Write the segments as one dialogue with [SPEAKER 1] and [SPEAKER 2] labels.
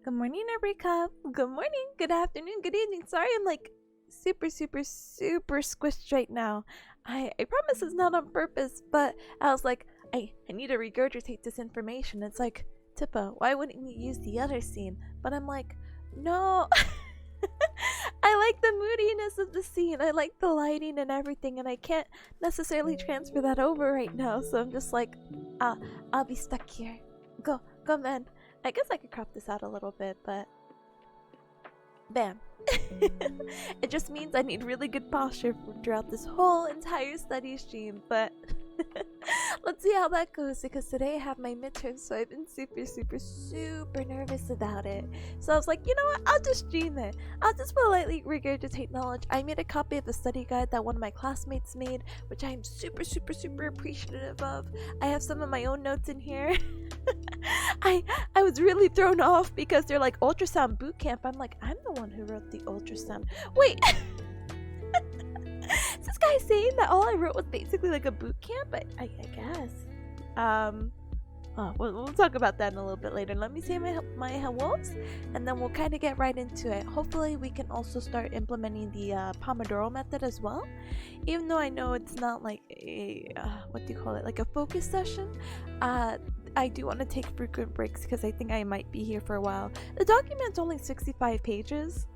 [SPEAKER 1] Good morning, every cup. Good morning, good afternoon, good evening. Sorry, I'm like super squished right now. I promise it's not on purpose, but I was like, I need to regurgitate this information. It's like, Tippa, why wouldn't you use the other scene? But I'm like, no. I like the moodiness of the scene. I like the lighting and everything, and I can't necessarily transfer that over right now. So I'm just like, I'll be stuck here. Go, man. I guess I could crop this out a little bit, but bam. It just means I need really good posture throughout this whole entire study stream, but let's see how that goes, because today I have my midterm, so I've been super nervous about it. So I was like, you know what, I'll just stream it. I'll just politely regurgitate knowledge. I made a copy of the study guide that one of my classmates made, which I am super appreciative of. I have some of my own notes in here. I was really thrown off because they're like ultrasound boot camp. I'm like, I'm the one who wrote the ultrasound. Wait. Is this guy saying that all I wrote was basically like a boot camp? I guess. We'll talk about that in a little bit later. Let me say my hellos, and then we'll kind of get right into it. Hopefully we can also start implementing the pomodoro method as well, even though I know it's not like a what do you call it, like a focus session. I do want to take frequent breaks because I think I might be here for a while. The document's only 65 pages,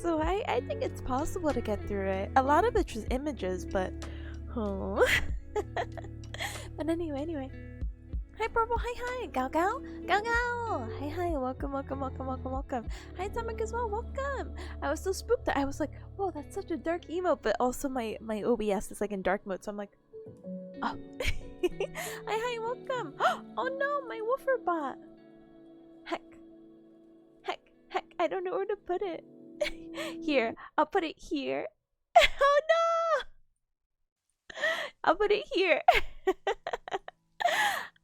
[SPEAKER 1] so I think it's possible to get through it. A lot of it's just images, but but anyway. Hi Purple, hi, Gao, hi, welcome. Hi Tamak as well, welcome. I was so spooked that I was like, whoa, that's such a dark emote, but also my OBS is like in dark mode, so I'm like, oh. Hi, welcome. Oh no, my woofer bot. Heck, I don't know where to put it. Here, I'll put it here. Oh no! I'll put it here.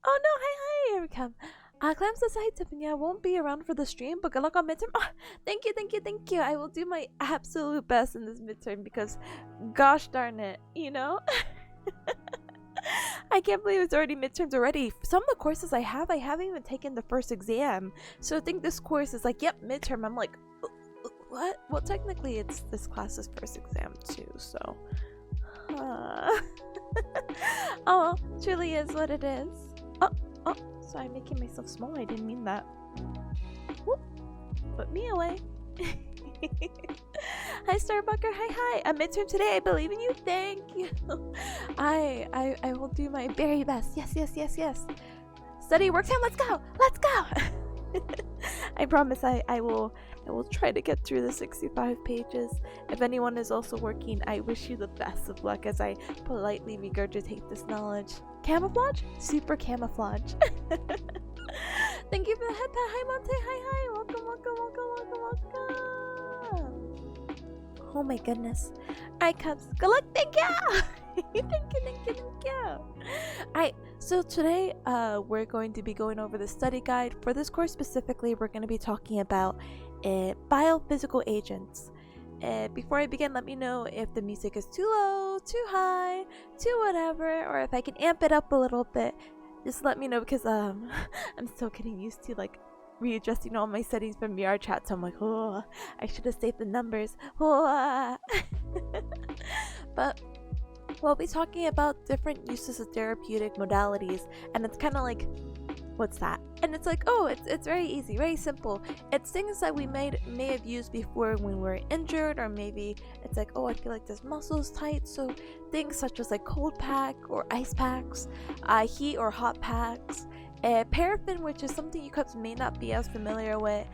[SPEAKER 1] Oh no, hi, here we come. Clams aside, Tipanya, I won't be around for the stream, but good luck on midterm. Oh, thank you. I will do my absolute best in this midterm because, gosh darn it, you know? I can't believe it's already midterms already. Some of the courses I haven't even taken the first exam. So I think this course is like, yep, midterm. I'm like, what? Well, technically it's this class's first exam too, so. Oh, truly is what it is. Oh, sorry, I'm making myself small. I didn't mean that. Whoop. Put me away. Hi Starbucker, hi. A midterm today. I believe in you. Thank you. I will do my very best. Yes. Study work time. Let's go. I promise I will try to get through the 65 pages. If anyone is also working, I wish you the best of luck as I politely regurgitate this knowledge. Camouflage? Super camouflage. Thank you for the head pat. Hi Monte. Hi. Welcome. Oh my goodness. Alright, Cubs. Good luck. Thank you. Thank you. Alright, so today we're going to be going over the study guide. For this course specifically, we're going to be talking about biophysical agents. Before I begin, let me know if the music is too low, too high, too whatever, or if I can amp it up a little bit. Just let me know because I'm still getting used to like readjusting all my settings from VRChat, so I'm like, oh, I should have saved the numbers. Oh. But we'll be talking about different uses of therapeutic modalities, and it's kind of like, what's that? And it's like, oh, it's very easy, very simple. It's things that we may have used before when we were injured, or maybe it's like, oh, I feel like this muscle's tight, so things such as like cold pack or ice packs, heat or hot packs, paraffin, which is something you guys may not be as familiar with,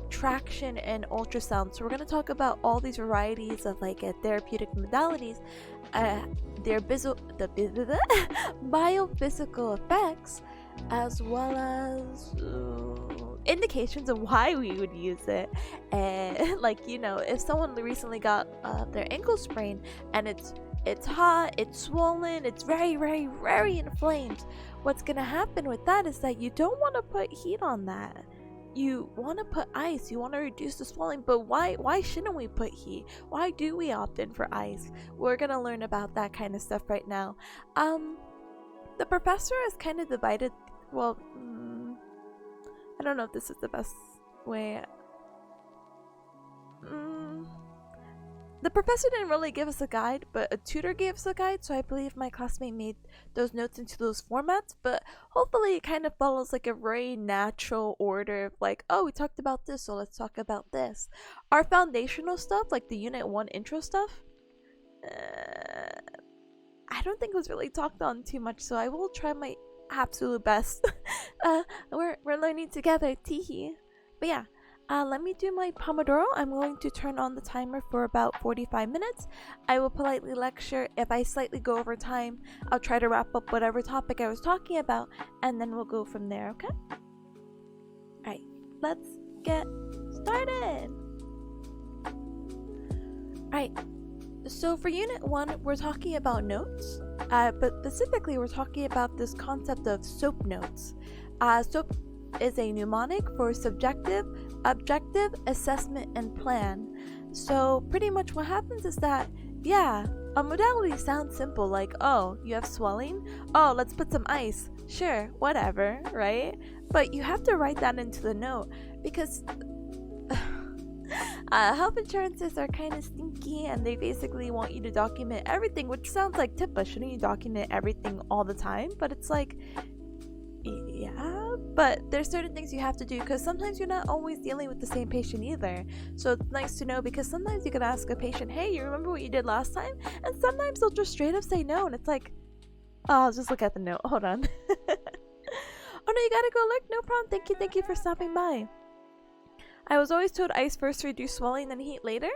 [SPEAKER 1] traction, and ultrasound. So we're going to talk about all these varieties of like therapeutic modalities, their biophysical effects, as well as indications of why we would use it. And like, you know, if someone recently got their ankle sprained and it's hot, it's swollen, it's very inflamed, what's gonna happen with that is that you don't want to put heat on that. You want to put ice, you want to reduce the swelling, but why shouldn't we put heat? Why do we opt in for ice? We're gonna learn about that kind of stuff right now. The professor is kind of divided. Well, I don't know if this is the best way. The professor didn't really give us a guide, but a tutor gave us a guide, so I believe my classmate made those notes into those formats, but hopefully it kind of follows like a very natural order of like, oh, we talked about this, so let's talk about this. Our foundational stuff, like the Unit 1 intro stuff, I don't think it was really talked on too much, so I will try my absolute best. We're learning together, teehee. But yeah, let me do my pomodoro. I'm going to turn on the timer for about 45 minutes. I will politely lecture. If I slightly go over time, I'll try to wrap up whatever topic I was talking about, and then we'll go from there, okay? Alright, let's get started. Alright, so for Unit 1, we're talking about notes, but specifically we're talking about this concept of SOAP notes. SOAP is a mnemonic for subjective, objective, assessment, and plan. So pretty much what happens is that, yeah, a modality sounds simple, like, oh, you have swelling? Oh, let's put some ice. Sure, whatever, right? But you have to write that into the note, because health insurances are kind of stinky, and they basically want you to document everything, which sounds like Tippa. Shouldn't you document everything all the time? But it's like, yeah, but there's certain things you have to do, because sometimes you're not always dealing with the same patient either. So it's nice to know, because sometimes you could ask a patient, hey, you remember what you did last time? And sometimes they'll just straight up say no, and it's like, oh, I'll just look at the note. Hold on. Oh no, you gotta go look. No problem. Thank you for stopping by. I was always told ice first to reduce swelling, then heat later.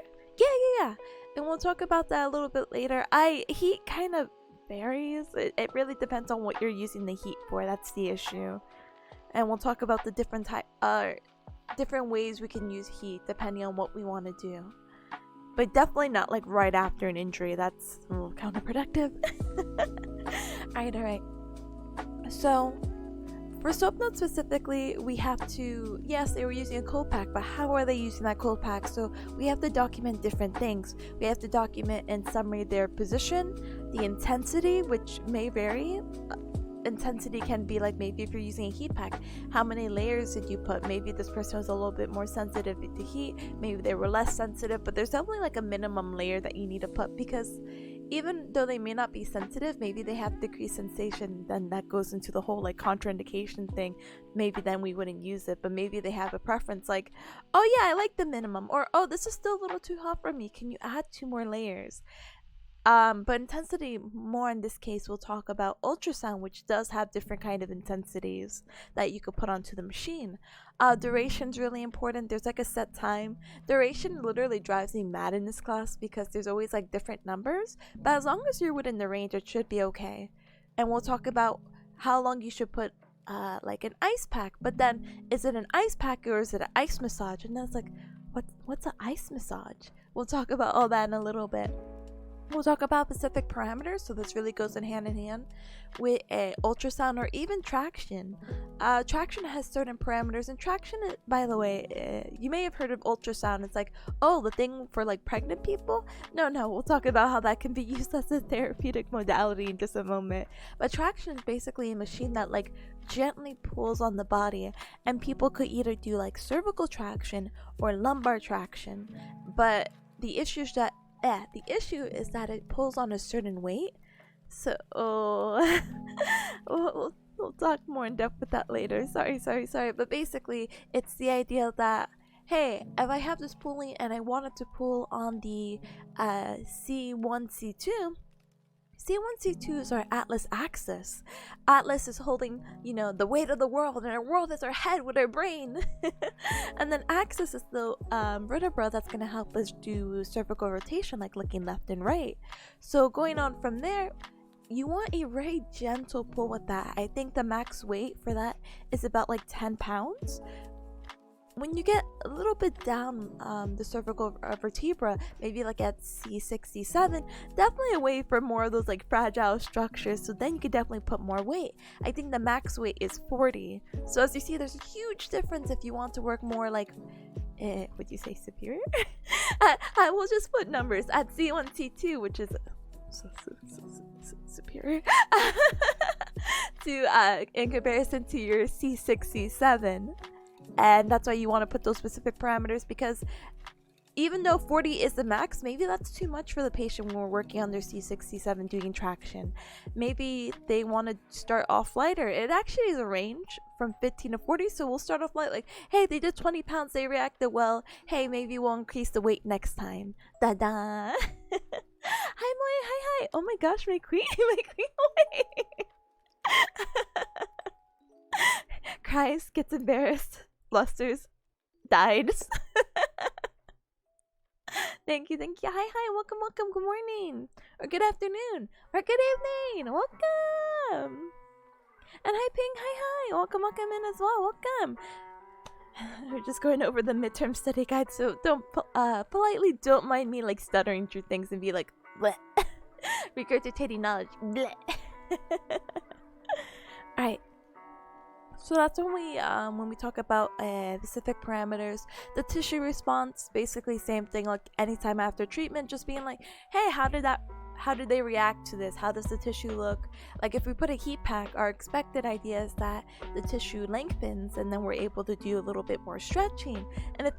[SPEAKER 1] Yeah. And we'll talk about that a little bit later. Heat kind of varies. It really depends on what you're using the heat for. That's the issue. And we'll talk about the different ways we can use heat depending on what we want to do. But definitely not like right after an injury. That's a little counterproductive. Alright. So for soap notes specifically, we have to, yes, they were using a cold pack, but how are they using that cold pack? So we have to document different things. We have to document in summary their position, the intensity, which may vary. Intensity can be like, maybe if you're using a heat pack, how many layers did you put? Maybe this person was a little bit more sensitive to heat, maybe they were less sensitive, but there's definitely like a minimum layer that you need to put, because even though they may not be sensitive, maybe they have decreased sensation, then that goes into the whole like contraindication thing. Maybe then we wouldn't use it, but maybe they have a preference like, oh yeah, I like the minimum, or oh, this is still a little too hot for me, can you add 2 more layers? But intensity, more in this case, we'll talk about ultrasound, which does have different kind of intensities that you could put onto the machine. Duration's really important. There's like a set time. Duration literally drives me mad in this class because there's always like different numbers, but as long as you're within the range, it should be okay. And we'll talk about how long you should put like an ice pack, but then is it an ice pack or is it an ice massage? And then it's like, what's an ice massage? We'll talk about all that in a little bit. We'll talk about specific parameters, so this really goes in hand with a ultrasound or even traction. Traction has certain parameters, and traction, by the way, you may have heard of ultrasound. It's like, oh, the thing for like pregnant people? No, we'll talk about how that can be used as a therapeutic modality in just a moment. But traction is basically a machine that like gently pulls on the body, and people could either do like cervical traction or lumbar traction. But the issue is that it pulls on a certain weight. So we'll talk more in depth with that later. Sorry. But basically, it's the idea that, hey, if I have this pulley and I wanted to pull on the C1, C2, C1, C2 is our Atlas axis. Atlas is holding, the weight of the world, and our world is our head with our brain. And then axis is the vertebra that's going to help us do cervical rotation, like looking left and right. So going on from there, you want a very gentle pull with that. I think the max weight for that is about like 10 pounds. When you get a little bit down the cervical vertebra, maybe like at C6, C7, definitely away from more of those like fragile structures, so then you could definitely put more weight. I think the max weight is 40. So as you see, there's a huge difference if you want to work more like, would you say superior? I will just put numbers at C1, C2, which is superior to in comparison to your C6, C7. And that's why you want to put those specific parameters, because even though 40 is the max, maybe that's too much for the patient when we're working on their C6, C7 doing traction. Maybe they want to start off lighter. It actually is a range from 15 to 40, so we'll start off light, like, hey, they did 20 pounds, they reacted well. Hey, maybe we'll increase the weight next time. Da-da. Hi, Moy. Hi. Oh my gosh, my queen. Cries, gets embarrassed, blusters, died. Thank you. Hi, welcome, good morning, or good afternoon, or good evening, welcome. And hi, Ping, hi, welcome in as well, welcome. We're just going over the midterm study guide, so don't politely don't mind me like stuttering through things and be like, bleh. Regurgitating knowledge, bleh. Alright. So that's when we talk about specific parameters. The tissue response, basically same thing, like anytime after treatment, just being like, hey, how did they react to this? How does the tissue look? Like if we put a heat pack, our expected idea is that the tissue lengthens and then we're able to do a little bit more stretching. And if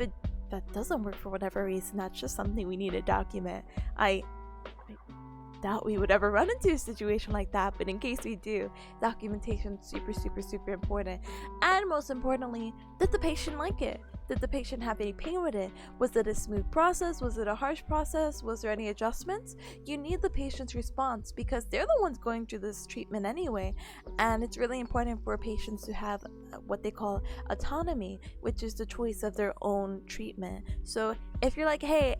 [SPEAKER 1] that doesn't work for whatever reason, that's just something we need to document. I doubt we would ever run into a situation like that, but in case we do, documentation is super important. And most importantly, did the patient like it? Did the patient have any pain with it? Was it a smooth process? Was it a harsh process? Was there any adjustments? You need the patient's response, because they're the ones going through this treatment anyway, and it's really important for patients to have what they call autonomy, which is the choice of their own treatment. So if you're like, hey,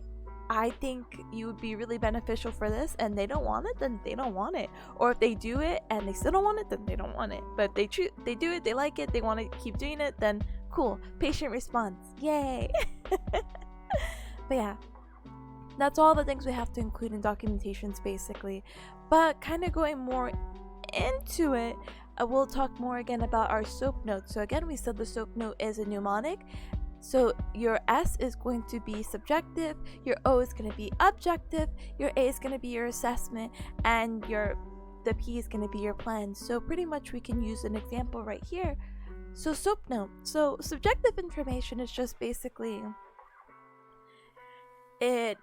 [SPEAKER 1] I think you would be really beneficial for this, and they don't want it, then they don't want it. Or if they do it and they still don't want it, then they don't want it. But if they do it, they like it, they want to keep doing it, then cool. Patient response, yay. But yeah, that's all the things we have to include in documentations basically. But kind of going more into it, we'll talk more again about our SOAP notes. So again, we said the SOAP note is a mnemonic. So your S is going to be subjective, your O is going to be objective, your A is going to be your assessment, and the P is going to be your plan. So pretty much we can use an example right here. So SOAP note. So subjective information is just basically it.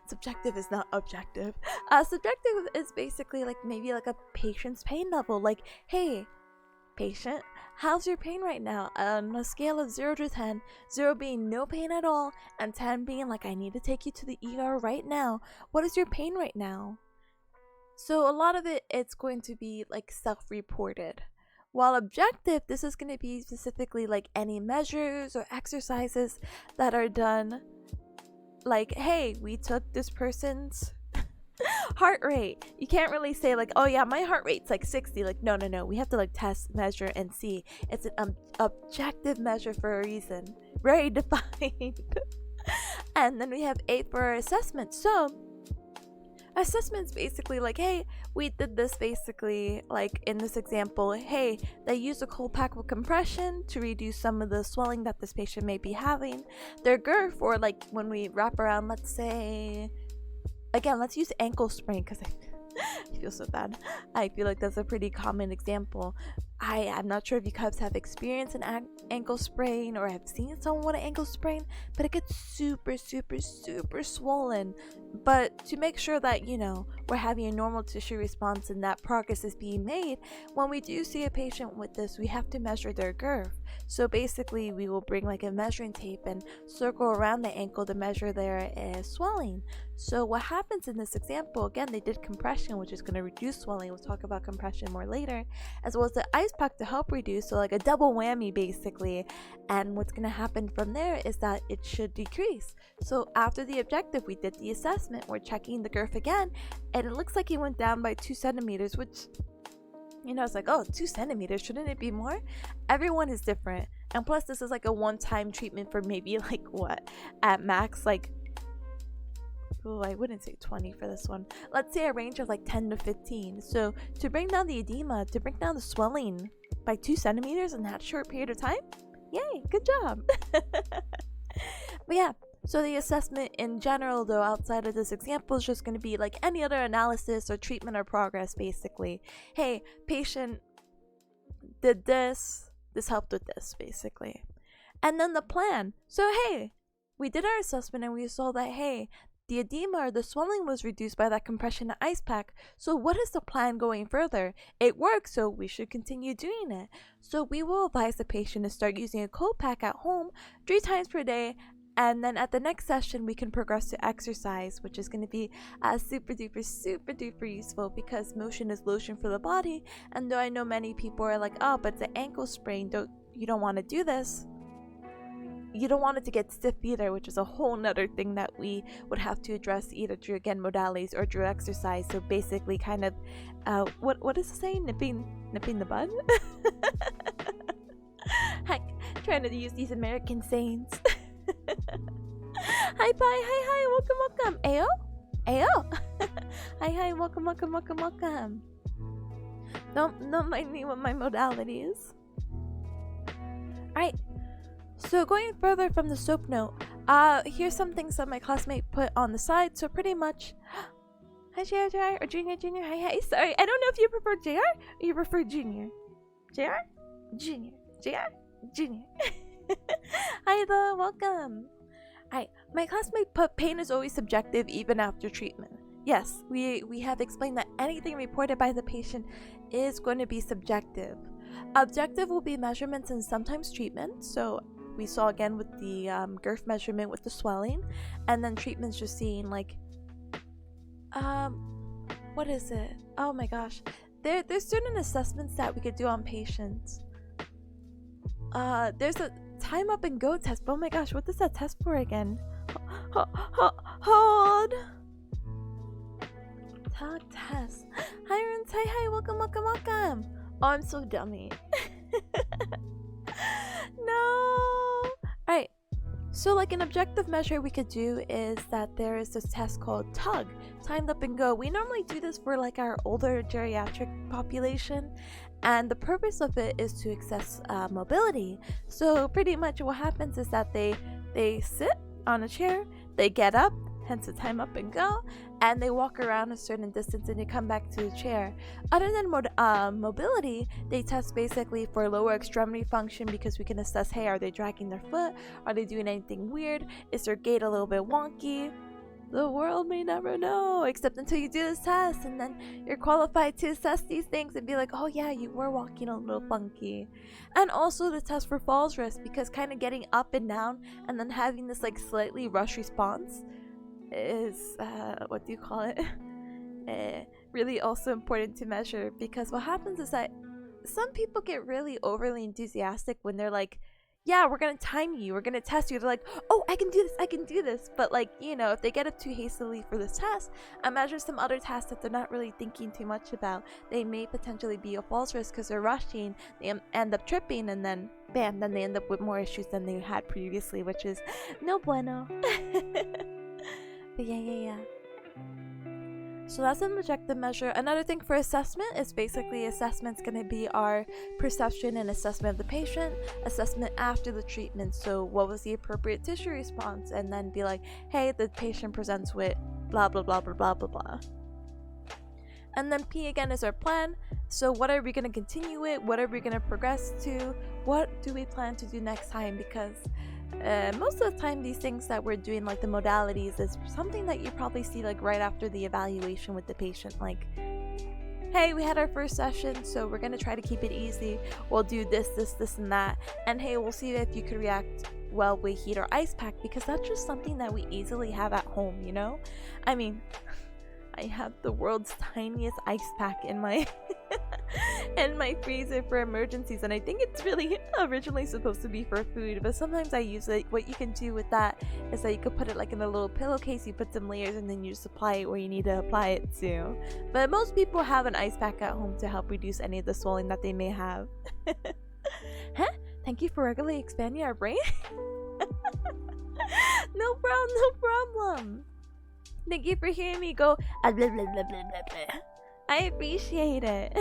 [SPEAKER 1] Subjective is not objective. Subjective is basically like maybe like a patient's pain level. Like, hey, patient, how's your pain right now? On a scale of 0 to 10, 0 being no pain at all, and 10 being like, I need to take you to the ER right now. What is your pain right now? So a lot of it's going to be like self-reported. While objective, this is going to be specifically like any measures or exercises that are done. Like, hey, we took this person's heart rate. You can't really say like, oh yeah, my heart rate's like 60. Like, no, we have to like test, measure, and see. It's an objective measure for a reason, very defined. And then we have A for our assessment. So assessment's basically like, hey, we did this basically like in this example. Hey, they use a cold pack with compression to reduce some of the swelling that this patient may be having. Their girth, or like when we wrap around, let's say, again, let's use ankle sprain because I feel so bad. I feel like that's a pretty common example. I'm not sure if you guys have experienced an ankle sprain or have seen someone with an ankle sprain, but it gets super swollen. But to make sure that, you know, we're having a normal tissue response and that progress is being made, when we do see a patient with this, we have to measure their girth. So basically, we will bring like a measuring tape and circle around the ankle to measure their swelling. So what happens in this example, again, they did compression, which is going to reduce swelling. We'll talk about compression more later, as well as the ice pack to help reduce. So like a double whammy basically. And what's going to happen from there is that it should decrease. So after the objective, we did the assessment. We're checking the girth again, and it looks like it went down by 2 centimeters, which, you know, it's like, oh, 2 centimeters, shouldn't it be more? Everyone is different. And plus, this is like a one-time treatment for maybe like what? At max, like, oh, I wouldn't say 20 for this one. Let's say a range of like 10 to 15. So to bring down the edema, to bring down the swelling by 2 centimeters in that short period of time, yay, good job. But yeah, so the assessment in general, though, outside of this example, is just going to be like any other analysis or treatment or progress, basically. Hey, patient did this helped with this, basically. And then the plan. So, hey, we did our assessment and we saw that, hey, the edema or the swelling was reduced by that compression and ice pack. So what is the plan going further? It works, so we should continue doing it. So we will advise the patient to start using a cold pack at home 3 times per day. And then at the next session, we can progress to exercise, which is going to be super duper useful because motion is lotion for the body. And though I know many people are like, oh, but it's an ankle sprain, you don't want to do this. You don't want it to get stiff either, which is a whole nother thing that we would have to address either through, again, modalities or through exercise. So basically kind of, what is it saying? Nipping the bud? Heck, trying to use these American sayings. Hi, bye, hi, welcome. Ayo. Hi, welcome. Don't mind me with my modalities. Alright, so going further from the SOAP note, here's some things that my classmate put on the side. So pretty much, hi JR, or Junior, hi, sorry, I don't know if you prefer JR or you prefer Junior. JR? Junior. Hi there, welcome. Alright, my classmate put pain is always subjective even after treatment. Yes, we have explained that anything reported by the patient is going to be subjective. Objective will be measurements and sometimes treatment. So we saw again with the girth measurement with the swelling, and then treatment's just seeing like, what is it? Oh my gosh, there's certain assessments that we could do on patients. There's a time up and go test, but oh my gosh, what does that test for again? Hold. Tag test. Hi, Rins. Hi, welcome. Oh, I'm so dummy. No. Alright. So like an objective measure we could do is that there is this test called TUG, timed up and go. We normally do this for like our older geriatric population, And the purpose of it is to assess mobility. So pretty much what happens is that they sit on a chair, they get up, hence the time up and go, and they walk around a certain distance and they come back to the chair. Other than mobility, they test basically for lower extremity function, because we can assess, hey, are they dragging their foot? Are they doing anything weird? Is their gait a little bit wonky? The world may never know, except until you do this test, and then you're qualified to assess these things and be like, oh yeah, you were walking a little funky. And also the test for falls risk, because kind of getting up and down and then having this like slightly rush response is what do you call it really also important to measure, because what happens is that some people get really overly enthusiastic when they're like, yeah, we're gonna time you, we're gonna test you. They're like, oh, I can do this. But like, you know, if they get up too hastily for this test, imagine some other tasks that they're not really thinking too much about. They may potentially be a falls risk because they're rushing, they end up tripping, and then bam, then they end up with more issues than they had previously, which is no bueno. But yeah. So that's an objective measure. Another thing for assessment is basically assessment's going to be our perception and assessment of the patient, assessment after the treatment. So what was the appropriate tissue response? And then be like, hey, the patient presents with blah, blah, blah, blah, blah, blah, blah. And then P again is our plan. So what are we going to continue with? What are we going to progress to? What do we plan to do next time? Because most of the time these things that we're doing, like the modalities, is something that you probably see like right after the evaluation with the patient. Like, hey, we had our first session, so we're going to try to keep it easy. We'll do this and that. And hey, we'll see if you could react well with heat or ice pack, because that's just something that we easily have at home, you know? I mean, I have the world's tiniest ice pack in my in my freezer for emergencies, and I think it's really originally supposed to be for food, but sometimes I use it. What you can do with that is that you could put it like in a little pillowcase, you put some layers, and then you just apply it where you need to apply it to. But most people have an ice pack at home to help reduce any of the swelling that they may have. Huh? Thank you for regularly expanding our brain. No problem. Thank you for hearing me go blah, blah, blah, blah, blah, blah. I appreciate it.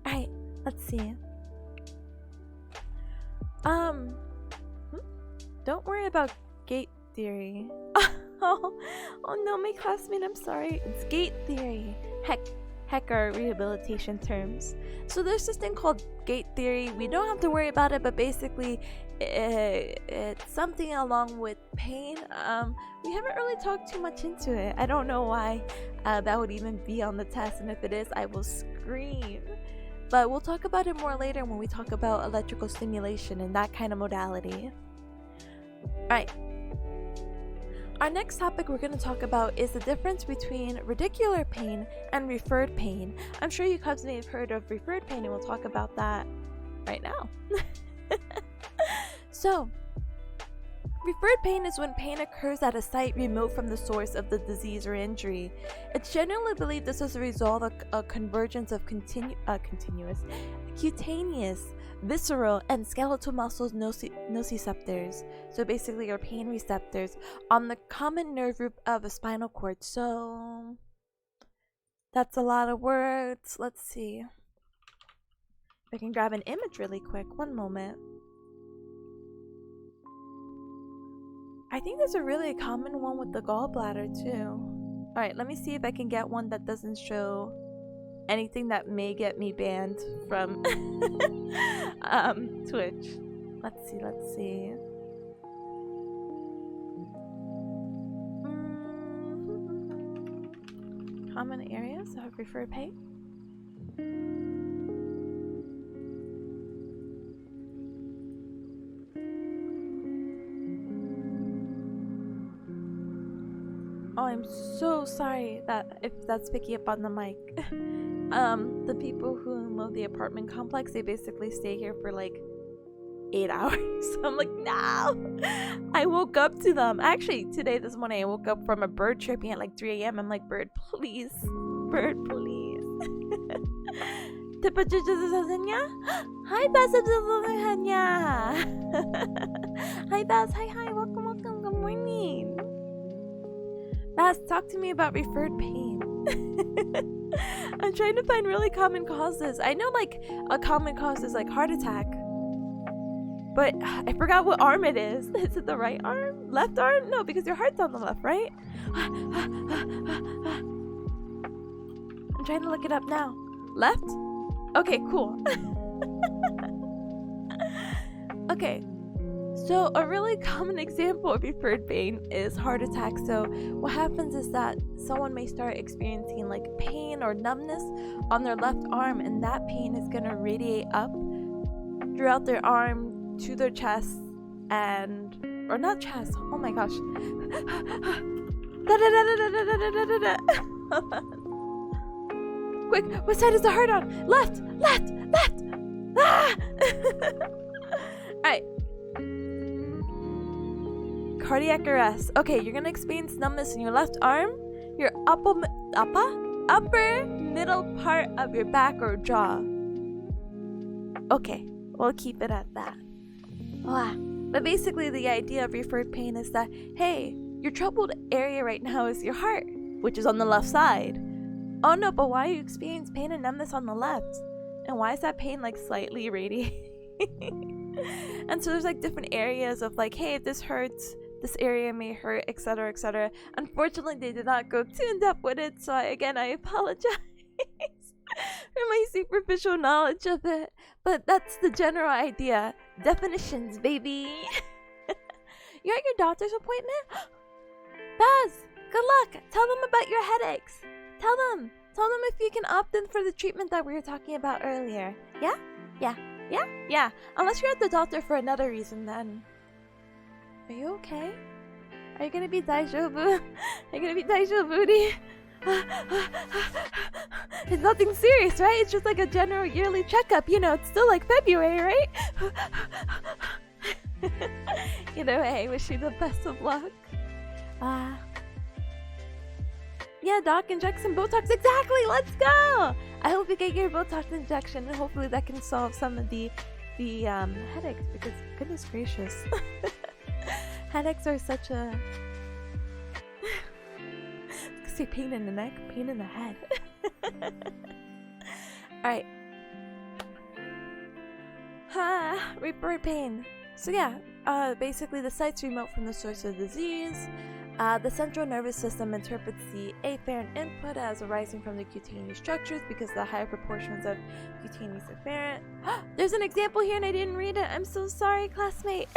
[SPEAKER 1] Alright, let's see. Don't worry about gait theory. Oh no, my classmate, I'm sorry. It's gait theory. Heck are rehabilitation terms. So there's this thing called gait theory. We don't have to worry about it, but basically it's something along with pain. We haven't really talked too much into it. I don't know why that would even be on the test, and if it is, I will scream. But we'll talk about it more later when we talk about electrical stimulation and that kind of modality. Alright. Our next topic we're going to talk about is the difference between radicular pain and referred pain. I'm sure you guys may have heard of referred pain, and we'll talk about that right now. So, referred pain is when pain occurs at a site remote from the source of the disease or injury. It's generally believed this is a result of a convergence of continuous, cutaneous, visceral, and skeletal muscles nociceptors. So basically your pain receptors on the common nerve root of a spinal cord. So that's a lot of words. Let's see if I can grab an image really quick. One moment. I think there's a really common one with the gallbladder too. Alright, let me see if I can get one that doesn't show anything that may get me banned from Twitch. Let's see. Common areas of referred pain. Oh, I'm so sorry that if that's picking up on the mic. The people who mow the apartment complex, they basically stay here for like 8 hours. So I'm like, no! I woke up to them. Actually, this morning, I woke up from a bird chirping at like 3 a.m. I'm like, bird, please. Bird, please. Hi, Baz. Hi, Baz. Hi. Welcome. Good morning. Baz, talk to me about referred pain. I'm trying to find really common causes. I know like a common cause is like heart attack. But I forgot what arm it is. Is it the right arm? Left arm? No, because your heart's on the left, right? I'm trying to look it up now. Left? Okay, cool. Okay. So a really common example of referred pain is heart attack. So what happens is that someone may start experiencing like pain or numbness on their left arm, and that pain is going to radiate up throughout their arm to their chest and or not chest. Oh my gosh. Quick, what side is the heart on? Left. Ah! Alright. Cardiac arrest. Okay, you're gonna experience numbness in your left arm, your upper middle part of your back or jaw. Okay, we'll keep it at that. But basically the idea of referred pain is that, hey, your troubled area right now is your heart, which is on the left side. Oh no, but why you experience pain and numbness on the left? And why is that pain like slightly radiating? And so there's like different areas of like, hey, if this hurts, this area may hurt, etc., etc. Unfortunately, they did not go too in depth with it, so I apologize for my superficial knowledge of it. But that's the general idea. Definitions, baby. You're at your doctor's appointment? Baz, good luck. Tell them about your headaches. Tell them if you can opt in for the treatment that we were talking about earlier. Yeah? Unless you're at the doctor for another reason, then. Are you okay? Are you gonna be daijoubu? Are you gonna be daijoubu? It's nothing serious, right? It's just like a general yearly checkup. You know, it's still like February, right? Either way, wish you the best of luck. Yeah, doc, inject some Botox. Exactly, let's go! I hope you get your Botox injection, and hopefully that can solve some of the headaches, because goodness gracious. Headaches are such a... say pain in the neck, pain in the head. Alright. Referred pain. So yeah, basically the site's remote from the source of disease. The central nervous system interprets the afferent input as arising from the cutaneous structures because the higher proportions of cutaneous afferent. There's an example here and I didn't read it. I'm so sorry, classmate.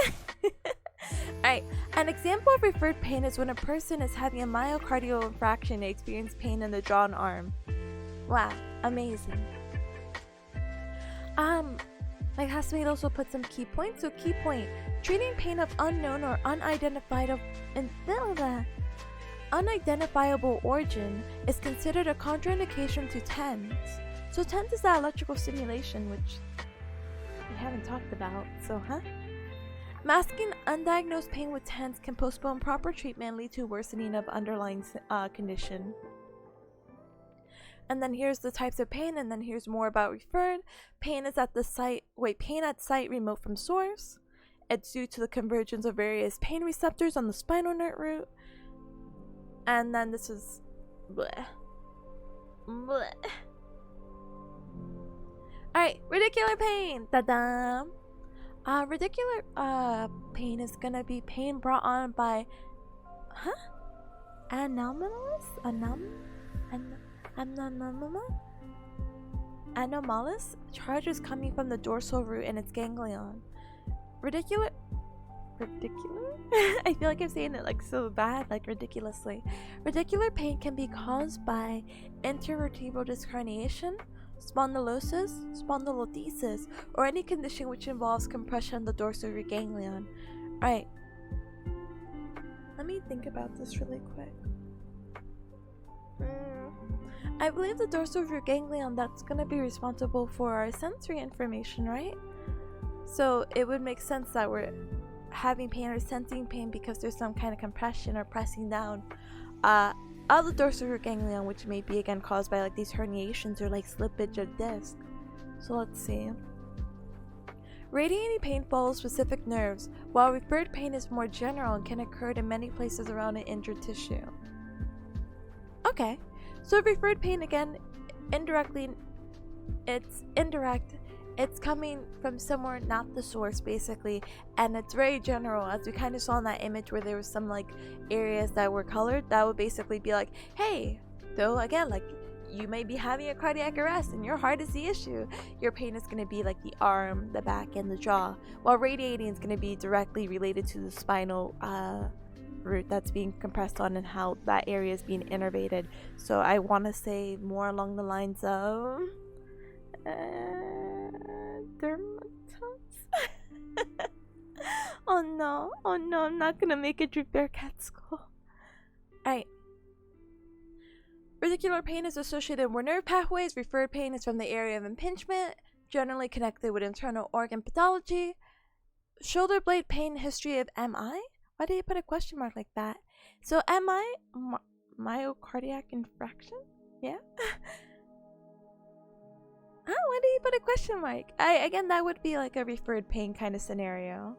[SPEAKER 1] Alright, an example of referred pain is when a person is having a myocardial infarction and experience pain in the jaw and arm. Wow, amazing. My classmate also put some key points. So key point, treating pain of unknown or unidentifiable origin is considered a contraindication to TENS. So TENS is that electrical stimulation, which we haven't talked about, so Masking undiagnosed pain with TENS can postpone proper treatment and lead to worsening of underlying condition. And then here's the types of pain, and then here's more about referred. Pain is at the site. Pain at site remote from source. It's due to the convergence of various pain receptors on the spinal nerve root. And then this is bleh. Alright, radicular pain. Ta-da! Radicular pain is gonna be pain brought on by anomalous charges coming from the dorsal root and its ganglion. Radicular I feel like I'm saying it like so bad, like ridiculously. Radicular pain can be caused by intervertebral disc herniation, spondylosis, spondylolisthesis, or any condition which involves compression of the dorsal root ganglion. Alright, let me think about this really quick. I believe the dorsal root ganglion, that's going to be responsible for our sensory information, right? So it would make sense that we're having pain or sensing pain because there's some kind of compression or pressing down of the dorsal root ganglion, which may be again caused by like these herniations or like slippage of disc. So let's see. Radiating pain follows specific nerves, while referred pain is more general and can occur in many places around an injured tissue. Okay, So referred pain, again, indirectly, it's indirect. It's coming from somewhere, not the source, basically, and it's very general, as we kind of saw in that image where there was some like areas that were colored. That would basically be like, hey, though again, like, you may be having a cardiac arrest and your heart is the issue. Your pain is going to be like the arm, the back, and the jaw, while radiating is going to be directly related to the spinal root that's being compressed on and how that area is being innervated. So I want to say more along the lines of dermatitis. Oh no, I'm not gonna make it through bearcat school. Alright. Radicular pain is associated with nerve pathways. Referred pain is from the area of impingement, generally connected with internal organ pathology. Shoulder blade pain, history of MI? Why do you put a question mark like that? So MI, myocardiac infraction? Yeah? Why do you put a question mark? Again, that would be like a referred pain kind of scenario.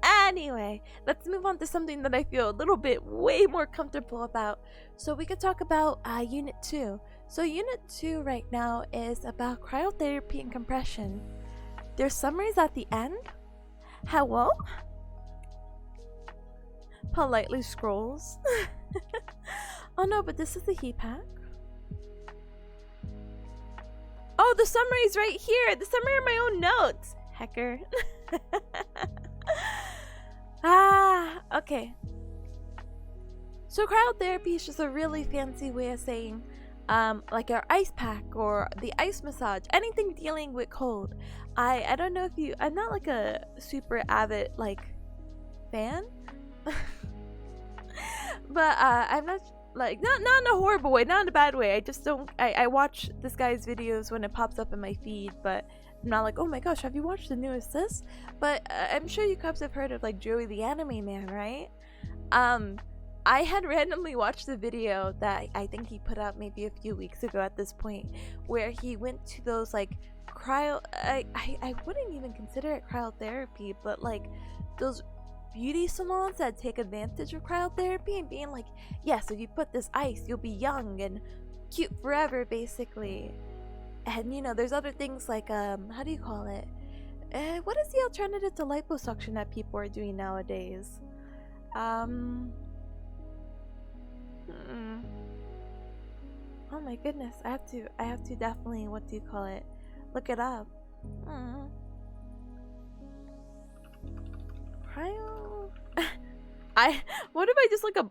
[SPEAKER 1] Anyway, let's move on to something that I feel a little bit way more comfortable about. So we could talk about Unit 2. So Unit 2 right now is about cryotherapy and compression. There's summaries at the end. Hello? Politely scrolls. Oh no, but this is the heat pack. Oh, the summary's right here. The summary of my own notes. Hecker. Okay. So cryotherapy is just a really fancy way of saying like our ice pack or the ice massage, anything dealing with cold. I don't know if you, I'm not like a super avid like fan. But I'm not like, not in a horrible way, not in a bad way. I just don't, I watch this guy's videos when it pops up in my feed, but I'm not like, oh my gosh, have you watched the newest this? But I'm sure you cubs have heard of like Joey the Anime Man, right? I had randomly watched the video that I think he put out maybe a few weeks ago at this point, where he went to those like I wouldn't even consider it cryotherapy, but like those beauty salons that take advantage of cryotherapy and being like, yes, if you put this ice, you'll be young and cute forever, basically. And you know, there's other things like how do you call it? What is the alternative to liposuction that people are doing nowadays? Oh my goodness, I have to definitely, what do you call it? Look it up. Cryo. What if I just like a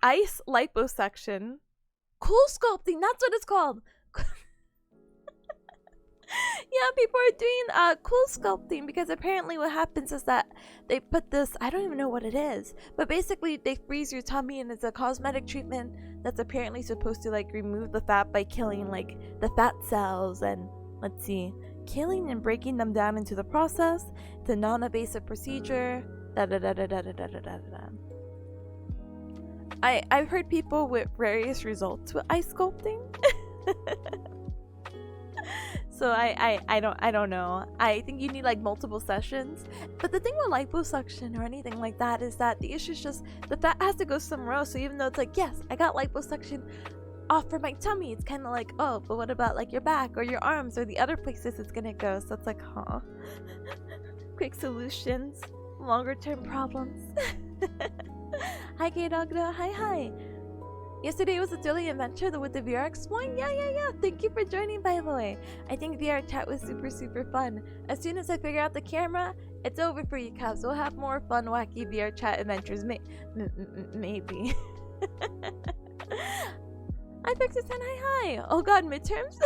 [SPEAKER 1] ice liposuction? Cool sculpting, that's what it's called. Yeah, people are doing cool sculpting, because apparently what happens is that they put this, I don't even know what it is, but basically they freeze your tummy, and it's a cosmetic treatment that's apparently supposed to like remove the fat by killing like the fat cells and, let's see, killing and breaking them down into the process. It's a non-invasive procedure. I've heard people with various results with ice sculpting. So I don't know. I think you need like multiple sessions. But the thing with liposuction or anything like that is that the issue is just the fat has to go somewhere else. So even though it's like, yes, I got liposuction off for my tummy, it's kind of like, oh, but what about like your back or your arms or the other places it's gonna go? So it's like, huh. Quick solutions, longer term problems. Hi K-Dogdo, hi. Yesterday was a daily adventure with the VR exploring. Yeah. Thank you for joining, by the way. I think VR chat was super fun. As soon as I figure out the camera, it's over for you cubs. We'll have more fun, wacky VR chat adventures. Maybe. I fixed it. Hi. Oh god, midterms?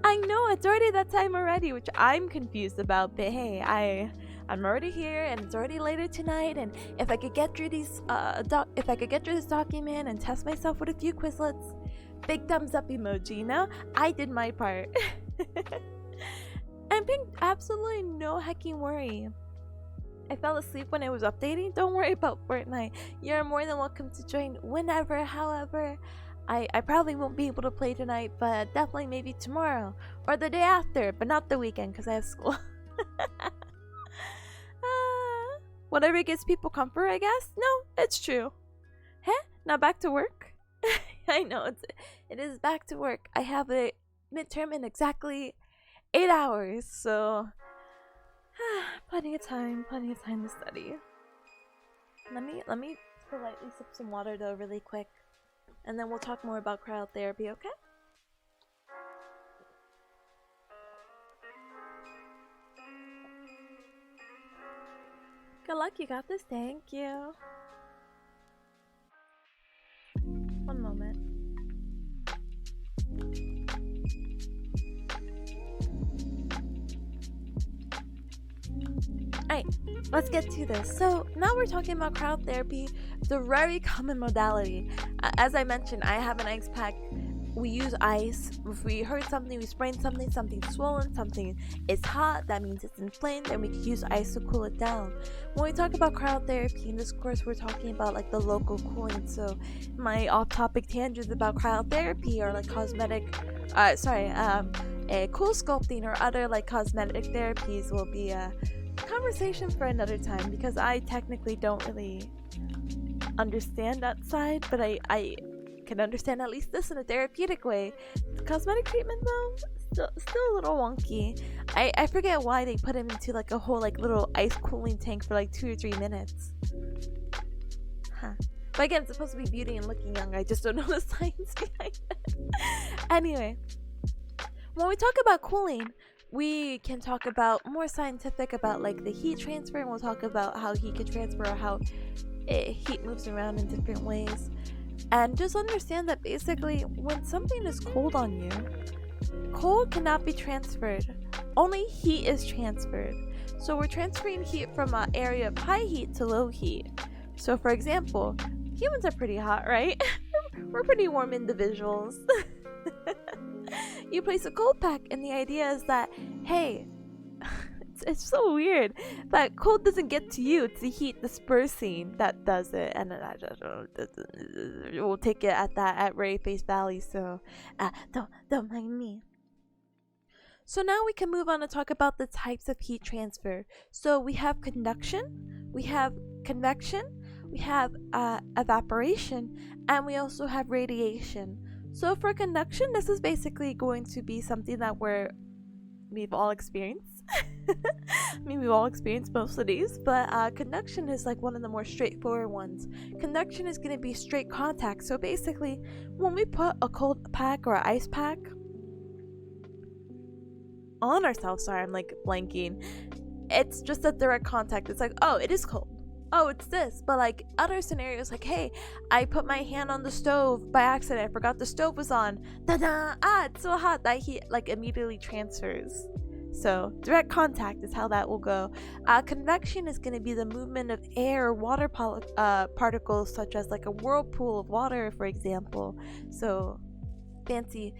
[SPEAKER 1] I know, it's already that time already, which I'm confused about, but hey, I'm already here, and it's already later tonight, and if I could get through these this document and test myself with a few Quizlets, big thumbs up emoji, you know? I did my part. And Pink, absolutely no hecking worry. I fell asleep when it was updating. Don't worry about Fortnite. You're more than welcome to join whenever. However, I probably won't be able to play tonight, but definitely maybe tomorrow or the day after, but not the weekend because I have school. Whatever gets people comfort, I guess. No, it's true. Huh? Now back to work. I know it is back to work. I have a midterm in exactly 8 hours, so plenty of time to study. Let me politely sip some water though really quick, and then we'll talk more about cryotherapy, okay? Good luck, you got this. Thank you. One moment. Alright, let's get to this. So now we're talking about cryotherapy, the very common modality. As I mentioned, I have an ice pack. We use ice. If we hurt something, we sprain something, something's swollen, something is hot, that means it's inflamed, and we can use ice to cool it down. When we talk about cryotherapy in this course, we're talking about like the local cooling. So my off-topic tangents about cryotherapy or like cosmetic, cool sculpting or other like cosmetic therapies will be a conversation for another time, because I technically don't really understand that side, but I can understand at least this in a therapeutic way. The cosmetic treatment though, still a little wonky. I forget why they put him into like a whole like little ice cooling tank for like 2 or 3 minutes. But again, it's supposed to be beauty and looking young. I just don't know the science behind it. Anyway, when we talk about cooling, we can talk about more scientific about like the heat transfer, and we'll talk about how heat can transfer, or how heat moves around in different ways. And just understand that basically when something is cold on you, cold cannot be transferred. Only heat is transferred. So we're transferring heat from an area of high heat to low heat. So for example, humans are pretty hot, right? We're pretty warm individuals. You place a cold pack, and the idea is that, hey, it's so weird, but cold doesn't get to you. It's the heat dispersing that does it, and we'll take it at that at very face value. So don't mind me. So now we can move on to talk about the types of heat transfer. So we have conduction, we have convection, we have evaporation, and we also have radiation. So for conduction, this is basically going to be something that we've all experienced. I mean, we've all experienced most of these, but conduction is like one of the more straightforward ones. Conduction is going to be straight contact. So basically, when we put a cold pack or an ice pack on ourselves, sorry, I'm like blanking, it's just a direct contact. It's like, oh, it is cold. Oh, it's this. But like other scenarios, like, hey, I put my hand on the stove by accident, I forgot the stove was on, it's so hot. That heat like immediately transfers. So direct contact is how that will go. Convection is going to be the movement of air or water particles, such as like a whirlpool of water, for example. So fancy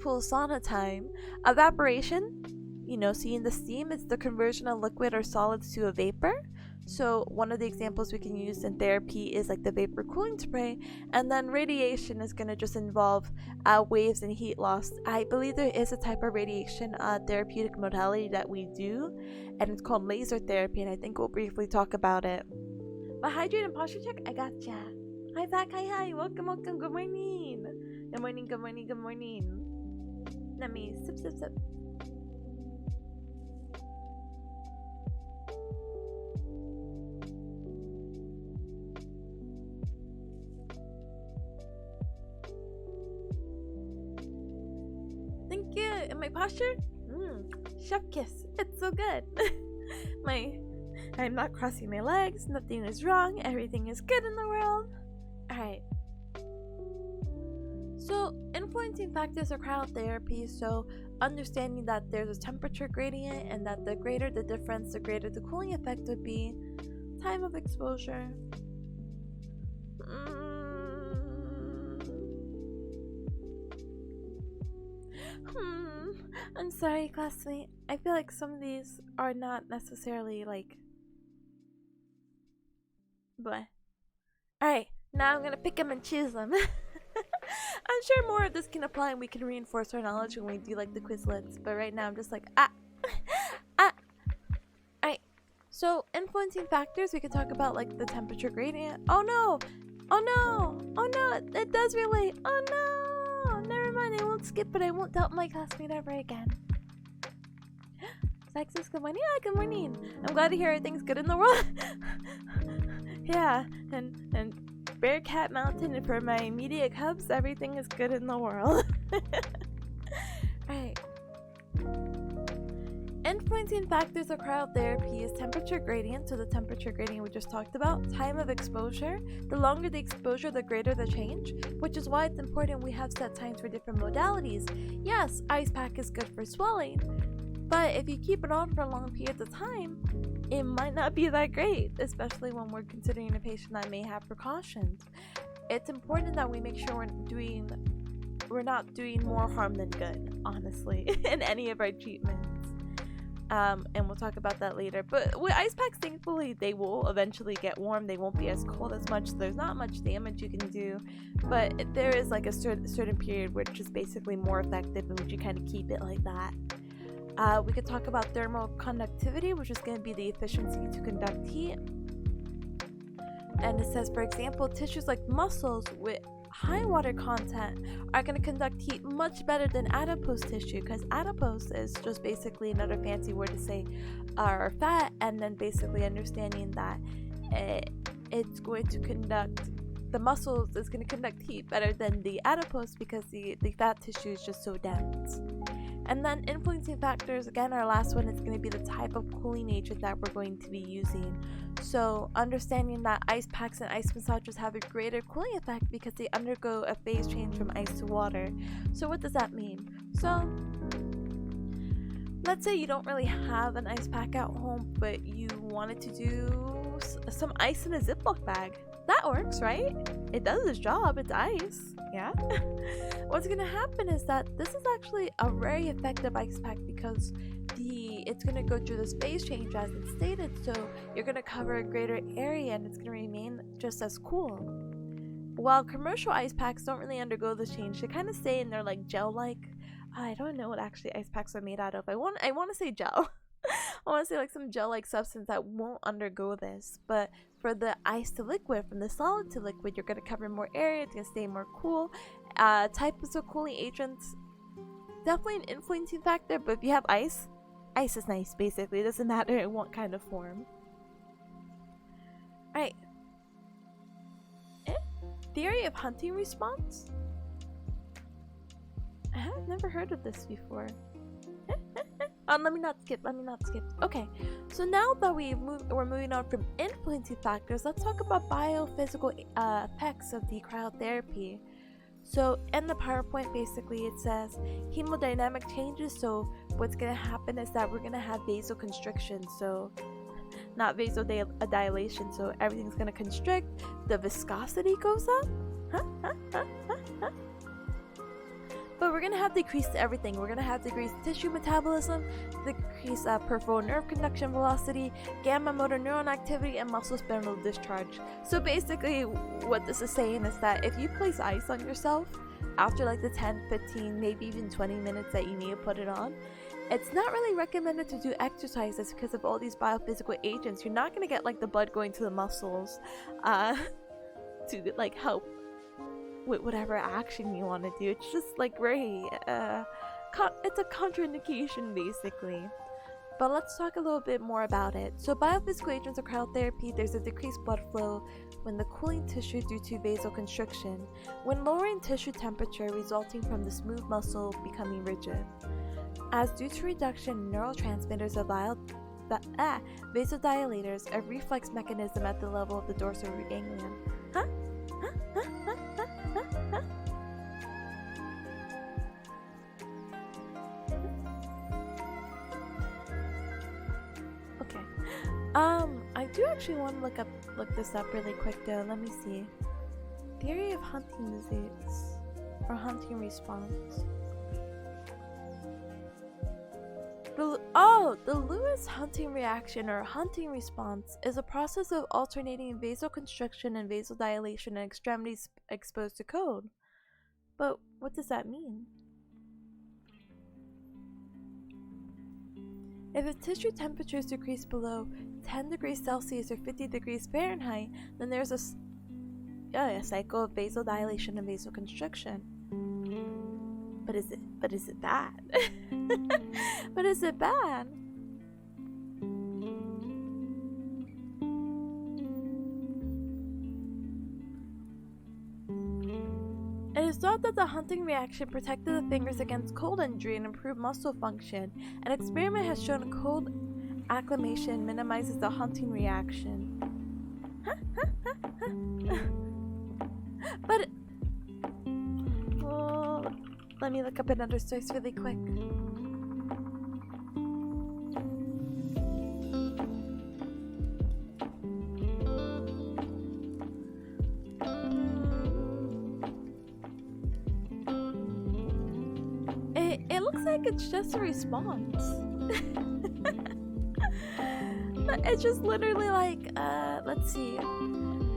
[SPEAKER 1] pool sauna time. Evaporation, seeing the steam, it's the conversion of liquid or solids to a vapor. So one of the examples we can use in therapy is like the vapor cooling spray. And then radiation is going to just involve waves and heat loss. I believe there is a type of radiation therapeutic modality that we do, and it's called laser therapy, and I think we'll briefly talk about it. But hydrate and posture check, I gotcha. Hi Zach, hi, welcome, good morning. Good morning. Let me sip. Thank you. And my posture? Chef kiss. It's so good. I'm not crossing my legs. Nothing is wrong. Everything is good in the world. Alright. So, influencing factors of cryotherapy. So, understanding that there's a temperature gradient, and that the greater the difference, the greater the cooling effect would be. Time of exposure. I'm sorry, classmate. I feel like some of these are not necessarily like bleh. Alright, now I'm gonna pick them and choose them. I'm sure more of this can apply and we can reinforce our knowledge when we do like the Quizlets, but right now I'm just like Alright, so influencing factors, we could talk about like the temperature gradient. Oh no! Oh no! Oh no! It does relate! Oh no! Never mind, I won't skip, but I won't doubt my classmate ever again. Texas, good morning. Yeah, good morning. I'm glad to hear everything's good in the world. Yeah, and Bearcat Mountain, and for my immediate cubs, everything is good in the world. Alright. Influencing factors of cryotherapy is temperature gradient, so the temperature gradient we just talked about, time of exposure. The longer the exposure, the greater the change, which is why it's important we have set times for different modalities. Yes, ice pack is good for swelling, but if you keep it on for long periods of time, it might not be that great, especially when we're considering a patient that may have precautions. It's important that we make sure we're not doing more harm than good, honestly, in any of our treatments. And we'll talk about that later. But with ice packs, thankfully, they will eventually get warm. They won't be as cold as much, so there's not much damage you can do. But there is like a certain period which is basically more effective, in which you kind of keep it like that. We could talk about thermal conductivity, which is going to be the efficiency to conduct heat. And it says, for example, tissues like muscles with high water content are going to conduct heat much better than adipose tissue, because adipose is just basically another fancy word to say our fat, and then basically understanding that it's going to conduct, the muscles is going to conduct heat better than the adipose because the fat tissue is just so dense. And then influencing factors, again, our last one is going to be the type of cooling agent that we're going to be using. So understanding that ice packs and ice massages have a greater cooling effect because they undergo a phase change from ice to water. So what does that mean? So let's say you don't really have an ice pack at home, but you wanted to do some ice in a Ziploc bag. That works, right? It does its job. It's ice. Yeah. What's gonna happen is that this is actually a very effective ice pack because it's gonna go through this phase change as it's stated, so you're gonna cover a greater area and it's gonna remain just as cool. While commercial ice packs don't really undergo this change, they kind of stay in their like gel-like. I don't know what actually ice packs are made out of. I want to say gel. I want to say like some gel-like substance that won't undergo this, but for the ice to liquid, from the solid to liquid, you're going to cover more area, it's going to stay more cool. Types of cooling agents, definitely an influencing factor, but if you have ice is nice, basically. It doesn't matter in what kind of form. Alright. Theory of hunting response? I have never heard of this before. Let me not skip. Okay, so now that we're moving on from influencing factors, let's talk about biophysical effects of the cryotherapy. So in the PowerPoint, basically it says hemodynamic changes. So what's going to happen is that we're going to have vasoconstriction, so not vasodilation. So everything's going to constrict, the viscosity goes up. But we're going to have decreased everything. We're going to have decreased tissue metabolism, decreased peripheral nerve conduction velocity, gamma motor neuron activity, and muscle spindle discharge. So basically what this is saying is that if you place ice on yourself after like the 10, 15, maybe even 20 minutes that you need to put it on, it's not really recommended to do exercises because of all these biophysical agents. You're not going to get like the blood going to the muscles to like help with whatever action you want to do. It's just like very it's a contraindication basically. But let's talk a little bit more about it. So biophysical agents of cryotherapy, there's a decreased blood flow when the cooling tissue due to vasoconstriction, when lowering tissue temperature resulting from the smooth muscle becoming rigid, as due to reduction in neurotransmitters of vasodilators, a reflex mechanism at the level of the dorsal root ganglion. Okay. I do actually want to look this up really quick though. Let me see. Theory of hunting disease or hunting response. The Lewis hunting reaction or hunting response is a process of alternating vasoconstriction and vasodilation in extremities exposed to cold. But what does that mean? If a tissue temperature is decreased below 10 degrees Celsius or 50 degrees Fahrenheit, then there's a a cycle of vasodilation and vasoconstriction. But is it bad? But is it bad? It is thought that the hunting reaction protected the fingers against cold injury and improved muscle function. An experiment has shown cold acclimation minimizes the hunting reaction. But well, let me look up another source really quick. It looks like it's just a response. It's just literally like, let's see.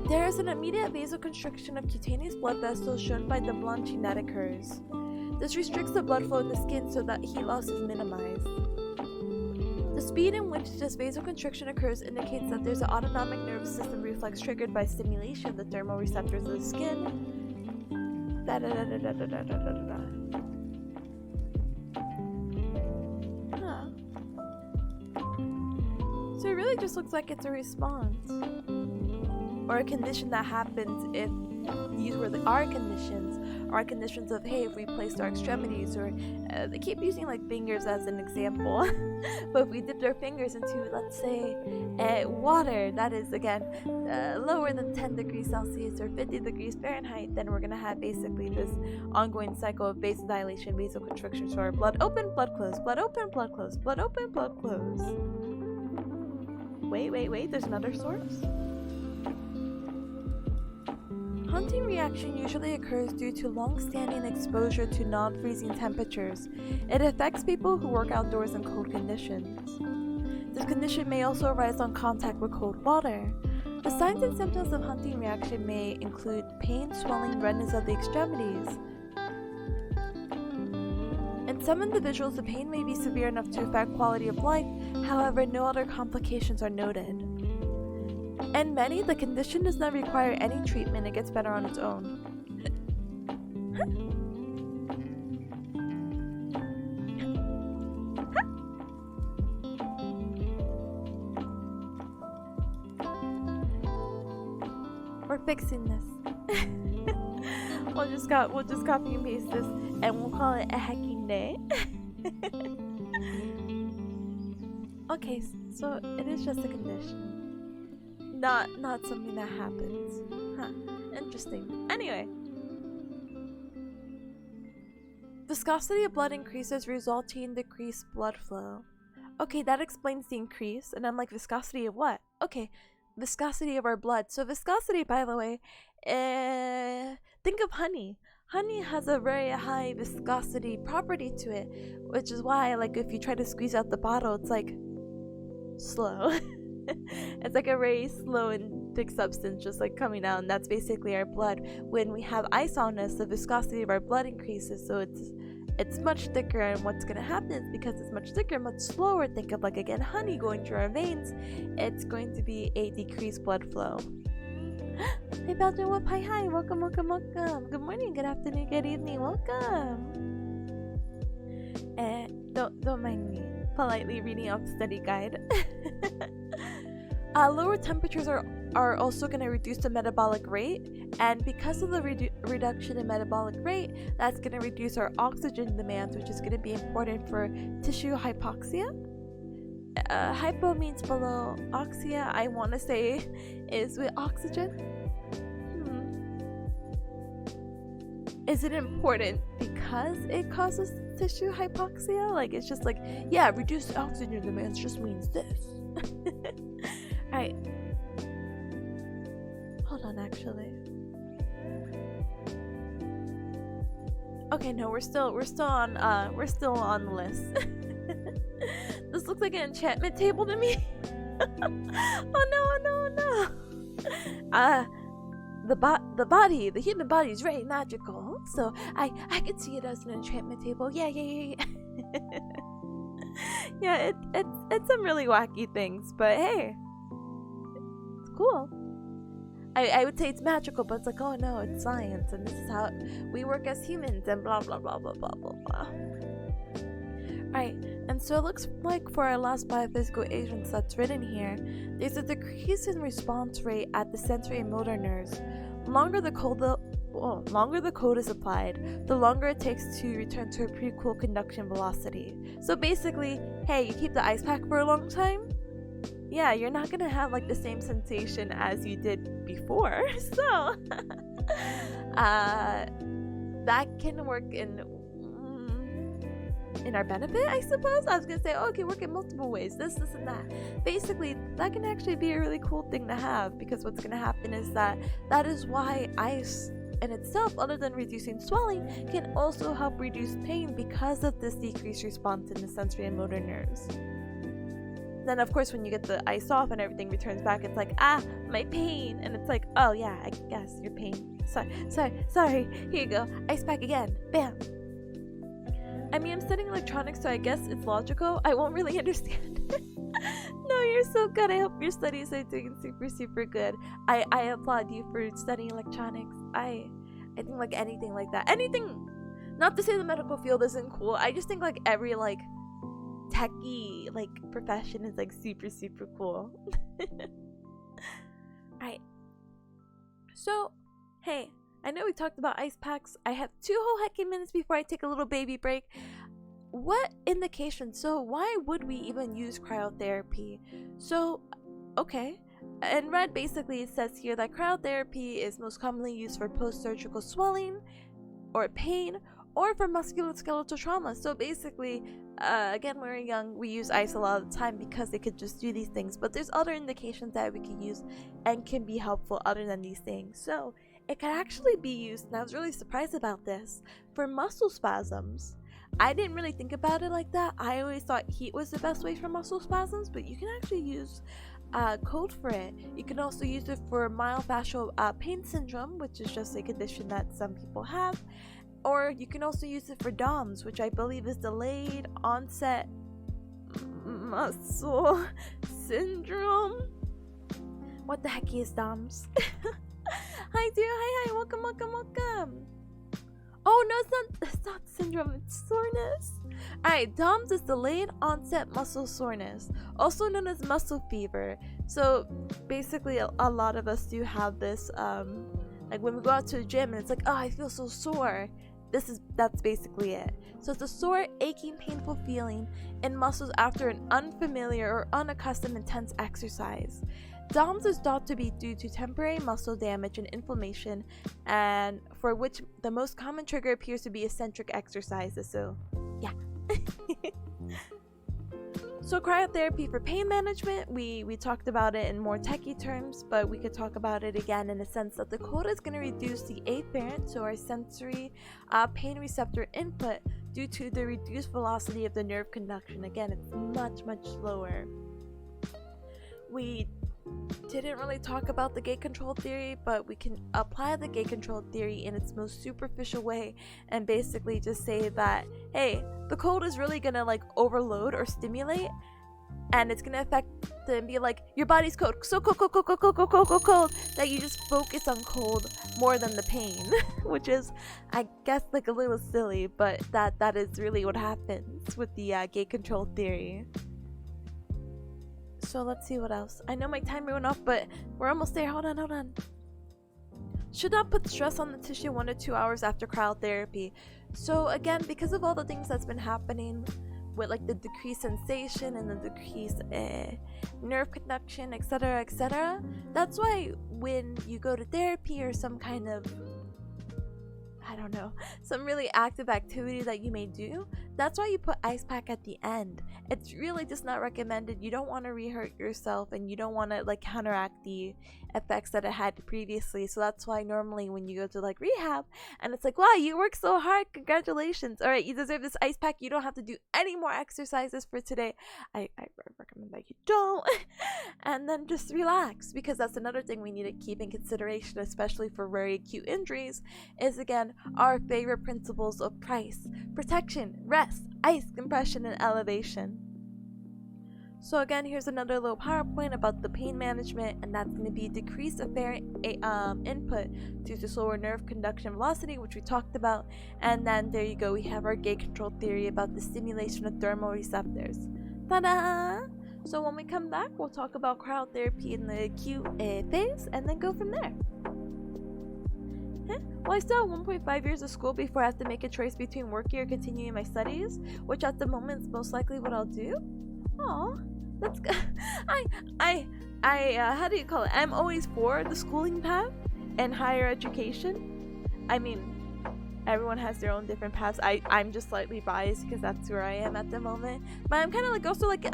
[SPEAKER 1] There is an immediate vasoconstriction of cutaneous blood vessels shown by the blanching that occurs. This restricts the blood flow in the skin so that heat loss is minimized. The speed in which this vasoconstriction occurs indicates that there's an autonomic nervous system reflex triggered by stimulation of the thermoreceptors of the skin. So it really just looks like it's a response. Or a condition that happens if these were our conditions. Or conditions of, hey, if we placed our extremities, or they keep using like fingers as an example. But if we dipped our fingers into, let's say, water that is, again, lower than 10 degrees Celsius or 50 degrees Fahrenheit, then we're going to have basically this ongoing cycle of vasodilation, vasoconstriction. So our blood open, blood close, blood open, blood close, blood open, blood close. Wait, there's another source? Hunting reaction usually occurs due to long-standing exposure to non-freezing temperatures. It affects people who work outdoors in cold conditions. This condition may also arise on contact with cold water. The signs and symptoms of hunting reaction may include pain, swelling, redness of the extremities. In some individuals, the pain may be severe enough to affect quality of life, however, no other complications are noted. In many, the condition does not require any treatment, it gets better on its own. We're fixing this. We'll just copy and paste this, and we'll call it a hacking day. Okay, so it is just a condition. Not something that happens. Huh. Interesting. Anyway. Viscosity of blood increases, resulting in decreased blood flow. Okay, that explains the increase. And I'm like, viscosity of what? Okay, viscosity of our blood. So viscosity, by the way, think of honey. Honey has a very high viscosity property to it, which is why, like, if you try to squeeze out the bottle, it's like slow. It's like a very slow and thick substance just like coming out, and that's basically our blood. When we have ice on us, the viscosity of our blood increases, so it's much thicker, and what's going to happen is because it's much thicker, much slower, think of like, again, honey going through our veins, it's going to be a decreased blood flow. Hey Belgian Whoop, hi, welcome. Good morning, good afternoon, good evening, welcome. Don't mind me politely reading off the study guide. Lower temperatures are also going to reduce the metabolic rate, and because of the reduction in metabolic rate, that's going to reduce our oxygen demands, which is going to be important for tissue hypoxia. Hypo means below, oxia I want to say is with oxygen. Is it important because it causes tissue hypoxia? Like, it's just like, yeah, reduced oxygen demands just means this. Alright. Hold on, actually. Okay, no, we're still on the list. This looks like an enchantment table to me. Oh no. The human body is very magical, so I could see it as an enchantment table. Yeah. Yeah, it's some really wacky things, but hey, it's cool. I would say it's magical, but it's like, oh no, it's science, and this is how we work as humans, and blah blah blah blah blah blah blah. Alright, and so it looks like for our last biophysical agents that's written here, there's a decrease in response rate at the sensory and motor nerves. Longer the code is applied, the longer it takes to return to a pre-cool conduction velocity. So basically, hey, you keep the ice pack for a long time, yeah, you're not gonna have like the same sensation as you did before. So that can work in our benefit, I suppose. I was gonna say, okay, work in multiple ways, this and that. Basically, that can actually be a really cool thing to have, because what's gonna happen is that is why ice in itself, other than reducing swelling, can also help reduce pain because of this decreased response in the sensory and motor nerves. Then of course when you get the ice off and everything returns back, it's like, my pain, and it's like, oh yeah, I guess your pain, sorry, here you go, ice pack again, bam. I mean, I'm studying electronics, so I guess it's logical. I won't really understand. No, you're so good. I hope your studies are doing super good. I applaud you for studying electronics. I think like anything like that, anything, not to say the medical field isn't cool, I just think like every like techie like profession is like super cool. Alright, so hey, I know we talked about ice packs. I have 2 whole heckin' minutes before I take a little baby break. What indication? So why would we even use cryotherapy? So, okay. In red, basically it says here that cryotherapy is most commonly used for post-surgical swelling or pain, or for musculoskeletal trauma. So basically, again, when we're young, we use ice a lot of the time because it could just do these things. But there's other indications that we can use and can be helpful other than these things. So it can actually be used, and I was really surprised about this, for muscle spasms. I didn't really think about it like that. I always thought heat was the best way for muscle spasms, but you can actually use cold for it. You can also use it for myofascial pain syndrome, which is just a condition that some people have. Or you can also use it for DOMS, which I believe is delayed onset muscle syndrome. What the heck is DOMS? Hi dear, hi, welcome. Oh no, it's not syndrome, it's soreness. Alright, DOMS is delayed onset muscle soreness, also known as muscle fever. So basically a lot of us do have this, like when we go out to the gym and it's like, oh, I feel so sore. That's basically it. So it's a sore, aching, painful feeling in muscles after an unfamiliar or unaccustomed intense exercise. DOMS is thought to be due to temporary muscle damage and inflammation, and for which the most common trigger appears to be eccentric exercises. So, yeah. So cryotherapy for pain management, we talked about it in more techie terms, but we could talk about it again in the sense that the cold is going to reduce the afferent, so our sensory pain receptor input, due to the reduced velocity of the nerve conduction. Again, it's much slower. We didn't really talk about the gate control theory, but we can apply the gate control theory in its most superficial way and basically just say that, hey, the cold is really gonna like overload or stimulate, and it's gonna affect and be like, your body's cold, so cold, that you just focus on cold more than the pain. Which is, I guess, like a little silly, but that is really what happens with the gate control theory. So let's see what else. I know my timer went off, but we're almost there. Hold on. Should not put stress on the tissue 1 to 2 hours after cryotherapy. So again, because of all the things that's been happening with like the decreased sensation and the decreased nerve conduction, etc., that's why when you go to therapy or some kind of, I don't know, some really active activity that you may do, that's why you put ice pack at the end. It's really just not recommended. You don't want to re-hurt yourself, and you don't want to like counteract the effects that it had previously. So that's why normally when you go to like rehab and it's like, wow, you worked so hard, congratulations, all right, you deserve this ice pack, you don't have to do any more exercises for today. I recommend that you don't. And then just relax, because that's another thing we need to keep in consideration, especially for very acute injuries, is again our favorite principles of price, protection, rest, ice, compression, and elevation. So again, here's another little PowerPoint about the pain management, and that's going to be decreased afferent input due to slower nerve conduction velocity, which we talked about. And then there you go, we have our gate control theory about the stimulation of thermal receptors. Ta-da! So when we come back, we'll talk about cryotherapy in the acute phase, and then go from there. Well, I still have 1.5 years of school before I have to make a choice between working or continuing my studies, which at the moment is most likely what I'll do. Aw, that's good. How do you call it? I'm always for the schooling path and higher education. I mean, everyone has their own different paths. I'm just slightly biased because that's where I am at the moment. But I'm kind of like also like,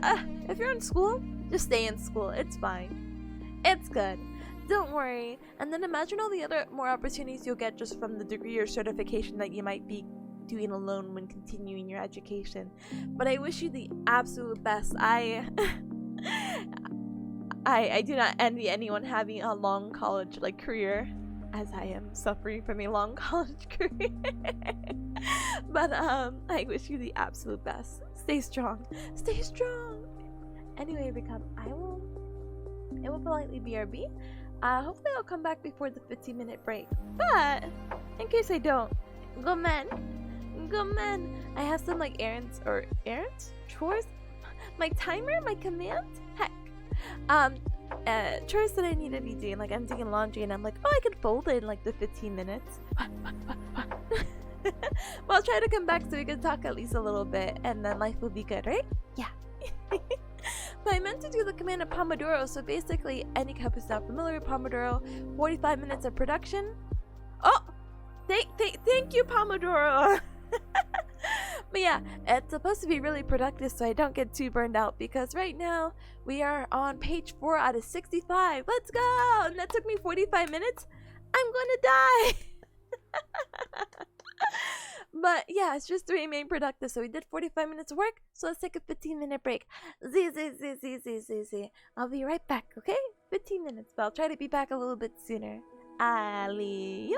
[SPEAKER 1] if you're in school, just stay in school. It's fine. It's good. Don't worry. And then imagine all the other more opportunities you'll get just from the degree or certification that you might be doing alone when continuing your education. But I wish you the absolute best. I do not envy anyone having a long college career, as I am suffering from a long college career. But I wish you the absolute best. Stay strong. Stay strong. Anyway, it will politely BRB. Hopefully I'll come back before the 15-minute break. But in case I don't, go men. I have some errands, chores, my timer, my command. Heck, chores that I need to be doing. I'm doing laundry, and I'm like, oh, I could fold it in the 15 minutes. Well, I'll try to come back so we can talk at least a little bit, and then life will be good, right? Yeah. But I meant to do the command of pomodoro. So basically, any cup who's not familiar with pomodoro, 45 minutes of production. Oh, thank you, pomodoro. But yeah, it's supposed to be really productive so I don't get too burned out, because right now we are on page 4 out of 65. Let's go! And that took me 45 minutes. I'm gonna die. But yeah, it's just to remain productive. So we did 45 minutes of work, so let's take a 15-minute break. Z. I'll be right back, okay? 15 minutes, but I'll try to be back a little bit sooner. Alley.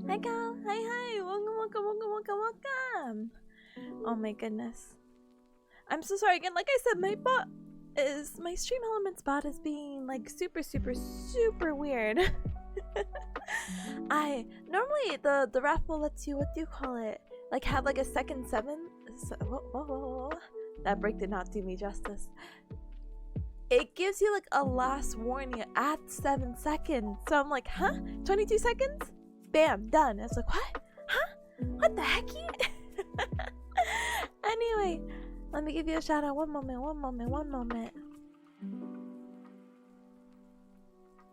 [SPEAKER 1] Hi, Gal. Hi. Welcome. Oh my goodness. I'm so sorry again. Like I said, my stream elements bot is being like super weird. I normally the raffle lets you, what do you call it? Like have like a second 7. Whoa. That break did not do me justice. It gives you like a last warning at 7 seconds. So I'm like, huh? 22 seconds? Bam, done. I was like, what? Huh? What the hecky? Anyway, let me give you a shout out. One moment.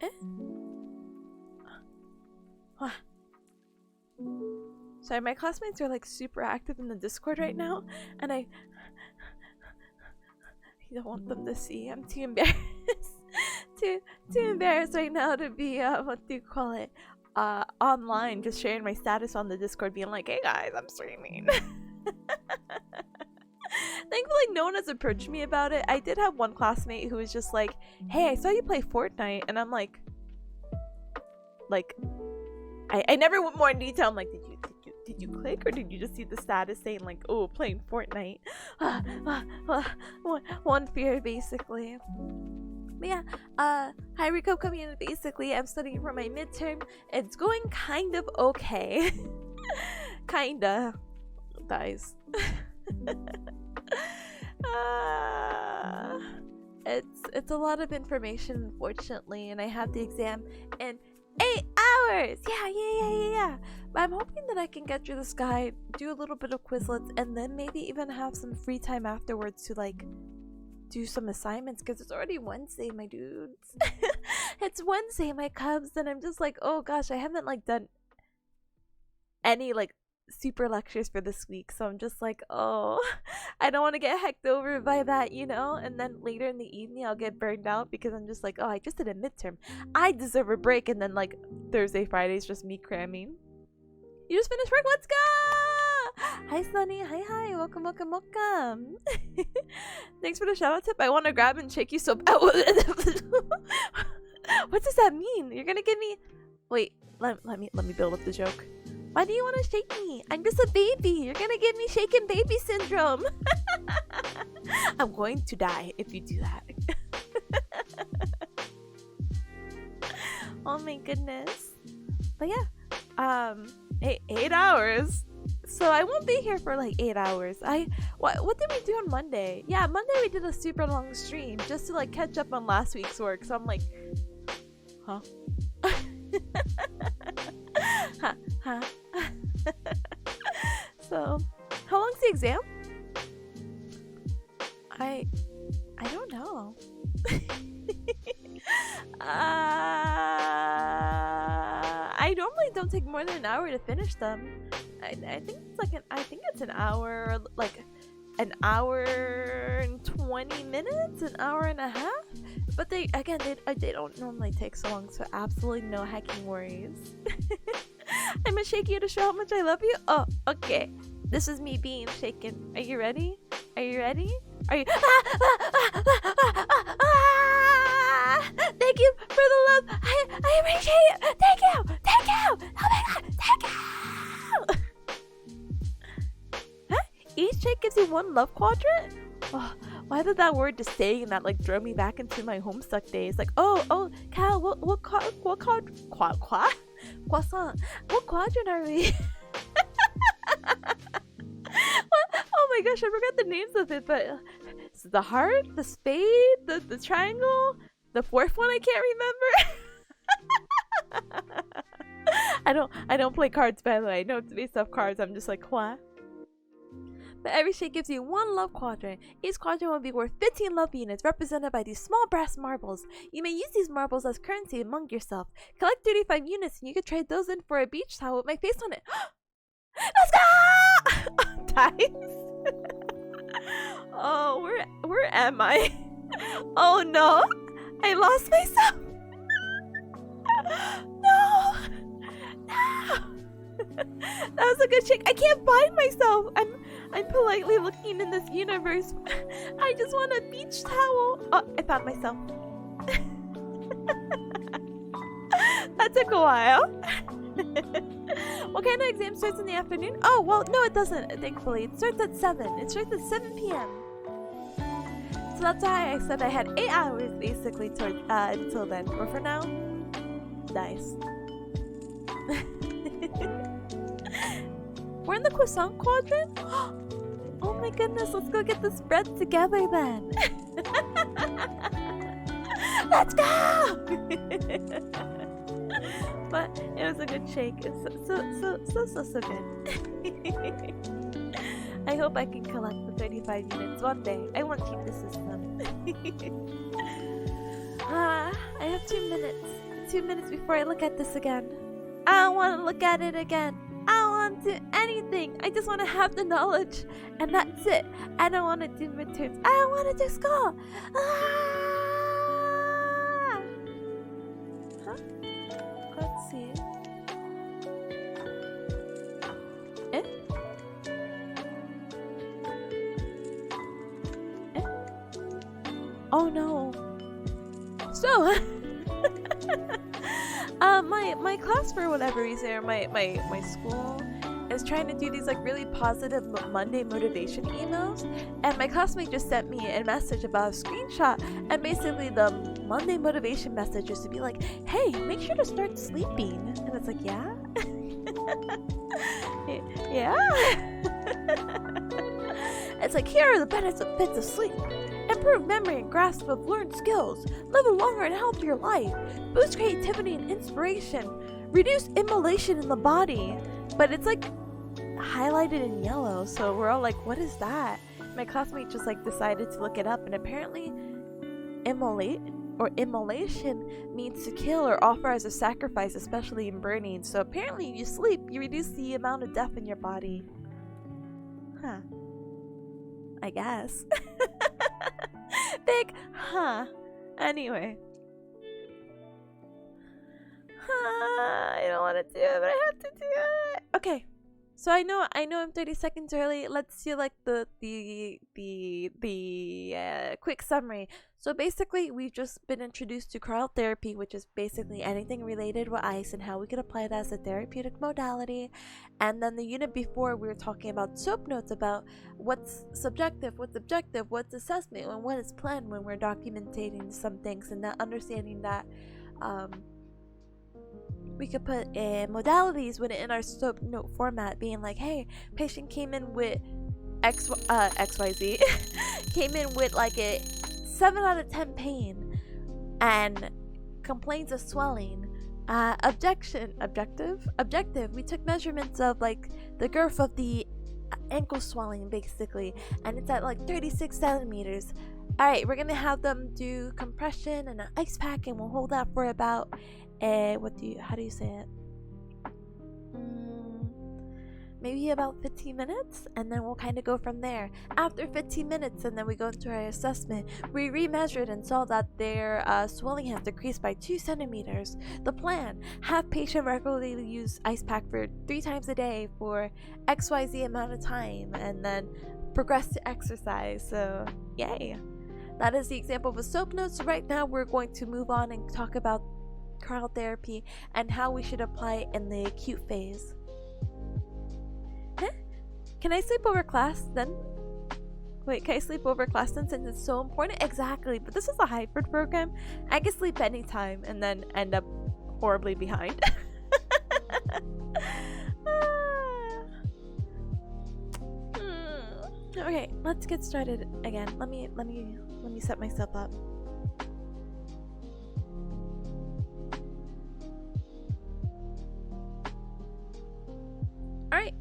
[SPEAKER 1] Eh? What? Sorry, my classmates are like super active in the Discord right now, and I don't want them to see. I'm too embarrassed. too embarrassed right now to be what do you call it? Online, just sharing my status on the Discord, being like, hey guys, I'm streaming. Thankfully, no one has approached me about it. I did have one classmate who was just like, hey, I saw you play Fortnite, and I'm like, I never went more in detail. I'm like, did you click, or did you just see the status saying like, oh, playing Fortnite? One fear, basically. But yeah, hi Rico community. Basically, I'm studying for my midterm. It's going kind of okay. Kinda, guys. It's a lot of information, unfortunately, and I have the exam in 8 hours. Yeah. But I'm hoping that I can get through this guide, do a little bit of Quizlets, and then maybe even have some free time afterwards to like do some assignments, because it's already Wednesday, my dudes. It's Wednesday, my cubs, and I'm just like, oh gosh, I haven't like done any like super lectures for this week, so I'm just like, oh, I don't want to get hecked over by that, you know. And then later in the evening I'll get burned out because I'm just like, oh, I just did a midterm, I deserve a break. And then like Thursday, Friday's just me cramming. You just finished work, let's go. Hi Sunny, hi, welcome. Thanks for the shout out tip. I want to grab and shake you so bad. What does that mean? You're gonna give me, wait, let me build up the joke. Why do you want to shake me? I'm just a baby. You're gonna give me shaken baby syndrome. I'm going to die if you do that. Oh my goodness. But yeah, 8 hours. So I won't be here for like 8 hours. What did we do on Monday? Yeah, Monday we did a super long stream just to like catch up on last week's work. So I'm like, huh? huh? So, how long's the exam? I don't know. I normally don't take more than an hour to finish them. I think it's like an hour, like an hour and 20 minutes, an hour and a half. But they don't normally take so long, so absolutely no hacking worries. I'm gonna shake you to show how much I love you. Oh, okay. This is me being shaken. Are you ready? Are you ready? Are you? Thank you for the love. I appreciate it. Thank you. Oh my god. Thank you. Huh? Each shake gives you one love quadrant. Oh, why did that word just saying that like throw me back into my homestuck days? Like, oh, Cal, what croissant? What quadrant are we? Oh my gosh, I forgot the names of it, but it's the heart, the spade, the triangle, the fourth one I can't remember. I don't play cards, by the way. I know it's based off cards. I'm just like, what? But every shake gives you one love quadrant. Each quadrant will be worth 15 love units, represented by these small brass marbles. You may use these marbles as currency among yourself. Collect 35 units and you can trade those in for a beach towel with my face on it. Let's go! Dice. Oh, where am I? Oh no, I lost myself. No. That was a good shake. I can't find myself. I'm politely looking in this universe. I just want a beach towel. Oh, I found myself. That took a while. What kind of exam starts in the afternoon? Oh, well, no, it doesn't, thankfully. It starts at 7. It starts at 7 p.m. So that's why I said I had 8 hours, basically, until then. But for now, nice. We're in the croissant quadrant? Oh my goodness, let's go get this bread together then. Let's go! But it was a good shake. It's so good. I hope I can collect the 35 units one day. I won't cheat the system. I have 2 minutes. 2 minutes before I look at this again. I don't want to look at it again. I don't want to do anything. I just want to have the knowledge. And that's it. I don't want to do midterms. I don't want to do school. Huh? Let's see. Oh no. So my class, for whatever reason, or my school is trying to do these like really positive Monday motivation emails, and my classmate just sent me a message about a screenshot, and basically the Monday motivation message is to be like, hey, make sure to start sleeping. And it's like, yeah. Yeah. It's like, here are the benefits of sleep. Improve memory and grasp of learned skills. Live a longer and healthier life. Boost creativity and inspiration. Reduce immolation in the body. But it's like highlighted in yellow, so we're all like, what is that? My classmate just like decided to look it up, and apparently immolate or immolation means to kill or offer as a sacrifice, especially in burning. So apparently if you sleep, you reduce the amount of death in your body. Huh. I guess. Big huh. Anyway. I don't want to do it, but I have to do it. Okay. So I know I'm 30 seconds early. Let's do like the quick summary. So basically, we've just been introduced to cryotherapy, which is basically anything related with ice and how we could apply it as a therapeutic modality. And then the unit before, we were talking about soap notes about what's subjective, what's objective, what's assessment, and what is planned when we're documenting some things, and not understanding that we could put in modalities within our soap note format, being like, hey, patient came in with XYZ, came in with like a 7 out of 10 pain and complaints of swelling. Objective. We took measurements of like the girth of the ankle swelling basically, and it's at like 36 centimeters. Alright, we're gonna have them do compression and an ice pack, and we'll hold that for about how do you say it? Maybe about 15 minutes, and then we'll kind of go from there. After 15 minutes, and then we go into our assessment, we remeasured and saw that their swelling has decreased by 2 centimeters. The plan: have patient regularly use ice pack for 3 times a day for XYZ amount of time, and then progress to exercise. So, yay! That is the example of a soap note. So right now we're going to move on and talk about cryotherapy and how we should apply it in the acute phase. Huh? Can I sleep over class then? Wait, can I sleep over class then since it's so important? Exactly, but this is a hybrid program. I can sleep anytime and then end up horribly behind. Okay, let's get started again. Let me set myself up. Alright,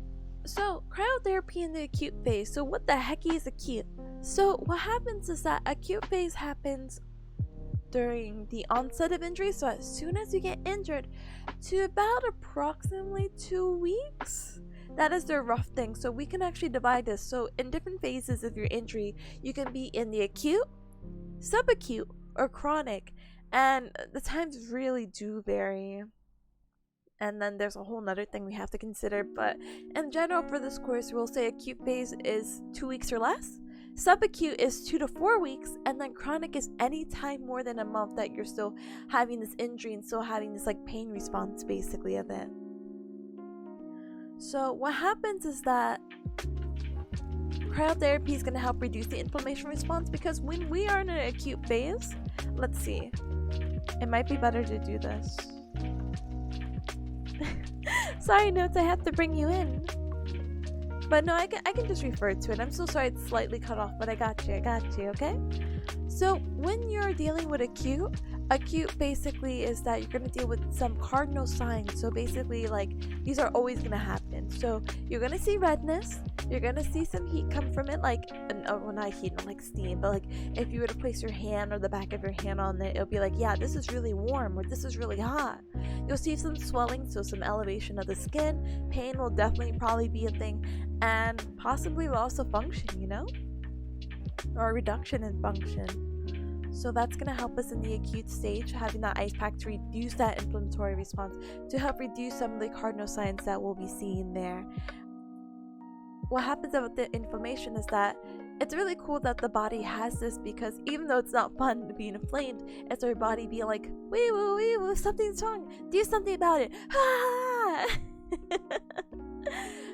[SPEAKER 1] so cryotherapy in the acute phase. So what the heck is acute? So what happens is that acute phase happens during the onset of injury, so as soon as you get injured, to about approximately 2 weeks. That is the rough thing. So we can actually divide this. So in different phases of your injury, you can be in the acute, subacute, or chronic, and the times really do vary. And then there's a whole nother thing we have to consider, but in general for this course we'll say acute phase is 2 weeks or less, subacute is 2 to 4 weeks, and then chronic is any time more than a month that you're still having this injury and still having this like pain response basically of it. So what happens is that cryotherapy is going to help reduce the inflammation response, because when we are in an acute phase, let's see, it might be better to do this. Sorry notes, I have to bring you in. But no, I can just refer to it. I'm so sorry it's slightly cut off, but I got you, okay? So when you're dealing with acute basically is that you're going to deal with some cardinal signs. So basically like these are always going to happen. So you're going to see redness, you're going to see some heat come from it, like well, not heat, not like steam, but like if you were to place your hand or the back of your hand on it, it'll be like, yeah, this is really warm or this is really hot. You'll see some swelling, so some elevation of the skin. Pain will definitely probably be a thing, and possibly loss of function, you know, or a reduction in function. So that's going to help us in the acute stage, having that ice pack to reduce that inflammatory response, to help reduce some of the cardinal signs that we'll be seeing there. What happens with the inflammation is that it's really cool that the body has this, because even though it's not fun to be inflamed, it's our body being like, wee woo, something's wrong, do something about it. Ah!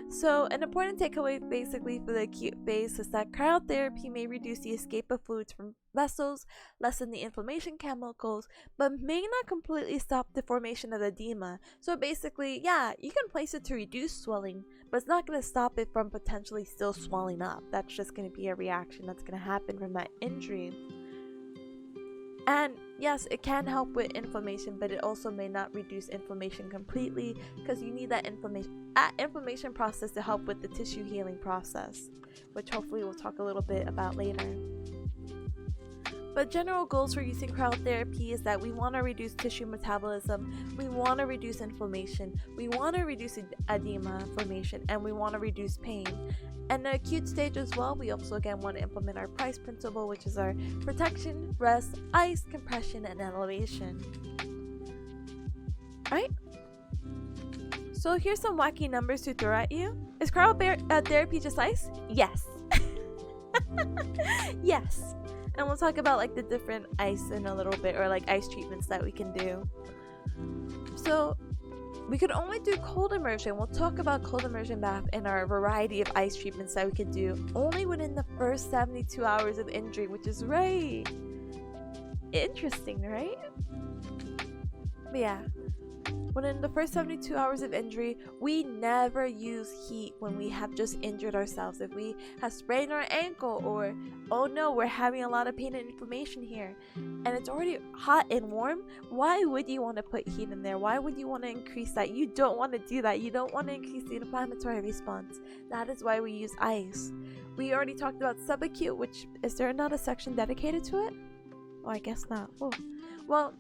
[SPEAKER 1] So an important takeaway basically for the acute phase is that cryotherapy may reduce the escape of fluids from vessels, lessen the inflammation chemicals, but may not completely stop the formation of edema. So basically, yeah, you can place it to reduce swelling, but it's not going to stop it from potentially still swelling up. That's just going to be a reaction that's going to happen from that injury. And yes, it can help with inflammation, but it also may not reduce inflammation completely, because you need that inflammation process to help with the tissue healing process, which hopefully we'll talk a little bit about later. But general goals for using cryotherapy is that we want to reduce tissue metabolism, we want to reduce inflammation, we want to reduce edema formation, and we want to reduce pain. And the acute stage as well, we also again want to implement our PRICE principle, which is our protection, rest, ice, compression, and elevation. Right? So here's some wacky numbers to throw at you. Is cryotherapy just ice? Yes. Yes. And we'll talk about like the different ice in a little bit, or like ice treatments that we can do. So we could only do cold immersion. We'll talk about cold immersion bath and our variety of ice treatments that we could do only within the first 72 hours of injury, which is right. Interesting, right? But yeah. Within the first 72 hours of injury, we never use heat when we have just injured ourselves. If we have sprained our ankle, or oh no, we're having a lot of pain and inflammation here, and it's already hot and warm, why would you want to put heat in there? Why would you want to increase that? You don't want to do that. You don't want to increase the inflammatory response. That is why we use ice. We already talked about subacute, which, is there not a section dedicated to it? Oh, I guess not. Oh. Well,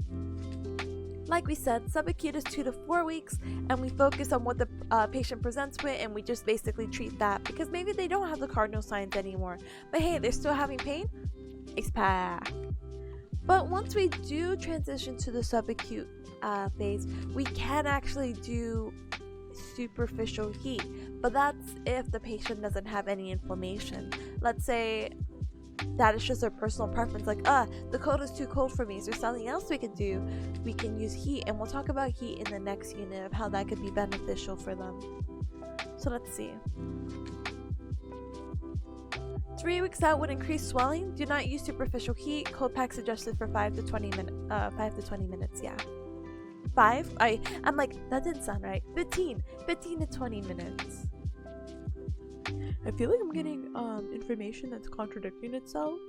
[SPEAKER 1] like we said, subacute is 2 to 4 weeks, and we focus on what the patient presents with, and we just basically treat that because maybe they don't have the cardinal signs anymore. But hey, they're still having pain? Ice pack. But once we do transition to the subacute phase, we can actually do superficial heat, but that's if the patient doesn't have any inflammation. Let's say that is just their personal preference, like the cold is too cold for me. Is there something else we can do? We can use heat, and we'll talk about heat in the next unit of how that could be beneficial for them. So let's see. 3 weeks out with increased swelling, do not use superficial heat. Cold pack suggested for 5 to 20 minutes. Yeah, 5. I'm like, that didn't sound right. 15 to 20 minutes. I feel like I'm getting information that's contradicting itself.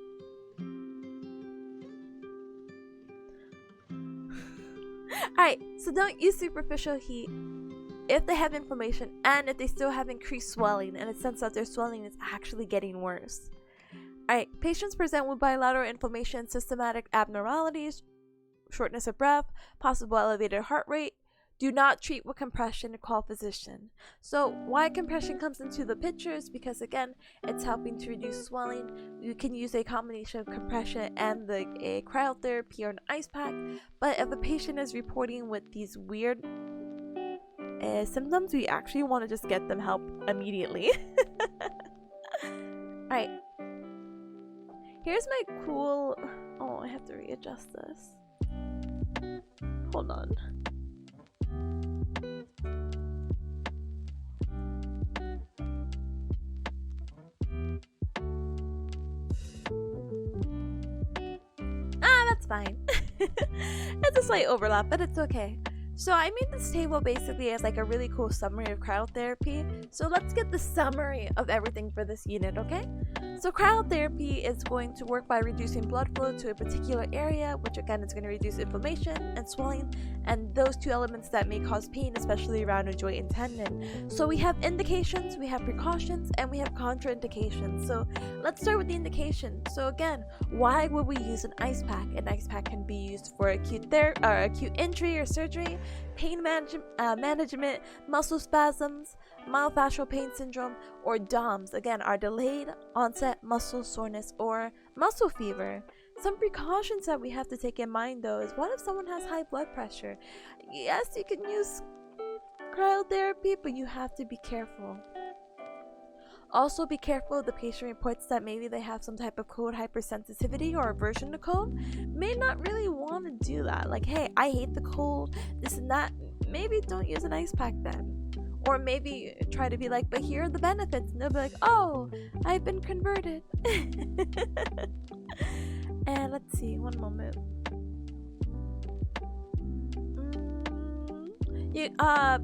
[SPEAKER 1] Alright, so don't use superficial heat if they have inflammation and if they still have increased swelling, and it sense that their swelling is actually getting worse. Alright, patients present with bilateral inflammation, systematic abnormalities, shortness of breath, possible elevated heart rate. Do not treat with compression, call physician. So why compression comes into the picture is because, again, it's helping to reduce swelling. You can use a combination of compression and a cryotherapy or an ice pack. But if a patient is reporting with these weird symptoms, we actually want to just get them help immediately. Alright. Here's my cool... Oh, I have to readjust this. Hold on. That's fine. It's a slight overlap, but it's okay. So I made this table basically as like a really cool summary of cryotherapy. So let's get the summary of everything for this unit, okay? So cryotherapy is going to work by reducing blood flow to a particular area, which again is going to reduce inflammation and swelling, and those two elements that may cause pain, especially around a joint and tendon. So we have indications, we have precautions, and we have contraindications. So let's start with the indication. So again, why would we use an ice pack? An ice pack can be used for acute injury or surgery, pain management, muscle spasms, myofascial pain syndrome, or DOMS, again, are delayed onset muscle soreness or muscle fever. Some precautions that we have to take in mind though is, what if someone has high blood pressure? Yes, you can use cryotherapy, but you have to be careful. Also, be careful if the patient reports that maybe they have some type of cold hypersensitivity or aversion to cold. May not really want to do that. Like, hey, I hate the cold, this and that. Maybe don't use an ice pack then. Or maybe try to be like, but here are the benefits. And they'll be like, oh, I've been converted. And let's see, one moment.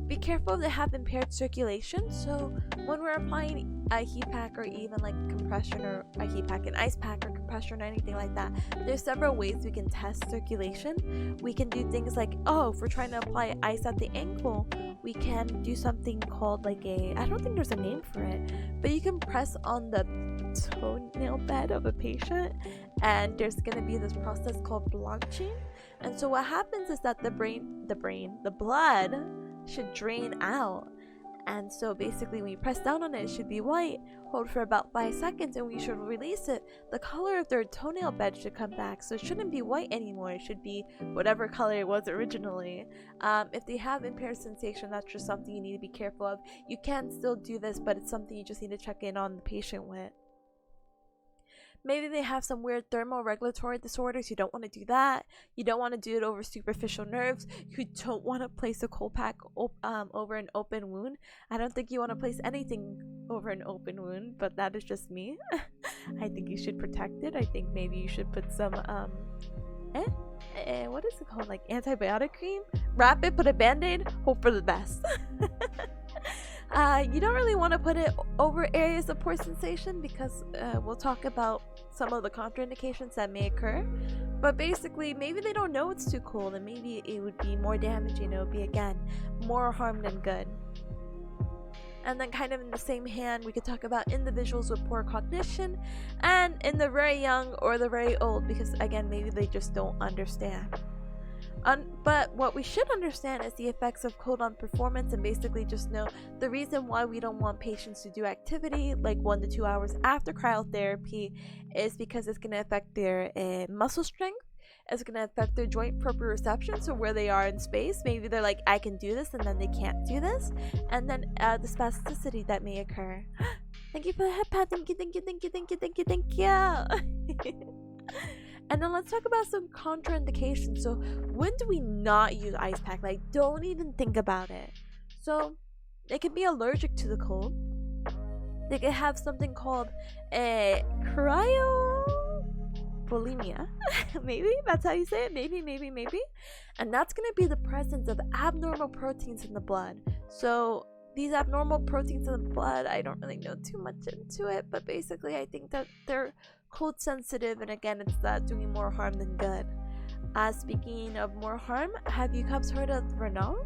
[SPEAKER 1] Be careful if they have impaired circulation. So when we're applying a heat pack or even like compression or a heat pack, an ice pack or compression or anything like that, there's several ways we can test circulation. We can do things like, if we're trying to apply ice at the ankle, we can do something called like I don't think there's a name for it, but you can press on the toenail bed of a patient and there's gonna be this process called blanching. And so what happens is that the blood should drain out. And so basically when you press down on it, it should be white. Hold for about 5 seconds and we should release it. The color of their toenail bed should come back. So it shouldn't be white anymore. It should be whatever color it was originally. If they have impaired sensation, that's just something you need to be careful of. You can still do this, but it's something you just need to check in on the patient with. Maybe they have some weird thermoregulatory disorders. You don't want to do that. You don't want to do it over superficial nerves. You don't want to place a cold pack over an open wound. I don't think you want to place anything over an open wound, but that is just me. I think you should protect it. I think maybe you should put some what is it called, like antibiotic cream? Wrap it, put a band-aid, hope for the best. You don't really want to put it over areas of poor sensation because we'll talk about some of the contraindications that may occur. But basically, maybe they don't know it's too cold and maybe it would be more damaging. It would be, again, more harm than good. And then kind of in the same hand, we could talk about individuals with poor cognition and in the very young or the very old because, again, maybe they just don't understand. But what we should understand is the effects of cold on performance, and basically just know the reason why we don't want patients to do activity like 1 to 2 hours after cryotherapy is because it's going to affect their muscle strength. It's going to affect their joint proprioception, so where they are in space. Maybe they're like, I can do this, and then they can't do this. And then the spasticity that may occur. Thank you for the head pad. Thank you. And then let's talk about some contraindications. So when do we not use ice pack? Like, don't even think about it. So they can be allergic to the cold. They can have something called cryobulimia. Maybe that's how you say it. Maybe. And that's going to be the presence of abnormal proteins in the blood. So these abnormal proteins in the blood, I don't really know too much into it, but basically I think that they're cold sensitive, and again, it's that doing more harm than good. Speaking of more harm, have you guys heard of Renault?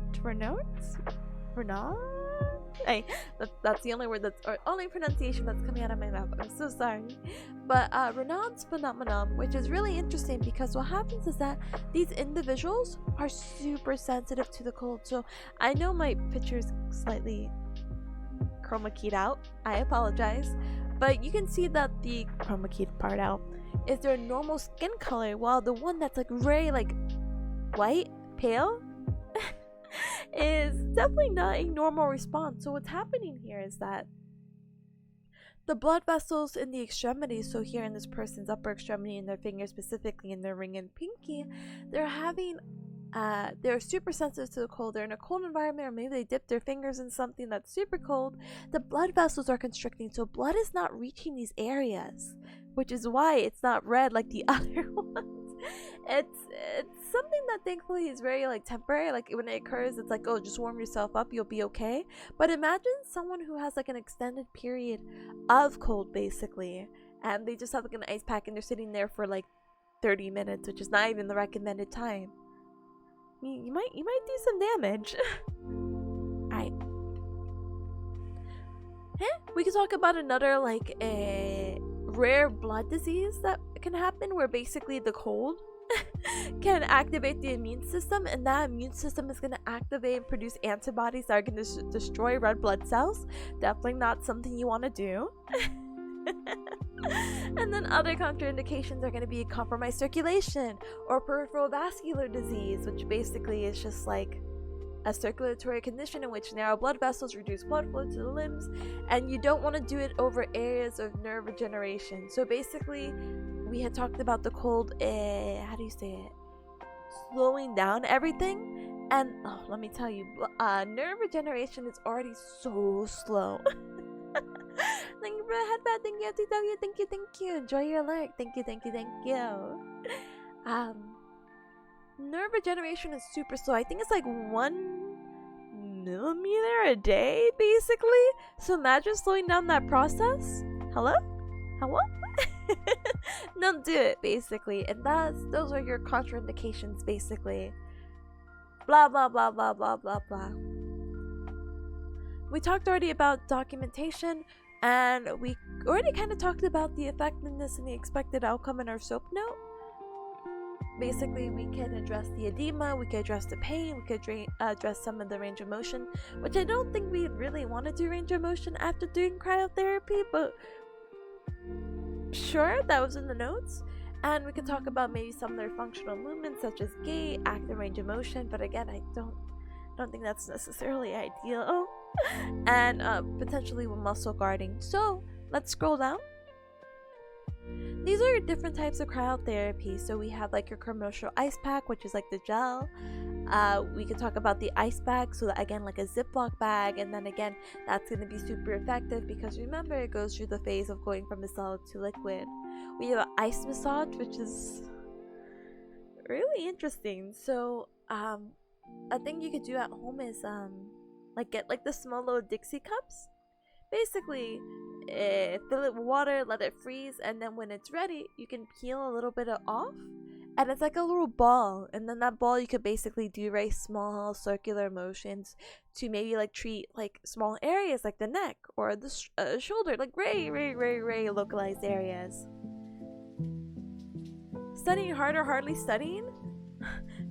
[SPEAKER 1] Hey, that's the only word only pronunciation that's coming out of my mouth. I'm so sorry. But Renaud's phenomenon, which is really interesting because what happens is that these individuals are super sensitive to the cold. So I know my picture's slightly chroma keyed out. I apologize. But you can see that the chroma keyed part out is their normal skin color, while the one that's like very like white, pale, is definitely not a normal response. So what's happening here is that the blood vessels in the extremities, so here in this person's upper extremity, in their finger specifically, in their ring and pinky, they're super sensitive to the cold. They're in a cold environment, or maybe they dip their fingers in something that's super cold. The blood vessels are constricting, so blood is not reaching these areas, which is why it's not red like the other ones. It's something that thankfully is very like temporary. Like when it occurs, it's like, oh, just warm yourself up, you'll be okay. But imagine someone who has like an extended period of cold basically, and they just have like an ice pack and they're sitting there for like 30 minutes, which is not even the recommended time. You might do some damage. Alright. We can talk about another like a rare blood disease that can happen, where basically the cold can activate the immune system, and that immune system is going to activate and produce antibodies that are going to destroy red blood cells. Definitely not something you want to do. And then other contraindications are going to be compromised circulation or peripheral vascular disease, which basically is just like a circulatory condition in which narrow blood vessels reduce blood flow to the limbs, and you don't want to do it over areas of nerve regeneration. So basically, we had talked about the cold, how do you say it? Slowing down everything, and let me tell you, nerve regeneration is already so slow. Thank you for the headband. Thank you. Enjoy your alert. Thank you. Nerve regeneration is super slow. I think it's like 1 millimeter a day, basically. So imagine slowing down that process. Hello? Don't do it, basically. And those are your contraindications, basically. Blah blah blah blah blah blah blah. We talked already about documentation. And we already kind of talked about the effectiveness and the expected outcome in our soap note. Basically, we can address the edema, we can address the pain, we could address some of the range of motion, which I don't think we really want to do range of motion after doing cryotherapy, but sure, that was in the notes. And we could talk about maybe some of their functional movements, such as gait, active range of motion, but again, I don't think that's necessarily ideal. And potentially with muscle guarding. So let's scroll down. These are different types of cryotherapy. So we have like your commercial ice pack, which is like the gel. We could talk about the ice bag, so that, again, like a Ziploc bag, and then again, that's going to be super effective because remember, it goes through the phase of going from a solid to liquid. We have an ice massage, which is really interesting. So a thing you could do at home is like get like the small little Dixie cups. Basically, fill it with water, let it freeze, and then when it's ready, you can peel a little bit off, and it's like a little ball. And then that ball, you could basically do very small circular motions to maybe like treat like small areas like the neck or the shoulder, like very localized areas. Studying hard or hardly studying?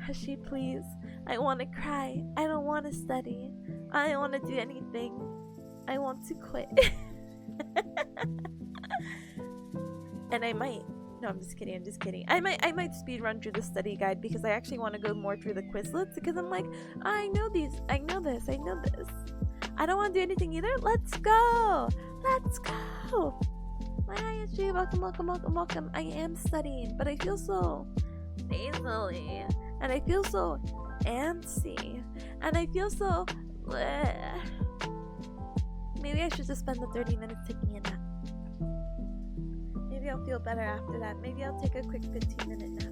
[SPEAKER 1] Hashi, please. I want to cry. I don't want to study. I don't want to do anything. I want to quit. And I might. No, I'm just kidding. I might speed run through the study guide because I actually want to go more through the Quizlets because I'm like, I know this. I know this. I don't want to do anything either. Let's go. Hi, Hashi. Welcome. I am studying, but I feel so nasally. And I feel so antsy. And I feel so... bleh. Maybe I should just spend the 30 minutes taking a nap. Maybe I'll feel better after that. Maybe I'll take a quick 15-minute nap.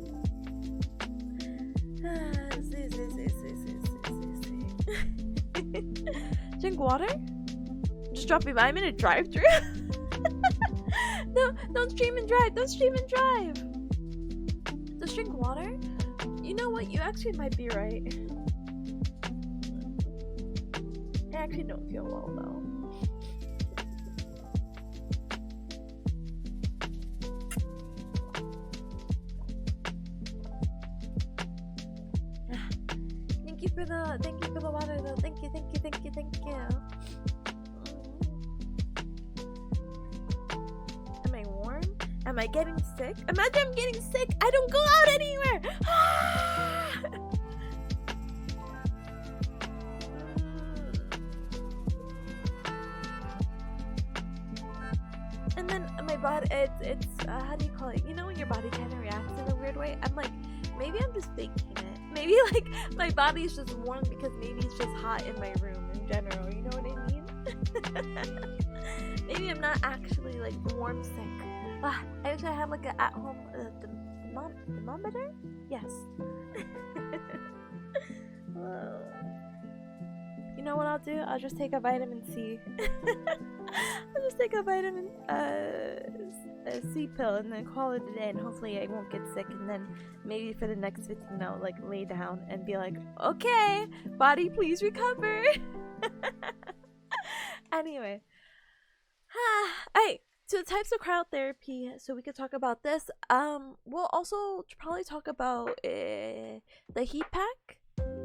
[SPEAKER 1] Drink water? Just drop me by. I'm in a drive-thru. No, don't stream and drive. Just drink water? You know what? You actually might be right. I actually don't feel well though. Thank you for the water though. Thank you. Am I warm? Am I getting sick? Imagine I'm getting sick. I don't go out anywhere. And then my body, it's how do you call it? You know when your body kind of reacts in a weird way? I'm like, maybe I'm just faking it. Maybe like my body is just warm because maybe it's just hot in my room in general. You know what I mean? Maybe I'm not actually like warm sick. I actually have like a at-home thermometer. Yes. You know what I'll do? I'll just take a vitamin C. I'll just take a vitamin C pill and then call it a day, and hopefully I won't get sick. And then maybe for the next 15, I'll like lay down and be like, okay, body, please recover. Anyway, alright. So the types of cryotherapy. So we could talk about this. We'll also probably talk about the heat pack.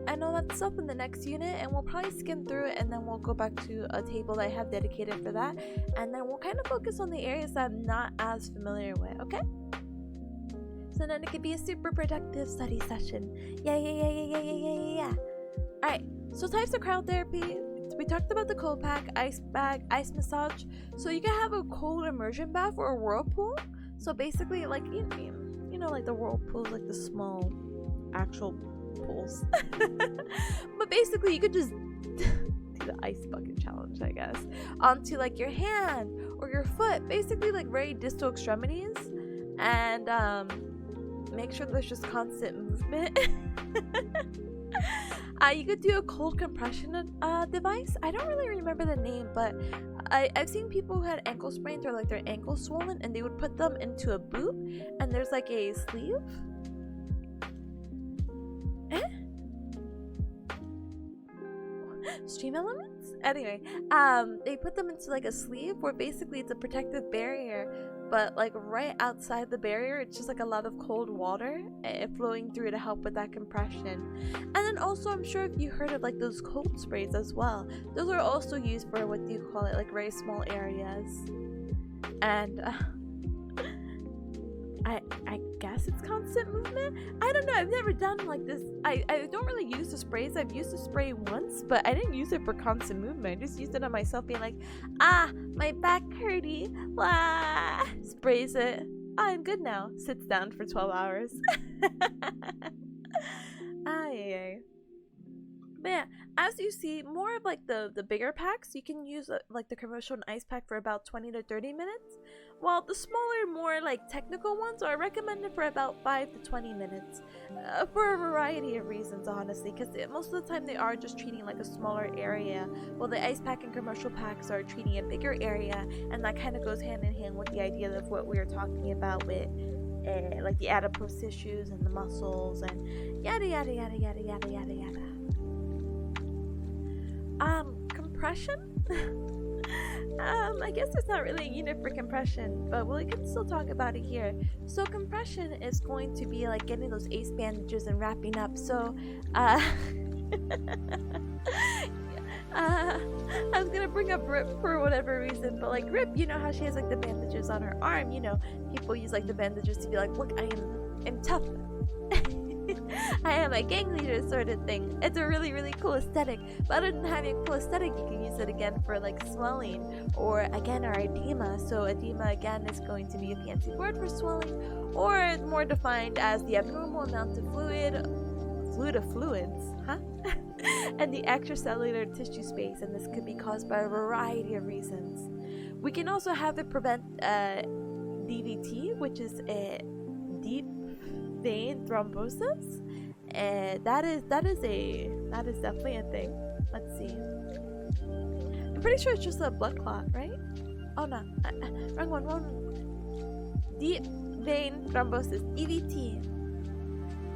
[SPEAKER 1] I know that stuff in the next unit, and we'll probably skim through it, and then we'll go back to a table that I have dedicated for that, and then we'll kind of focus on the areas that I'm not as familiar with, okay? So then it could be a super productive study session. Yeah. Alright, so types of cryotherapy. We talked about the cold pack, ice bag, ice massage. So you can have a cold immersion bath or a whirlpool. So basically, like, you know, like the whirlpool, like the small actual pools. But basically, you could just do the ice bucket challenge, I guess, onto like your hand or your foot, basically like very distal extremities, and make sure there's just constant movement. You could do a cold compression device. I don't really remember the name, but I've seen people who had ankle sprains or like their ankles swollen, and they would put them into a boot, and there's like a sleeve. Stream elements? Anyway, they put them into like a sleeve where basically it's a protective barrier, but like right outside the barrier, it's just like a lot of cold water flowing through to help with that compression. And then also, I'm sure if you heard of like those cold sprays as well, those are also used for what do you call it, like very small areas. And I guess it's constant movement. I don't know. I've never done like this. I don't really use the sprays. I've used the spray once, but I didn't use it for constant movement. I just used it on myself, being like, my back hurty. Wah! Sprays it. I'm good now. Sits down for 12 hours. Ay. But yeah, as you see, more of like the bigger packs, you can use like the commercial and ice pack for about 20 to 30 minutes. While the smaller, more like technical ones are recommended for about 5 to 20 minutes. For a variety of reasons, honestly, because most of the time they are just treating like a smaller area, while the ice pack and commercial packs are treating a bigger area, and that kind of goes hand in hand with the idea of what we were talking about with like the adipose tissues and the muscles and yada yada yada yada yada yada yada. Compression? I guess there's not really a unit for compression, but we can still talk about it here. So compression is going to be like getting those ace bandages and wrapping up. So, I was gonna bring up Rip for whatever reason, but like Rip, you know how she has like the bandages on her arm, you know, people use like the bandages to be like, look, I'm tough. I am a gang leader sort of thing. It's a really, really cool aesthetic. But other than having a cool aesthetic, you can use it again for like swelling or again our edema. So edema again is going to be a fancy word for swelling, or more defined as the abnormal amount of fluids, and the extracellular tissue space, and this could be caused by a variety of reasons. We can also have it prevent DVT, which is a deep vein thrombosis. That is definitely a thing. Let's see. I'm pretty sure it's just a blood clot, right? Oh no, wrong one. Deep vein thrombosis, DVT.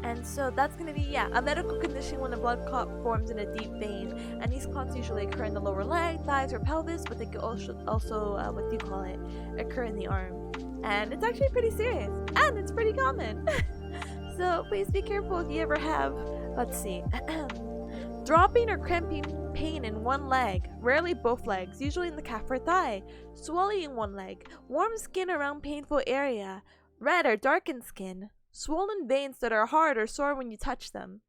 [SPEAKER 1] And so that's going to be, a medical condition when a blood clot forms in a deep vein. And these clots usually occur in the lower leg, thighs, or pelvis, but they could also what do you call it, occur in the arm. And it's actually pretty serious, and it's pretty common. So please be careful if you ever have, let's see, dropping or cramping pain in one leg, rarely both legs, usually in the calf or thigh, swelling in one leg, warm skin around painful area, red or darkened skin, swollen veins that are hard or sore when you touch them.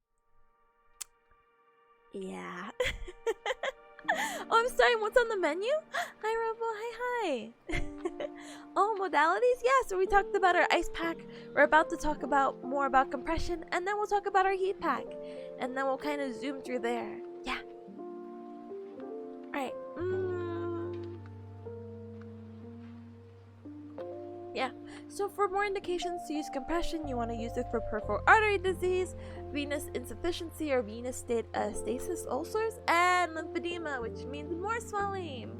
[SPEAKER 1] Yeah. Oh, I'm sorry, what's on the menu? Hi, Robo, hi. Oh, modalities? Yeah, so we talked about our ice pack. We're about to talk about more about compression, and then we'll talk about our heat pack. And then we'll kind of zoom through there. Yeah. Alright. Yeah. So for more indications to use compression, you want to use it for peripheral artery disease, venous insufficiency or venous stasis ulcers, and lymphedema, which means more swelling.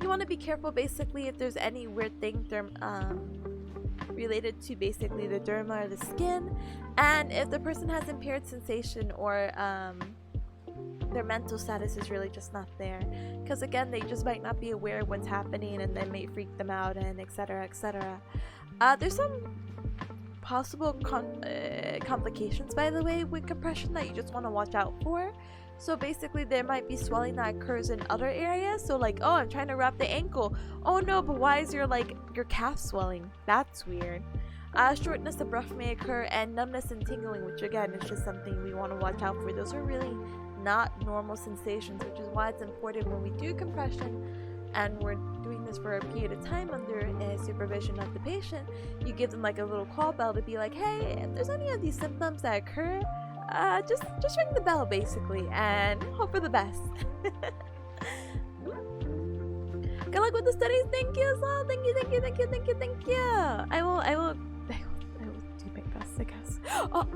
[SPEAKER 1] You want to be careful basically if there's any weird thing related to basically the derma or the skin, and if the person has impaired sensation or their mental status is really just not there, because again, they just might not be aware of what's happening and that may freak them out, and etc. There's some possible complications, by the way, with compression that you just want to watch out for. So basically there might be swelling that occurs in other areas, so like, oh, I'm trying to wrap the ankle, oh no, but why is your calf swelling? That's weird. Shortness of breath may occur, and numbness and tingling, which again is just something we want to watch out for. Those are really not normal sensations, which is why it's important when we do compression and we're doing this for a period of time under supervision of the patient, you give them like a little call bell to be like, hey, if there's any of these symptoms that occur, just ring the bell basically and hope for the best. Good luck with the studies. Thank you, so thank you. I will do my best, I guess. Oh.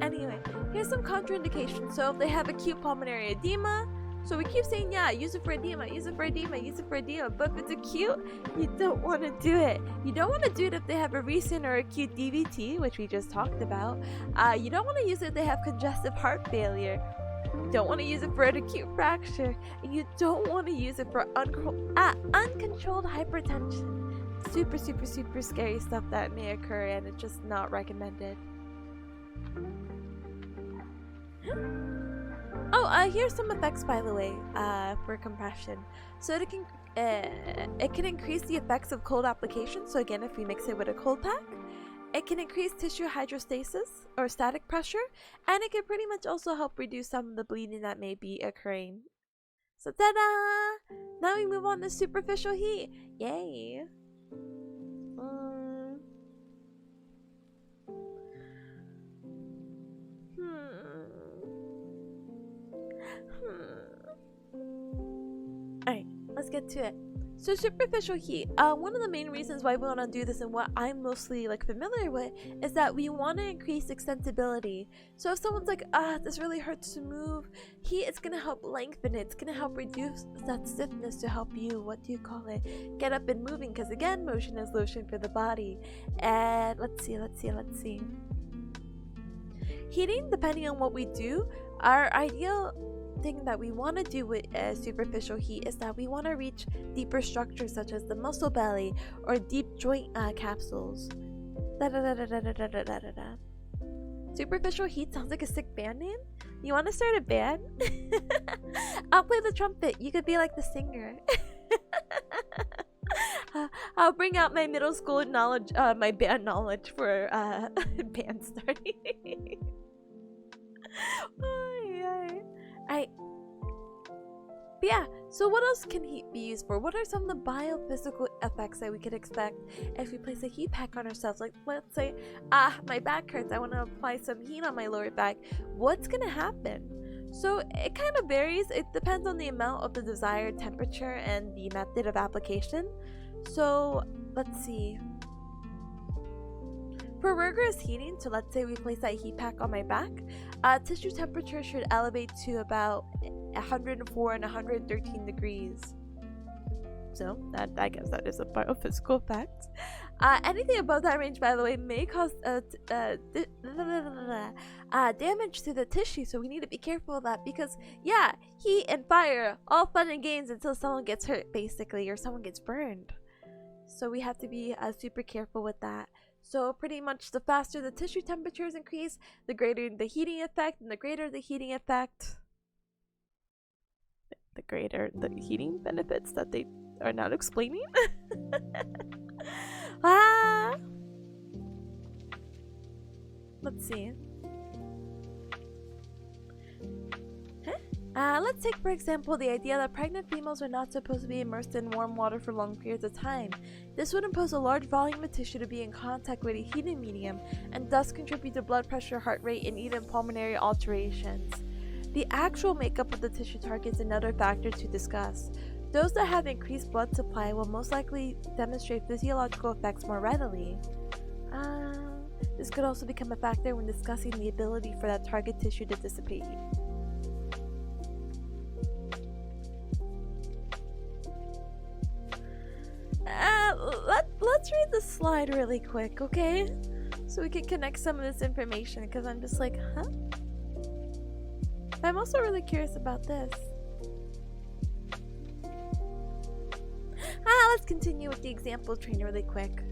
[SPEAKER 1] Anyway, here's some contraindications. So if they have acute pulmonary edema, so we keep saying, yeah, use it for edema, but if it's acute, you don't want to do it. You don't want to do it if they have a recent or acute DVT, which we just talked about. You don't want to use it if they have congestive heart failure, You don't want to use it for an acute fracture, and you don't want to use it for uncontrolled hypertension. Super, super, super scary stuff that may occur, and it's just not recommended. Oh, here's some effects, by the way, for compression. So it can increase the effects of cold application. So again, if we mix it with a cold pack, it can increase tissue hydrostasis or static pressure, and it can pretty much also help reduce some of the bleeding that may be occurring. So ta-da! Now we move on to superficial heat. Yay! Alright, let's get to it. So superficial heat, one of the main reasons why we want to do this and what I'm mostly familiar with is that we want to increase extensibility. So if someone's like, this really hurts to move, heat is going to help lengthen it. It's going to help reduce that stiffness to help you, get up and moving, because again, motion is lotion for the body. And let's see. Heating, depending on what we do, our ideal thing that we want to do with superficial heat is that we want to reach deeper structures such as the muscle belly or deep joint capsules. Superficial heat sounds like a sick band name. You want to start a band? I'll play the trumpet. You could be like the singer. I'll bring out my middle school knowledge, my band knowledge for band starting. But yeah, so what else can heat be used for? What are some of the biophysical effects that we could expect if we place a heat pack on ourselves? Like, let's say, my back hurts, I want to apply some heat on my lower back. What's gonna happen? So it kind of varies. It depends on the amount of the desired temperature and the method of application. So let's see. For rigorous heating, so let's say we place that heat pack on my back, tissue temperature should elevate to about 104 and 113 degrees. So I guess that is a biophysical fact. Anything above that range, by the way, may cause damage to the tissue, so we need to be careful of that, because yeah, heat and fire, all fun and games until someone gets hurt, basically, or someone gets burned. So we have to be super careful with that. So pretty much the faster the tissue temperatures increase, the greater the heating effect, and the greater the heating effect, the greater the heating benefits that they are not explaining. Let's see. Let's take, for example, the idea that pregnant females are not supposed to be immersed in warm water for long periods of time. This would impose a large volume of tissue to be in contact with a heated medium and thus contribute to blood pressure, heart rate, and even pulmonary alterations. The actual makeup of the tissue target is another factor to discuss. Those that have increased blood supply will most likely demonstrate physiological effects more readily. This could also become a factor when discussing the ability for that target tissue to dissipate heat. Let's read the slide really quick, okay? So we can connect some of this information, because I'm just like, huh? I'm also really curious about this. Let's continue with the example trainer really quick.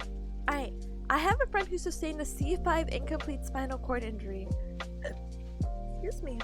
[SPEAKER 1] Alright, I have a friend who sustained a C5 incomplete spinal cord injury. Excuse me.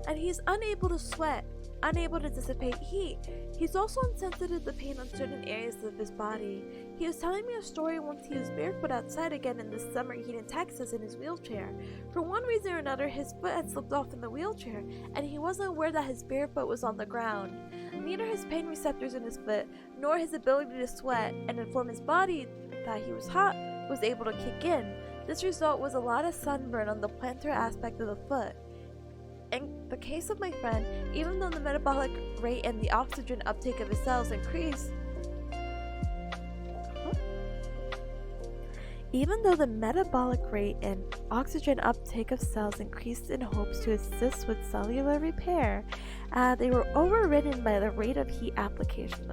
[SPEAKER 1] And he's unable to sweat, unable to dissipate heat. He's also insensitive to pain on certain areas of his body. He was telling me a story once he was barefoot outside again in the summer heat in Texas in his wheelchair. For one reason or another, his foot had slipped off in the wheelchair, and he wasn't aware that his bare foot was on the ground. Neither his pain receptors in his foot, nor his ability to sweat and inform his body that he was hot, was able to kick in. This result was a lot of sunburn on the plantar aspect of the foot. In the case of my friend, even though the metabolic rate and the oxygen uptake of his cells increased, even though the metabolic rate and oxygen uptake of cells increased in hopes to assist with cellular repair, they were overridden by the rate of heat application.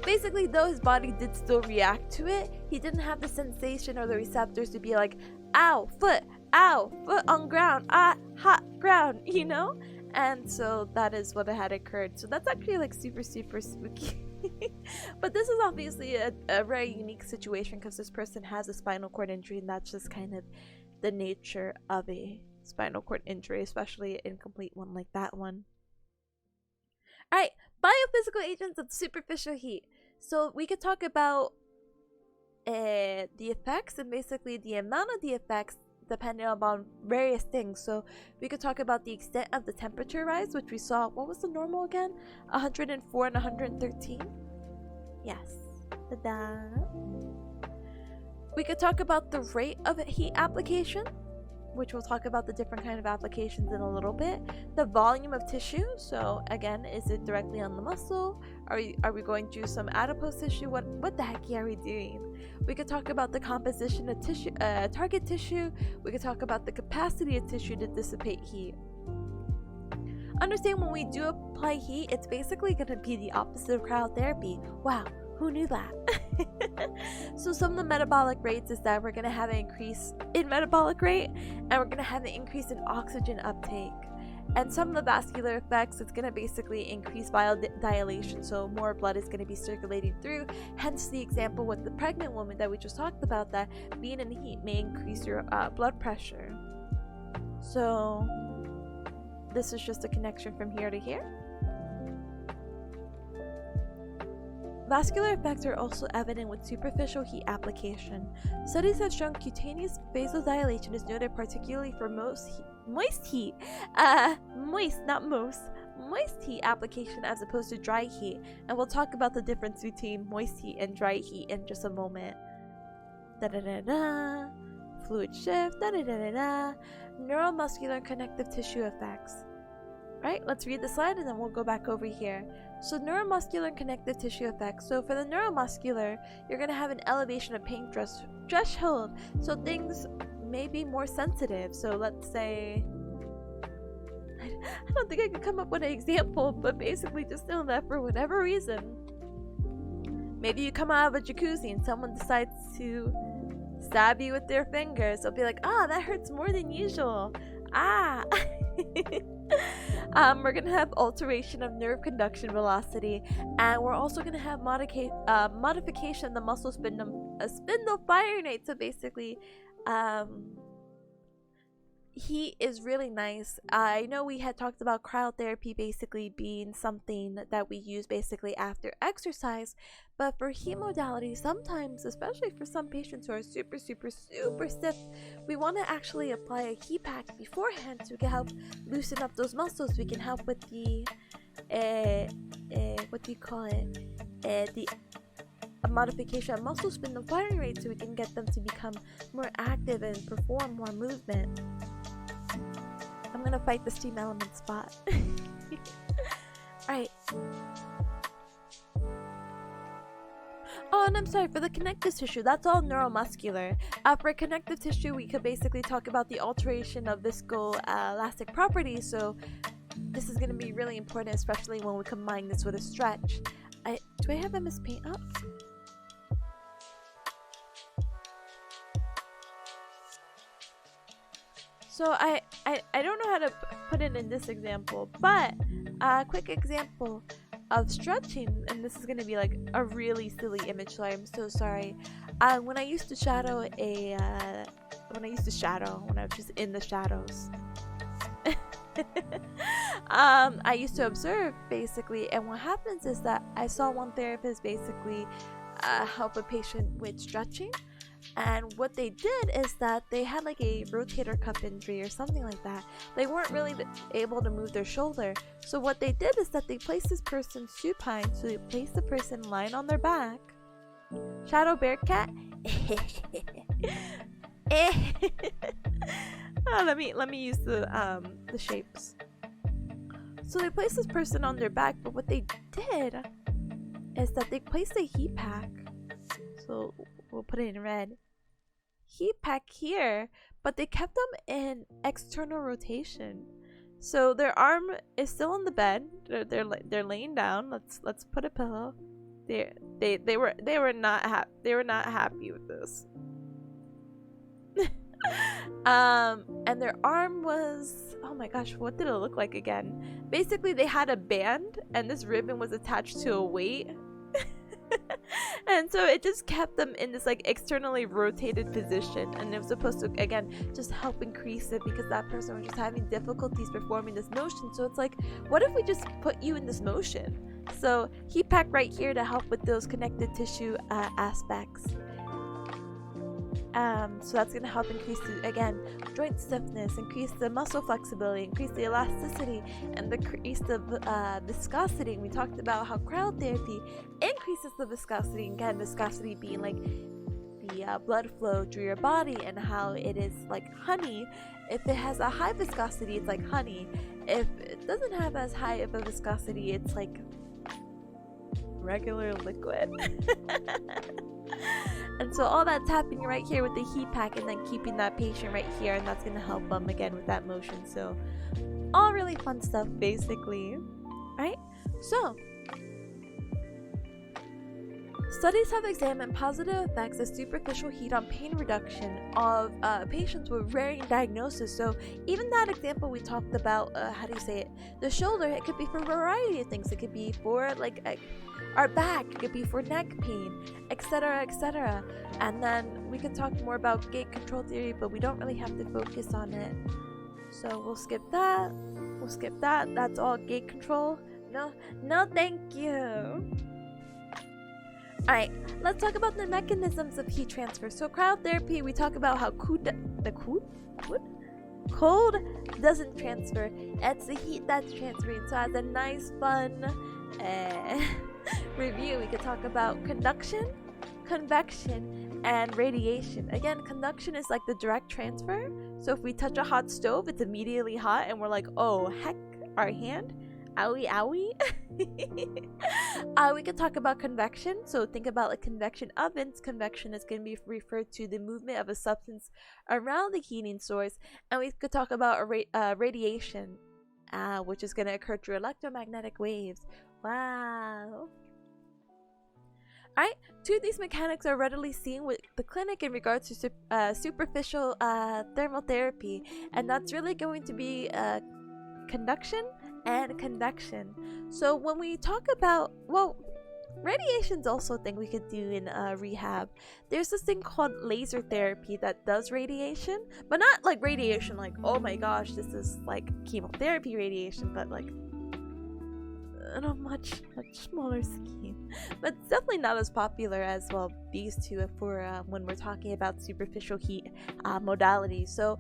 [SPEAKER 1] Basically, though his body did still react to it, he didn't have the sensation or the receptors to be like, ow, foot on ground, hot ground, you know? And so that is what had occurred. So that's actually like super spooky. But this is obviously a very unique situation because this person has a spinal cord injury, and that's just kind of the nature of a spinal cord injury, especially an incomplete one like that one. Alright, biophysical agents of superficial heat. So we could talk about the effects and basically the amount of the effects depending upon various things. So we could talk about the extent of the temperature rise, which we saw. What was the normal again? 104 and 113. Yes. Ta-da. We could talk about the rate of heat application, which we'll talk about the different kind of applications in a little bit. The volume of tissue, so again, is it directly on the muscle? Are we going through some adipose tissue? What the heck are we doing? We could talk about the composition of tissue, target tissue. We could talk about the capacity of tissue to dissipate heat. Understand when we do apply heat, it's basically going to be the opposite of cryotherapy. Wow, who knew that? So some of the metabolic rates is that we're going to have an increase in metabolic rate, and we're going to have an increase in oxygen uptake. And some of the vascular effects, it's going to basically increase dilation, so more blood is going to be circulating through. Hence the example with the pregnant woman that we just talked about, that being in heat may increase your blood pressure. So this is just a connection from here to here. Vascular effects are also evident with superficial heat application. Studies have shown cutaneous vasodilation is noted particularly for moist heat application as opposed to dry heat. And we'll talk about the difference between moist heat and dry heat in just a moment. Da-da-da-da. Fluid shift. Da-da-da-da-da. Neuromuscular connective tissue effects. Right, let's read the slide and then we'll go back over here. So neuromuscular and connective tissue effects. So for the neuromuscular, you're going to have an elevation of pain threshold. So things may be more sensitive. So let's say, I don't think I could come up with an example, but basically just know that for whatever reason, maybe you come out of a jacuzzi and someone decides to stab you with their fingers. They'll be like, that hurts more than usual. We're going to have alteration of nerve conduction velocity, and we're also going to have modification of the muscle spindle firing rate. So basically, heat is really nice. I know we had talked about cryotherapy basically being something that we use basically after exercise, but for heat modalities, sometimes, especially for some patients who are super stiff, we want to actually apply a heat pack beforehand to help loosen up those muscles. We can help with the what do you call it, the modification of muscle spindle firing rate, so we can get them to become more active and perform more movement. I'm gonna fight the steam element spot. Alright. Oh, and I'm sorry, for the connective tissue, that's all neuromuscular. For connective tissue, we could basically talk about the alteration of viscoelastic properties, so this is going to be really important, especially when we combine this with a stretch. Do I have MS Paint up? So I don't know how to put it in this example, but a quick example of stretching, and this is going to be like a really silly image, so I'm so sorry. When I used to shadow when I was just in the shadows, I used to observe basically, and what happens is that I saw one therapist basically help a patient with stretching. And what they did is that they had like a rotator cuff injury or something like that. They weren't really able to move their shoulder. So what they did is that they placed this person supine. So they placed the person lying on their back. Shadow bearcat. Let me use the shapes. So they placed this person on their back, but what they did is that they placed a heat pack. So we'll put it in red. Heat pack here, but they kept them in external rotation. So their arm is still on the bed. They're laying down. Let's put a pillow. They were not happy with this. And their arm was, oh my gosh, what did it look like again? Basically, they had a band, and this ribbon was attached to a weight. And so it just kept them in this like externally rotated position, and it was supposed to again just help increase it because that person was just having difficulties performing this motion. So it's like, what if we just put you in this motion? So heat pack right here to help with those connective tissue aspects. So that's going to help increase the, again, joint stiffness, increase the muscle flexibility, increase the elasticity, and decrease the viscosity. We talked about how cryotherapy increases the viscosity. Again, viscosity being like the blood flow through your body, and how it is like honey. If it has a high viscosity, it's like honey. If it doesn't have as high of a viscosity, it's like regular liquid. And so all that's happening right here with the heat pack, and then keeping that patient right here, and that's going to help them again with that motion. So all really fun stuff basically, right? So studies have examined positive effects of superficial heat on pain reduction of patients with varying diagnosis. So even that example we talked about, how do you say it, the shoulder, it could be for a variety of things. It could be for like our back, it could be for neck pain, etc., etc. And then we could talk more about gait control theory, but we don't really have to focus on it, so we'll skip that. That's all gait control. No thank you. Alright, let's talk about the mechanisms of heat transfer. So cryotherapy, we talk about how cold doesn't transfer. It's the heat that's transferring. So as a nice fun review, we could talk about conduction, convection, and radiation. Again, conduction is like the direct transfer. So if we touch a hot stove, it's immediately hot, and we're like, oh heck, our hand, owie owie. We could talk about convection. So think about like convection ovens. Convection is going to be referred to the movement of a substance around the heating source. And we could talk about radiation, which is going to occur through electromagnetic waves. Wow. Alright, two of these mechanics are readily seen with the clinic in regards to superficial thermal therapy, and that's really going to be conduction and convection. So when we talk about, well, radiation's also a thing we could do in rehab. There's this thing called laser therapy that does radiation, but not like radiation like, oh my gosh, this is like chemotherapy radiation, but like on a much smaller scheme. But it's definitely not as popular as, well, these two for when we're talking about superficial heat modalities. So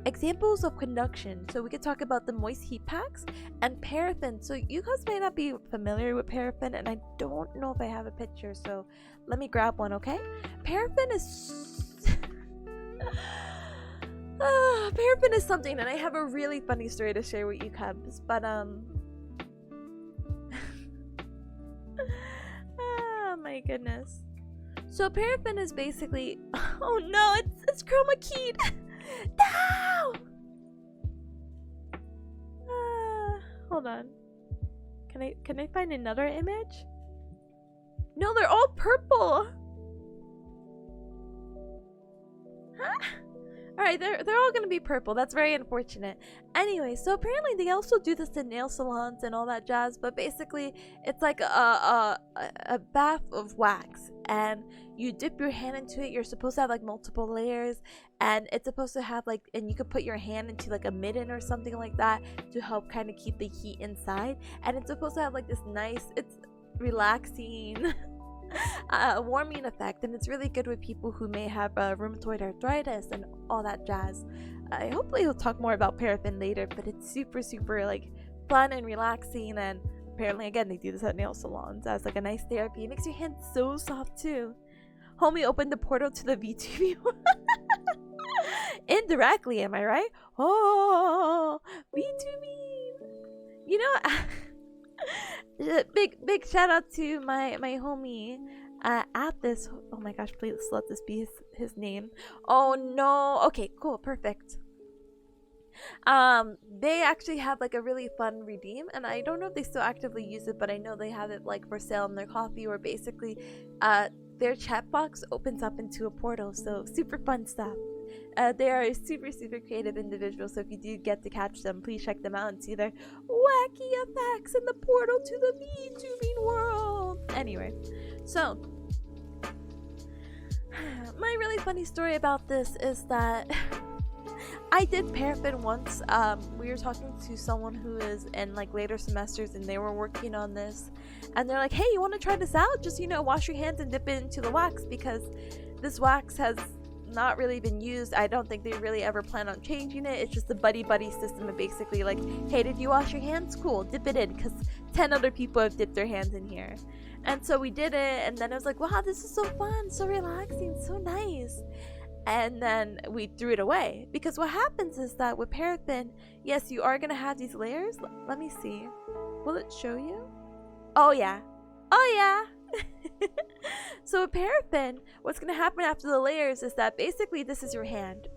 [SPEAKER 1] examples of conduction. So we could talk about the moist heat packs and paraffin. So you guys may not be familiar with paraffin, and I don't know if I have a picture, so let me grab one, okay? Paraffin is paraffin is something, and I have a really funny story to share with you cubs, but my goodness. So paraffin is basically, oh no, it's chroma keyed. No! Hold on. Can I find another image? No, they're all purple. Huh? Alright, they're all gonna be purple. That's very unfortunate. Anyway, so apparently they also do this in nail salons and all that jazz, but basically it's like a bath of wax, and you dip your hand into it. You're supposed to have like multiple layers, and it's supposed to have like, and you could put your hand into like a mitten or something like that to help kind of keep the heat inside, and it's supposed to have like this nice, it's relaxing warming effect, and it's really good with people who may have rheumatoid arthritis and all that jazz. Hopefully we'll talk more about paraffin later, but it's super like fun and relaxing, and apparently again they do this at nail salons as like a nice therapy. It makes your hands so soft too. Homie opened the portal to the VTV. Indirectly, am I right? Oh, VTV. You know, big shout out to my homie at this. Oh my gosh, please let this be his name. Oh no. Okay, cool, perfect. They actually have like a really fun redeem, and I don't know if they still actively use it, but I know they have it like for sale in their coffee, or basically their chat box opens up into a portal. So super fun stuff. They are a super creative individual, so if you do get to catch them, please check them out and see their wacky effects in the portal to the VTubing world. Anyway, so my really funny story about this is that I did paraffin once. We were talking to someone who is in like later semesters, and they were working on this, and they're like, hey, you want to try this out? Just, you know, wash your hands and dip it into the wax, because this wax has not really been used. I don't think they really ever plan on changing it. It's just a buddy system of basically like, hey, did you wash your hands? Cool, dip it in, because 10 other people have dipped their hands in here. And so we did it, and then I was like, wow, this is so fun, so relaxing, so nice. And then we threw it away, because what happens is that with paraffin, yes, you are gonna have these layers. Let me see, will it show you? Oh yeah, so with paraffin, what's gonna happen after the layers is that basically this is your hand.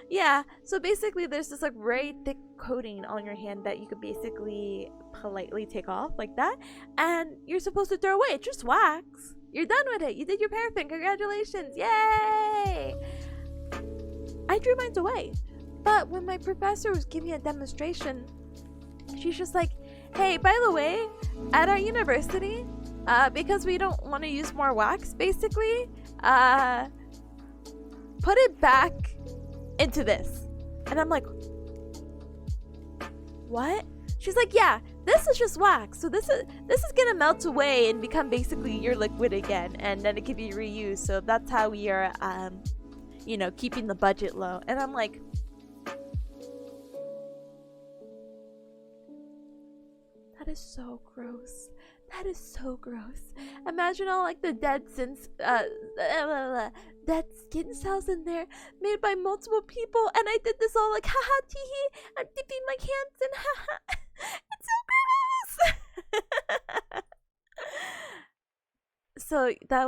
[SPEAKER 1] Yeah, so basically there's this like very thick coating on your hand that you could basically politely take off like that, and you're supposed to throw away. It's just wax. You're done with it. You did your paraffin. Congratulations. Yay! I threw mine away. But when my professor was giving a demonstration, she's just like, hey, by the way, at our university, because we don't want to use more wax, basically, put it back into this. And I'm like, what? She's like, yeah, this is just wax, so this is gonna melt away and become basically your liquid again, and then it can be reused. So that's how we are you know, keeping the budget low. And I'm like, that is so gross. That is so gross. Imagine all like the dead skin cells in there, made by multiple people, and I did this all like, haha, teehee, I'm dipping my hands in, haha. It's so gross. So that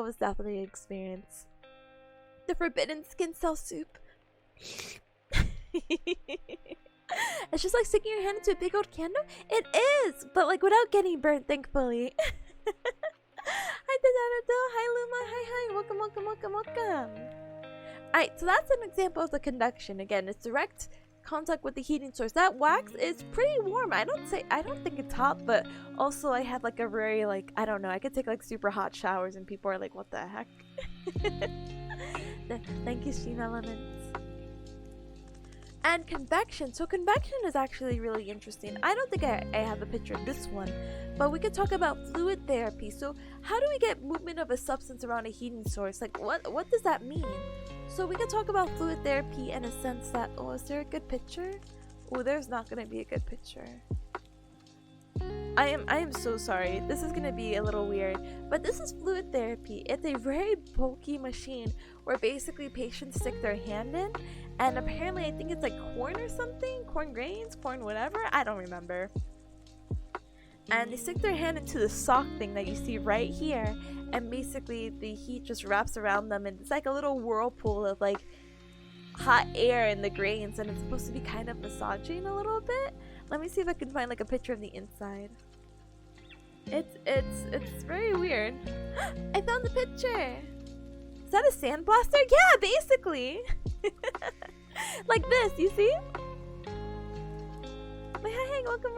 [SPEAKER 1] was definitely an experience. The forbidden skin cell soup. It's just like sticking your hand into a big old candle. It is, but like without getting burnt, thankfully. Hi Tadado, hi Luma, hi, welcome. Alright, so that's an example of the conduction. Again, it's direct contact with the heating source. That wax is pretty warm. I don't think it's hot, but also I had like a very like, I don't know, I could take like super hot showers and people are like, what the heck? Thank you, Steam Elements. And convection. So convection is actually really interesting. I don't think I have a picture of this one, but we could talk about fluid therapy. So how do we get movement of a substance around a heating source? Like what does that mean? So we could talk about fluid therapy in a sense that, oh, is there a good picture? Oh, there's not gonna be a good picture. I am so sorry. This is gonna be a little weird, but this is fluid therapy. It's a very bulky machine where basically patients stick their hand in, and apparently I think it's like corn or something, corn grains, corn whatever, I don't remember. And they stick their hand into the sock thing that you see right here, and basically the heat just wraps around them, and it's like a little whirlpool of like hot air in the grains, and it's supposed to be kind of massaging a little bit. Let me see if I can find like a picture of the inside. It's very weird. I found the picture. Is that a sandblaster? Yeah, basically. Like this, you see? Hi, welcome.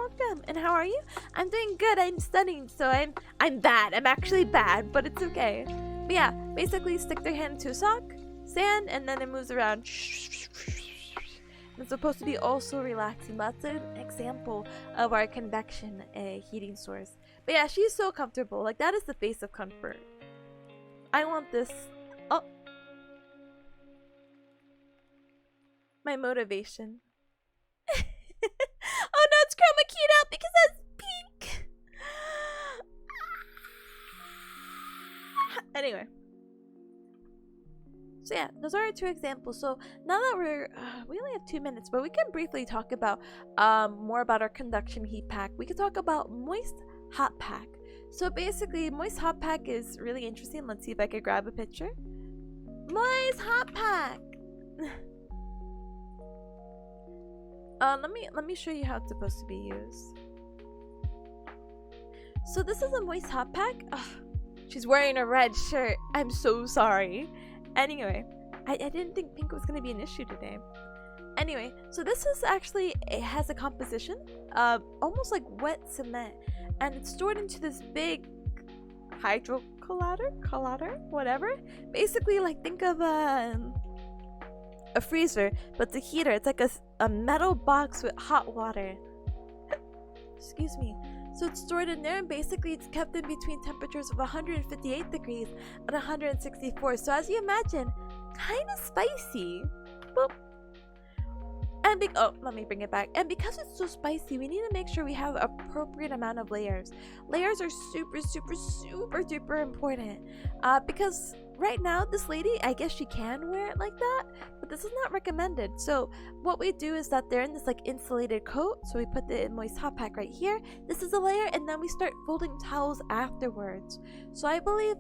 [SPEAKER 1] And how are you? I'm doing good. I'm studying, so I'm bad. I'm actually bad, but it's okay. But yeah, basically stick their hand into a sock, sand, and then it moves around. It's supposed to be also relaxing. That's an example of our convection heating source. But yeah, she's so comfortable. Like, that is the face of comfort. I want this. Oh, my motivation. Oh no, it's chroma keyed out because that's pink. Anyway. So yeah, those are our two examples. So now that we only have 2 minutes, but we can briefly talk about more about our conduction heat pack. We could talk about moist hot pack. So basically, moist hot pack is really interesting. Let's see if I could grab a picture. Moist hot pack. Let me show you how it's supposed to be used. So this is a moist hot pack. She's wearing a red shirt. I'm so sorry. Anyway, I didn't think pink was gonna be an issue today. Anyway, so this is actually, it has a composition of almost like wet cement, and it's stored into this big collider, whatever. Basically, like, think of a freezer, but it's a heater. It's like a metal box with hot water. Excuse me. So it's stored in there, and basically it's kept in between temperatures of 158 degrees and 164. So as you imagine, kind of spicy. Boop. And let me bring it back. And because it's so spicy, we need to make sure we have appropriate amount of layers. Layers are super duper important. Because right now, this lady, I guess she can wear it like that, but this is not recommended. So what we do is that they're in this like insulated coat. So we put the moist hot pack right here. This is a layer, and then we start folding towels afterwards. So I believe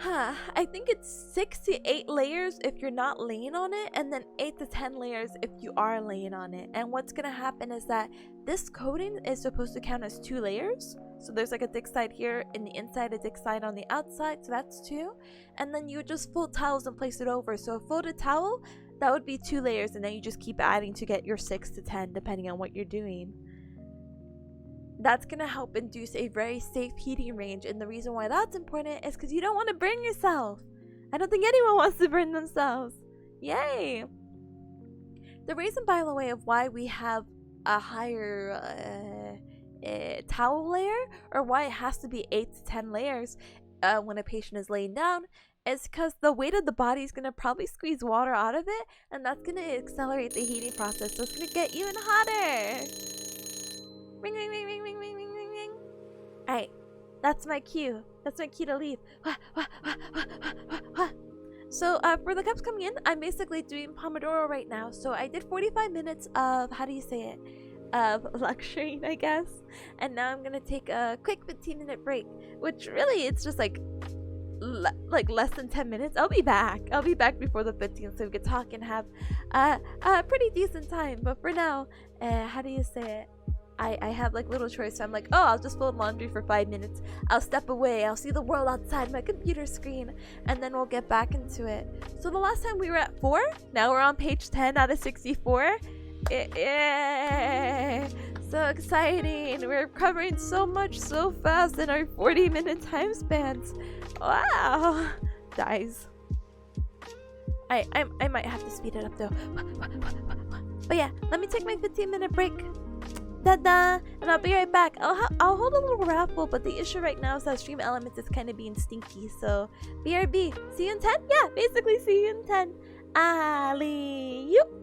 [SPEAKER 1] I think it's 6 to 8 layers if you're not laying on it, and then 8 to 10 layers if you are laying on it. And what's gonna happen is that this coating is supposed to count as 2 layers. So there's like a thick side here in the inside, a thick side on the outside, so that's 2. And then you just fold towels and place it over. So a folded towel, that would be 2 layers, and then you just keep adding to get your 6 to 10 depending on what you're doing. That's gonna help induce a very safe heating range, and the reason why that's important is because you don't want to burn yourself. I don't think anyone wants to burn themselves. Yay! The reason, by the way, of why we have a higher towel layer, or why it has to be 8 to 10 layers when a patient is laying down, is because the weight of the body is gonna probably squeeze water out of it, and that's gonna accelerate the heating process, so it's gonna get even hotter. Ring, ring, ring, ring, ring, ring, ring, ring, ring. Alright, that's my cue. That's my cue to leave. So, for the cups coming in, I'm basically doing pomodoro right now. So I did 45 minutes of, how do you say it? Of lecturing, I guess. And now I'm gonna take a quick 15-minute break, which really, it's just like less than 10 minutes. I'll be back before the 15th, so we can talk and have a pretty decent time. But for now, how do you say it? I have like little choice, so I'm like, oh, I'll just fold laundry for 5 minutes. I'll step away. I'll see the world outside my computer screen, and then we'll get back into it. So the last time we were at 4, now we're on page 10 out of 64. So exciting. We're covering so much so fast in our 40-minute time spans. Wow. Dies. I might have to speed it up though. But yeah, let me take my 15-minute break. Da-da! And I'll be right back. I'll hold a little raffle, but the issue right now is that Stream Elements is kind of being stinky, so BRB. See you in 10? Yeah, basically see you in 10. Ali-yoop!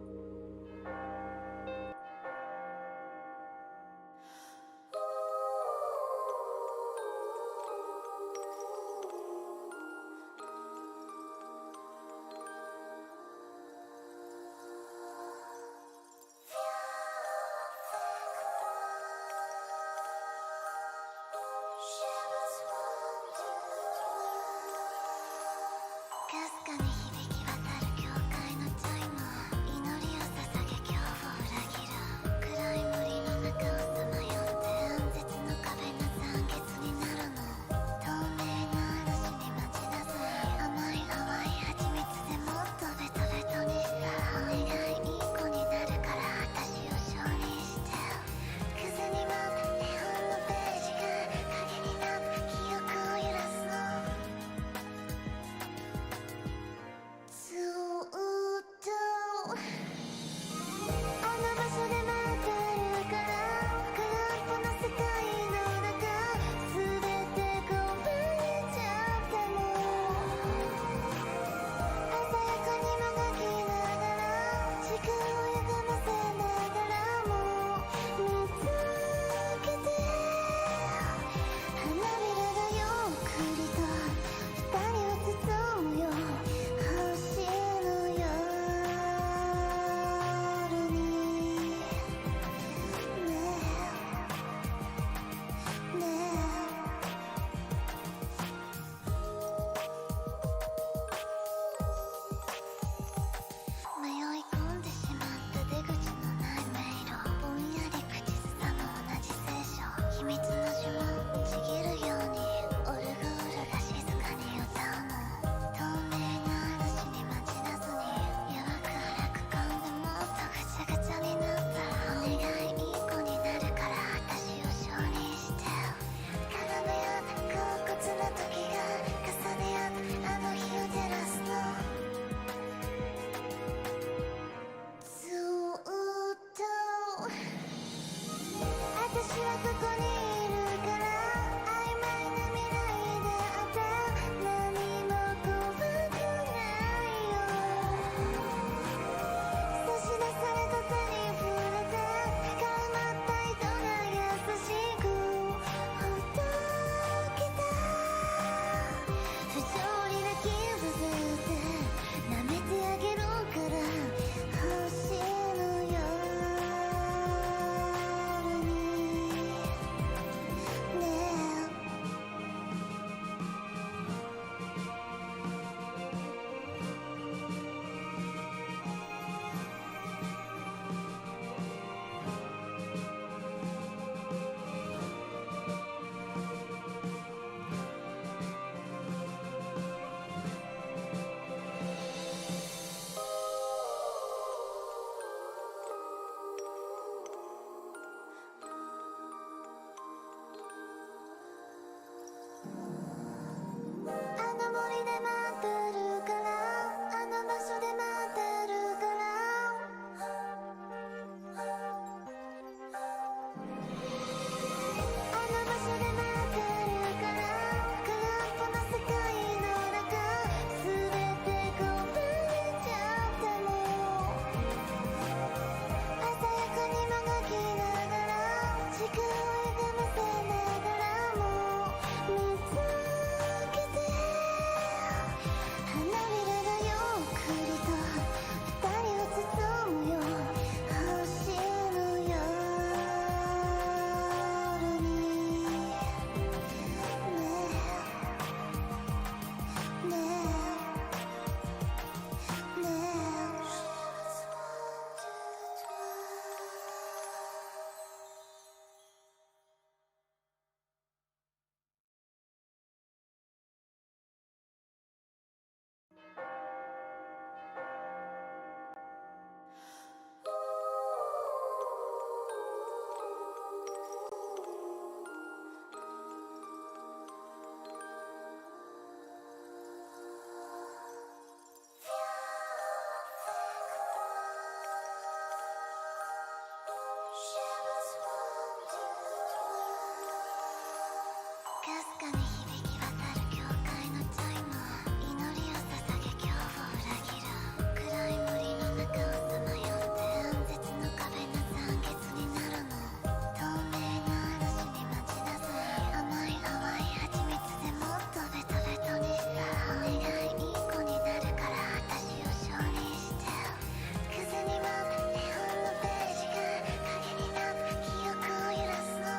[SPEAKER 2] 私はここにいるから曖昧な未来であって何も怖くないよ差し出された手に触れて絡まった糸が優しくほどけた不条理な気をさせて舐めてあげるから星の夜あの森で待ってるからあの場所で待ってるからあの場所で待ってるから空っぽの世界の中全てこぼれちゃっても鮮やかにもがきながら時間を歪ませながらも見つけて花びらがゆっくりと二人を包むよ星の夜にねえねかすかに響き渡る教会のチャイム祈りを捧げ今日を裏切る暗い森の中をさまよって断絶の壁が残月になるの透明な嵐に待ちなさい甘い淡い蜂蜜でもっとベトベトにしたお願いいい子になるから私を承認して風に舞う絵本のページが影になって記憶を揺らすの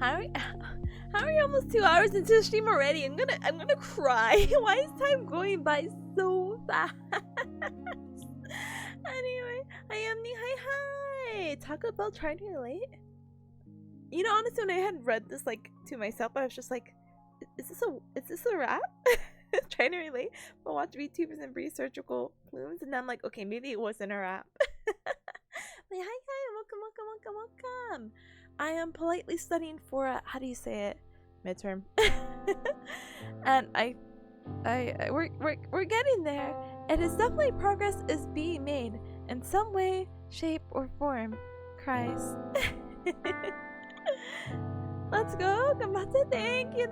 [SPEAKER 1] How are you almost 2 hours into the stream already? I'm gonna cry. Why is time going by so fast? Anyway, I am hi. Taco Bell trying to relate. You know, honestly, when I had read this like to myself, I was just like, is this a rap? Trying to relate, but watch VTubers and breathe surgical plumes, and then I'm like, okay, maybe it wasn't a rap. Like, hi, welcome. I am politely studying for how do you say it? Midterm. And we're getting there. It is definitely progress is being made in some way, shape, or form. Cries. Let's go, Gamata. Thank you.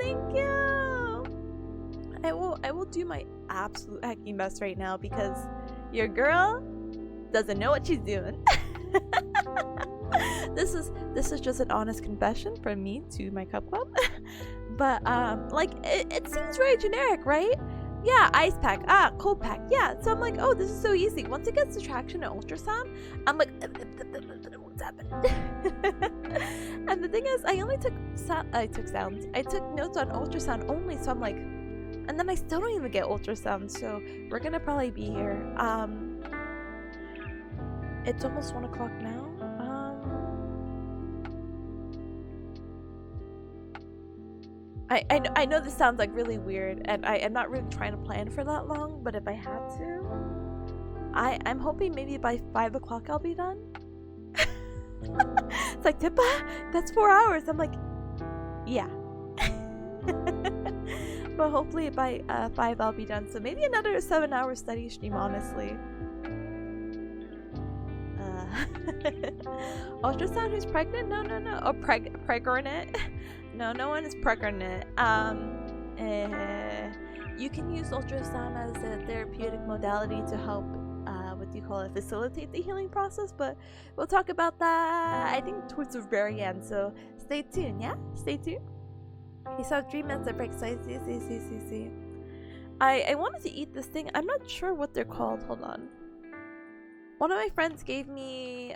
[SPEAKER 1] I will do my absolute hecking best right now because your girl doesn't know what she's doing. This is just an honest confession from me to my cup club. But like it seems very generic, right? Yeah, ice pack, cold pack, yeah. So I'm like, oh, this is so easy. Once it gets to traction and ultrasound, I'm like, what's happening? And the thing is, I only took sounds. I took notes on ultrasound only, so I'm like, and then I still don't even get ultrasound. So we're gonna probably be here. It's almost 1 o'clock now. I know this sounds like really weird, and I'm not really trying to plan for that long, but if I had to, I'm hoping maybe by 5 o'clock I'll be done. It's like, Tippa, that's 4 hours. I'm like, yeah. But hopefully by 5 I'll be done, so maybe another 7-hour study stream, honestly. Ultrasound who's pregnant? No. Oh, pregnant? No one is pregnant. You can use ultrasound as a therapeutic modality to help, facilitate the healing process, but we'll talk about that, I think, towards the very end, so stay tuned, yeah? Stay tuned. You saw 3 minutes of break, so I see. I wanted to eat this thing. I'm not sure what they're called. Hold on. One of my friends gave me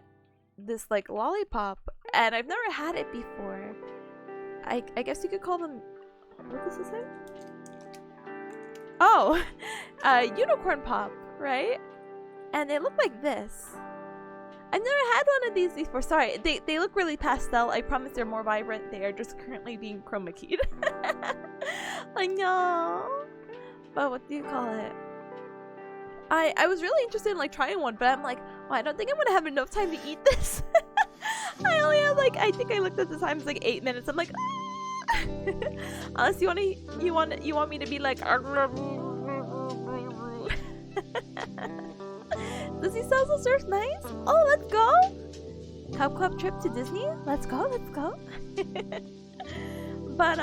[SPEAKER 1] this, like, lollipop, and I've never had it before. I guess you could call them... What does it say? Oh! Unicorn pop, right? And they look like this. I've never had one of these before. Sorry, they look really pastel. I promise they're more vibrant. They are just currently being chroma keyed. Like, no. But what do you call it? I was really interested in, like, trying one, but I'm like, oh, I don't think I'm gonna have enough time to eat this. I only have, like, I think I looked at the time, it's like 8 minutes. I'm like, ah! Unless you want me to be like, does he sell surf nice? Oh, let's go! Cup Club trip to Disney? Let's go. But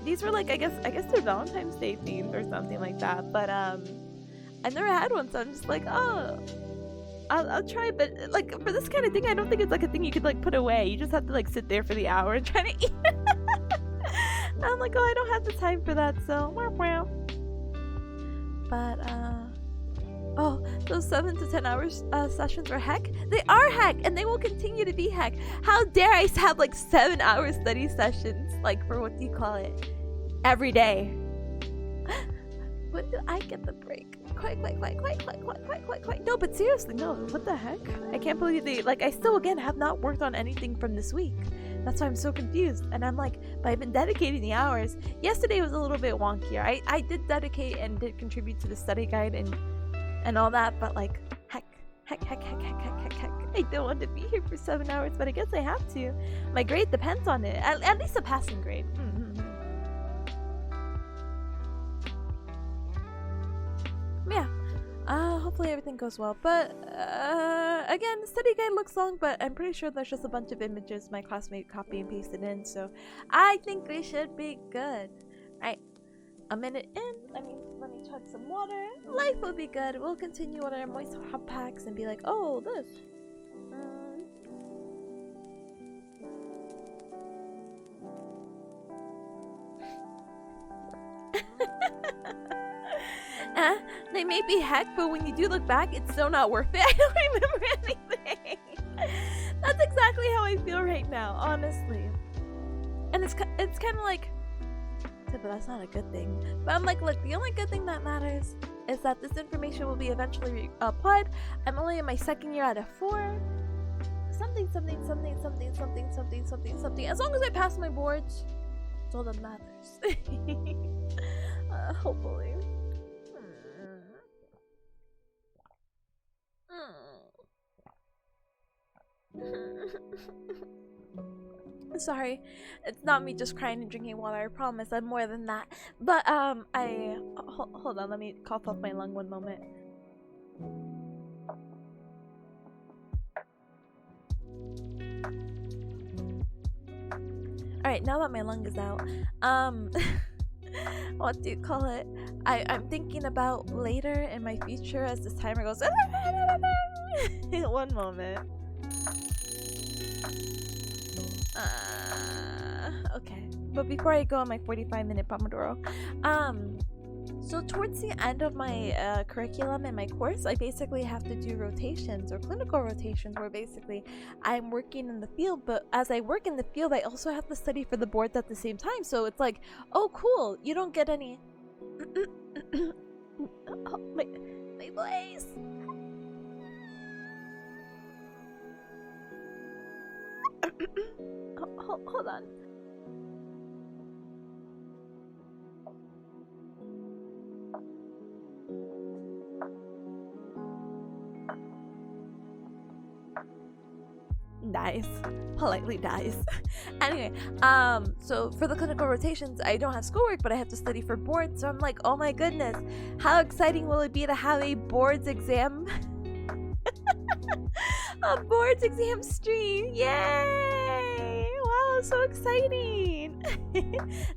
[SPEAKER 1] these were, like, I guess they're Valentine's Day themed or something like that. But I've never had one, so I'm just like, oh, I'll try. But, like, for this kind of thing, I don't think it's like a thing you could, like, put away. You just have to, like, sit there for the hour and try to eat it. I'm like, oh, I don't have the time for that, so wow. But oh, those 7 to 10 hours sessions are heck. They are heck, and they will continue to be heck. How dare I have, like, 7-hour study sessions, like, for what do you call it, every day? When do I get the break? Quite. No, but seriously, no. What the heck? I can't believe I still, again, have not worked on anything from this week. That's why I'm so confused. And I'm like, but I've been dedicating the hours. Yesterday was a little bit wonkier. I did dedicate and did contribute to the study guide and all that, but, like, heck. I don't want to be here for 7 hours, but I guess I have to. My grade depends on it. At least a passing grade. Yeah. Hopefully everything goes well. But again, the study guide looks long, but I'm pretty sure there's just a bunch of images my classmate copy and pasted in, so I think we should be good. Right. A minute in, let me chug some water. Life will be good. We'll continue with our moist hot packs and be like, oh, this. They may be heck, but when you do look back, it's still not worth it. I don't remember anything. That's exactly how I feel right now, honestly. And it's kind of like, but that's not a good thing. But I'm like, look, the only good thing that matters is that this information will be eventually applied. I'm only in my 2nd year out of 4. Something. As long as I pass my boards, it's all that matters. Hopefully. Sorry, it's not me just crying and drinking water. I promise I'm more than that. But hold on, let me cough off my lung one moment. Alright, now that my lung is out, what do you call it? I'm thinking about later in my future as this timer goes. One moment. Okay, but before I go on my 45-minute pomodoro, so towards the end of my curriculum and my course, I basically have to do rotations or clinical rotations where basically I'm working in the field, but as I work in the field, I also have to study for the boards at the same time. So it's like, oh cool, you don't get any oh, my voice. Hold on. Dies. Politely dies. Anyway, so for the clinical rotations, I don't have schoolwork, but I have to study for boards. So I'm like, oh my goodness, how exciting will it be to have a boards exam? A boards exam stream! Yay! Wow, so exciting!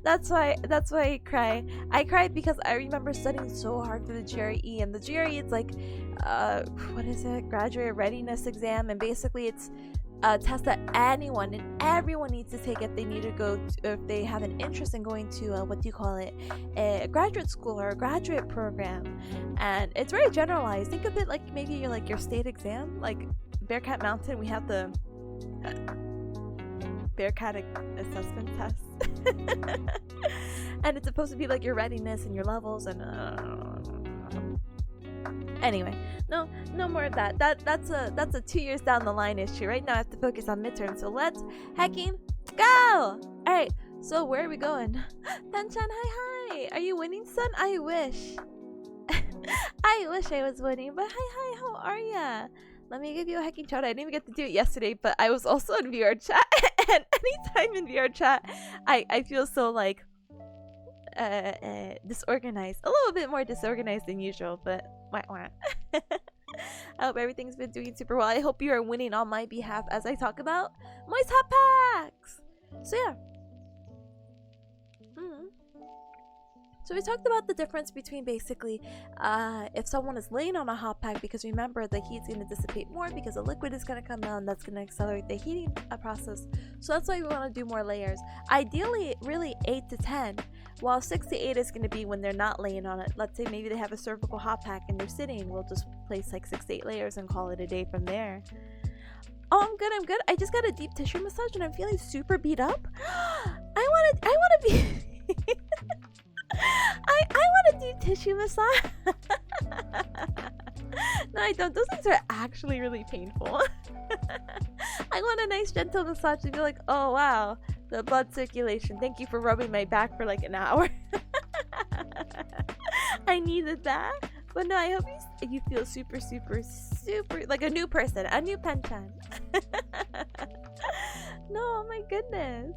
[SPEAKER 1] That's why I cry. I cried because I remember studying so hard for the GRE, and the GRE it's like, what is it? Graduate readiness exam, and basically it's a test that anyone and everyone needs to take if they need to go to, if they have an interest in going to what do you call it, a graduate school or a graduate program. And it's very generalized. Think of it like maybe you're like your state exam, like Bearcat Mountain. We have the Bearcat assessment test. And it's supposed to be like your readiness and your levels and anyway, no more of that. That's a 2 years down the line issue. Right now I have to focus on midterm, so let's hecking go. Alright, so where are we going? Tanchan, hi. Are you winning, son? I wish. I wish I was winning, but hi, how are ya? Let me give you a hecking shout out. I didn't even get to do it yesterday, but I was also in VR chat. And anytime in VR chat, I feel so like disorganized. A little bit more disorganized than usual, but wah. I hope everything's been doing super well. I hope you are winning on my behalf as I talk about Moist Hot Packs. So yeah. So we talked about the difference between basically if someone is laying on a hot pack, because remember the heat's going to dissipate more because the liquid is going to come down. That's going to accelerate the heating process. So that's why we want to do more layers. Ideally, really 8 to 10, while 6 to 8 is going to be when they're not laying on it. Let's say maybe they have a cervical hot pack and they're sitting. We'll just place like 6 to 8 layers and call it a day from there. Oh, I'm good. I just got a deep tissue massage and I'm feeling super beat up. I want to be... I want to do tissue massage. No, I don't. Those things are actually really painful. I want a nice gentle massage to be like, oh wow, the blood circulation. Thank you for rubbing my back for like an hour. I needed that. But no, I hope you feel super like a new person, a new Penchan. No, oh my goodness.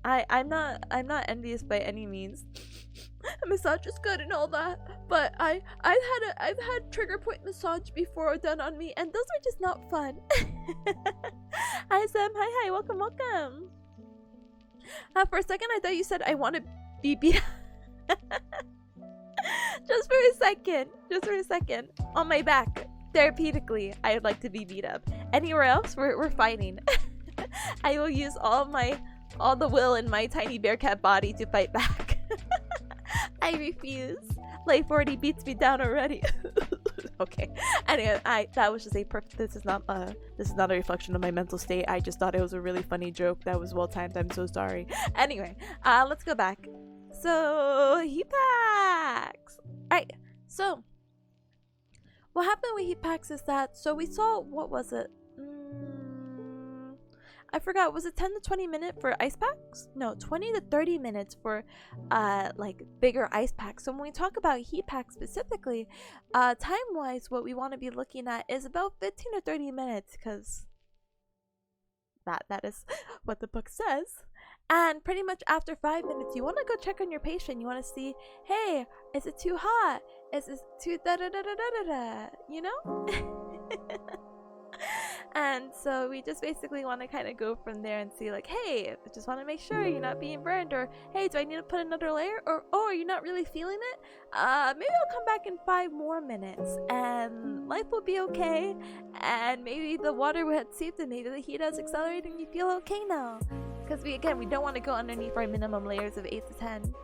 [SPEAKER 1] I'm not envious by any means. A massage is good and all that, but I've had trigger point massage before done on me, and those are just not fun. Hi Sam, hi, welcome. For a second I thought you said I want to be beat. Just for a second. On my back, therapeutically, I would like to be beat up. Anywhere else, we're fighting. I will use all the will in my tiny bearcat body to fight back. I refuse. Life already beats me down already. Okay. Anyway, that was just a perfect. This is not a reflection of my mental state. I just thought it was a really funny joke that was well timed. I'm so sorry. Anyway, let's go back. So heat packs. Alright, so what happened with heat packs is that, so we saw, what was it? I forgot, was it 10 to 20 minutes for ice packs? No, 20 to 30 minutes for like bigger ice packs. So when we talk about heat packs specifically, time-wise, what we want to be looking at is about 15 to 30 minutes, because that is what the book says. And pretty much after 5 minutes, you want to go check on your patient. You want to see, hey, is it too hot? Is it too da-da-da-da-da-da-da? You know? And so we just basically want to kind of go from there and see, like, hey, I just want to make sure you're not being burned, or hey, do I need to put another layer, or oh, are you not really feeling it? Maybe I'll come back in 5 more minutes and life will be okay, and maybe the water will have seeped and maybe the heat has accelerated and you feel okay now. Because we don't want to go underneath our minimum layers of 8 to 10.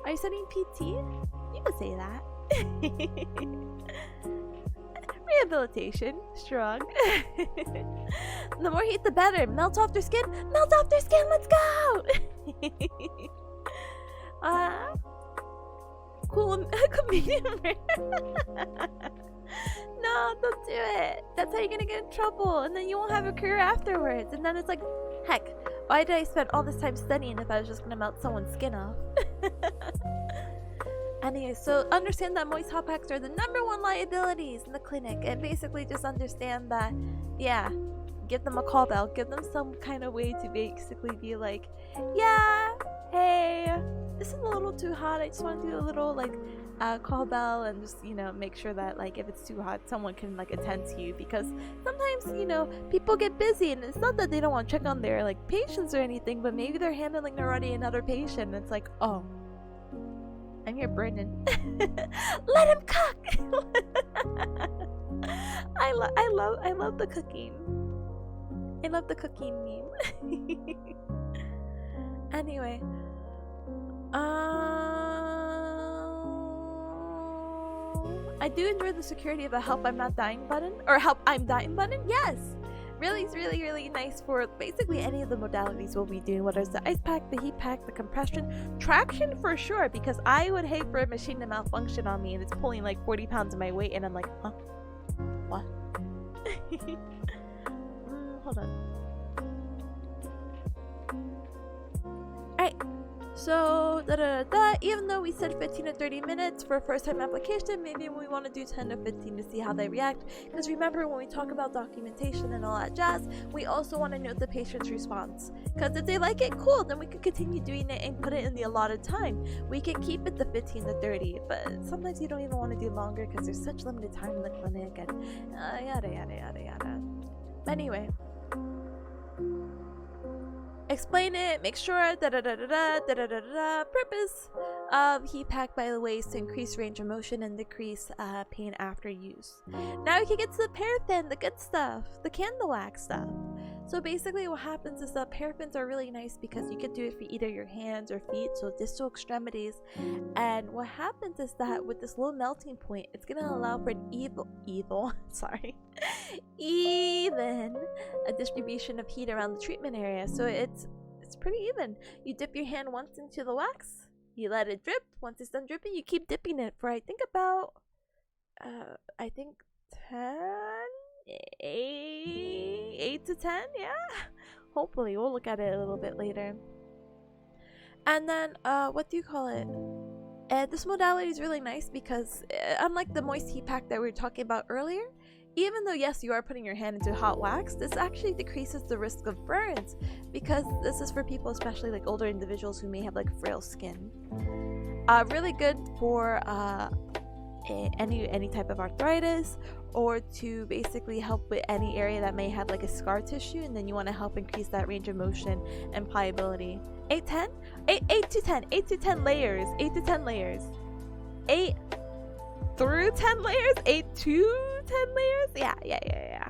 [SPEAKER 1] Are you studying PT? You can say that. Rehabilitation, strong. The more heat, the better. Melt off their skin. Melt off their skin. Let's go. Cool. Medium rare. No, don't do it. That's how you're gonna get in trouble, and then you won't have a career afterwards. And then it's like, heck, why did I spend all this time studying if I was just gonna melt someone's skin off? Anyway, so understand that moist hot packs are the #1 liabilities in the clinic, and basically just understand that, yeah, give them a call bell, give them some kind of way to basically be like, yeah, hey, this is a little too hot, I just want to do a little like call bell, and just, you know, make sure that like if it's too hot, someone can like attend to you, because sometimes, you know, people get busy, and it's not that they don't want to check on their like patients or anything, but maybe they're handling already another patient, and it's like, oh, I'm here, Brendan. Let him cook. I love the cooking. I love the cooking meme. Anyway, I do enjoy the security of a help I'm not dying button, or help I'm dying button. Yes. Really nice for basically any of the modalities we'll be doing, whether it's the ice pack, the heat pack, the compression, traction for sure, because I would hate for a machine to malfunction on me and it's pulling like 40 pounds of my weight and I'm like, huh? What? Hold on. Alright, so even though we said 15 to 30 minutes for first time application, maybe we want to do 10 to 15 to see how they react, because remember, when we talk about documentation and all that jazz, we also want to note the patient's response, because if they like it, cool, then we can continue doing it and put it in the allotted time. We can keep it to 15 to 30, but sometimes you don't even want to do longer because there's such limited time in the clinic, and yada yada yada yada. Anyway, explain it, make sure, Purpose of heat pack, by the way, is to increase range of motion and decrease pain after use. Now we can get to the paraffin, the good stuff, the candle wax stuff. So basically what happens is that paraffins are really nice because you can do it for either your hands or feet, so distal extremities. And what happens is that with this low melting point, it's going to allow for an even a distribution of heat around the treatment area. So it's pretty even. You dip your hand once into the wax, you let it drip. Once it's done dripping, you keep dipping it for I think about 8 to 10, yeah. Hopefully, we'll look at it a little bit later. And then what do you call it? This modality is really nice because unlike the moist heat pack that we were talking about earlier, even though yes, you are putting your hand into hot wax, this actually decreases the risk of burns, because this is for people, especially like older individuals who may have like frail skin. Really good for any type of arthritis, or to basically help with any area that may have like a scar tissue, and then you want to help increase that range of motion and pliability. 8 to 10 layers. 8 to 10 layers. 8 through 10 layers. 8 to 10 layers. Yeah.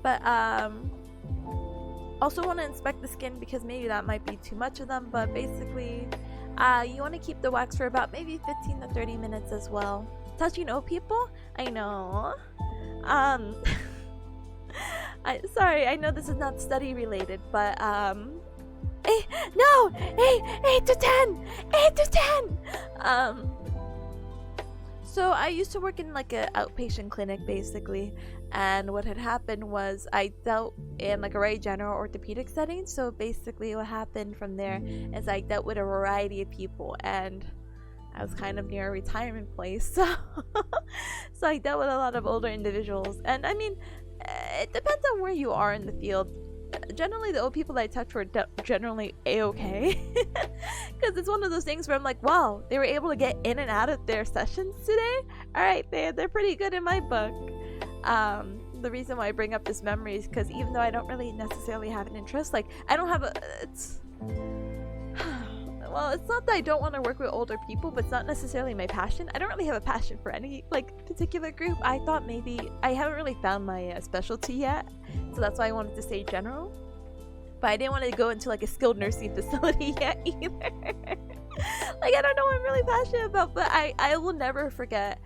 [SPEAKER 1] But also want to inspect the skin, because maybe that might be too much of them, but basically you want to keep the wax for about maybe 15 to 30 minutes as well. touching old people? I know. Sorry, I know this is not study related, but Eight, no! 8 to 10! 8 to 10! So I used to work in like an outpatient clinic basically, and what had happened was I dealt in like a very general orthopedic setting. So basically what happened from there is I dealt with a variety of people, and I was kind of near a retirement place, so so I dealt with a lot of older individuals. And I mean, it depends on where you are in the field. Generally the old people that I touch were generally a-okay, because it's one of those things where I'm like, wow, they were able to get in and out of their sessions today. All right, they're pretty good in my book. The reason why I bring up this memory is because even though I don't really necessarily have an interest, like I don't have a well, it's not that I don't want to work with older people, but it's not necessarily my passion. I don't really have a passion for any like particular group. I thought maybe I haven't really found my specialty yet, so that's why I wanted to say general. But I didn't want to go into like a skilled nursing facility yet either. Like I don't know what I'm really passionate about, but I will never forget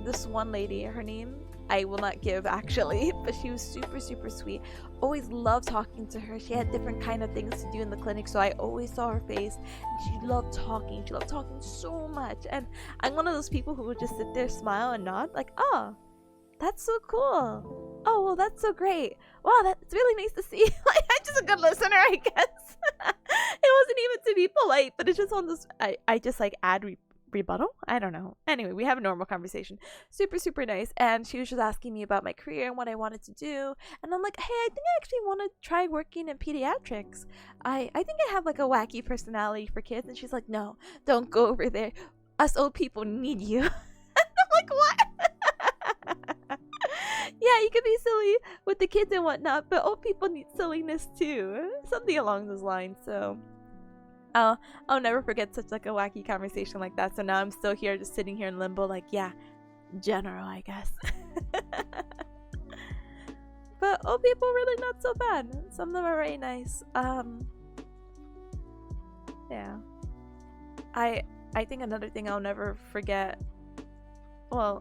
[SPEAKER 1] this one lady. Her name I will not give actually, but she was super sweet. Always loved talking to her. She had different kind of things to do in the clinic, so I always saw her face, and she loved talking so much. And I'm one of those people who would just sit there, smile and nod like, oh, that's so cool, oh well, that's so great, wow, that's really nice to see. Like I'm just a good listener, I guess. It wasn't even to be polite, but it's just on this, I just like add rebuttal, I don't know. Anyway, we have a normal conversation. Super nice. And she was just asking me about my career and what I wanted to do, and I'm like, hey, I think I actually want to try working in pediatrics. I think I have like a wacky personality for kids. And she's like, no, don't go over there, us old people need you. I'm like, what? Yeah, you can be silly with the kids and whatnot, but old people need silliness too, something along those lines. So I'll never forget such like a wacky conversation like that. So now I'm still here, just sitting here in limbo, like, yeah, general, I guess. But old people really not so bad. Some of them are very nice. Yeah. I think another thing I'll never forget.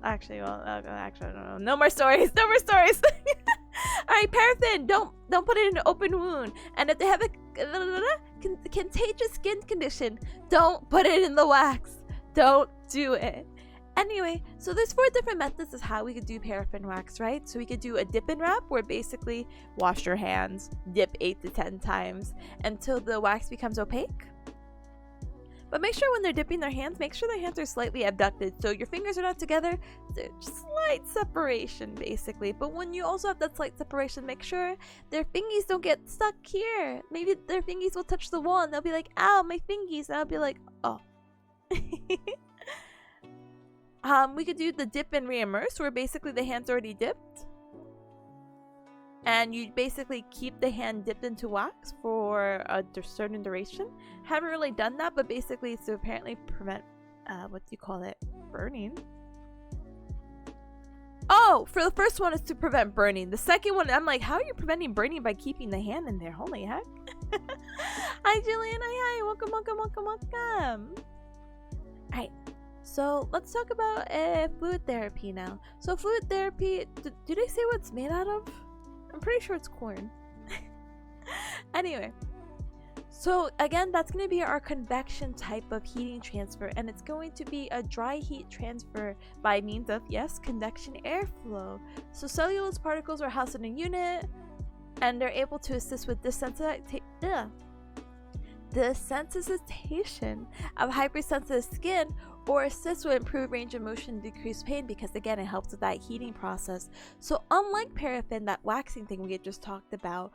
[SPEAKER 1] Actually, I don't know. No more stories. No more stories. Alright, paraffin, don't put it in an open wound. And if they have a contagious skin condition, don't put it in the wax. Don't do it. Anyway, so there's 4 different methods of how we could do paraffin wax, right? So we could do a dip and wrap, where basically wash your hands, dip 8 to 10 times until the wax becomes opaque. But make sure when they're dipping their hands, make sure their hands are slightly abducted, so your fingers are not together. There's slight separation, basically. But when you also have that slight separation, make sure their fingies don't get stuck here. Maybe their fingies will touch the wall, and they'll be like, ow, my fingies. And I'll be like, oh. We could do the dip and re-immerse, where basically the hand's already dipped. And you basically keep the hand dipped into wax for a certain duration. Haven't really done that, but basically it's to apparently prevent, burning. Oh, for the first one, it's to prevent burning. The second one, I'm like, how are you preventing burning by keeping the hand in there? Holy heck. Hi, Jillian. Hi. Welcome. Alright, so let's talk about fluid therapy now. So fluid therapy, do they say what it's made out of? I'm pretty sure it's corn. Anyway, so again, that's going to be our convection type of heating transfer, and it's going to be a dry heat transfer by means of, yes, convection airflow. So cellulose particles are housed in a unit, and they're able to assist with desensitization of hypersensitive skin, or assist with improved range of motion and decreased pain, because again, it helps with that heating process. So unlike paraffin, that waxing thing we had just talked about,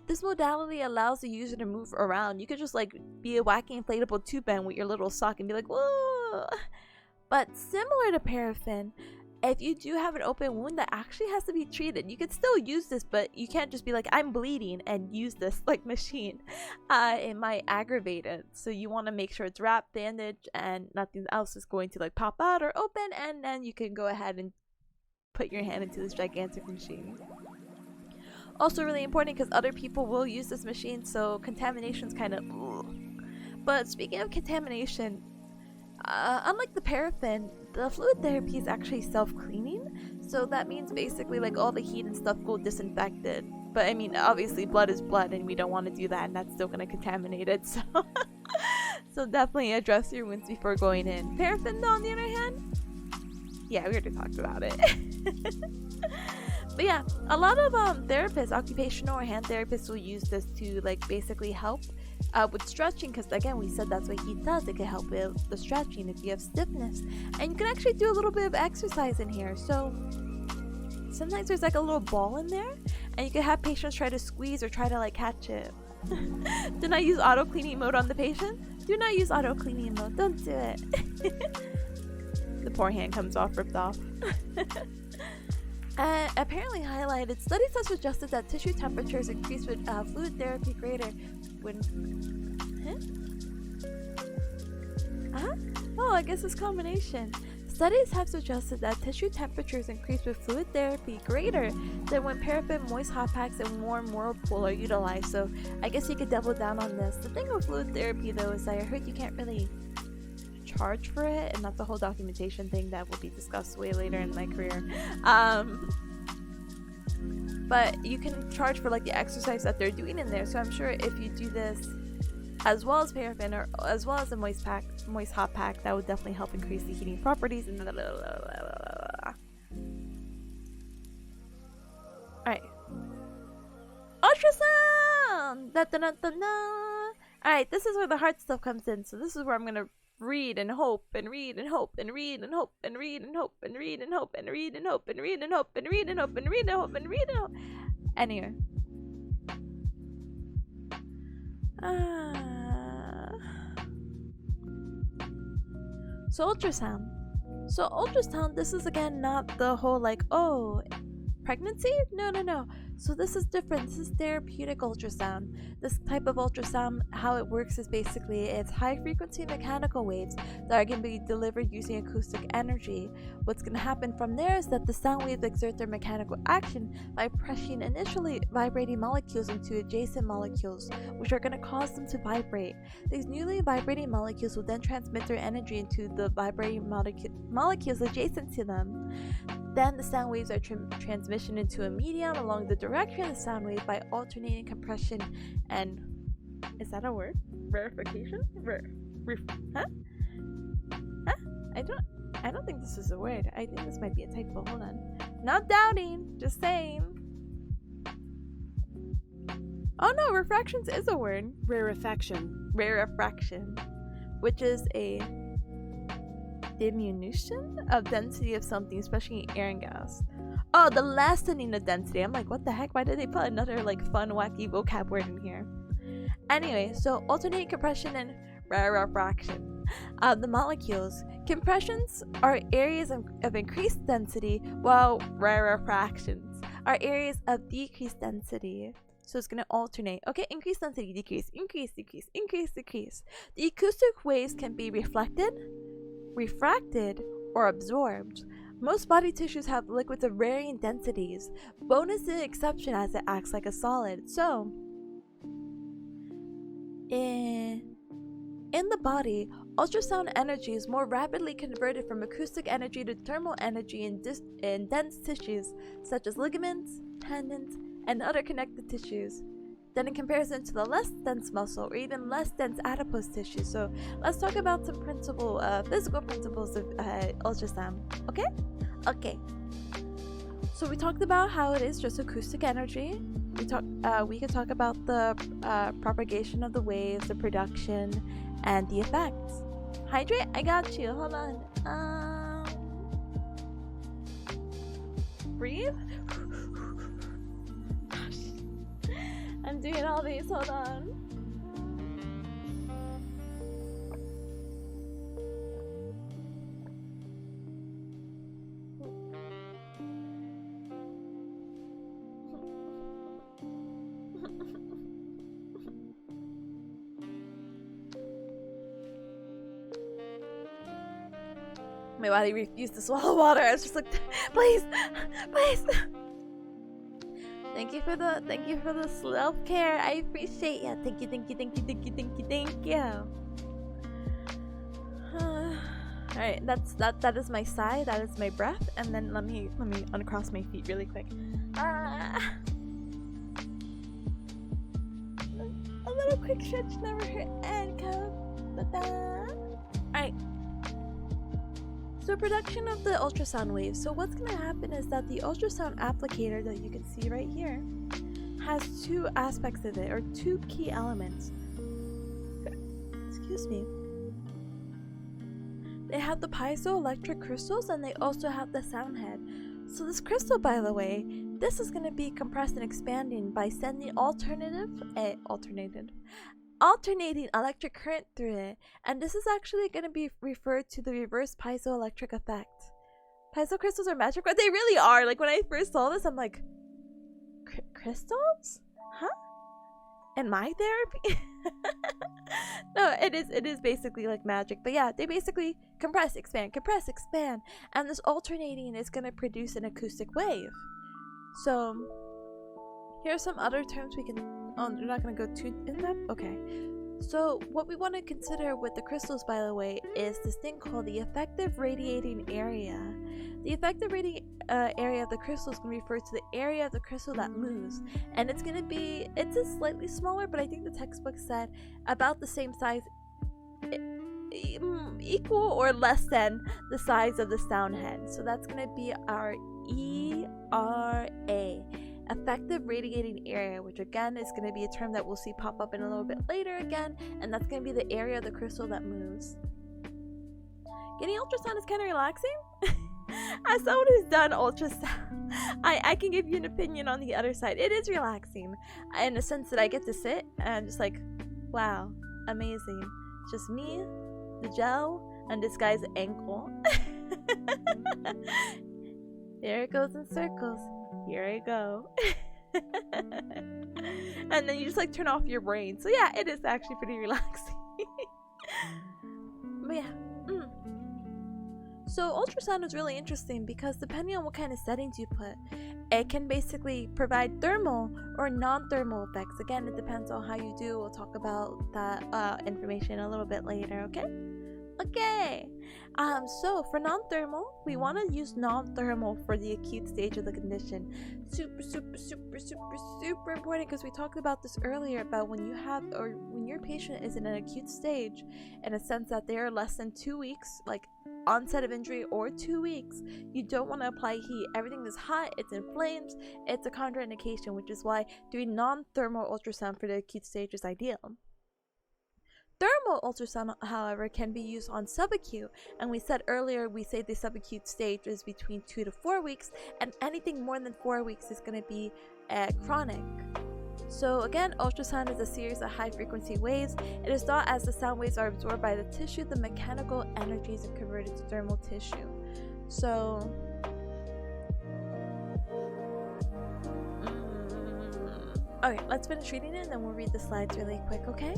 [SPEAKER 1] this modality allows the user to move around. You could just like be a wacky inflatable tube band with your little sock and be like, whoa. But similar to paraffin, if you do have an open wound that actually has to be treated, you could still use this, but you can't just be like, I'm bleeding, and use this like machine. It might aggravate it. So you want to make sure it's wrapped, bandaged, and nothing else is going to like pop out or open, and then you can go ahead and put your hand into this gigantic machine. Also really important, because other people will use this machine, so contamination's kind of ugh. But speaking of contamination, Unlike the paraffin, the fluid therapy is actually self-cleaning, so that means basically like all the heat and stuff go disinfected. But I mean, obviously blood is blood and we don't want to do that, and that's still going to contaminate it, so so definitely address your wounds before going in. Paraffin though, on the other hand, yeah, we already talked about it. But yeah, a lot of therapists, occupational or hand therapists, will use this to like basically help with stretching, because again, we said that's what heat does. It can help with the stretching if you have stiffness, and you can actually do a little bit of exercise in here. So sometimes there's like a little ball in there, and you can have patients try to squeeze or try to like catch it. Do not use auto cleaning mode on the patient. Do not use auto cleaning mode. Don't do it. The poor hand comes off, ripped off. Apparently highlighted, studies have suggested that tissue temperatures increase with fluid therapy greater when... Oh, I guess it's combination. Studies have suggested that tissue temperatures increase with fluid therapy greater than when paraffin, moist hot packs, and warm whirlpool are utilized. So I guess you could double down on this. The thing with fluid therapy though is that I heard you can't really charge for it, and that's the whole documentation thing that will be discussed way later in my career. But you can charge for like the exercise that they're doing in there. So I'm sure if you do this as well as paraffin or as well as a moist hot pack, that would definitely help increase the heating properties. And alright, ultrasound. Alright, this is where the hard stuff comes in. So this is where I'm gonna read and hope and read and hope and read and hope and read and hope and read and hope and read and hope and read and hope and read and hope and read and hope and read and hope. Anyway. So ultrasound, this is again not the whole like, oh, pregnancy? No. So this is different. This is therapeutic ultrasound. This type of ultrasound, how it works is basically it's high frequency mechanical waves that are going to be delivered using acoustic energy. What's going to happen from there is that the sound waves exert their mechanical action by pressing initially vibrating molecules into adjacent molecules, which are going to cause them to vibrate. These newly vibrating molecules will then transmit their energy into the vibrating molecules adjacent to them. Then the sound waves are transmission into a medium along the direction of the sound wave by alternating compression and... Is that a word? Verification? Huh? I don't think this is a word. I think this might be a typo. Hold on. Not doubting, just saying. Oh no, refractions is a word. Rarefaction, which is a diminution of density of something, especially air and gas. Oh, the lessening of density. I'm like, what the heck? Why did they put another like fun, wacky vocab word in here? Anyway, so alternating compression and rarefaction of the molecules. Compressions are areas of increased density, while rarefactions are areas of decreased density. So it's going to alternate. Okay, increase density, decrease, increase, decrease, increase, decrease. The acoustic waves can be reflected, refracted, or absorbed. Most body tissues have liquids of varying densities. Bone is the exception as it acts like a solid. So, in the body, ultrasound energy is more rapidly converted from acoustic energy to thermal energy in dense tissues such as ligaments, tendons, and other connective tissues than in comparison to the less dense muscle or even less dense adipose tissue. So let's talk about some physical principles of ultrasound. Okay. So we talked about how it is just acoustic energy. We could talk about the propagation of the waves, the production, and the effects. Hydrate? I got you. Hold on. Breathe. I'm doing all these. Hold on. My body refused to swallow water. I was just like, please. Thank you for the self-care. I appreciate you. Thank you. Alright, that is my sigh, that is my breath, and then let me uncross my feet really quick. A little quick stretch never hurt, and alright. So production of the ultrasound waves. So what's gonna happen is that the ultrasound applicator that you can see right here has two aspects of it, or two key elements. Excuse me. They have the piezoelectric crystals, and they also have the sound head. So this crystal, by the way, this is going to be compressed and expanding by sending alternating electric current through it, and this is actually going to be referred to the reverse piezoelectric effect. Piezo crystals are magic, but they really are. Like when I first saw this, I'm like, crystals? Huh? In my therapy? No, it is basically like magic. But yeah, they basically compress, expand, and this alternating is going to produce an acoustic wave. So here are some other terms we can... Oh, they're not going to go too in depth? Okay. So what we want to consider with the crystals, by the way, is this thing called the effective radiating area. The effective radiating area of the crystal is going to refer to the area of the crystal that moves, and it's going to be, it's a slightly smaller, but I think the textbook said about the same size, equal or less than the size of the sound head. So that's going to be our ERA, effective radiating area, which again is going to be a term that we'll see pop up in a little bit later again, and that's going to be the area of the crystal that moves. Getting ultrasound is kind of relaxing. As someone who's done ultrasound, I can give you an opinion on the other side. It is relaxing in the sense that I get to sit and I'm just like, wow, amazing. It's just me, the gel, and this guy's ankle. There it goes in circles. Here I go. And then you just like turn off your brain. So yeah, it is actually pretty relaxing. But yeah. So ultrasound is really interesting because depending on what kind of settings you put, it can basically provide thermal or non-thermal effects. Again, it depends on how you do. We'll talk about that information a little bit later, okay? Okay. So for non-thermal, we want to use non-thermal for the acute stage of the condition. Super important, because we talked about this earlier about when you have, or when your patient is in an acute stage, in a sense that they are less than 2 weeks, like onset of injury or 2 weeks, you don't want to apply heat. Everything is hot, it's inflamed, it's a contraindication, which is why doing non-thermal ultrasound for the acute stage is ideal. Thermal ultrasound, however, can be used on subacute, and we said earlier, we say the subacute stage is between 2 to 4 weeks, and anything more than 4 weeks is going to be chronic. So again, ultrasound is a series of high frequency waves. It is thought as the sound waves are absorbed by the tissue, the mechanical energies are converted to thermal tissue. So okay, let's finish reading it and then we'll read the slides really quick, okay?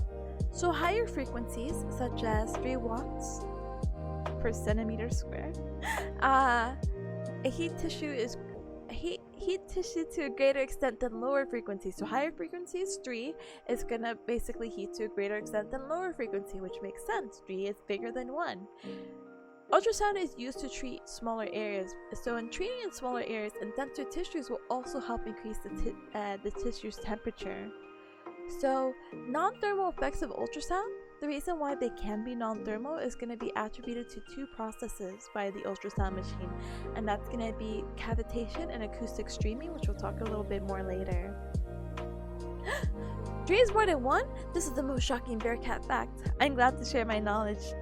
[SPEAKER 1] So higher frequencies, such as 3 watts per centimeter square, heat tissue to a greater extent than lower frequencies. So higher frequencies, 3, is gonna basically heat to a greater extent than lower frequency, which makes sense. 3 is bigger than 1. Ultrasound is used to treat smaller areas. So in treating in smaller areas, and denser tissues will also help increase the tissue's temperature. So non-thermal effects of ultrasound, the reason why they can be non-thermal is going to be attributed to 2 processes by the ultrasound machine, and that's going to be cavitation and acoustic streaming, which we'll talk a little bit more later. 3 is more than 1? This is the most shocking bearcat fact. I'm glad to share my knowledge.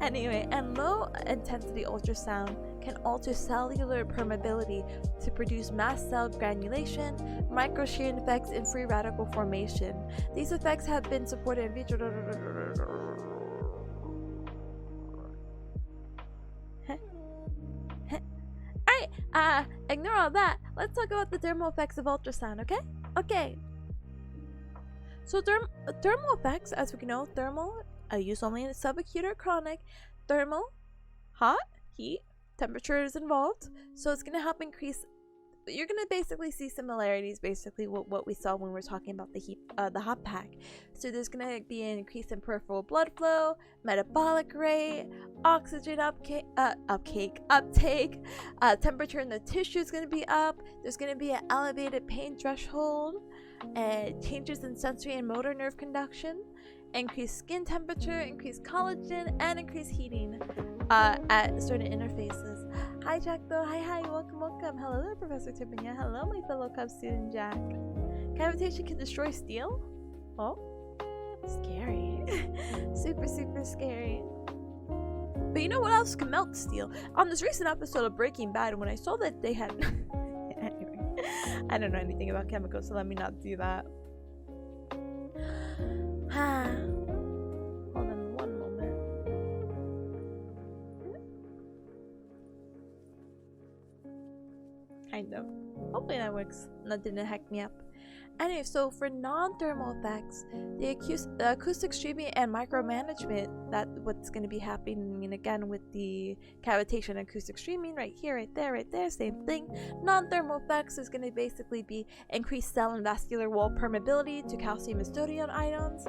[SPEAKER 1] Anyway, and low intensity ultrasound can alter cellular permeability to produce mast cell granulation, microshearing effects, and free radical formation. These effects have been supported in vitro. Alright, ignore all that. Let's talk about the thermal effects of ultrasound, okay? Okay. So thermal effects, as we know, thermal, used only in subacute or chronic. Thermal, hot, heat, temperature is involved, so it's going to help increase but you're gonna basically see similarities, basically what we saw when we were talking about the hot pack. So there's gonna be an increase in peripheral blood flow, metabolic rate, oxygen uptake, temperature in the tissue is gonna be up. There's gonna be an elevated pain threshold, and changes in sensory and motor nerve conduction, increased skin temperature, increased collagen, and increased heating at certain interfaces. Hi Jack though, hi, welcome. Hello there, Professor Tipanya. Hello my fellow Cub student Jack. Cavitation can destroy steel? Oh, scary. super scary. But you know what else can melt steel? On this recent episode of Breaking Bad, when I saw that they had anyway, I don't know anything about chemicals, so let me not do that. Hold on one moment. Kind of. Hopefully that works. That didn't hack me up. Anyway, so for non-thermal effects, the acoustic streaming and micromanagement, that's what's going to be happening again with the cavitation and acoustic streaming right here, right there, same thing. Non-thermal effects is going to basically be increased cell and vascular wall permeability to calcium and sodium ions.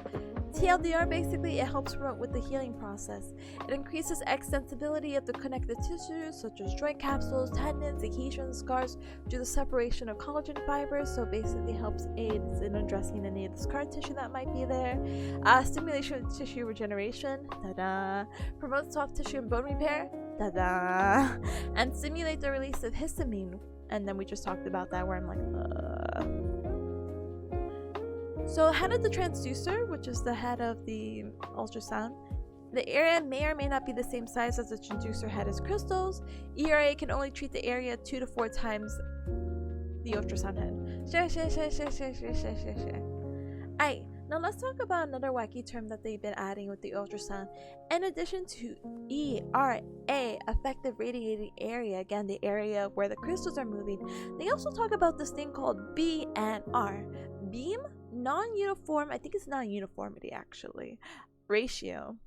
[SPEAKER 1] TLDR, basically, it helps promote with the healing process. It increases extensibility of the connective tissues, such as joint capsules, tendons, adhesions, scars, due to the separation of collagen fibers, so basically helps aid in addressing any of the scar tissue that might be there. Stimulation of tissue regeneration, ta-da! Promotes soft tissue and bone repair, ta-da! And stimulate the release of histamine, and then we just talked about that where I'm like, So head of the transducer, which is the head of the ultrasound, the area may or may not be the same size as the transducer head as crystals. ERA can only treat the area 2 to 4 times the ultrasound head. Sure. Alright, now let's talk about another wacky term that they've been adding with the ultrasound. In addition to ERA, effective radiating area, again the area where the crystals are moving, they also talk about this thing called BNR. Beam non-uniform, I think it's non-uniformity actually, ratio.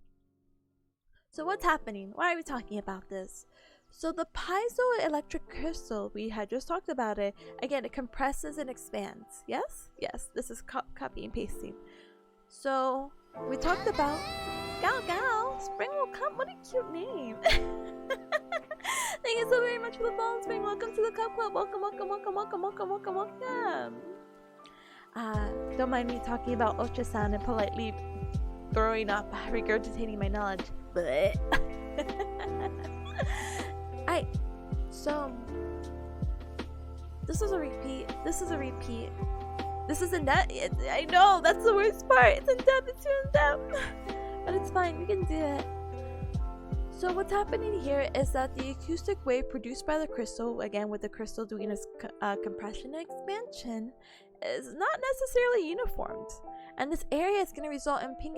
[SPEAKER 1] So what's happening? Why are we talking about this? So the piezoelectric crystal, we had just talked about it. Again, it compresses and expands. Yes, this is copy and pasting. So we talked about Gal, Spring will come. What a cute name. Thank you so very much for the follow, Spring. Welcome to the Cup Club. Welcome. Don't mind me talking about ultrasound and politely throwing up, regurgitating my knowledge. But so this is a repeat. This is in depth. I know, that's the worst part. It's in depth, it's too in depth. But it's fine, we can do it. So what's happening here is that the acoustic wave produced by the crystal, again with the crystal doing its compression and expansion, is not necessarily uniformed. And this area is going to result in peak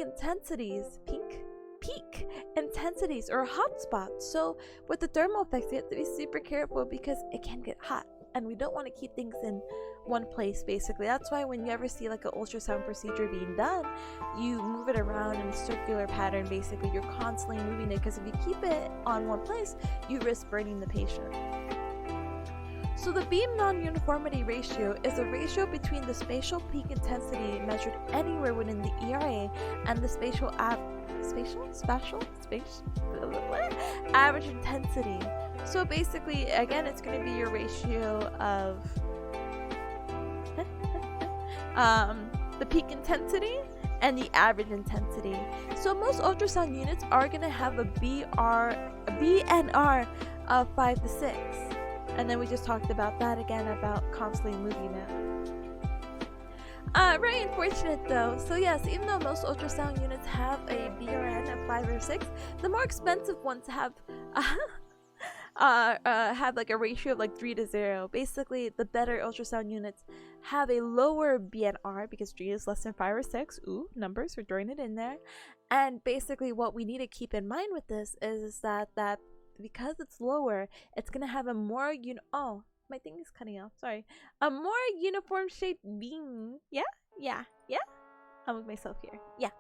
[SPEAKER 1] intensities or hot spots. So with the thermal effects, you have to be super careful because it can get hot and we don't want to keep things in one place. Basically, that's why when you ever see like an ultrasound procedure being done, you move it around in a circular pattern. Basically, you're constantly moving it, because if you keep it on one place, you risk burning the patient. So the beam non-uniformity ratio is a ratio between the spatial peak intensity measured anywhere within the ERA and the spatial average intensity. So basically, again, it's going to be your ratio of the peak intensity and the average intensity. So most ultrasound units are going to have a BNR of 5 to 6. And then we just talked about that again, about constantly moving it. Very unfortunate though. So yes, even though most ultrasound units have a BRN of 5 or 6, the more expensive ones have like a ratio of like 3 to 0. Basically, the better ultrasound units have a lower BNR because 3 is less than 5 or 6. Ooh, numbers, we're throwing it in there. And basically what we need to keep in mind with this is that because it's lower, it's gonna have a more my thing is cutting off, sorry. A more uniform shaped beam. Yeah. I'll move myself here. Yeah.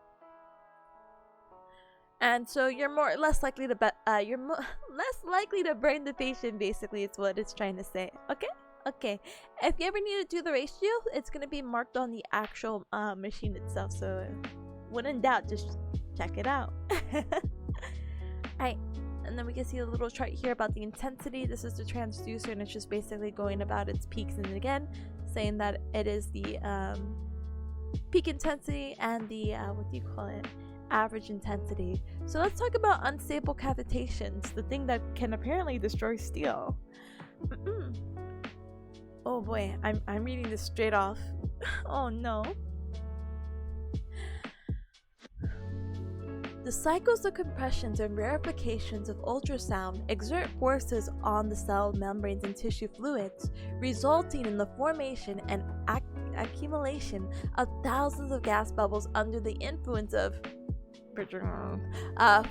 [SPEAKER 1] And so you're less likely to burn the patient, basically, is what it's trying to say. Okay? Okay, if you ever need to do the ratio, it's gonna be marked on the actual machine itself. So when in doubt, just check it out. Alright, and then we can see a little chart here about the intensity. This is the transducer, and it's just basically going about its peaks, and again saying that it is the peak intensity and the what do you call it, average intensity. So let's talk about unstable cavitations, the thing that can apparently destroy steel. Oh boy, I'm reading this straight off. Oh no. The cycles of compressions and rarefications of ultrasound exert forces on the cell membranes and tissue fluids, resulting in the formation and accumulation of thousands of gas bubbles under the influence of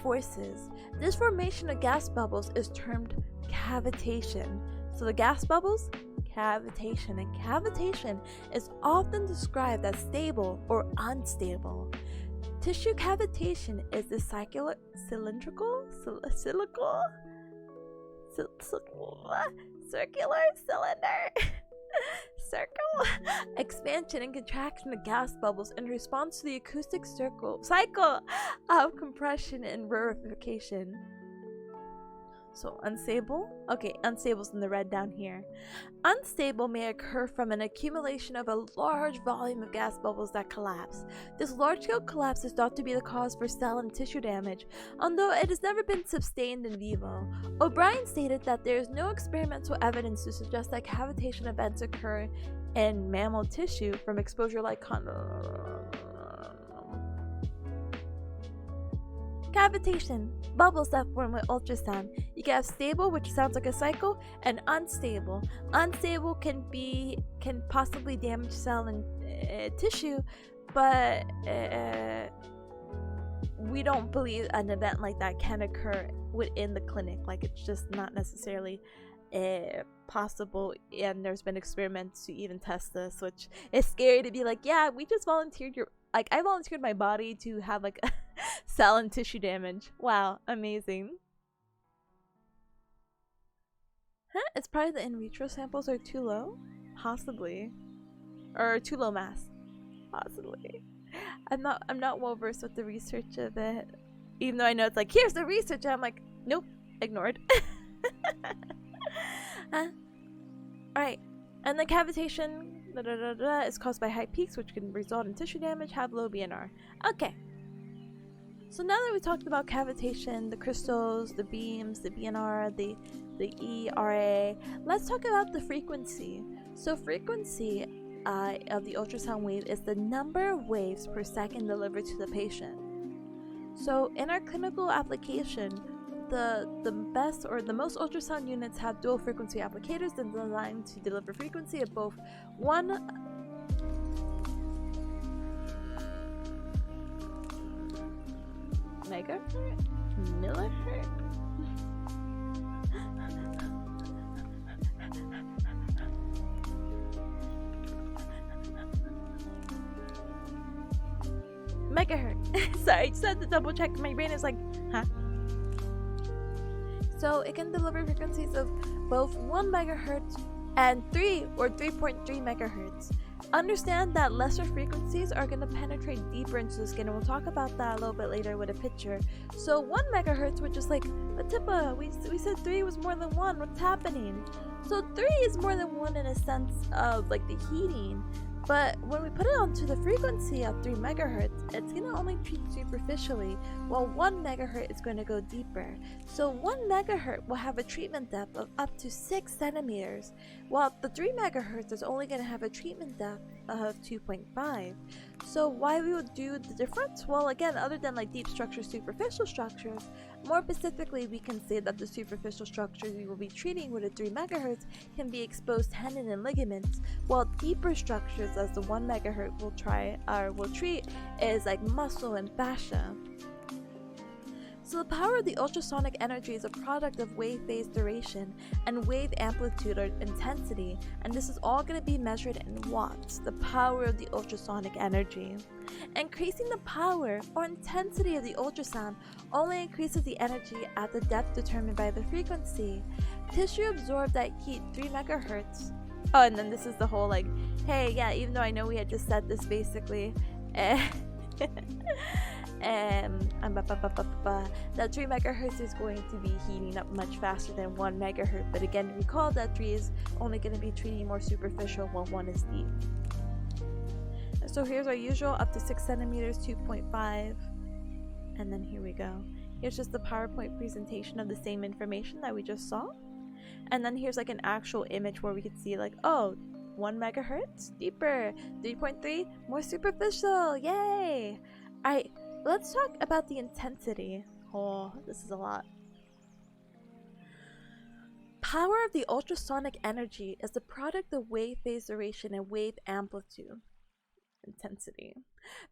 [SPEAKER 1] forces. This formation of gas bubbles is termed cavitation. So the gas bubbles, cavitation, and cavitation is often described as stable or unstable. Tissue cavitation is the cylindrical circular cylinder circle expansion and contraction of gas bubbles in response to the acoustic cycle of compression and rarefication. So unstable? Okay, unstable's in the red down here. Unstable may occur from an accumulation of a large volume of gas bubbles that collapse. This large-scale collapse is thought to be the cause for cell and tissue damage, although it has never been sustained in vivo. O'Brien stated that there is no experimental evidence to suggest that cavitation events occur in mammal tissue from exposure like cavitation, bubbles that form with ultrasound. You can have stable, which sounds like a cycle, and unstable. Unstable can possibly damage cell and tissue, but we don't believe an event like that can occur within the clinic. Like, it's just not necessarily possible, and there's been experiments to even test this, which is scary to be like, yeah, we just volunteered I volunteered my body to have like cell and tissue damage. Wow, amazing. Huh? It's probably the in vitro samples are too low? Possibly. Or too low mass. Possibly. I'm not well versed with the research of it. Even though I know it's like, here's the research, and I'm like, nope, ignored. Alright. And the cavitation is caused by high peaks, which can result in tissue damage, have low BNR. Okay. So now that we talked about cavitation, the crystals, the beams, the BNR, the ERA, let's talk about the frequency. So frequency of the ultrasound wave is the number of waves per second delivered to the patient. So in our clinical application, the best or the most ultrasound units have dual frequency applicators that are designed to deliver frequency of both 1 megahertz, millihertz, megahertz. Sorry, I just had to double check. My brain is like, huh? So it can deliver frequencies of both 1 megahertz and 3 or 3.3 megahertz. Understand that lesser frequencies are going to penetrate deeper into the skin, and we'll talk about that a little bit later with a picture. So 1 megahertz, which is like, but Tippa, we said 3 was more than 1. What's happening? So 3 is more than 1 in a sense of like the heating. But when we put it onto the frequency of 3 megahertz, it's going to only treat superficially, while 1 megahertz is going to go deeper. So 1 megahertz will have a treatment depth of up to 6 centimeters, while the 3 megahertz is only going to have a treatment depth of 2.5. So why we would do the difference? Well, again, other than like deep structures, superficial structures, more specifically, we can say that the superficial structures we will be treating with a 3 megahertz can be exposed tendon and ligaments, while deeper structures, as the 1 megahertz will treat, is like muscle and fascia. So the power of the ultrasonic energy is a product of wave phase duration and wave amplitude or intensity, and this is all going to be measured in watts, the power of the ultrasonic energy. Increasing the power or intensity of the ultrasound only increases the energy at the depth determined by the frequency. Tissue absorbs that heat 3 megahertz Oh, and then this is the whole like, hey, yeah, even though I know we had just said this basically, that 3 megahertz is going to be heating up much faster than 1 megahertz. But again, recall that 3 is only going to be treating more superficial while 1 is deep. So here's our usual up to 6 centimeters, 2.5. And then here we go. Here's just the PowerPoint presentation of the same information that we just saw. And then here's like an actual image where we could see like, oh, 1 megahertz, deeper, 3.3, more superficial, yay! Alright, let's talk about the intensity. Oh, this is a lot. Power of the ultrasonic energy is the product of wave phase duration and wave amplitude. Intensity.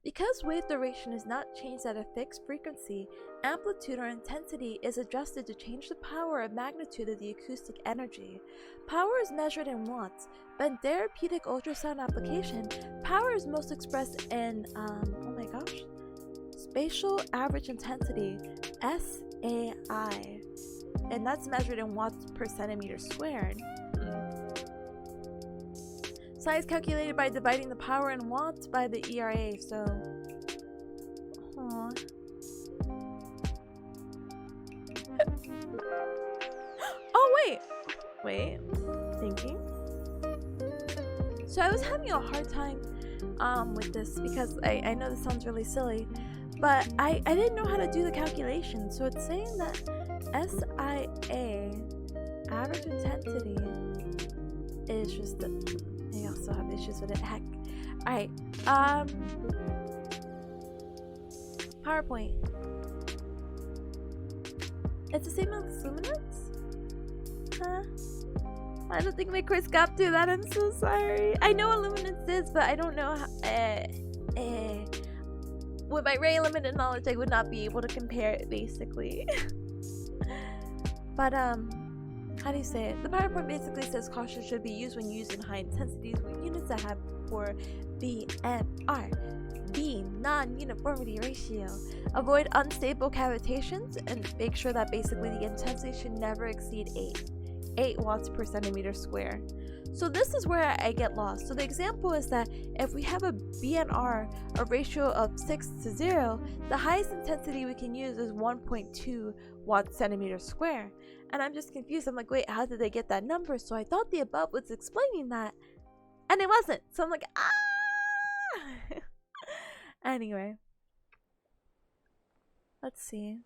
[SPEAKER 1] Because wave duration is not changed at a fixed frequency, amplitude or intensity is adjusted to change the power or magnitude of the acoustic energy. Power is measured in watts, but in therapeutic ultrasound application, power is most expressed in, spatial average intensity, SAI, and that's measured in watts per centimeter squared. Psi is calculated by dividing the power in watts by the ERA, so... Aww. Oh, wait! Thinking. So I was having a hard time with this because I know this sounds really silly, but I didn't know how to do the calculation. So it's saying that SIA, average intensity, is just the... I also have issues with it. Heck. Alright. PowerPoint. It's the same as luminance? Huh? I don't think my course got through that. I'm so sorry. I know what luminance is, but I don't know how. With my very limited knowledge, I would not be able to compare it, basically. But, how do you say it? The PowerPoint basically says caution should be used when using high intensities with units that have poor BNR, B non-uniformity ratio. Avoid unstable cavitations and make sure that basically the intensity should never exceed 8 watts per centimeter square. So this is where I get lost. So the example is that if we have a BNR, a ratio of 6 to 0, the highest intensity we can use is 1.2 watts centimeter square. And I'm just confused. I'm like, wait, how did they get that number? So I thought the above was explaining that, and it wasn't. So I'm like, ah! Anyway. Let's see.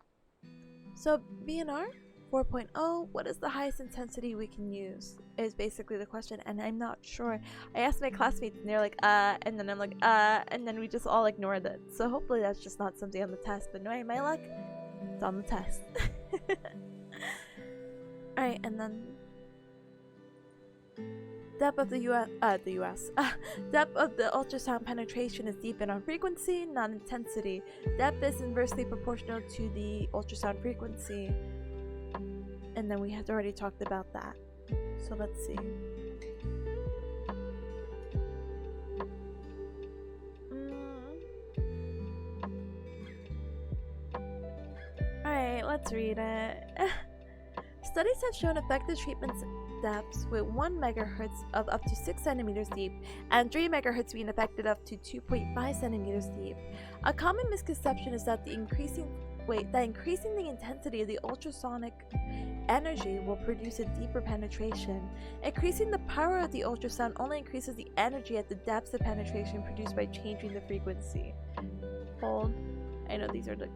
[SPEAKER 1] So BNR 4.0, what is the highest intensity we can use? Is basically the question, and I'm not sure. I asked my classmates and they're like, and then I'm like, and then we just all ignored it. So hopefully that's just not something on the test, but knowing my luck, it's on the test. Alright, and then depth of the depth of the ultrasound penetration is deep and on frequency, not intensity. Depth is inversely proportional to the ultrasound frequency. And then we had already talked about that. So let's see. Alright, let's read it. Studies have shown effective treatment depths with 1 megahertz of up to 6 centimeters deep and 3 megahertz being effective up to 2.5 centimeters deep. A common misconception is that increasing the intensity of the ultrasonic energy will produce a deeper penetration. Increasing the power of the ultrasound only increases the energy at the depths of penetration produced by changing the frequency. Hold. I know these are the...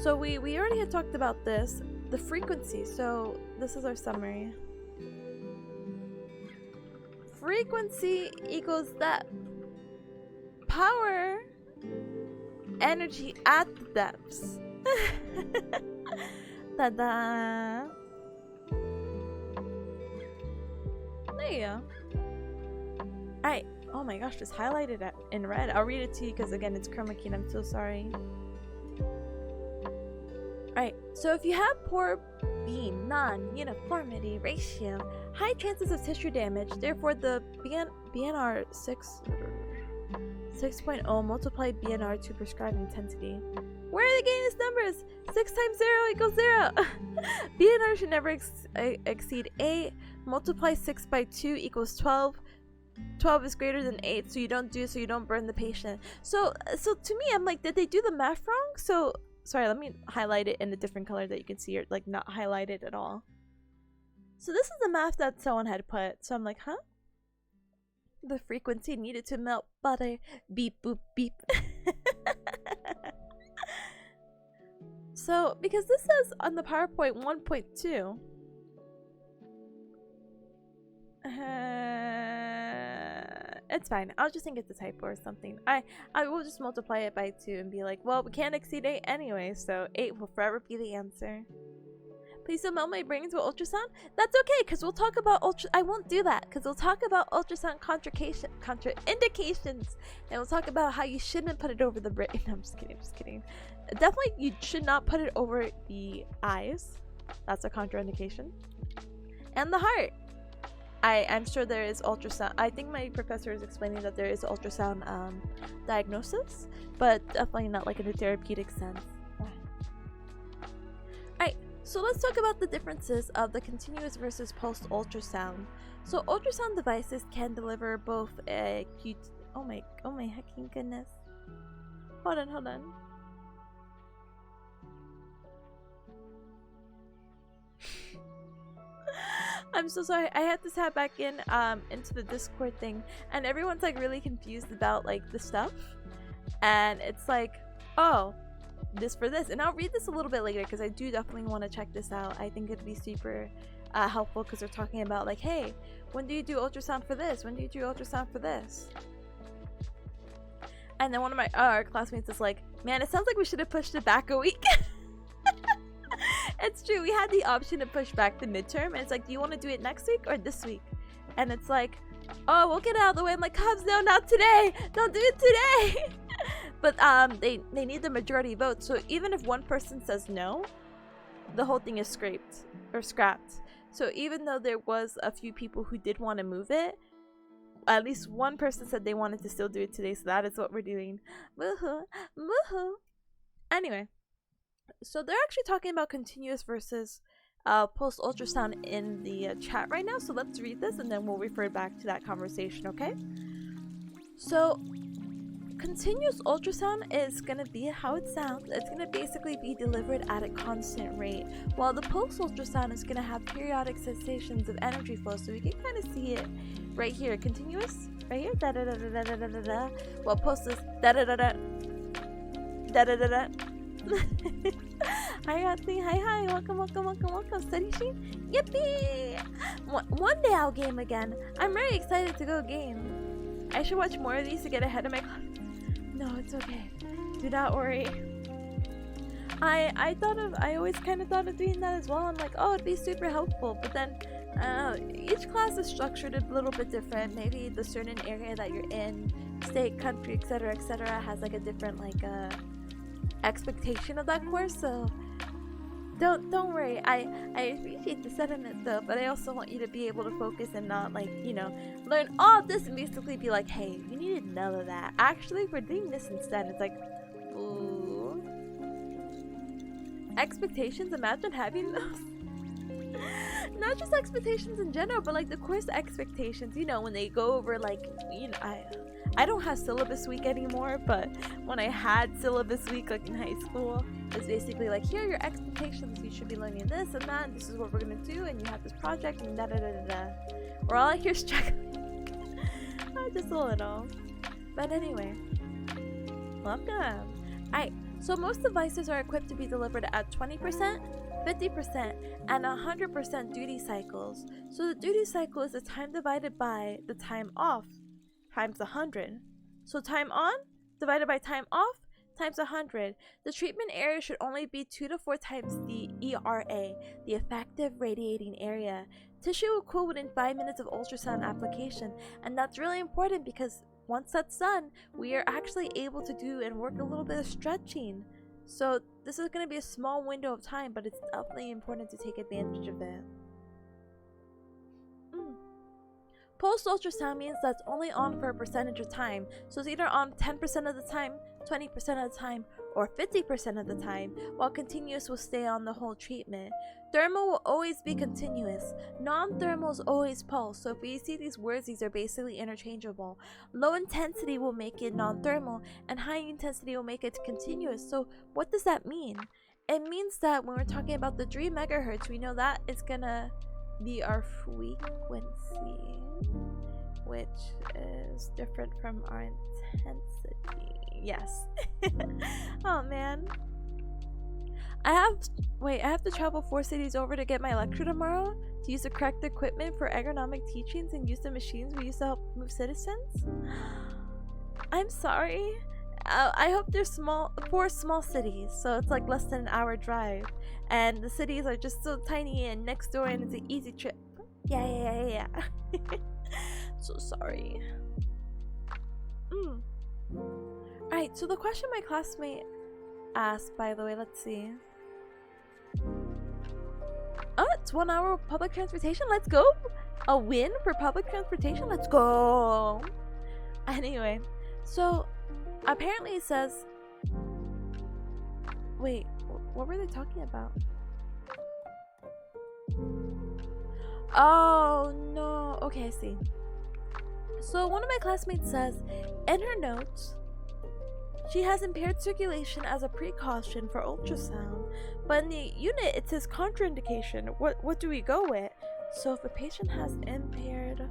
[SPEAKER 1] So we already had talked about this, the frequency. So this is our summary. Frequency equals that power energy at the depths. Ta-da! There you go. Alright. Oh my gosh, just highlighted it in red. I'll read it to you because again it's chroma key and I'm so sorry. Alright, so if you have poor B non-uniformity ratio, high chances of tissue damage, therefore the BNR 6.0 multiplied BNR to prescribed intensity. Where are the gainest numbers? 6 times 0 equals 0. BNR should never exceed 8. Multiply 6 by 2 equals 12. 12 is greater than 8, so you don't burn the patient. So to me, I'm like, did they do the math wrong? So sorry, let me highlight it in a different color that you can see it like not highlighted at all. So this is the math that someone had put. So I'm like, huh? The frequency needed to melt butter. Beep boop beep. So because this says on the PowerPoint 1.2. It's fine. I'll just think it's a typo or something. I will just multiply it by 2 and be like, well, we can't exceed 8 anyway, so 8 will forever be the answer. Please don't melt my brain into ultrasound. That's okay, because we'll talk about I won't do that, because we'll talk about ultrasound contraindications, and we'll talk about how you shouldn't put it over the brain. No, I'm just kidding. Definitely, you should not put it over the eyes. That's a contraindication. And the heart. I'm sure there is ultrasound. I think my professor is explaining that there is ultrasound diagnosis, but definitely not like in a therapeutic sense. Alright, so let's talk about the differences of the continuous versus pulsed ultrasound. So ultrasound devices can deliver both a oh my hecking goodness. Hold on. I'm so sorry. I had to tap back in into the Discord thing, and everyone's like really confused about like the stuff, and it's like, oh, this for this, and I'll read this a little bit later because I do definitely want to check this out. I think it'd be super helpful because they're talking about like, hey, when do you do ultrasound for this? When do you do ultrasound for this? And then one of my classmates is like, man, it sounds like we should have pushed it back a week. It's true, we had the option to push back the midterm, and it's like, do you want to do it next week or this week? And it's like, oh, we'll get it out of the way. I'm like, Cubs, no, not today. Don't do it today. But they need the majority vote, so even if one person says no, the whole thing is scrapped. So even though there was a few people who did want to move it, at least one person said they wanted to still do it today, so that is what we're doing. Woohoo, woohoo. Anyway. So they're actually talking about continuous versus pulse ultrasound in the chat right now. So let's read this and then we'll refer back to that conversation, okay? So continuous ultrasound is going to be how it sounds. It's going to basically be delivered at a constant rate, while the pulse ultrasound is going to have periodic cessations of energy flow. So we can kind of see it right here. Continuous, right here. Da da da da da da da da. While pulse is da da da da da da da da. Hi Auntie, hi, welcome, Sarishi. Yippee! One day I'll game again. I'm very excited to go game. I should watch more of these to get ahead of my class. No, it's okay. Do not worry. I always kind of thought of doing that as well. I'm like, oh, it'd be super helpful, but then each class is structured a little bit different. Maybe the certain area that you're in, state, country, etc., has like a different like expectation of that course, so don't worry. I appreciate the sentiment though, but I also want you to be able to focus and not like, you know, learn all of this and basically be like, hey, you needed none of that. Actually, we're doing this instead. It's like, ooh, expectations. Imagine having those. Not just expectations in general, but like the course expectations, you know, when they go over like, you know, I don't have syllabus week anymore, but when I had syllabus week like in high school, it's basically like, here are your expectations. You should be learning this and that, and this is what we're gonna do, and you have this project and da da da da da. Or all I hear is struggling. Just a little. But anyway, welcome. Alright, so most devices are equipped to be delivered at 20%, 50%, and 100% duty cycles. So the duty cycle is the time divided by the time off times 100. So time on divided by time off times 100. The treatment area should only be 2 to 4 times the ERA, the effective radiating area. Tissue will cool within 5 minutes of ultrasound application, and that's really important because once that's done, we are actually able to do and work a little bit of stretching. So this is going to be a small window of time, but it's definitely important to take advantage of it. Pulse ultrasound means that's only on for a percentage of time, so it's either on 10% of the time, 20% of the time, or 50% of the time, while continuous will stay on the whole treatment. Thermal will always be continuous. Non-thermal is always pulse. So if you see these words, these are basically interchangeable. Low intensity will make it non-thermal, and high intensity will make it continuous. So what does that mean? It means that when we're talking about the 3 megahertz, we know that is gonna be our frequency, which is different from our intensity. Yes. Oh man. I have to travel 4 cities over to get my lecture tomorrow to use the correct equipment for agronomic teachings and use the machines we use to help move citizens. I'm sorry. I hope there's 4 small cities, so it's like less than an hour drive, and the cities are just so tiny and next door, and it's an easy trip. Yeah. So sorry. Alright, so the question my classmate asked, by the way, let's see. Oh, it's 1 hour of public transportation. Let's go. A win for public transportation. Let's go. Anyway, so apparently it says, wait, what were they talking about? Oh no. Okay, I see. So one of my classmates says in her notes she has impaired circulation as a precaution for ultrasound, but in the unit it says contraindication. What do we go with? So if a patient has impaired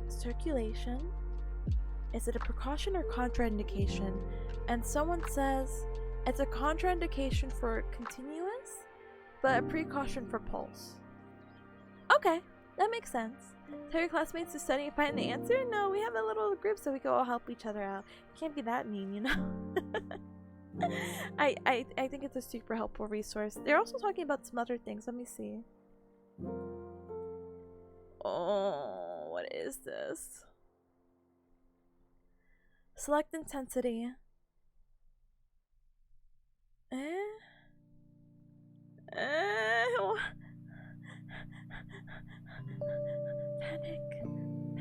[SPEAKER 1] circulation, is it a precaution or contraindication? And someone says it's a contraindication for continuous, but a precaution for pulse. Okay, that makes sense. Tell your classmates to study and find the answer? No, we have a little group so we can all help each other out. Can't be that mean, you know? I think it's a super helpful resource. They're also talking about some other things. Let me see. Oh, what is this? Select intensity.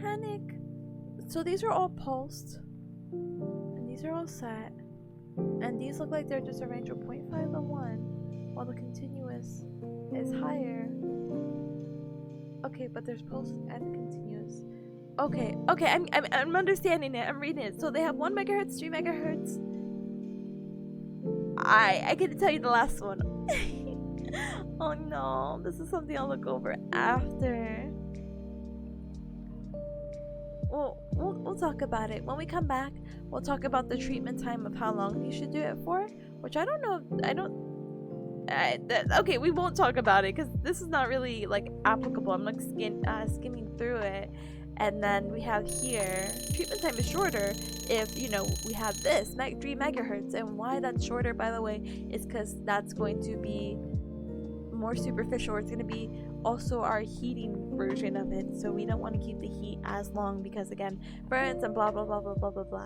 [SPEAKER 1] Panic. So these are all pulsed, and these are all set, and these look like they're just a range of 0.5 to 1, while the continuous is higher. Okay, but there's pulse and continuous. Okay, I'm understanding it. I'm reading it. So they have 1 megahertz, 3 megahertz. I can tell you the last one. Oh no, this is something I'll look over after. We'll talk about it when we come back. We'll talk about the treatment time of how long you should do it for, which I don't know. Okay, we won't talk about it because this is not really like applicable. I'm like skimming through it, and then we have here treatment time is shorter if we have this 3 megahertz, and why that's shorter, by the way, is because that's going to be more superficial. It's going to be also our heating version of it, so we don't want to keep the heat as long because again burns and blah blah blah blah blah blah blah.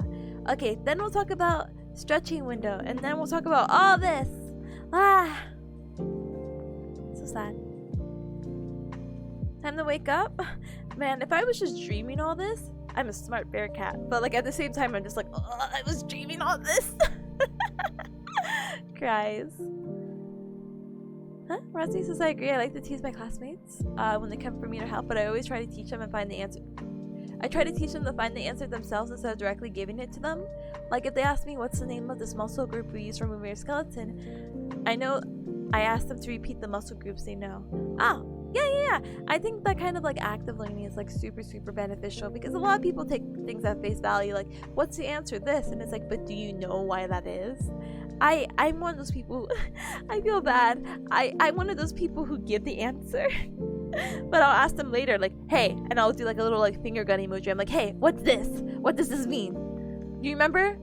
[SPEAKER 1] Okay, then we'll talk about stretching window, and then we'll talk about all this. So sad. Time to wake up. Man, if I was just dreaming all this, I'm a smart bearcat, but like at the same time I'm just like, I was dreaming all this. Cries. Huh? Rosie says, I agree. I like to tease my classmates when they come for me to help, but I always try to teach them and find the answer. I try to teach them to find the answer themselves instead of directly giving it to them. Like if they ask me what's the name of this muscle group we use for moving your skeleton, I ask them to repeat the muscle groups they know. Oh, yeah. I think that kind of like active learning is like super beneficial, because a lot of people take things at face value, like what's the answer this, and it's like, but do you know why that is? I'm one of those people. I feel bad. I'm one of those people who give the answer, but I'll ask them later, like, hey, and I'll do like a little like finger gun emoji. I'm like, hey, what's this? What does this mean? Do you remember?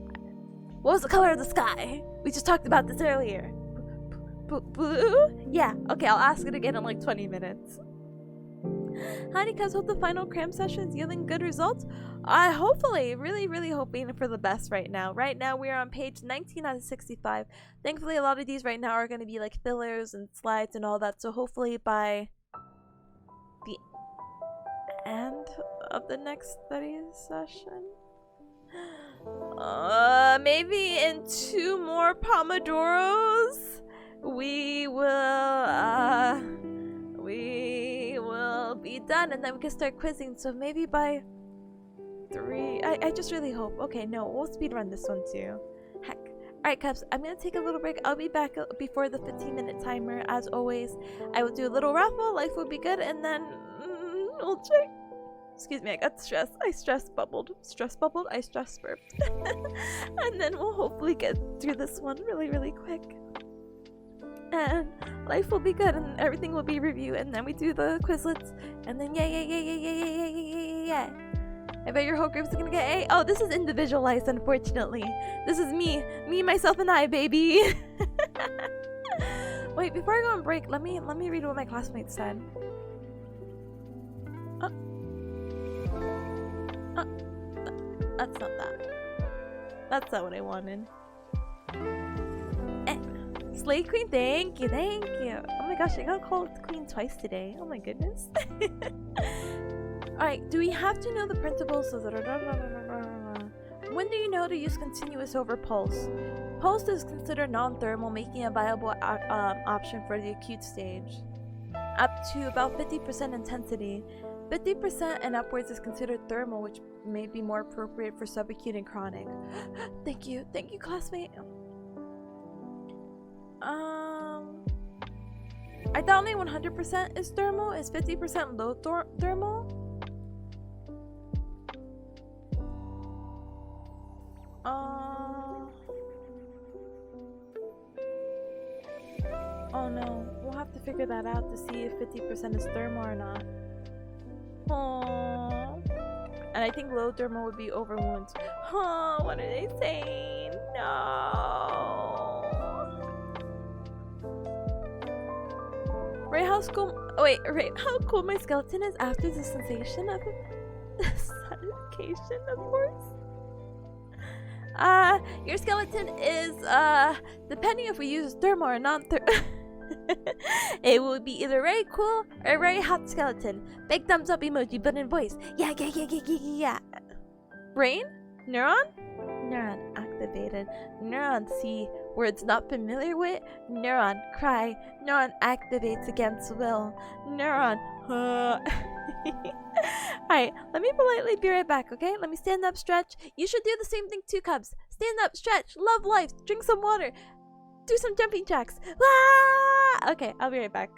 [SPEAKER 1] What was the color of the sky? We just talked about this earlier. Blue? Yeah. Okay, I'll ask it again in like 20 minutes. Honey, cuz hope the final cram session is yielding good results. Hopefully, really hoping for the best right now. Right now, we are on page 19 out of 65. Thankfully, a lot of these right now are going to be like fillers and slides and all that. So hopefully by the end of the next study session, Maybe in 2 more pomodoros we will be done, and then we can start quizzing. So maybe by 3. I just really hope. Okay, no, we'll speedrun this one too. Heck. Alright, Cubs, I'm gonna take a little break. I'll be back before the 15-minute timer. As always, I will do a little raffle. Life will be good, and then we'll try. Excuse me, I got stressed. I stress bubbled. I stress burped. And then we'll hopefully get through this one really, really quick. And life will be good, and everything will be reviewed, and then we do the Quizlets, and then yeah. I bet your whole group's gonna get A. Oh, this is individualized, unfortunately. This is me, myself, and I, baby. Wait, before I go on break, let me read what my classmates said. That's not that. That's not what I wanted. Slay Queen, thank you. Oh my gosh, I got called Queen twice today. Oh my goodness. Alright, do we have to know the principles? When do you know to use continuous over pulse? Pulse is considered non-thermal, making a viable option for the acute stage. Up to about 50% intensity. 50% and upwards is considered thermal, which may be more appropriate for subacute and chronic. Thank you, classmate. I thought only 100% is thermal. Is 50% low thermal? Oh no, we'll have to figure that out to see if 50% is thermal or not. Aww. And I think low thermal would be over wounds. Huh, what are they saying? No. Right, how cool my skeleton is after the sensation of the sonification, of course. Your skeleton is, depending if we use thermal or non-thermal, it will be either very cool or very hot skeleton. Big thumbs up emoji, but in voice. Yeah. Brain? Neuron? Neuron activated. Neuron see words not familiar with. Neuron cry. Neuron activates against will. Neuron. Alright, let me politely be right back, okay? Let me stand up, stretch. You should do the same thing too, Cubs. Stand up, stretch, love life, drink some water, do some jumping jacks. Ah! Okay, I'll be right back.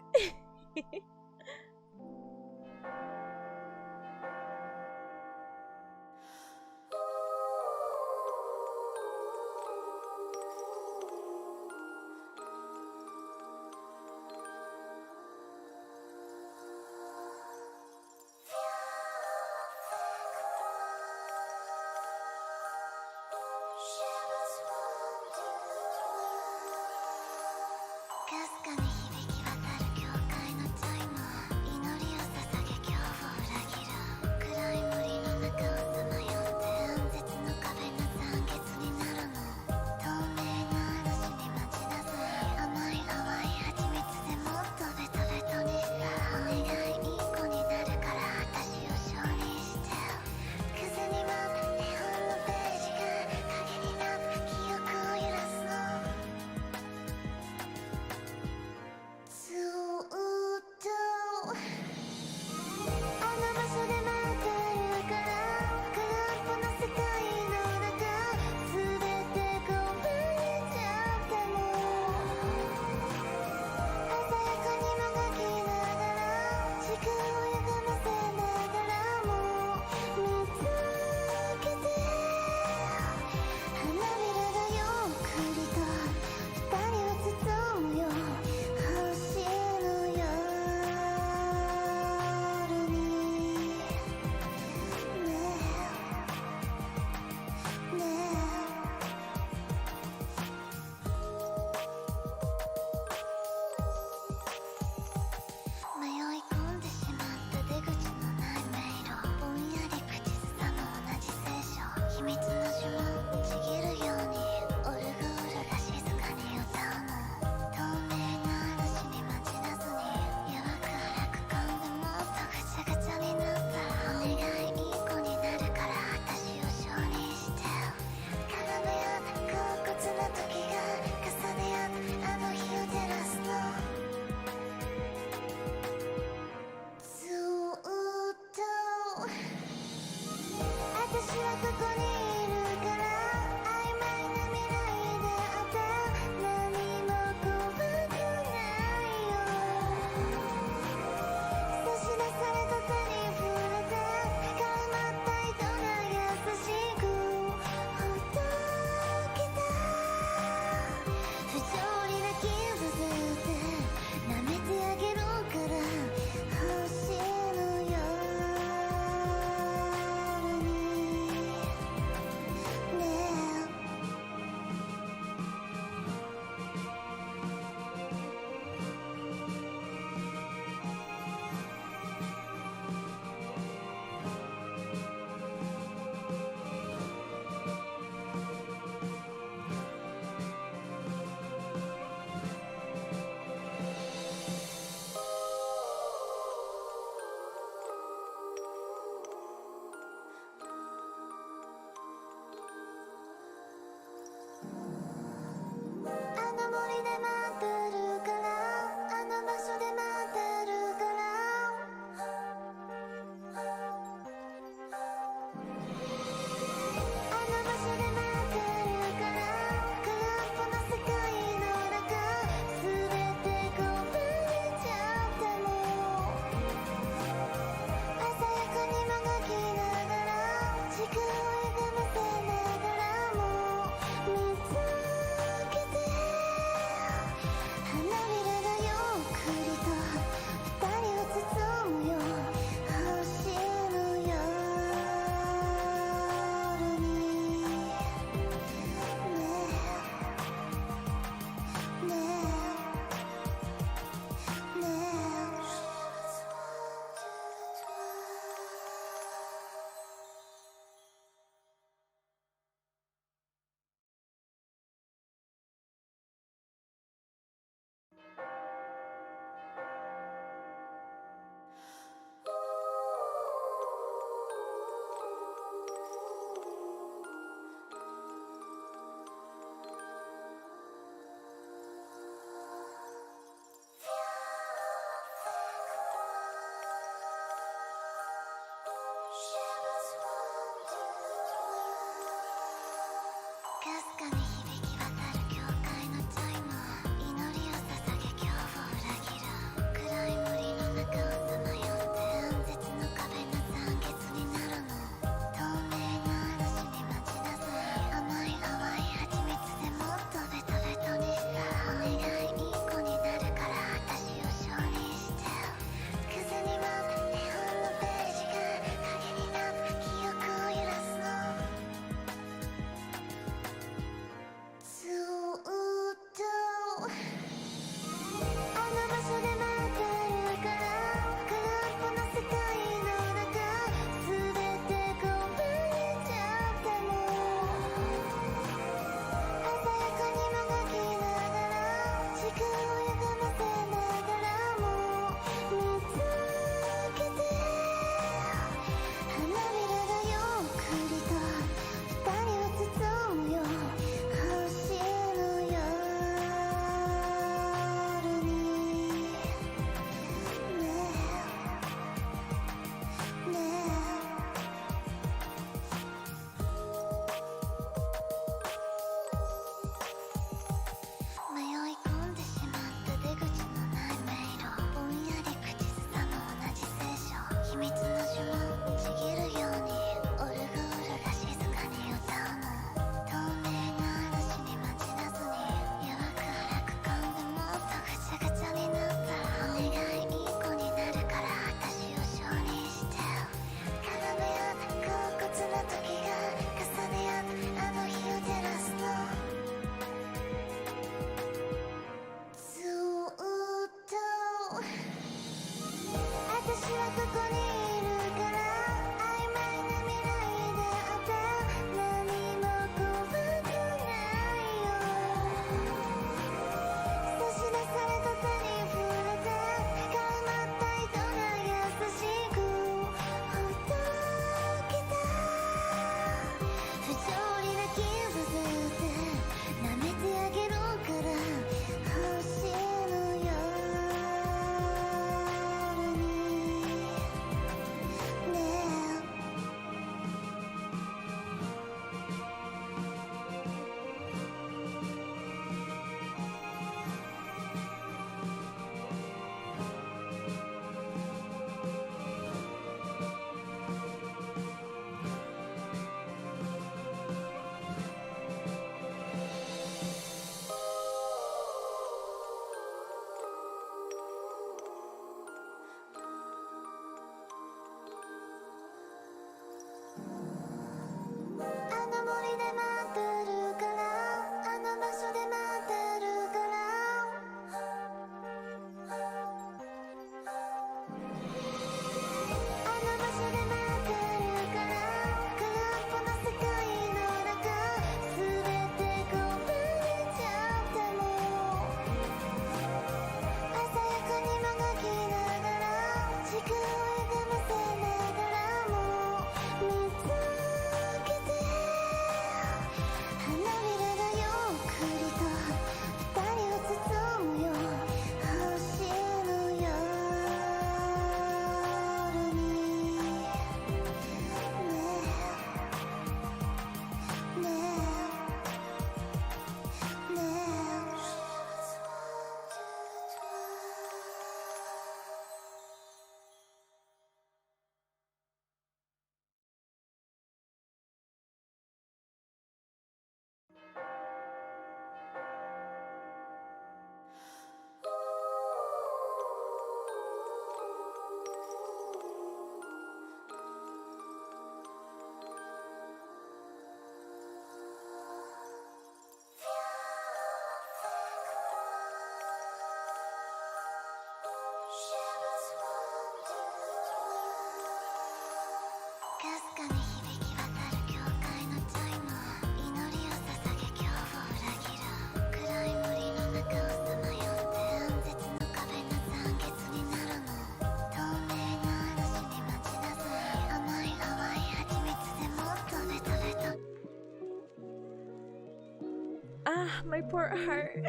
[SPEAKER 1] Ah, my poor heart.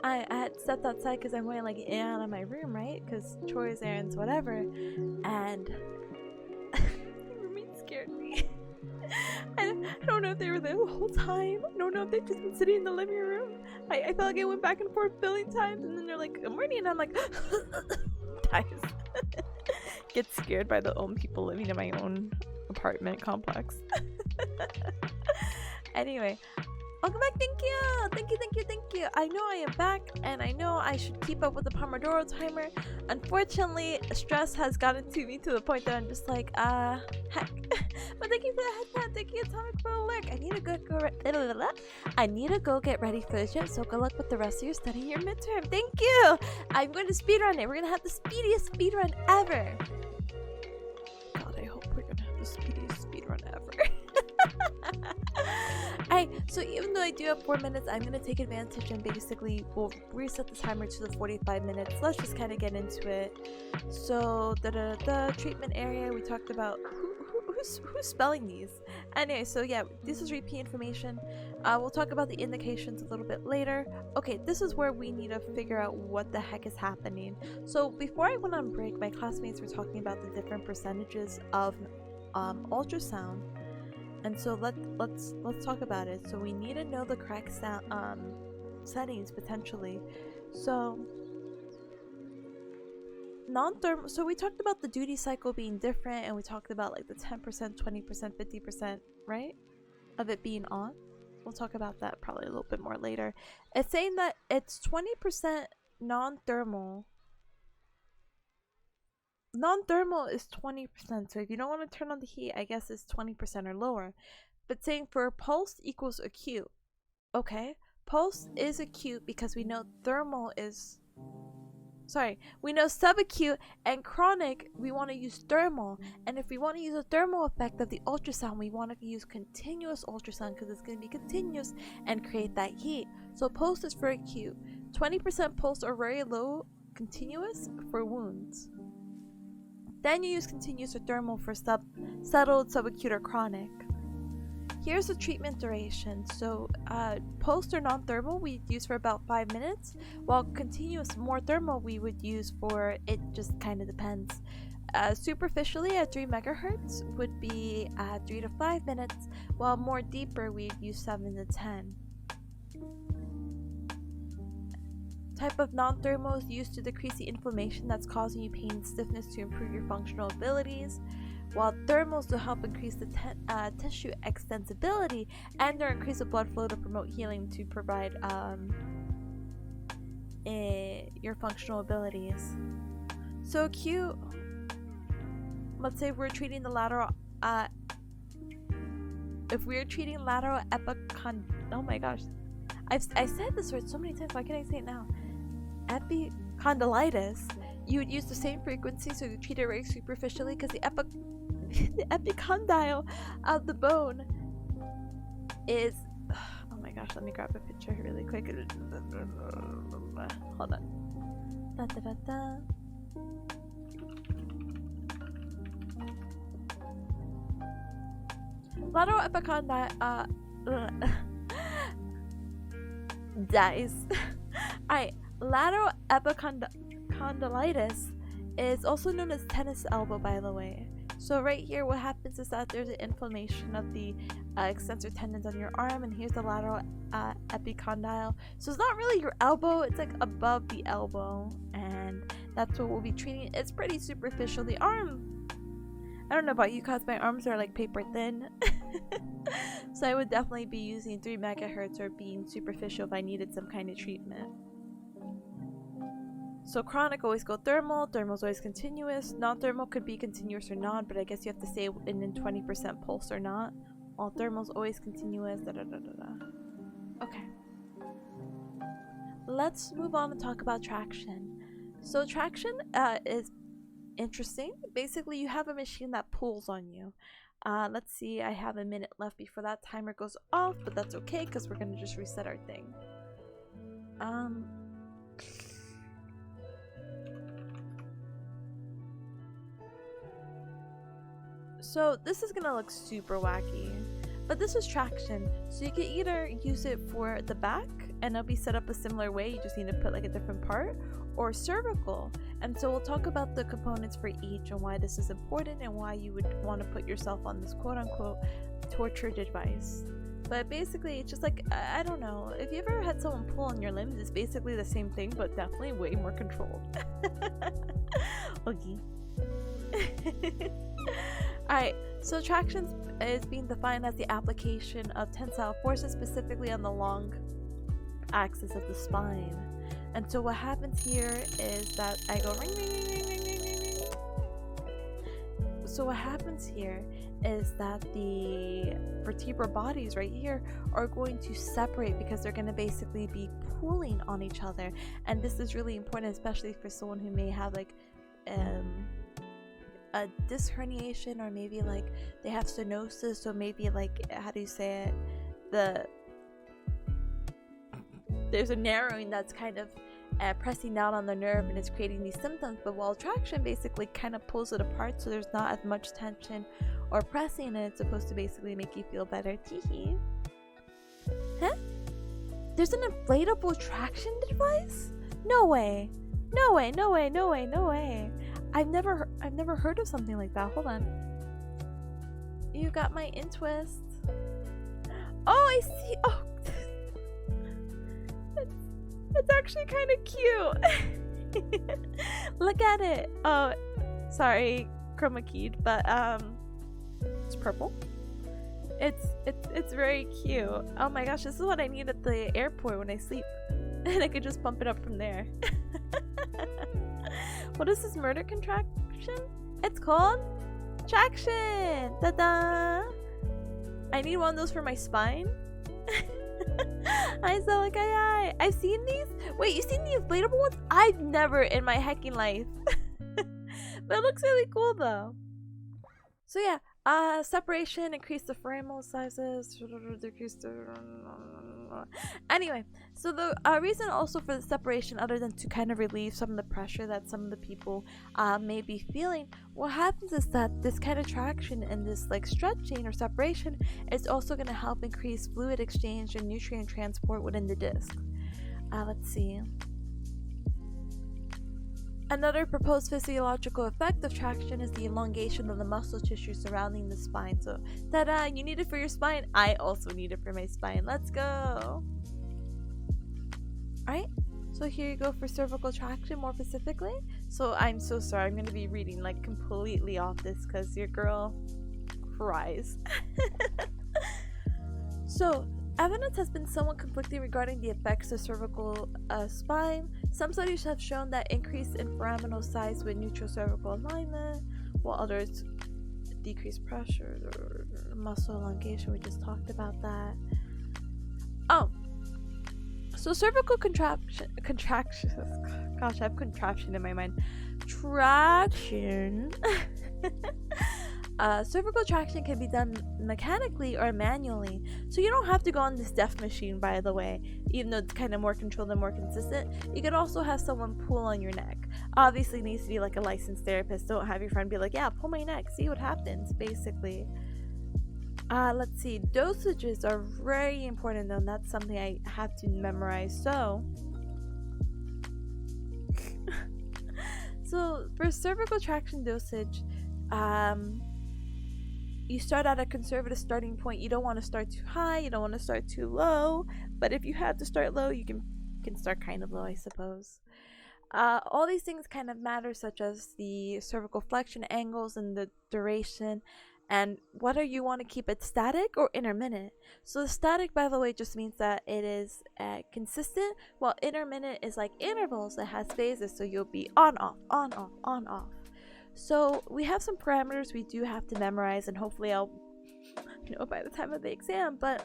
[SPEAKER 1] I had stepped outside because I'm going like in and out of my room, right? Because chores, errands, whatever. And my roommate scared me. I don't know if they were there the whole time. I don't know if they've just been sitting in the living room. I felt like I went back and forth a billion times, and then they're like, "Good morning," and I'm like, guys. Get scared by the own people living in my own apartment complex. Anyway, welcome back. Thank you. Thank you, thank you, thank you. I know I am back, and I know I should keep up with the pomodoro timer. Unfortunately, stress has gotten to me to the point that I'm just like, heck. But thank you for the headband. Thank you, Atomic, for the lurk. I need to go get ready for the gym, so good luck with the rest of your study, your midterm. Thank you. I'm going to speedrun it. We're going to have the speediest speedrun ever. God, I hope we're going to have the speediest speedrun ever. Alright, so even though I do have 4 minutes, I'm going to take advantage and basically we'll reset the timer to the 45 minutes. Let's just kind of get into it. So, the treatment area, we talked about who's spelling these. Anyway, so yeah, this is repeat information. We'll talk about the indications a little bit later. Okay, this is where we need to figure out what the heck is happening. So before I went on break, my classmates were talking about the different percentages of ultrasound. And so let's talk about it. So we need to know the correct sound settings potentially. So non-thermal. So we talked about the duty cycle being different, and we talked about like the 10%, 20%, 50%, right, of it being on. We'll talk about that probably a little bit more later. It's saying that it's 20% non-thermal. Non-thermal is 20%, so if you don't want to turn on the heat, I guess it's 20% or lower. But saying for pulse equals acute. Okay, pulse is acute because we know thermal is we know subacute and chronic, we want to use thermal. And if we want to use a thermal effect of the ultrasound, we want to use continuous ultrasound because it's going to be continuous and create that heat. So pulse is for acute, 20% pulse or very low continuous for wounds. Then you use continuous or thermal for settled, subacute, or chronic. Here's the treatment duration. So pulse or non-thermal we use for about 5 minutes, while continuous, more thermal, we would use for, it just kind of depends. Superficially at 3 megahertz would be 3 to 5 minutes, while more deeper we'd use 7 to 10. Type of non-thermal is used to decrease the inflammation that's causing you pain and stiffness to improve your functional abilities, while thermals to help increase the tissue extensibility and or increase the blood flow to promote healing to provide your functional abilities. So acute, let's say we're treating the lateral if we're treating lateral oh my gosh, I said this word so many times, why can't I say it now? Epicondylitis, you would use the same frequency, so you treat it very superficially because the epicondyle of the bone is, oh my gosh, let me grab a picture really quick. Hold on. Lateral epicondyle dies. Alright, lateral epicondylitis is also known as tennis elbow, by the way. So right here what happens is that there's an inflammation of the extensor tendons on your arm, and here's the lateral epicondyle. So it's not really your elbow, it's like above the elbow, and that's what we'll be treating. It's pretty superficial. The arm, I don't know about you guys, my arms are like paper thin. So I would definitely be using 3 megahertz or being superficial if I needed some kind of treatment. So chronic, always go thermal. Thermal's always continuous. Non-thermal could be continuous or not, but I guess you have to say in 20% pulse or not. All thermal's always continuous. Okay. Let's move on and talk about traction. So traction is interesting. Basically, you have a machine that pulls on you. Let's see, I have a minute left before that timer goes off, but that's okay because we're going to just reset our thing. So this is gonna look super wacky, but this is traction. So you can either use it for the back and it'll be set up a similar way, you just need to put like a different part, or cervical. And so we'll talk about the components for each and why this is important and why you would want to put yourself on this quote-unquote torture device. But basically it's just like, I don't know, if you ever had someone pull on your limbs, it's basically the same thing but definitely way more controlled. Okay. Alright, so traction is being defined as the application of tensile forces specifically on the long axis of the spine. And so what happens here is that I go ring, ring, ring, ring, ring, ring, ring, ring. So what happens here is that the vertebral bodies right here are going to separate because they're going to basically be pulling on each other. And this is really important, especially for someone who may have like a disc herniation, or maybe like they have stenosis, so maybe like, how do you say it, there's a narrowing that's kind of pressing down on the nerve and it's creating these symptoms. But while traction basically kind of pulls it apart, so there's not as much tension or pressing, and it's supposed to basically make you feel better. Teehee. Huh? There's an inflatable traction device? No way. No way, no way, no way, no way. I've never heard of something like that. Hold on. You got my in-twist. Oh, I see. Oh. It's actually kind of cute. Look at it. Oh, sorry, chroma keyed, but it's purple. It's very cute. Oh my gosh, this is what I need at the airport when I sleep, and I could just pump it up from there. What is this murder contraction? It's called traction. Ta-da! I need one of those for my spine. I sound like I've seen these. Wait, you seen the inflatable ones? I've never in my hecking life. But it looks really cool though. So yeah, separation, increase the foraminal sizes, decrease the... Anyway, so the reason also for the separation, other than to kind of relieve some of the pressure that some of the people may be feeling, what happens is that this kind of traction and this like stretching or separation is also going to help increase fluid exchange and nutrient transport within the disc. Let's see. Another proposed physiological effect of traction is the elongation of the muscle tissue surrounding the spine. So, ta-da! You need it for your spine. I also need it for my spine. Let's go! Alright, so here you go for cervical traction more specifically. So, I'm so sorry. I'm going to be reading like completely off this because your girl cries. So, evidence has been somewhat conflicting regarding the effects of cervical spine. Some studies have shown that increase in foraminal size with neutral cervical alignment, while others decrease pressure or muscle elongation. We just talked about that. Oh, so cervical contraction. Gosh, I have contraption in my mind. Traction. Cervical traction can be done mechanically or manually, so you don't have to go on this deaf machine, by the way, even though it's kind of more controlled and more consistent. You could also have someone pull on your neck. Obviously, it needs to be like a licensed therapist. Don't have your friend be like, yeah, pull my neck, see what happens, basically. Let's see, dosages are very important though, and that's something I have to memorize. So for cervical traction dosage, you start at a conservative starting point. You don't want to start too high, you don't want to start too low, but if you had to start low, you can start kind of low, I suppose. All these things kind of matter, such as the cervical flexion angles and the duration, and whether you want to keep it static or intermittent. So the static, by the way, just means that it is consistent, while intermittent is like intervals that has phases, so you'll be on off, on off, on off. So we have some parameters we do have to memorize, and hopefully I'll know by the time of the exam. But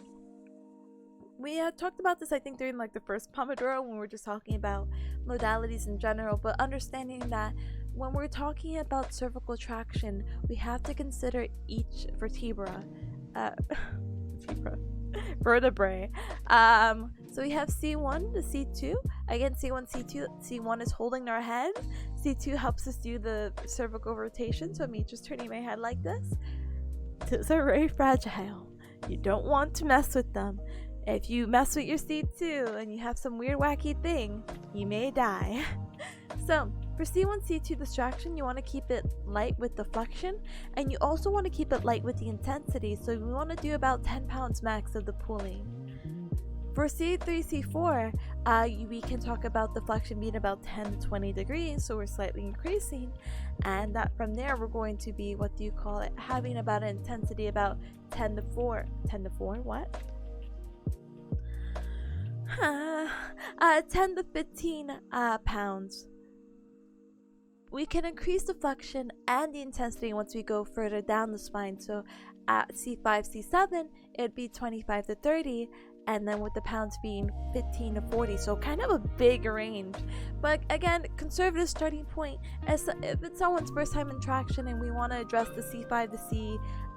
[SPEAKER 1] we had talked about this, I think, during like the first pomodoro when we were just talking about modalities in general. But understanding that when we're talking about cervical traction, we have to consider each vertebrae. So we have C1 to C2. Again, C1, C2. C1 is holding our head. C2 helps us do the cervical rotation. So me just turning my head like this. Those are very fragile. You don't want to mess with them. If you mess with your C2 and you have some weird wacky thing, you may die. So for C1, C2 distraction, you want to keep it light with the flexion, and you also want to keep it light with the intensity. So we want to do about 10 pounds max of the pulling. For C3, C4, we can talk about the flexion being about 10 to 20 degrees, so we're slightly increasing, and that from there we're going to be, having about an intensity about 10 to 4. 10 to 4? What? 10 to 15 pounds. We can increase the flexion and the intensity once we go further down the spine. So at C5, C7, it'd be 25 to 30, and then with the pounds being 15 to 40, so kind of a big range. But again, conservative starting point, as if it's someone's first time in traction and we want to address the C5 to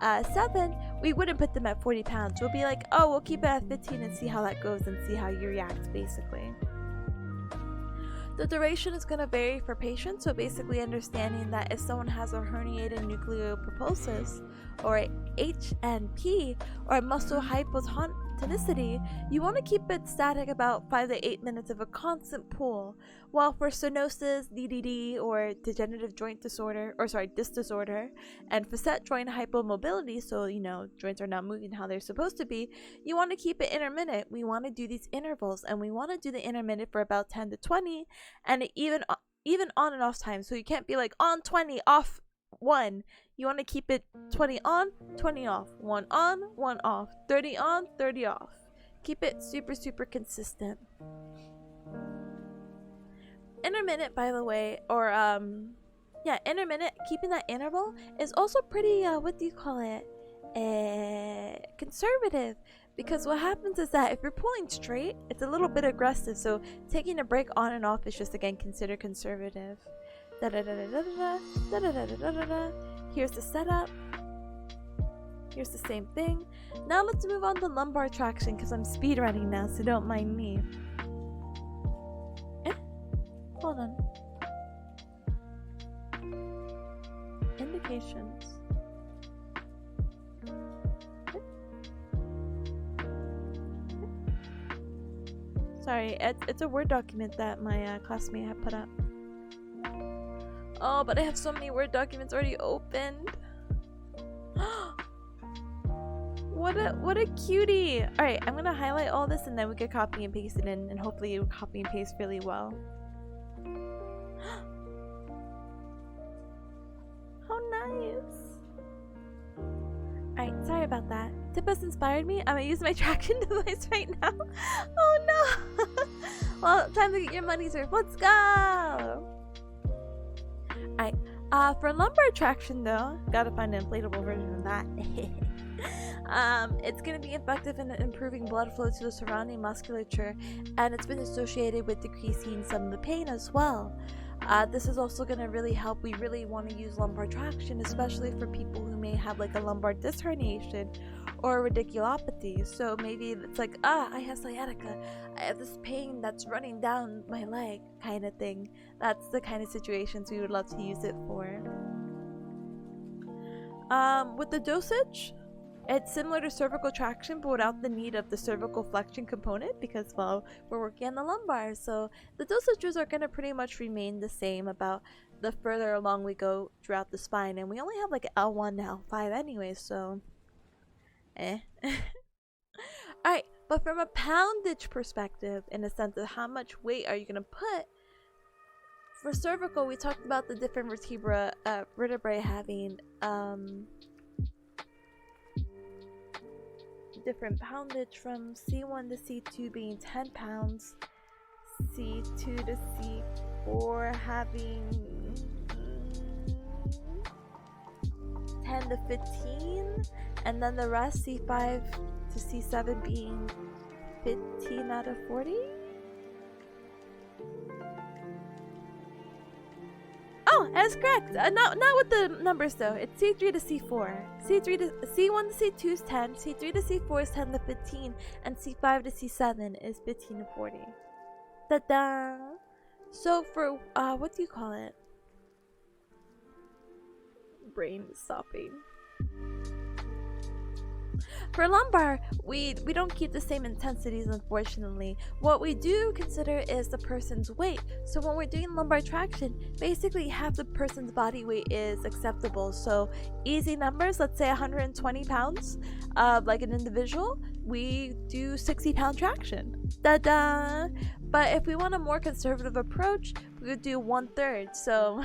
[SPEAKER 1] C7, we wouldn't put them at 40 pounds. We'll be like, oh, we'll keep it at 15 and see how that goes and see how you react, basically. The duration is going to vary for patients, so basically understanding that if someone has a herniated nucleopropulsus or HNP or muscle hypotonicity, you want to keep it static about 5 to 8 minutes of a constant pull. While for stenosis, DDD, or degenerative joint disorder, disc disorder, and facet joint hypomobility, so joints are not moving how they're supposed to be, you want to keep it intermittent. We want to do these intervals, and we want to do the intermittent for about 10 to 20, and even on and off time. So you can't be like on 20, off 1. You want to keep it 20 on, 20 off, 1 on, 1 off, 30 on, 30 off. Keep it super, super consistent. Intermittent, by the way, or intermittent, keeping that interval is also pretty, conservative, Because what happens is that if you're pulling straight, it's a little bit aggressive, so taking a break on and off is just, again, considered conservative. Here's the setup. Here's the same thing. Now let's move on to lumbar traction, because I'm speedrunning now, so don't mind me. Hold on. Indications. Sorry, it's a Word document that my classmate had put up. Oh, but I have so many Word documents already opened. What a cutie! Alright, I'm gonna highlight all this and then we can copy and paste it in, and hopefully you copy and paste really well. How nice! Alright, sorry about that. Tip has inspired me. I'm gonna use my traction device right now. Oh no! Well, time to get your money's worth. Let's go! Alright, for lumbar traction though, gotta find an inflatable version of that. It's going to be effective in improving blood flow to the surrounding musculature, and it's been associated with decreasing some of the pain as well. This is also going to really help. We really want to use lumbar traction, especially for people who may have like a lumbar disc herniation or radiculopathy. So maybe it's like, I have sciatica, I have this pain that's running down my leg kind of thing. That's the kind of situations we would love to use it for. With the dosage, it's similar to cervical traction, but without the need of the cervical flexion component, because, well, we're working on the lumbar. So the dosages are going to pretty much remain the same about the further along we go throughout the spine. And we only have like L1 to L5 anyway, so Alright, but from a poundage perspective, in a sense of how much weight are you going to put, for cervical, we talked about the different vertebrae having different poundage, from C1 to C2 being 10 pounds, C2 to C4 having 10 to 15, and then the rest C5 to C7 being 15 out of 40. Oh, that's correct. Not with the numbers though. It's C3 to C4. C1 to C2 is 10. C3 to C4 is 10 to 15, and C5 to C7 is 15 to 40. Ta-da! So for what do you call it? Brain stopping. For lumbar, we don't keep the same intensities, unfortunately. What we do consider is the person's weight. So when we're doing lumbar traction, basically half the person's body weight is acceptable. So easy numbers, let's say 120 pounds, like an individual, we do 60-pound traction. Da-da! But if we want a more conservative approach, we would do 1/3. So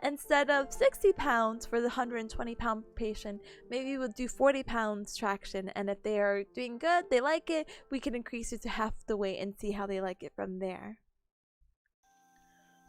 [SPEAKER 1] instead of 60 pounds for the 120-pound patient, maybe we'll do 40 pounds traction, and if they are doing good, they like it, we can increase it to half the weight and see how they like it from there.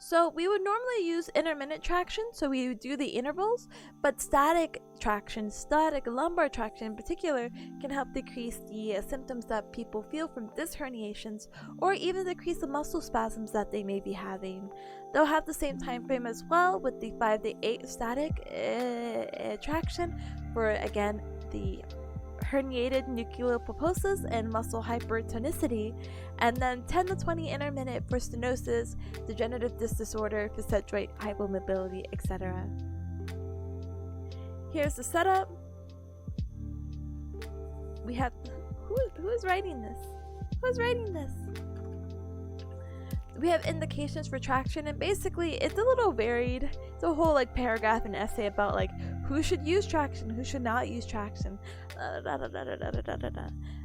[SPEAKER 1] So we would normally use intermittent traction, so we would do the intervals, but static traction, static lumbar traction in particular, can help decrease the symptoms that people feel from disc herniations, or even decrease the muscle spasms that they may be having. They'll have the same time frame as well, with the 5 to 8 static traction for, again, the herniated nucleopulposus and muscle hypertonicity, and then 10 to 20 intermittent for stenosis, degenerative disc disorder, facet joint hypomobility, etc. Here's the setup. We have who is writing this? Who's writing this? We have indications for traction, and basically it's a little varied. It's a whole like paragraph and essay about like who should use traction, who should not use traction.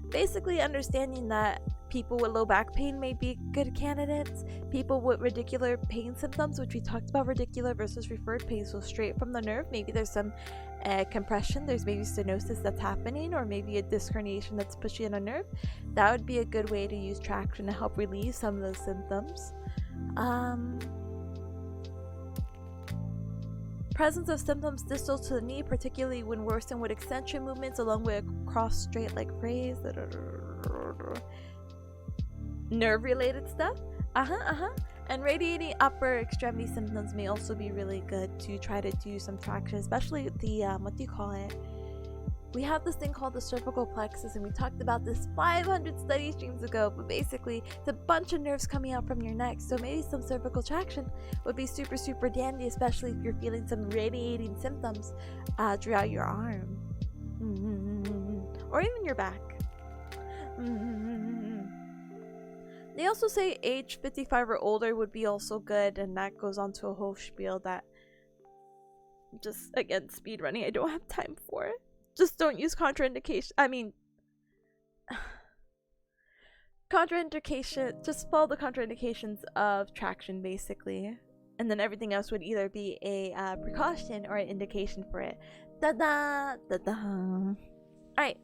[SPEAKER 1] Basically understanding that people with low back pain may be good candidates, people with radicular pain symptoms, which we talked about, radicular versus referred pain, so straight from the nerve, maybe there's some compression, there's maybe stenosis that's happening, or maybe a disc herniation that's pushing a nerve. That would be a good way to use traction to help relieve some of those symptoms. Presence of symptoms distal to the knee, particularly when worsened with extension movements along with a cross straight leg raise. Nerve related stuff. And radiating upper extremity symptoms may also be really good to try to do some traction, especially the what do you call it? We have this thing called the cervical plexus, and we talked about this 500 study streams ago, but basically it's a bunch of nerves coming out from your neck, so maybe some cervical traction would be super super dandy, especially if you're feeling some radiating symptoms throughout your arm, or even your back. They also say age 55 or older would be also good, and that goes on to a whole spiel that just, again, speed running, I don't have time for it. Just don't use contraindication. I mean, contraindication. Just follow the contraindications of traction, basically, and then everything else would either be a precaution or an indication for it. Da da da da. All right.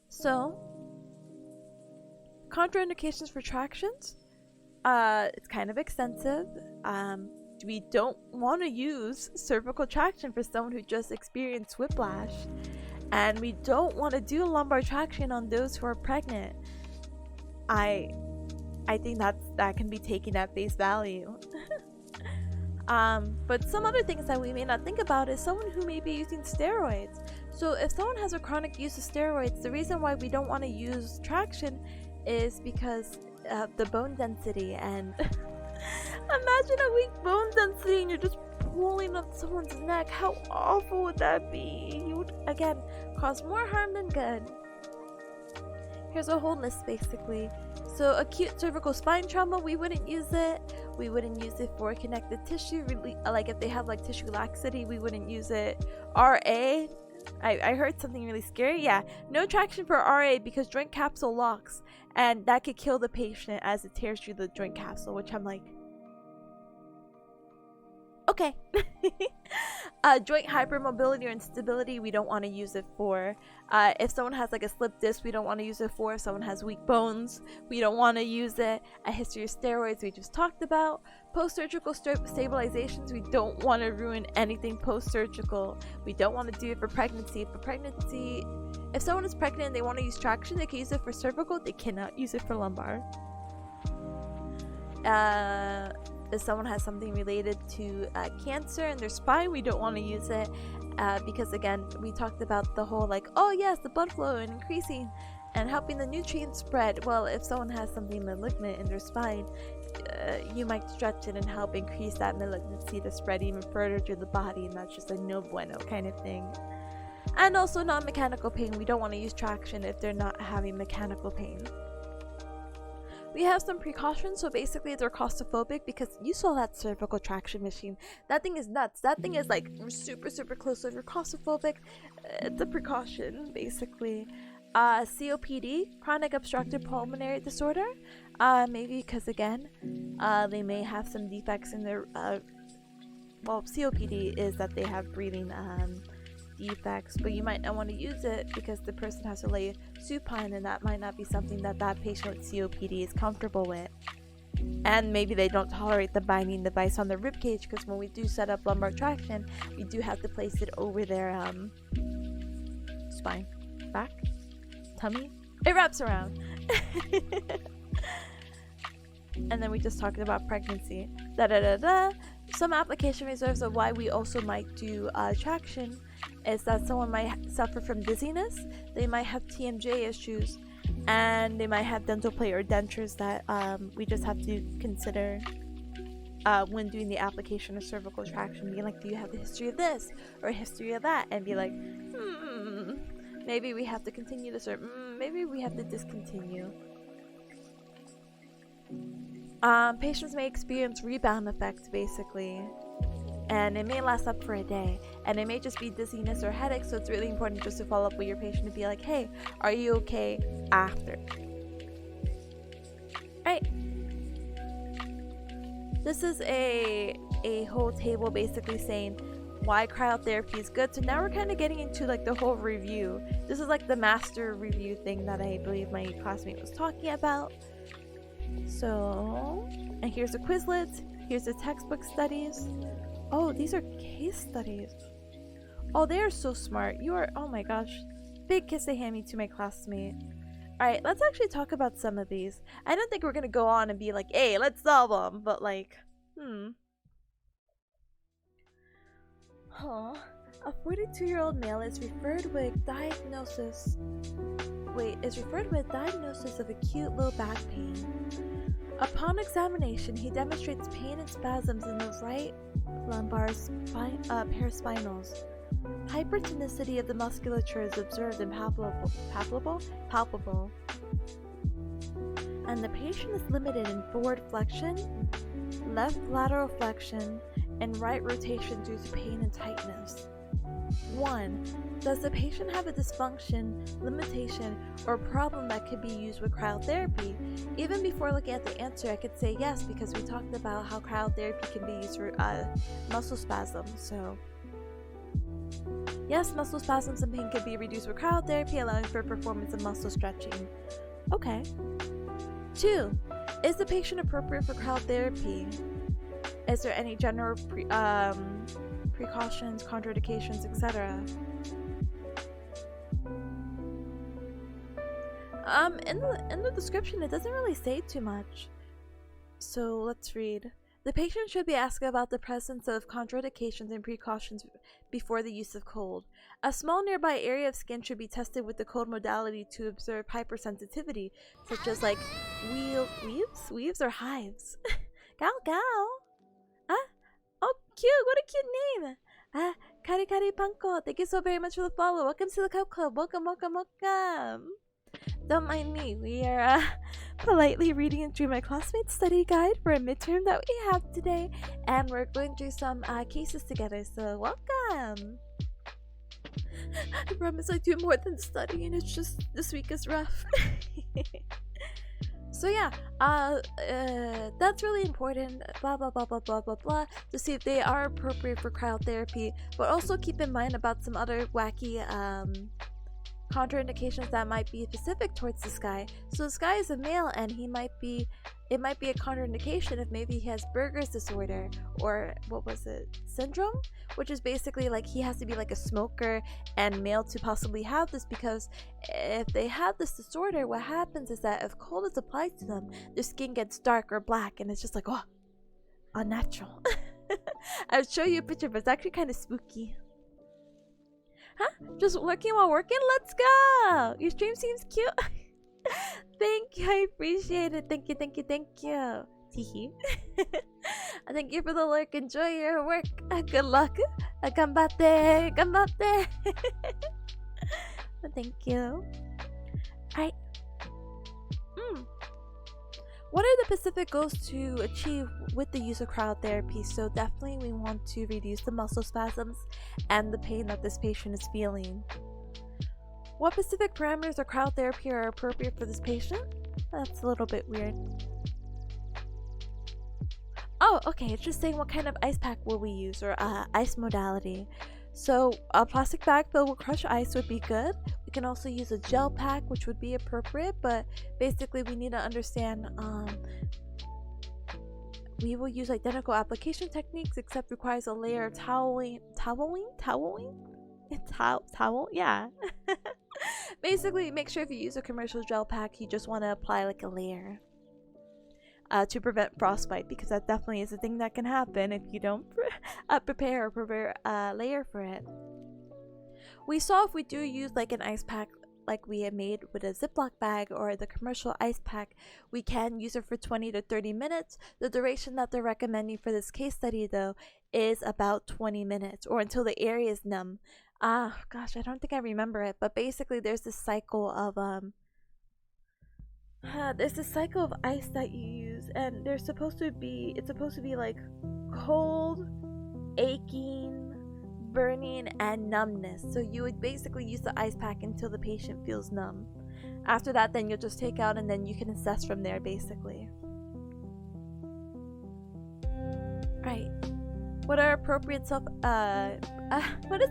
[SPEAKER 1] So, contraindications for tractions. It's kind of extensive. We don't want to use cervical traction for someone who just experienced whiplash, and we don't want to do lumbar traction on those who are pregnant. I think that can be taken at face value. But some other things that we may not think about is someone who may be using steroids. So if someone has a chronic use of steroids, the reason why we don't want to use traction is because of the bone density, and imagine a weak bone density and you're just pulling on someone's neck. How awful would that be? You would, again, cause more harm than good. Here's a whole list, basically. So acute cervical spine trauma, we wouldn't use it. We wouldn't use it for connective tissue, like if they have like tissue laxity, we wouldn't use it. RA, I heard something really scary. Yeah, no traction for RA because joint capsule locks, and that could kill the patient as it tears through the joint capsule, which I'm like, okay. Joint hypermobility or instability, we don't want to use it for. If someone has like a slip disc, we don't want to use it for. If someone has weak bones, we don't want to use it. A history of steroids, we just talked about. Post-surgical stabilizations, we don't want to ruin anything post-surgical. We don't want to do it for pregnancy. For pregnancy, if someone is pregnant and they want to use traction, they can use it for cervical. They cannot use it for lumbar. If someone has something related to cancer in their spine, we don't want to use it because, again, we talked about the whole like, oh yes, the blood flow and increasing and helping the nutrients spread. Well, if someone has something malignant in their spine, you might stretch it and help increase that malignancy to spread even further through the body, and that's just a no bueno kind of thing. And also non-mechanical pain, we don't want to use traction if they're not having mechanical pain. We have some precautions, so basically they're claustrophobic because you saw that cervical traction machine. That thing is nuts. That thing is like super super close, so if you're claustrophobic, it's a precaution basically. COPD, chronic obstructive pulmonary disorder, maybe because again, they may have some defects in their, well, COPD is that they have breathing defects, but you might not want to use it because the person has to lay supine, and that might not be something that patient with COPD is comfortable with. And maybe they don't tolerate the binding device on the rib cage, because when we do set up lumbar traction, we do have to place it over their spine, back, tummy. It wraps around. And then we just talked about pregnancy. Some application reserves of why we also might do traction is that someone might suffer from dizziness, they might have TMJ issues, and they might have dental plate or dentures that we just have to consider when doing the application of cervical traction. Being like, do you have a history of this or a history of that? And be like, maybe we have to continue this, or maybe we have to discontinue. Patients may experience rebound effects basically, and it may last up for a day, and it may just be dizziness or headache, so it's really important just to follow up with your patient and be like, hey, are you okay after? Right. This is a whole table basically saying why cryotherapy is good. So now we're kind of getting into like the whole review. This is like the master review thing that I believe my classmate was talking about. So, and here's the Quizlets, here's the textbook studies. Oh, these are case studies. Oh, they are so smart. You are, oh my gosh. Big kiss to Hammy to my classmate. Alright, let's actually talk about some of these. I don't think we're gonna go on and be like, hey, let's solve them. But like, Huh. A 42-year-old male is referred with diagnosis of acute low back pain. Upon examination, he demonstrates pain and spasms in the right lumbar paraspinals. Hypertonicity of the musculature is observed and palpable, and the patient is limited in forward flexion, left lateral flexion, and right rotation due to pain and tightness. 1. Does the patient have a dysfunction, limitation, or problem that could be used with cryotherapy? Even before looking at the answer, I could say yes, because we talked about how cryotherapy can be used for muscle spasms. So yes, muscle spasms and pain can be reduced with cryotherapy, allowing for performance of muscle stretching. Okay. 2. Is the patient appropriate for cryotherapy? Is there any general precautions, contraindications, etc.? In the description, it doesn't really say too much. So let's read. The patient should be asked about the presence of contraindications and precautions before the use of cold. A small nearby area of skin should be tested with the cold modality to observe hypersensitivity, such as like weaves or hives. Gal. Oh, cute! What a cute name! Kari Panko, thank you so very much for the follow. Welcome to the Cup Club. Welcome. Don't mind me. We are politely reading through my classmate's study guide for a midterm that we have today, and we're going through some cases together. So welcome. I promise I do more than study, and it's just this week is rough. So yeah, that's really important, blah blah blah blah blah blah blah, to see if they are appropriate for cryotherapy, but also keep in mind about some other wacky contraindications that might be specific towards this guy. So this guy is a male, and it might be a contraindication if maybe he has Berger's disorder, or syndrome, which is basically like he has to be like a smoker and male to possibly have this, because if they have this disorder, what happens is that if cold is applied to them, their skin gets dark or black, and it's just like, oh, unnatural. I'll show you a picture, but it's actually kind of spooky. Huh? Just working while working? Let's go! Your stream seems cute. Thank you, I appreciate it. Thank you. Teehee. Thank you for the lurk. Enjoy your work. Good luck. Ganbatte. Thank you. Alright. What are the specific goals to achieve with the use of cryotherapy? So definitely we want to reduce the muscle spasms and the pain that this patient is feeling. What specific parameters of cryotherapy are appropriate for this patient? That's a little bit weird. Oh, okay, it's just saying what kind of ice pack will we use, or ice modality. So a plastic bag filled with crushed ice would be good. We can also use a gel pack, which would be appropriate, but basically we need to understand we will use identical application techniques, except requires a layer of toweling? Towel? Yeah. Basically, make sure if you use a commercial gel pack, you just want to apply like a layer to prevent frostbite, because that definitely is a thing that can happen if you don't prepare a layer for it. We saw if we do use like an ice pack like we had made with a Ziploc bag or the commercial ice pack, we can use it for 20 to 30 minutes. The duration that they're recommending for this case study though is about 20 minutes, or until the area is numb. Gosh, I don't think I remember it, but basically there's this cycle of ice that you use, and it's supposed to be like cold, aching, burning, and numbness. So you would basically use the ice pack until the patient feels numb. After that, then you'll just take out, and then you can assess from there basically. Right. What is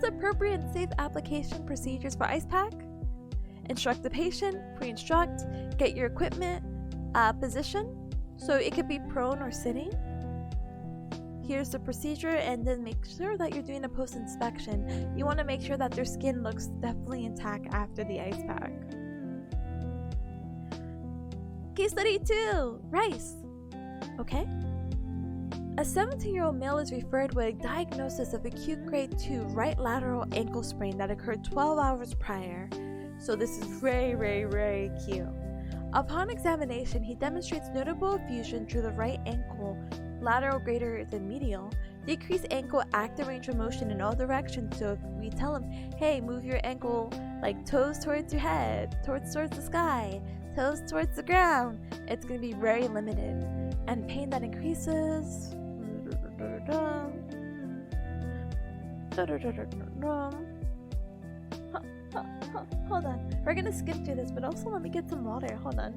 [SPEAKER 1] appropriate and safe application procedures for ice pack? Instruct the patient, pre-instruct, get your equipment, position, so it could be prone or sitting. here's the procedure, and then make sure that you're doing a post-inspection. You want to make sure that their skin looks definitely intact after the ice pack. Case study 2, rice. Okay. A 17-year-old male is referred with a diagnosis of acute grade 2 right lateral ankle sprain that occurred 12 hours prior. So this is very, very, very acute. Upon examination, he demonstrates notable effusion through the right ankle, lateral greater than medial, decreased ankle active range of motion in all directions. So if we tell him, hey, move your ankle like toes towards your head, towards the sky, toes towards the ground, it's going to be very limited. And pain that increases. Hold on. We're gonna skip through this, but also let me get some water. Hold on.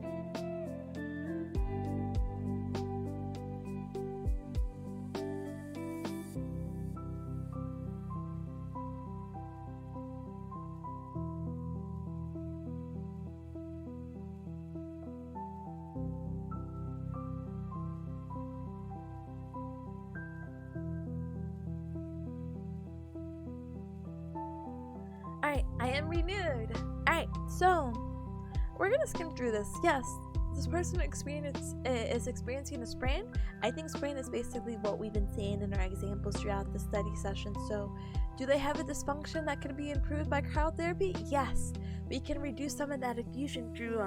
[SPEAKER 1] Alright, I am renewed. Alright, so we're gonna skim through this. Yes, this person is experiencing a sprain. I think sprain is basically what we've been saying in our examples throughout the study session. So, do they have a dysfunction that can be improved by cryotherapy? Yes, we can reduce some of that effusion through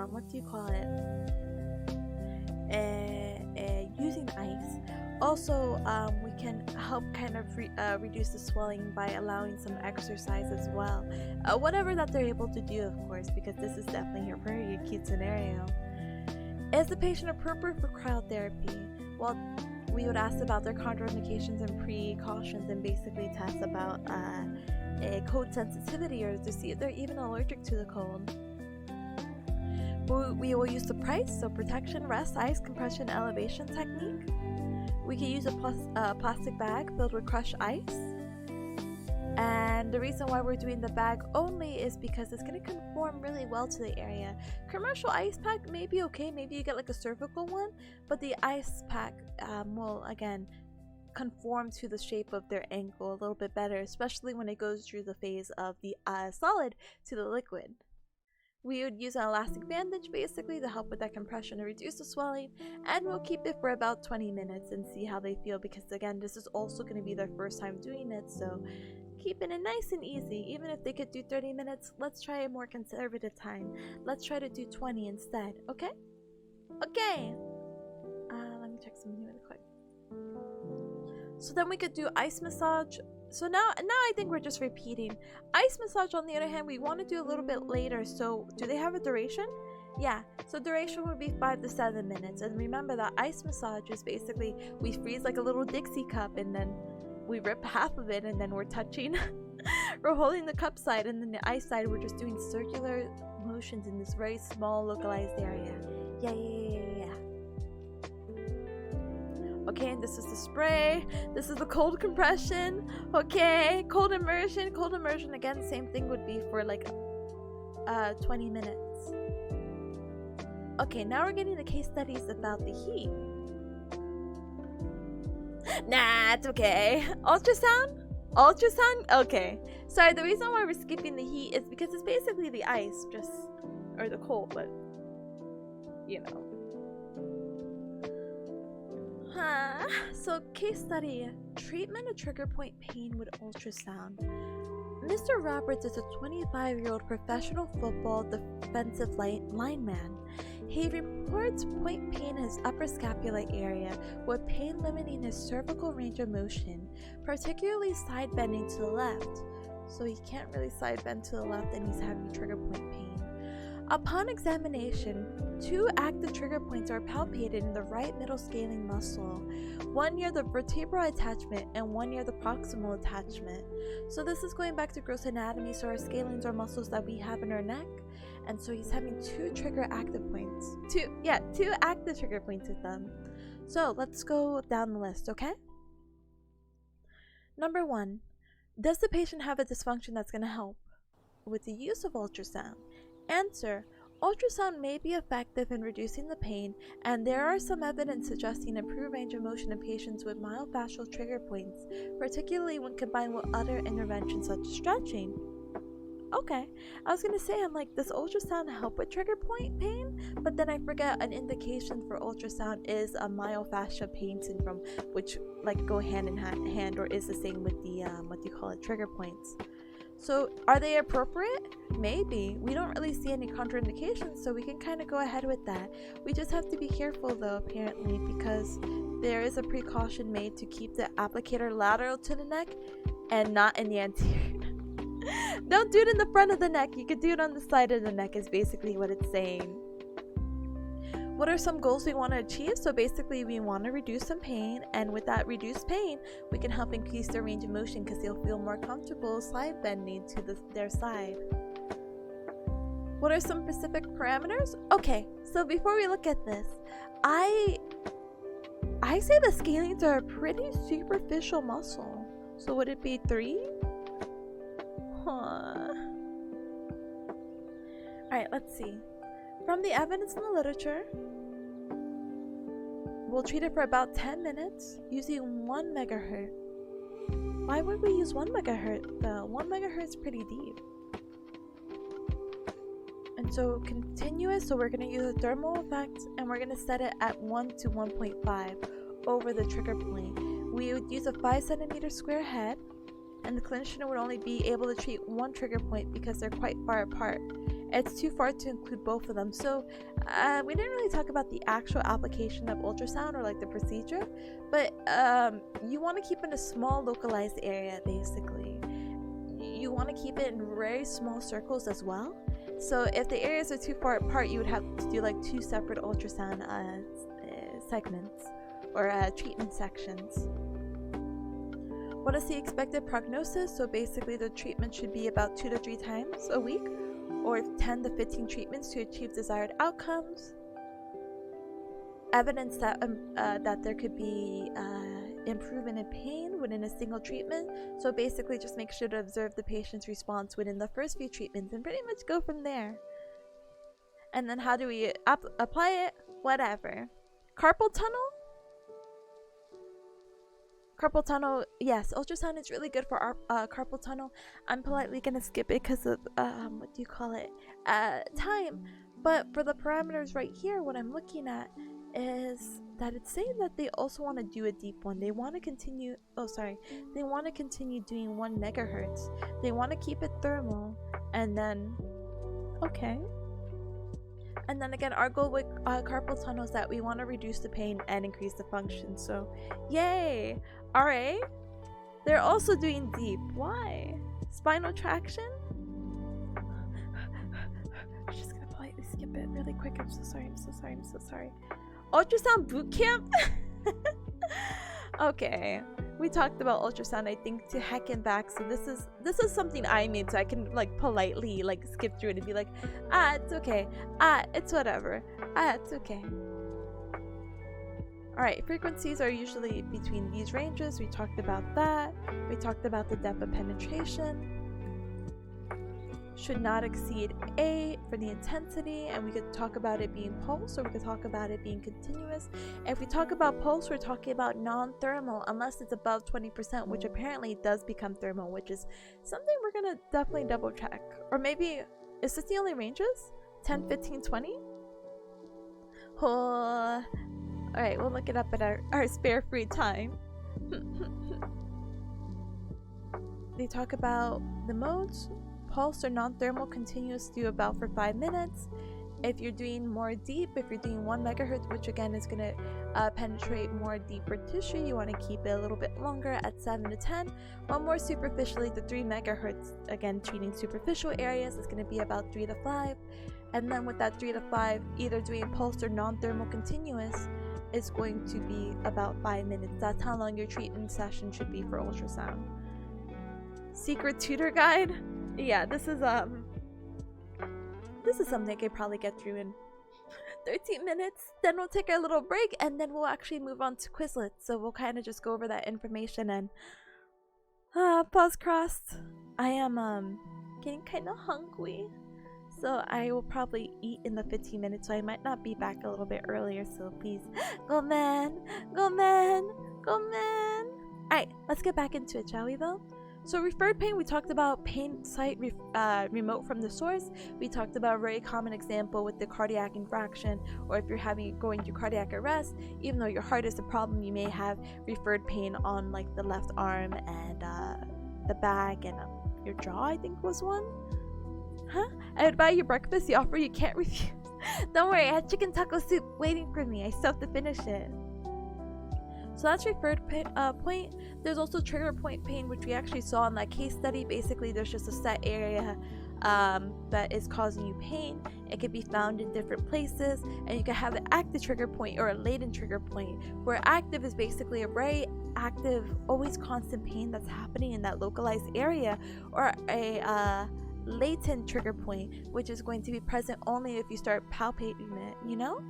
[SPEAKER 1] using ice. Also, we can help kind of reduce the swelling by allowing some exercise as well. Whatever that they're able to do, of course, because this is definitely a very acute scenario. Is the patient appropriate for cryotherapy? Well, we would ask about their contraindications and precautions and basically test about a cold sensitivity or to see if they're even allergic to the cold. We will use the price, so protection, rest, ice, compression, elevation technique. We can use a plastic bag filled with crushed ice. And the reason why we're doing the bag only is because it's going to conform really well to the area. Commercial ice pack may be okay, maybe you get like a cervical one, but the ice pack will again conform to the shape of their ankle a little bit better, especially when it goes through the phase of the solid to the liquid. We would use an elastic bandage basically to help with that compression and reduce the swelling, and we'll keep it for about 20 minutes and see how they feel, because again, this is also going to be their first time doing it, so keeping it nice and easy. Even if they could do 30 minutes, let's try a more conservative time. Let's try to do 20 instead, okay? Okay! Let me check something really quick. So then we could do ice massage. So now I think we're just repeating. Ice massage, on the other hand, we want to do a little bit later. So do they have a duration? Yeah, so duration would be 5 to 7 minutes. And remember that ice massage is basically we freeze like a little Dixie cup and then we rip half of it and then we're touching. We're holding the cup side, and then the ice side we're just doing circular motions in this very small localized area. Yeah. Okay, and this is the spray. This is the cold compression. Okay, cold immersion. Cold immersion, again, same thing would be for like 20 minutes. Okay, now we're getting the case studies about the heat. Nah, it's okay. Ultrasound? Okay. Sorry, the reason why we're skipping the heat is because it's basically the ice, or the cold, but you know. So case study, treatment of trigger point pain with ultrasound. Mr. Roberts is a 25-year-old professional football defensive lineman. He reports point pain in his upper scapula area, with pain limiting his cervical range of motion, particularly side bending to the left. So he can't really side bend to the left and he's having trigger point pain. Upon examination, 2 active trigger points are palpated in the right middle scaling muscle, one near the vertebral attachment and one near the proximal attachment. So this is going back to gross anatomy, so our scalings are muscles that we have in our neck, and so he's having 2 trigger active points. 2 active trigger points with them. So let's go down the list, okay? Number 1, does the patient have a dysfunction that's going to help with the use of ultrasound? Answer, Ultrasound may be effective in reducing the pain, and there are some evidence suggesting improved range of motion in patients with myofascial trigger points, particularly when combined with other interventions such as stretching. Okay, I was gonna say, I'm like, does ultrasound help with trigger point pain? But then I forget an indication for ultrasound is a myofascial pain syndrome, which like go hand in hand or is the same with the what do you call it, trigger points. So are they appropriate? Maybe. We don't really see any contraindications, so we can kind of go ahead with that. We just have to be careful though, apparently, because there is a precaution made to keep the applicator lateral to the neck and not in the anterior. Don't do it in the front of the neck. You could do it on the side of the neck is basically what it's saying. What are some goals we want to achieve? So basically we want to reduce some pain, and with that reduced pain we can help increase their range of motion because they'll feel more comfortable slide bending to their side. What are some specific parameters? Okay, so before we look at this, I say the scalenes are a pretty superficial muscle. So would it be 3? Alright, let's see. From the evidence in the literature, we'll treat it for about 10 minutes using 1 megahertz. Why would we use 1 megahertz though? 1 megahertz is pretty deep. And so continuous, so we're going to use a thermal effect and we're going to set it at 1 to 1.5 over the trigger point. We would use a 5 centimeter square head, and the clinician would only be able to treat 1 trigger point because they're quite far apart. It's too far to include both of them. So we didn't really talk about the actual application of ultrasound or like the procedure, but you want to keep it in a small localized area basically. You want to keep it in very small circles as well. So if the areas are too far apart, you would have to do like 2 separate ultrasound segments or treatment sections. What is the expected prognosis? So basically the treatment should be about 2 to 3 times a week, or 10 to 15 treatments to achieve desired outcomes. Evidence that that there could be improvement in pain within a single treatment. So basically just make sure to observe the patient's response within the first few treatments and pretty much go from there. And then how do we apply it? Whatever. Carpal tunnel? Carpal tunnel, yes, ultrasound is really good for our carpal tunnel. I'm politely gonna skip it because of what do you call it, time. But for the parameters right here, what I'm looking at is that it's saying that they also want to do a deep one. They want to continue. They want to continue doing 1 megahertz. They want to keep it thermal, and then okay. And then again, our goal with carpal tunnel is that we want to reduce the pain and increase the function. So, yay! Alright. They're also doing deep. Why? Spinal traction? I'm just gonna politely skip it really quick. I'm so sorry. Ultrasound boot camp? Okay. We talked about ultrasound, I think, to heck and back. So this is something I made so I can like politely like skip through it and be like, it's okay. It's whatever. It's okay. Alright, frequencies are usually between these ranges. We talked about that. We talked about the depth of penetration. Should not exceed 8 for the intensity, and we could talk about it being pulse, or we could talk about it being continuous. If we talk about pulse, we're talking about non-thermal unless it's above 20%, which apparently does become thermal, which is something we're gonna definitely double check. Or maybe, is this the only ranges? 10, 15, 20? Oh, alright, we'll look it up at our spare free time. They talk about the modes. Pulse or non-thermal continuous do about for 5 minutes. If you're doing more deep, if you're doing 1 megahertz, which again is going to penetrate more deeper tissue, you want to keep it a little bit longer at 7 to 10. While more superficially, the 3 megahertz, again treating superficial areas, is going to be about 3 to 5. And then with that 3 to 5, either doing pulse or non-thermal continuous is going to be about 5 minutes. That's how long your treatment session should be for ultrasound. Secret tutor guide? Yeah, this is something I could probably get through in 13 minutes. Then we'll take our little break and then we'll actually move on to Quizlet. So we'll kind of just go over that information and paws crossed. I am getting kind of hungry. So I will probably eat in the 15 minutes, so I might not be back a little bit earlier, so please. Go man! Go man! Go man! Alright, let's get back into it, shall we though? So referred pain, we talked about pain site remote from the source. We talked about a very common example with the cardiac infraction, or if you're going through cardiac arrest, even though your heart is the problem, you may have referred pain on like the left arm and the back and your jaw, I think was one. Huh? I would buy you breakfast, the offer you can't refuse. Don't worry, I had chicken taco soup waiting for me. I still have to finish it. So that's referred point. There's also trigger point pain, which we actually saw in that case study. Basically, there's just a set area that is causing you pain. It could be found in different places, and you can have an active trigger point or a latent trigger point, where active is basically a very active, always constant pain that's happening in that localized area, or a latent trigger point, which is going to be present only if you start palpating it, you know?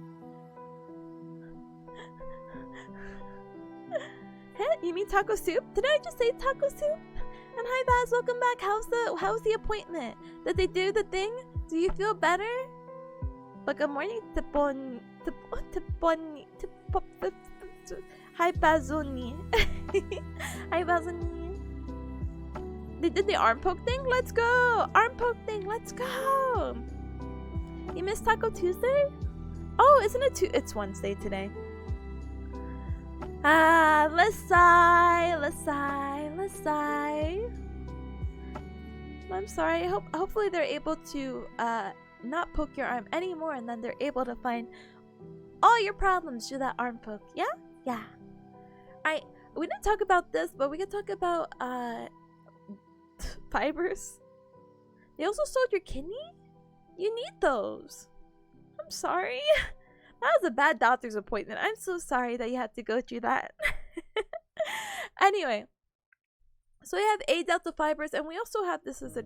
[SPEAKER 1] You mean taco soup? Did I just say taco soup? And hi Baz, welcome back. How's the appointment? Did they do the thing? Do you feel better? But good morning, Tipon. Hi Bazoni. Hi Bazoni. They did the arm poke thing? Let's go! Arm poke thing, let's go! You missed Taco Tuesday? Oh, isn't it it's Wednesday today. Let's sigh. I'm sorry. Hopefully they're able to not poke your arm anymore, and then they're able to find all your problems through that arm poke. Yeah? Yeah. Alright, we didn't talk about this, but we can talk about fibers. They also sold your kidney? You need those. I'm sorry. That was a bad doctor's appointment. I'm so sorry that you had to go through that. Anyway, so we have A delta fibers, and we also have this as a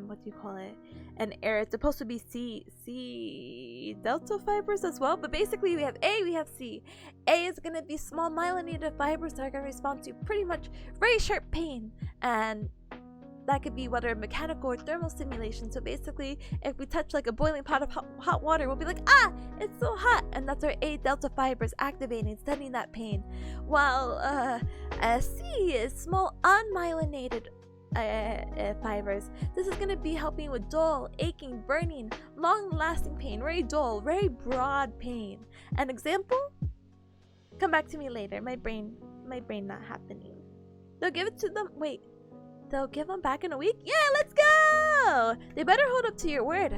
[SPEAKER 1] what do you call it? An error. It's supposed to be C delta fibers as well, but basically we have A, we have C. A is gonna be small myelinated fibers that are gonna respond to pretty much very sharp pain, and that could be whether mechanical or thermal stimulation. So basically, if we touch like a boiling pot of hot water, we'll be like, ah, it's so hot, and that's our A delta fibers activating, sending that pain. While C is small unmyelinated fibers. This is going to be helping with dull, aching, burning, long-lasting pain, very dull, very broad pain. An example? Come back to me later. My brain not happening. They'll give it to them. Wait. They'll give them back in a week? Yeah, let's go! They better hold up to your word.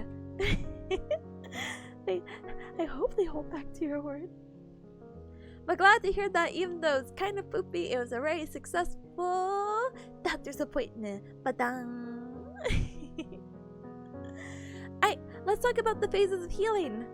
[SPEAKER 1] I hope they hold back to your word. But glad to hear that even though it's kind of poopy, it was a very successful doctor's appointment. Ba-dang! Alright, let's talk about the phases of healing.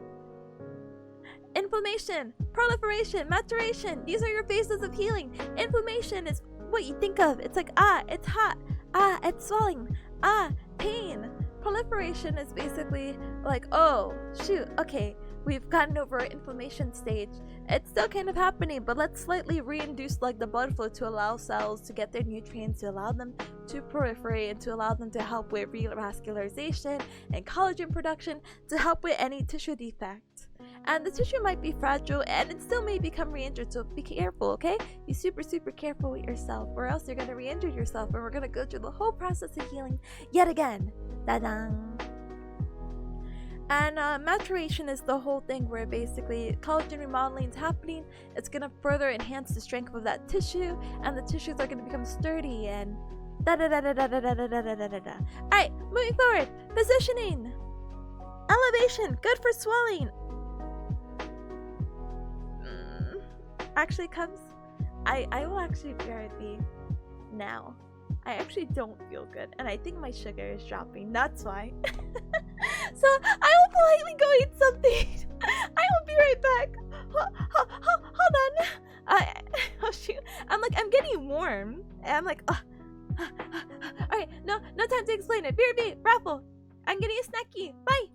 [SPEAKER 1] Inflammation, proliferation, maturation. These are your phases of healing. Inflammation is what you think of. It's like, ah, it's hot, ah, it's swelling, ah, pain. Proliferation is basically like, oh shoot, okay, we've gotten over our inflammation stage. It's still kind of happening, but let's slightly reinduce like the blood flow to allow cells to get their nutrients, to allow them to proliferate, and to allow them to help with revascularization and collagen production, to help with any tissue defect. And the tissue might be fragile, and it still may become re-injured, so be careful, okay? Be super careful with yourself, or else you're gonna re-injure yourself, and we're gonna go through the whole process of healing yet again. Da-dang! And maturation is the whole thing where basically collagen remodeling is happening. It's gonna further enhance the strength of that tissue, and the tissues are gonna become sturdy and da-da-da-da-da-da-da-da-da-da-da. Alright, moving forward. Positioning. Elevation, good for swelling. Actually, Cubs, I will actually BRB now. I actually don't feel good, and I think my sugar is dropping. That's why. So I will politely go eat something. I will be right back. Hold on. Oh shoot! I'm getting warm, and I'm like, all right, no time to explain it. BRB, raffle. I'm getting a snacky. Bye.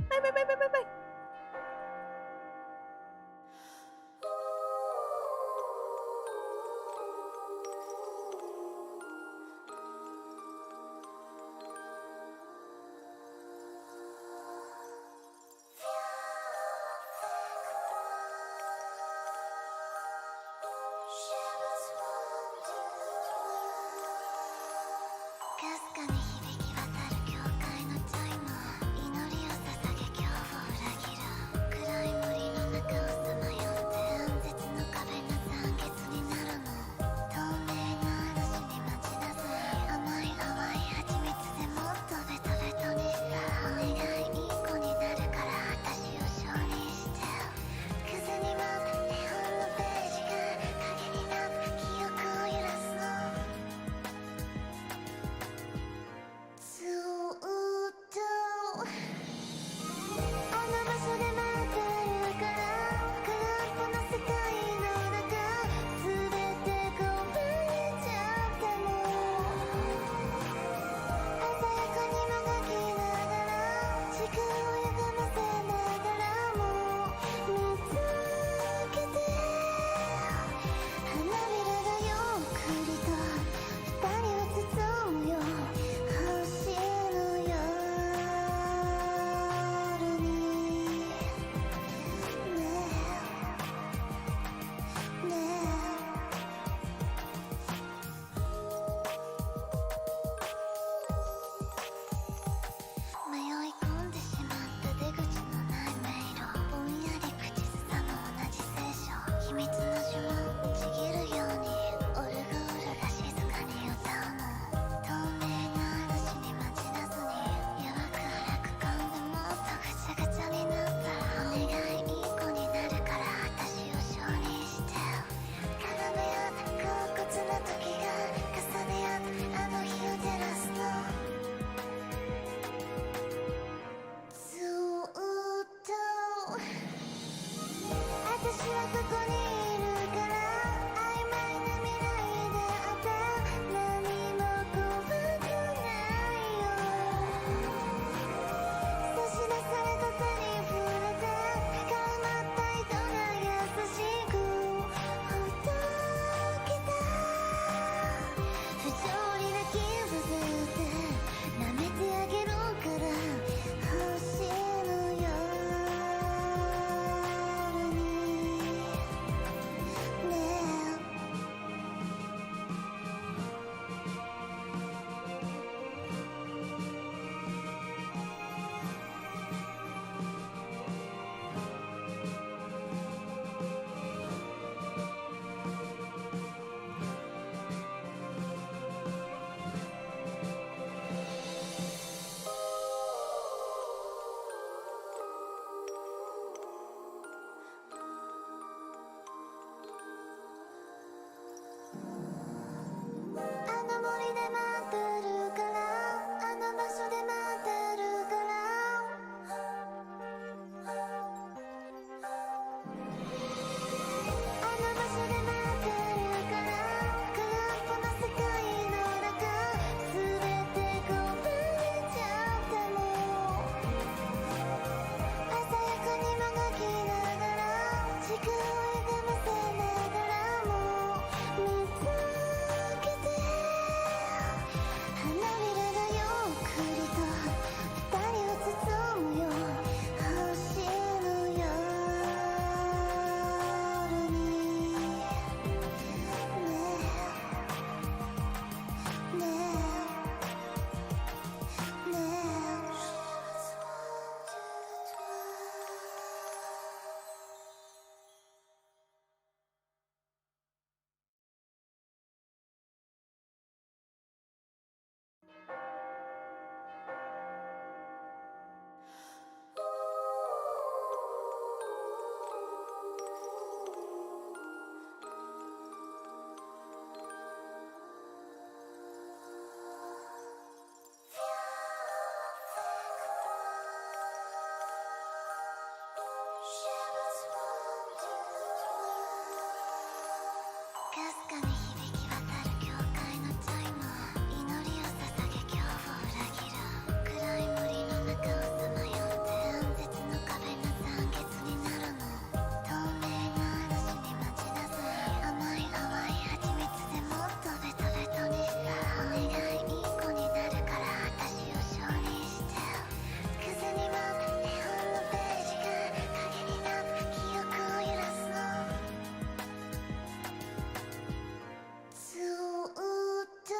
[SPEAKER 1] Bye.
[SPEAKER 2] かすかに響き渡る教会のチャイム、祈りを捧げ恐怖を裏切る暗い森の中をさまよって断絶の壁が残月になるの。透明な嵐に待ち出す甘い淡い蜂蜜でもっとベトベトにしたお願い、いい子になるから私を承認して。風に舞う絵本のページが影になって記憶を揺らすの。ずーっとあの場所で待ってるから、空っぽの世界の中全てこぼれちゃっても、鮮やかにもがきながら時間を歪ませながらも見つけて、花びらがゆっくりと二人を包むよ星の夜に。ねえねえ、迷い込んでしまった出口のない迷路、ぼんやり口ずさむ同じ聖書、秘密の呪文ちぎるようにオルゴールが静かに歌うの。透明な嵐に待ち出ずに弱く荒く噛んでもっとぐちゃぐちゃになったらお願い、いい子になるから私を承認して。絡め合った恍惚な時が重ね合ってあの日を照らすの。ずーっと私はここにいるから、曖昧な未来であって何も怖くないよ。差し出された手に触れて絡まった糸が優しくほどけた。不条理な気をさせて舐めてあげるから星の夜に。ねえあの森で待ってるから、あの場所で待ってるから、あの場所で待ってるから、空っぽの世界の中全てこぼれちゃっても、鮮やかにもがきながら時間を歪ませながらも見つけて、花びらがゆっくりと二人を包むよ星の夜に。ねえねえねえ。かすかに響き渡る教会のチャイム、祈りを捧げ恐怖を裏切る暗い森の中をさまよって断絶の壁が残月になるの。透明な嵐に待ち出す甘い淡い蜂蜜でもっとベトベトにしたお願い、いい子になるから私を承認して。風に舞う絵本のページが影になって記憶を揺らすの。ずーっと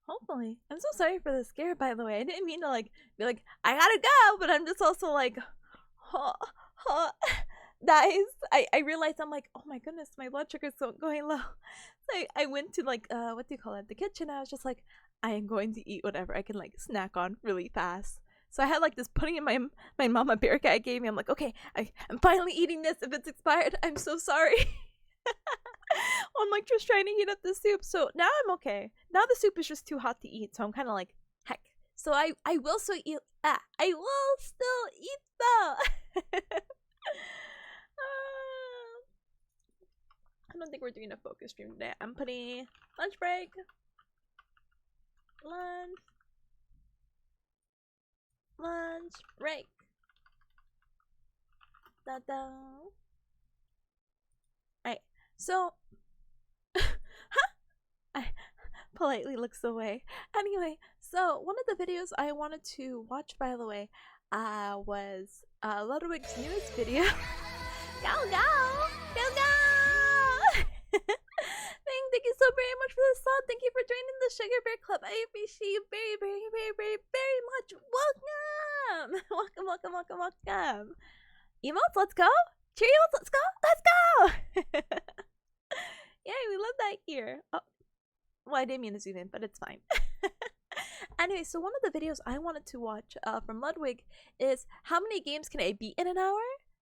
[SPEAKER 1] Hopefully. I'm so sorry for the scare, by the way. I didn't mean to like be like, I gotta go, but I'm just also like, huh, huh. Guys, I realized I'm like, oh my goodness, my blood sugar's going low. So I went to like what do you call it, the kitchen. I was just like, I am going to eat whatever I can like snack on really fast. So I had like this pudding in my mama bearcat gave me. I'm like, okay, I'm finally eating this. If it's expired, I'm so sorry. I'm like just trying to heat up the soup. So now I'm okay. Now the soup is just too hot to eat. So I'm kind of like, heck. So I will still eat. I will still eat though. I don't think we're doing a focus stream today. I'm putting lunch break. Lunch break. Da-da. Alright, so I politely looks away. Anyway, so one of the videos I wanted to watch, by the way, was Ludwig's newest video. Go, go! Go, go! Thank you so very much for the sub. Thank you for joining the Sugar Bear Club. I appreciate you very, very, very, very, very much. Welcome! Welcome, welcome, welcome, welcome. Emotes, let's go! Cheerios, let's go! Let's go! Yay, we love that here. Oh, well, I didn't mean to zoom in, but it's fine. Anyway, so one of the videos I wanted to watch from Ludwig is how many games can I beat in an hour?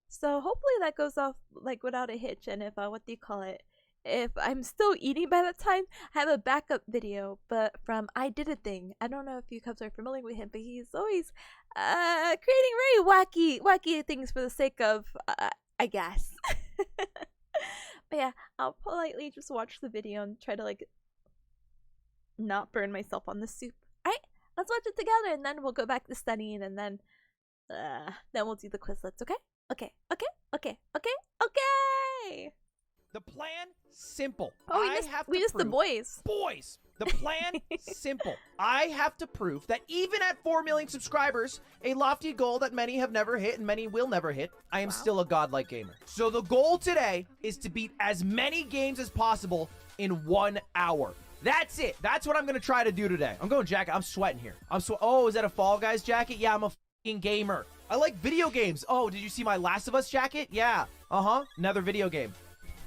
[SPEAKER 1] So hopefully that goes off like without a hitch, and if what do you call it? If I'm still eating by that time, I have a backup video, but from I Did a Thing. I don't know if you guys are familiar with him, but he's always creating very wacky things for the sake of I guess. But yeah, I'll politely just watch the video and try to like not burn myself on the soup. Alright, let's watch it together and then we'll go back to studying and then we'll do the Quizlets, okay? Okay.
[SPEAKER 3] The plan, simple.
[SPEAKER 1] Oh, we missed the boys.
[SPEAKER 3] Boys! The plan, simple. I have to prove that even at 4 million subscribers, a lofty goal that many have never hit and many will never hit, I am still a godlike gamer. So the goal today is to beat as many games as possible in 1 hour. That's it. That's what I'm going to try to do today. I'm going jacket. I'm sweating here. Oh, is that a Fall Guys jacket? Yeah, I'm a f***ing gamer. I like video games. Oh, did you see my Last of Us jacket? Yeah. Another video game.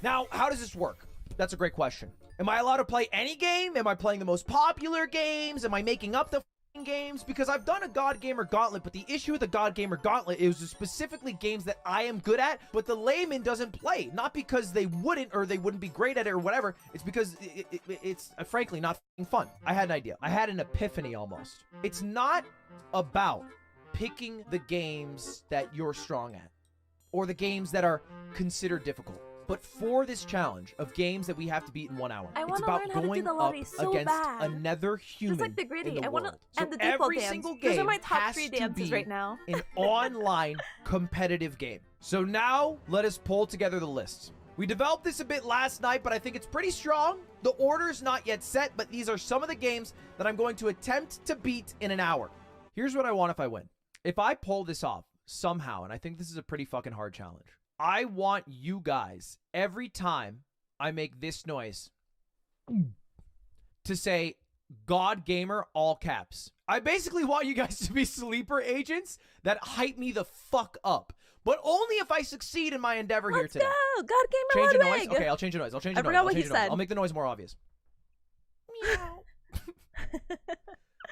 [SPEAKER 3] Now, how does this work? That's a great question. Am I allowed to play any game? Am I playing the most popular games? Am I making up the f***ing games? Because I've done a God Gamer Gauntlet, but the issue with the God Gamer Gauntlet is specifically games that I am good at, but the layman doesn't play. Not because they wouldn't or they wouldn't be great at it or whatever. It's because it's frankly not f***ing fun. I had an idea. I had an epiphany almost. It's not about picking the games that you're strong at or the games that are considered difficult. But for this challenge of games that we have to beat in 1 hour,
[SPEAKER 1] I
[SPEAKER 3] it's
[SPEAKER 1] wanna
[SPEAKER 3] about
[SPEAKER 1] learn how to do
[SPEAKER 3] going
[SPEAKER 1] the
[SPEAKER 3] up
[SPEAKER 1] lottery so
[SPEAKER 3] against
[SPEAKER 1] bad.
[SPEAKER 3] another human
[SPEAKER 1] Just like the
[SPEAKER 3] in
[SPEAKER 1] gritty.
[SPEAKER 3] the
[SPEAKER 1] I want to
[SPEAKER 3] world.
[SPEAKER 1] and
[SPEAKER 3] So
[SPEAKER 1] the default
[SPEAKER 3] every
[SPEAKER 1] dance.
[SPEAKER 3] single
[SPEAKER 1] Those are
[SPEAKER 3] game
[SPEAKER 1] my top
[SPEAKER 3] has
[SPEAKER 1] 3
[SPEAKER 3] to
[SPEAKER 1] dances
[SPEAKER 3] be
[SPEAKER 1] right now.
[SPEAKER 3] an online competitive game. So now let us pull together the lists. We developed this a bit last night, but I think it's pretty strong. The order's not yet set, but these are some of the games that I'm going to attempt to beat in an hour. Here's what I want if I win. If I pull this off somehow, and I think this is a pretty fucking hard challenge, I want you guys, every time I make this noise, to say God Gamer all caps. I basically want you guys to be sleeper agents that hype me the fuck up. But only if I succeed in my endeavor here today.
[SPEAKER 1] Let's go! God Gamer
[SPEAKER 3] Change the
[SPEAKER 1] Ludwig!
[SPEAKER 3] noise? Okay, I'll change the noise. I'll change the
[SPEAKER 1] I
[SPEAKER 3] noise.
[SPEAKER 1] forgot
[SPEAKER 3] I'll
[SPEAKER 1] what
[SPEAKER 3] change
[SPEAKER 1] he
[SPEAKER 3] the noise.
[SPEAKER 1] said.
[SPEAKER 3] I'll make the noise more obvious. Meow.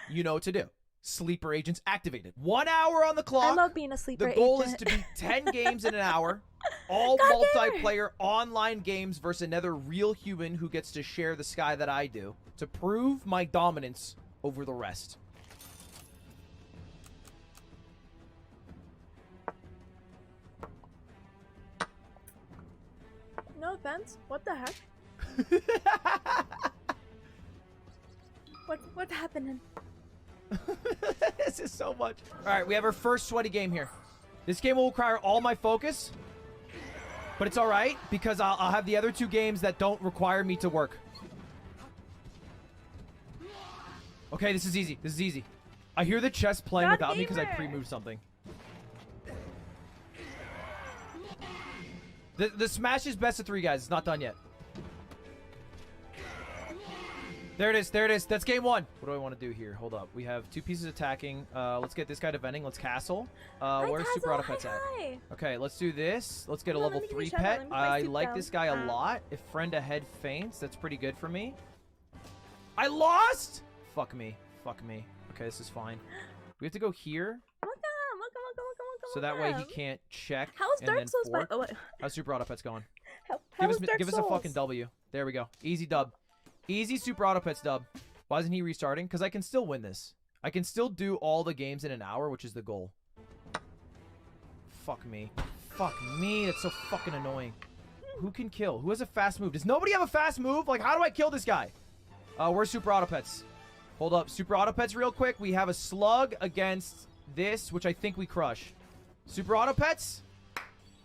[SPEAKER 3] You know what to do. Sleeper agents activated. 1 hour on the clock.
[SPEAKER 1] I love being a sleeper
[SPEAKER 3] The goal
[SPEAKER 1] agent.
[SPEAKER 3] is to beat 10 games in an hour. All
[SPEAKER 1] God
[SPEAKER 3] multiplayer online games versus another real human who gets to share the sky that I do to prove my dominance over the rest.
[SPEAKER 1] No offense. What the heck? What's happening?
[SPEAKER 3] This is so much. All right, we have our first sweaty game here. This game will require all my focus, but it's all right because I'll have the other 2 games that don't require me to work. Okay, this is easy. This is easy. I hear the chess playing
[SPEAKER 1] God
[SPEAKER 3] without me because I
[SPEAKER 1] Gamer.
[SPEAKER 3] pre-moved something. The Smash is best of 3, guys. It's not done yet. There it is. There it is. That's game 1. What do I want to do here? Hold up. We have 2 pieces attacking. Let's get this guy to vending. Let's castle. Where's
[SPEAKER 1] Tazo,
[SPEAKER 3] Super Auto Pets at?
[SPEAKER 1] hi.
[SPEAKER 3] Okay, let's do this. Let's get a
[SPEAKER 1] Hold on,
[SPEAKER 3] level
[SPEAKER 1] let me give you
[SPEAKER 3] 3
[SPEAKER 1] a shout out.
[SPEAKER 3] pet.
[SPEAKER 1] Let me put my
[SPEAKER 3] I
[SPEAKER 1] soup
[SPEAKER 3] like
[SPEAKER 1] down.
[SPEAKER 3] this guy a lot. If friend ahead faints, that's pretty good for me. I lost! Fuck me. Fuck me. Okay, this is fine. We have to go here,
[SPEAKER 1] Look at him.
[SPEAKER 3] so that way he can't check.
[SPEAKER 1] How's
[SPEAKER 3] and
[SPEAKER 1] Dark
[SPEAKER 3] then
[SPEAKER 1] Souls by
[SPEAKER 3] fork.
[SPEAKER 1] the way?
[SPEAKER 3] How's Super Auto Pets going?
[SPEAKER 1] How is Dark
[SPEAKER 3] Give us a
[SPEAKER 1] Souls?
[SPEAKER 3] fucking W. There we go. Easy dub. Easy Super Auto Pets dub. Why isn't he restarting? Because I can still win this. I can still do all the games in an hour, which is the goal. Fuck me. Fuck me. That's so fucking annoying. Who can kill? Who has a fast move? Does nobody have a fast move? Like, how do I kill this guy? Where's Super Auto Pets? Hold up. Super Auto Pets real quick. We have a slug against this, which I think we crush. Super Auto Pets?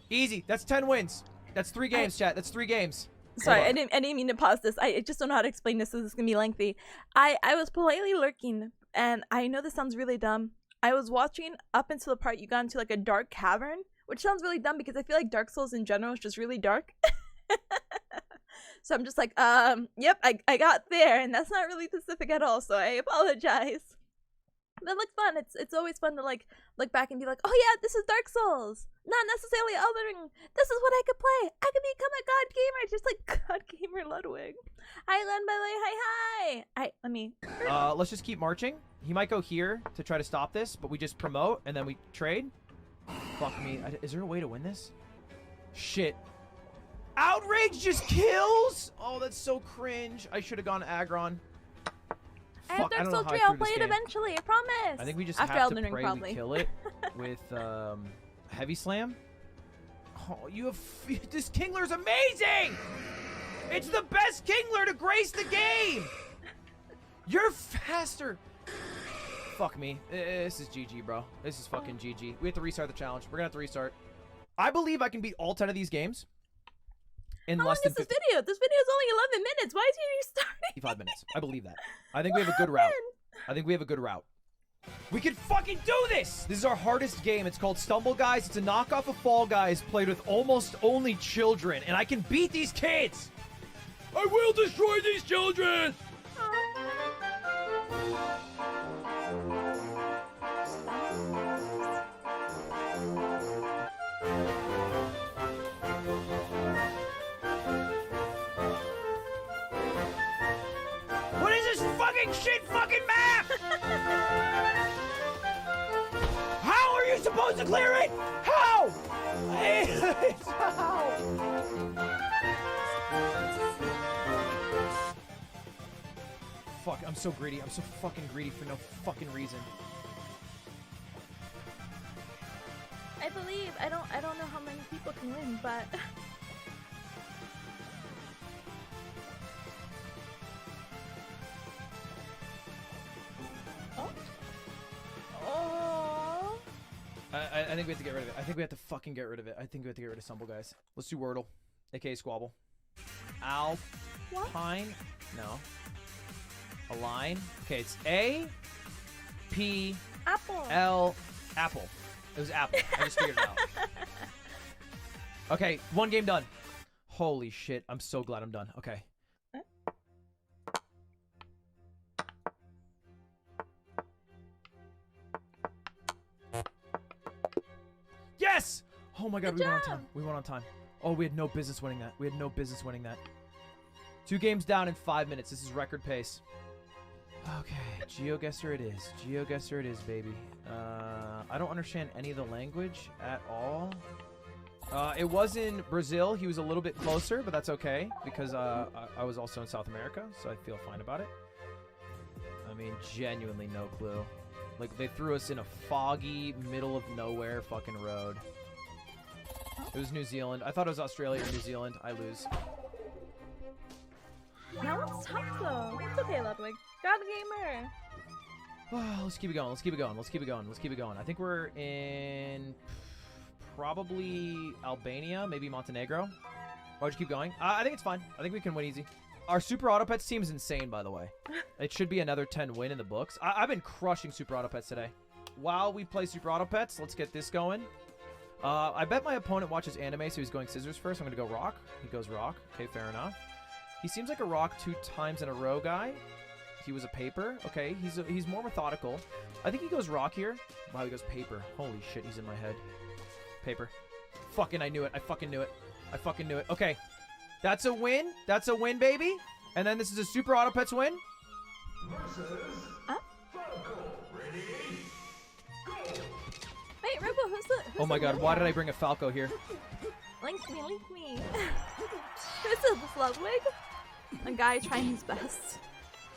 [SPEAKER 3] Easy. That's 10 wins. That's 3 games, chat. That's 3 games.
[SPEAKER 1] Sorry, I didn't mean to pause this. I just don't know how to explain this, so this is gonna be lengthy. I was politely lurking, and I know this sounds really dumb. I was watching up until the part you got into like a dark cavern, which sounds really dumb because I feel like Dark Souls in general is just really dark. So I'm just like, yep, I got there, and that's not really specific at all, so I apologize. But it looks fun. It's always fun to like look back and be like, oh yeah, this is Dark Souls. Not necessarily Elden Ring. This is what I could play. I could become a God Gamer, just like God Gamer Ludwig. Hi, Len, by the way. Hi. Let me.
[SPEAKER 3] Let's just keep marching. He might go here to try to stop this, but we just promote and then we trade. Fuck me. Is there a way to win this? Shit. Outrage just kills? Oh, that's so cringe. I should have gone Aggron.
[SPEAKER 1] I have
[SPEAKER 3] Fuck, I
[SPEAKER 1] Dark
[SPEAKER 3] don't know
[SPEAKER 1] Souls
[SPEAKER 3] how I
[SPEAKER 1] 3. I'll
[SPEAKER 3] threw this
[SPEAKER 1] play it
[SPEAKER 3] game.
[SPEAKER 1] eventually. I promise.
[SPEAKER 3] I think we just
[SPEAKER 1] After
[SPEAKER 3] have
[SPEAKER 1] Elden
[SPEAKER 3] to
[SPEAKER 1] Ring,
[SPEAKER 3] pray
[SPEAKER 1] probably.
[SPEAKER 3] we kill it with Heavy Slam. Oh, you have this Kingler's amazing! It's the best Kingler to grace the game. You're faster. Fuck me. This is GG, bro. This is fucking GG. We have to restart the challenge. We're gonna have to restart. I believe I can beat all 10 of these games in
[SPEAKER 1] How
[SPEAKER 3] less
[SPEAKER 1] long
[SPEAKER 3] than
[SPEAKER 1] is this
[SPEAKER 3] 50
[SPEAKER 1] video? This video is only 11 minutes. Why is he restarting?
[SPEAKER 3] 55 minutes. I believe that. I think we have a good route. I think we have a good route. We can fucking do this! This is our hardest game. It's called Stumble Guys. It's a knockoff of Fall Guys played with almost only children. And I can beat these kids! I will destroy these children! What is this fucking shit fucking map? How are you supposed to clear it? How? How? Fuck, I'm so greedy. I'm so fucking greedy for no fucking reason.
[SPEAKER 1] I believe. I don't know how many people can win, but
[SPEAKER 3] I think we have to get rid of it. I think we have to fucking get rid of it. I think we have to get rid of Stumble, guys. Let's do Wordle, aka Squabble. Alpine. No. Align. Okay, it's A, P,
[SPEAKER 1] Apple.
[SPEAKER 3] L, Apple. It was Apple. I just figured it out. Okay, one game done. Holy shit, I'm so glad I'm done. Okay. Yes! Oh my god,
[SPEAKER 1] Good
[SPEAKER 3] we went on
[SPEAKER 1] job.
[SPEAKER 3] time. We went on time. Oh, we had no business winning that. We had no business winning that. 2 games down in 5 minutes. This is record pace. Okay, GeoGuessr it is. GeoGuessr it is, baby. I don't understand any of the language at all. It was in Brazil. He was a little bit closer, but that's okay because I was also in South America, so I feel fine about it. I mean, genuinely no clue. Like, they threw us in a foggy, middle of nowhere fucking road. It was New Zealand. I thought it was Australia or New Zealand. I lose.
[SPEAKER 1] That one's tough though. It's okay, Ludwig. God gamer.
[SPEAKER 3] Let's keep it going. Let's keep it going. Let's keep it going. Let's keep it going. I think we're in probably Albania, maybe Montenegro. Why'd you keep going? I think it's fine. I think we can win easy. Our Super Auto Pets team is insane, by the way. It should be another 10 win in the books. I've been crushing Super Auto Pets today. While we play Super Auto Pets, let's get this going. I bet my opponent watches anime, so he's going scissors first. I'm going to go rock. He goes rock. Okay, fair enough. He seems like a rock 2 times in a row guy. He was a paper. Okay, he's more methodical. I think he goes rock here. Wow, he goes paper. Holy shit, he's in my head. Paper. Fucking, I knew it. I fucking knew it. I fucking knew it. Okay. That's a win. That's a win, baby. And then this is a Super Auto Pets win.
[SPEAKER 1] Wait, Robo, who's the?
[SPEAKER 3] Oh my god, why did I bring a Falco here?
[SPEAKER 1] Link me, link me. Who's this Ludwig? A guy trying his best.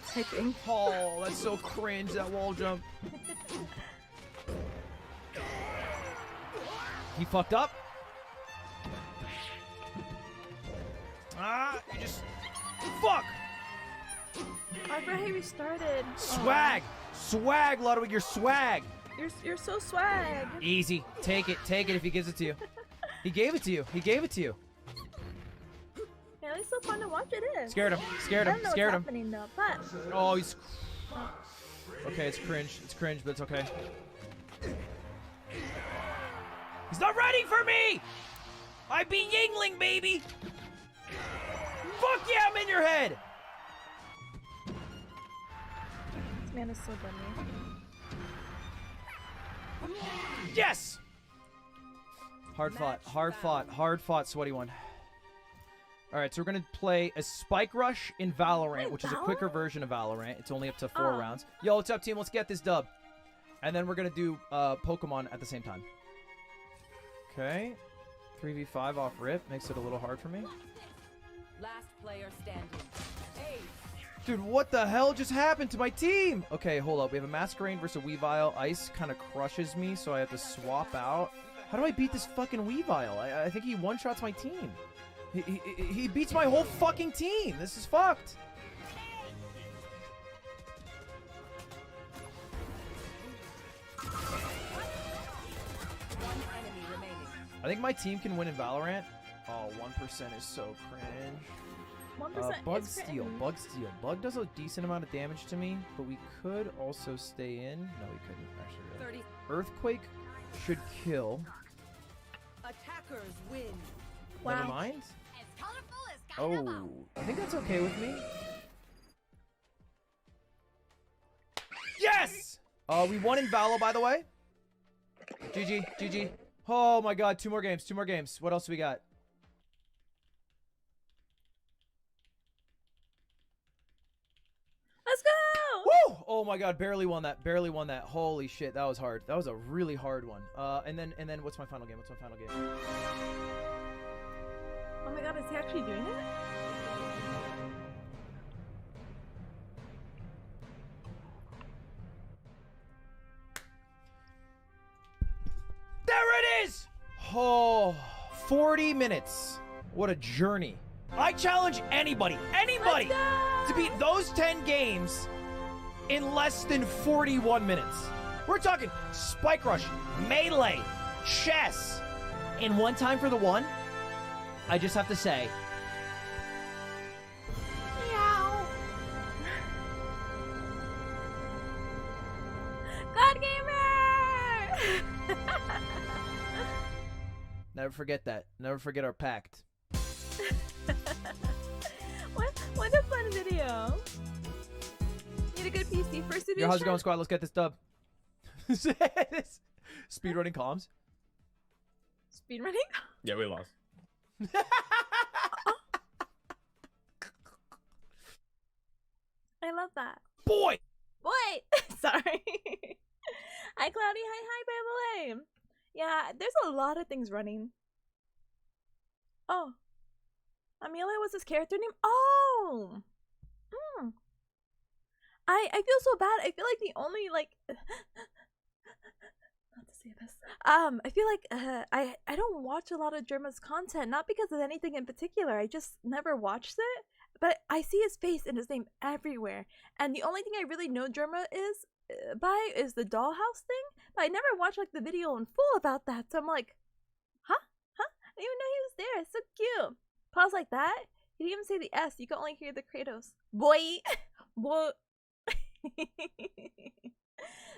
[SPEAKER 1] Typing.
[SPEAKER 3] Oh, that's so cringe, that wall jump. He fucked up. Ah, you just... Fuck!
[SPEAKER 1] I forgot he restarted.
[SPEAKER 3] Swag! Swag, Ludwig, you're swag!
[SPEAKER 1] You're so swag.
[SPEAKER 3] Easy. Take it if he gives it to you. He gave it to you. He gave it to you.
[SPEAKER 1] Yeah, it's so fun to watch it is.
[SPEAKER 3] Scared him. Scared
[SPEAKER 1] I
[SPEAKER 3] him.
[SPEAKER 1] don't know
[SPEAKER 3] Scared
[SPEAKER 1] what's
[SPEAKER 3] him.
[SPEAKER 1] happening though, but...
[SPEAKER 3] Oh, he's... Okay, it's cringe. It's cringe, but it's okay. He's not ready for me! I be Yingling, baby! Fuck yeah, I'm in your head!
[SPEAKER 1] This man is so dummy.
[SPEAKER 3] Yes! Hard fought, hard fought, hard fought, sweaty one. Alright, so we're gonna play a Spike Rush in Valorant,
[SPEAKER 1] Wait,
[SPEAKER 3] which is a quicker version of Valorant. It's only up to 4
[SPEAKER 1] Oh.
[SPEAKER 3] rounds. Yo, what's up, team? Let's get this dub. And then we're gonna do Pokemon at the same time. Okay. 3v5 off rip. Makes it a little hard for me.
[SPEAKER 4] Last player standing. Hey.
[SPEAKER 3] Dude, what the hell just happened to my team? Okay, hold up. We have a Masquerain versus a Weavile. Ice kind of crushes me, so I have to swap out. How do I beat this fucking Weavile? I think he one-shots my team. He beats my whole fucking team. This is fucked.
[SPEAKER 4] One enemy remaining.
[SPEAKER 3] I think my team can win in Valorant. Oh, 1% is so cringe.
[SPEAKER 1] 1%
[SPEAKER 3] Bug
[SPEAKER 1] is
[SPEAKER 3] Steal.
[SPEAKER 1] cringe.
[SPEAKER 3] Bug Steal. Bug does a decent amount of damage to me, but we could also stay in. No, we couldn't, actually.
[SPEAKER 4] 30
[SPEAKER 3] Earthquake should kill.
[SPEAKER 4] attackers win.
[SPEAKER 1] Wow.
[SPEAKER 3] Never mind.
[SPEAKER 2] As colorful as Carnival.
[SPEAKER 3] Oh, I think that's okay with me. Yes! We won in Valo, by the way. GG, GG. Oh my god, 2 more games, 2 more games. What else do we got?
[SPEAKER 1] Let's go!
[SPEAKER 3] Woo! Oh my god, barely won that. Barely won that. Holy shit, that was hard. That was a really hard one. And then what's my final game? What's my final game?
[SPEAKER 1] Oh my god, is he actually doing it?
[SPEAKER 3] There it is! Oh, 40 minutes. What a journey. I challenge anybody, anybody,
[SPEAKER 1] Let's go!
[SPEAKER 3] to beat those 10 games in less than 41 minutes. We're talking spike rush, melee, chess. In one time for the one, I just have to say,
[SPEAKER 1] Meow. God Gamer!
[SPEAKER 3] never forget that. Never forget our pact.
[SPEAKER 1] What a fun video. Need a good PC. First video.
[SPEAKER 3] Yo, how's it going, squad? Let's get this dub. Speedrunning comms.
[SPEAKER 1] Speedrunning?
[SPEAKER 5] Yeah, we lost.
[SPEAKER 1] I love that.
[SPEAKER 3] Boy!
[SPEAKER 1] Boy! Sorry. Hi, Cloudy. Hi, Babylon. Yeah, there's a lot of things running. Oh. Amelia was his character name? Oh! Hmm. I feel so bad. I feel like the only, like... not to say this. I feel like I don't watch a lot of Germa's content, not because of anything in particular. I just never watched it. But I see his face and his name everywhere. And the only thing I really know Germa is is the dollhouse thing. But I never watched like the video in full about that. So I'm like, huh? I didn't even know he was there. It's so cute. Pause like that. He didn't even say the S. You can only hear the Kratos. Boy. Boy.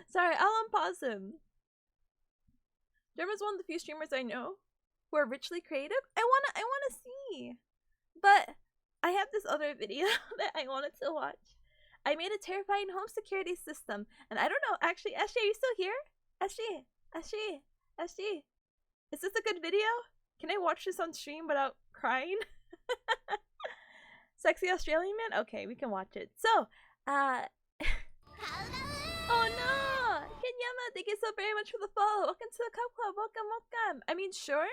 [SPEAKER 1] Sorry, I'll unpause him. Germa's one of the few streamers I know who are richly creative. I wanna see. But I have this other video that I wanted to watch. I made a terrifying home security system. And I don't know, actually, SJ, are you still here? SJ. Is this a good video? Can I watch this on stream without crying? Sexy Australian man? Okay, we can watch it. So, oh no! Kenyama, thank you so very much for the follow. Welcome to the Cup Club. Welcome. I mean, sure.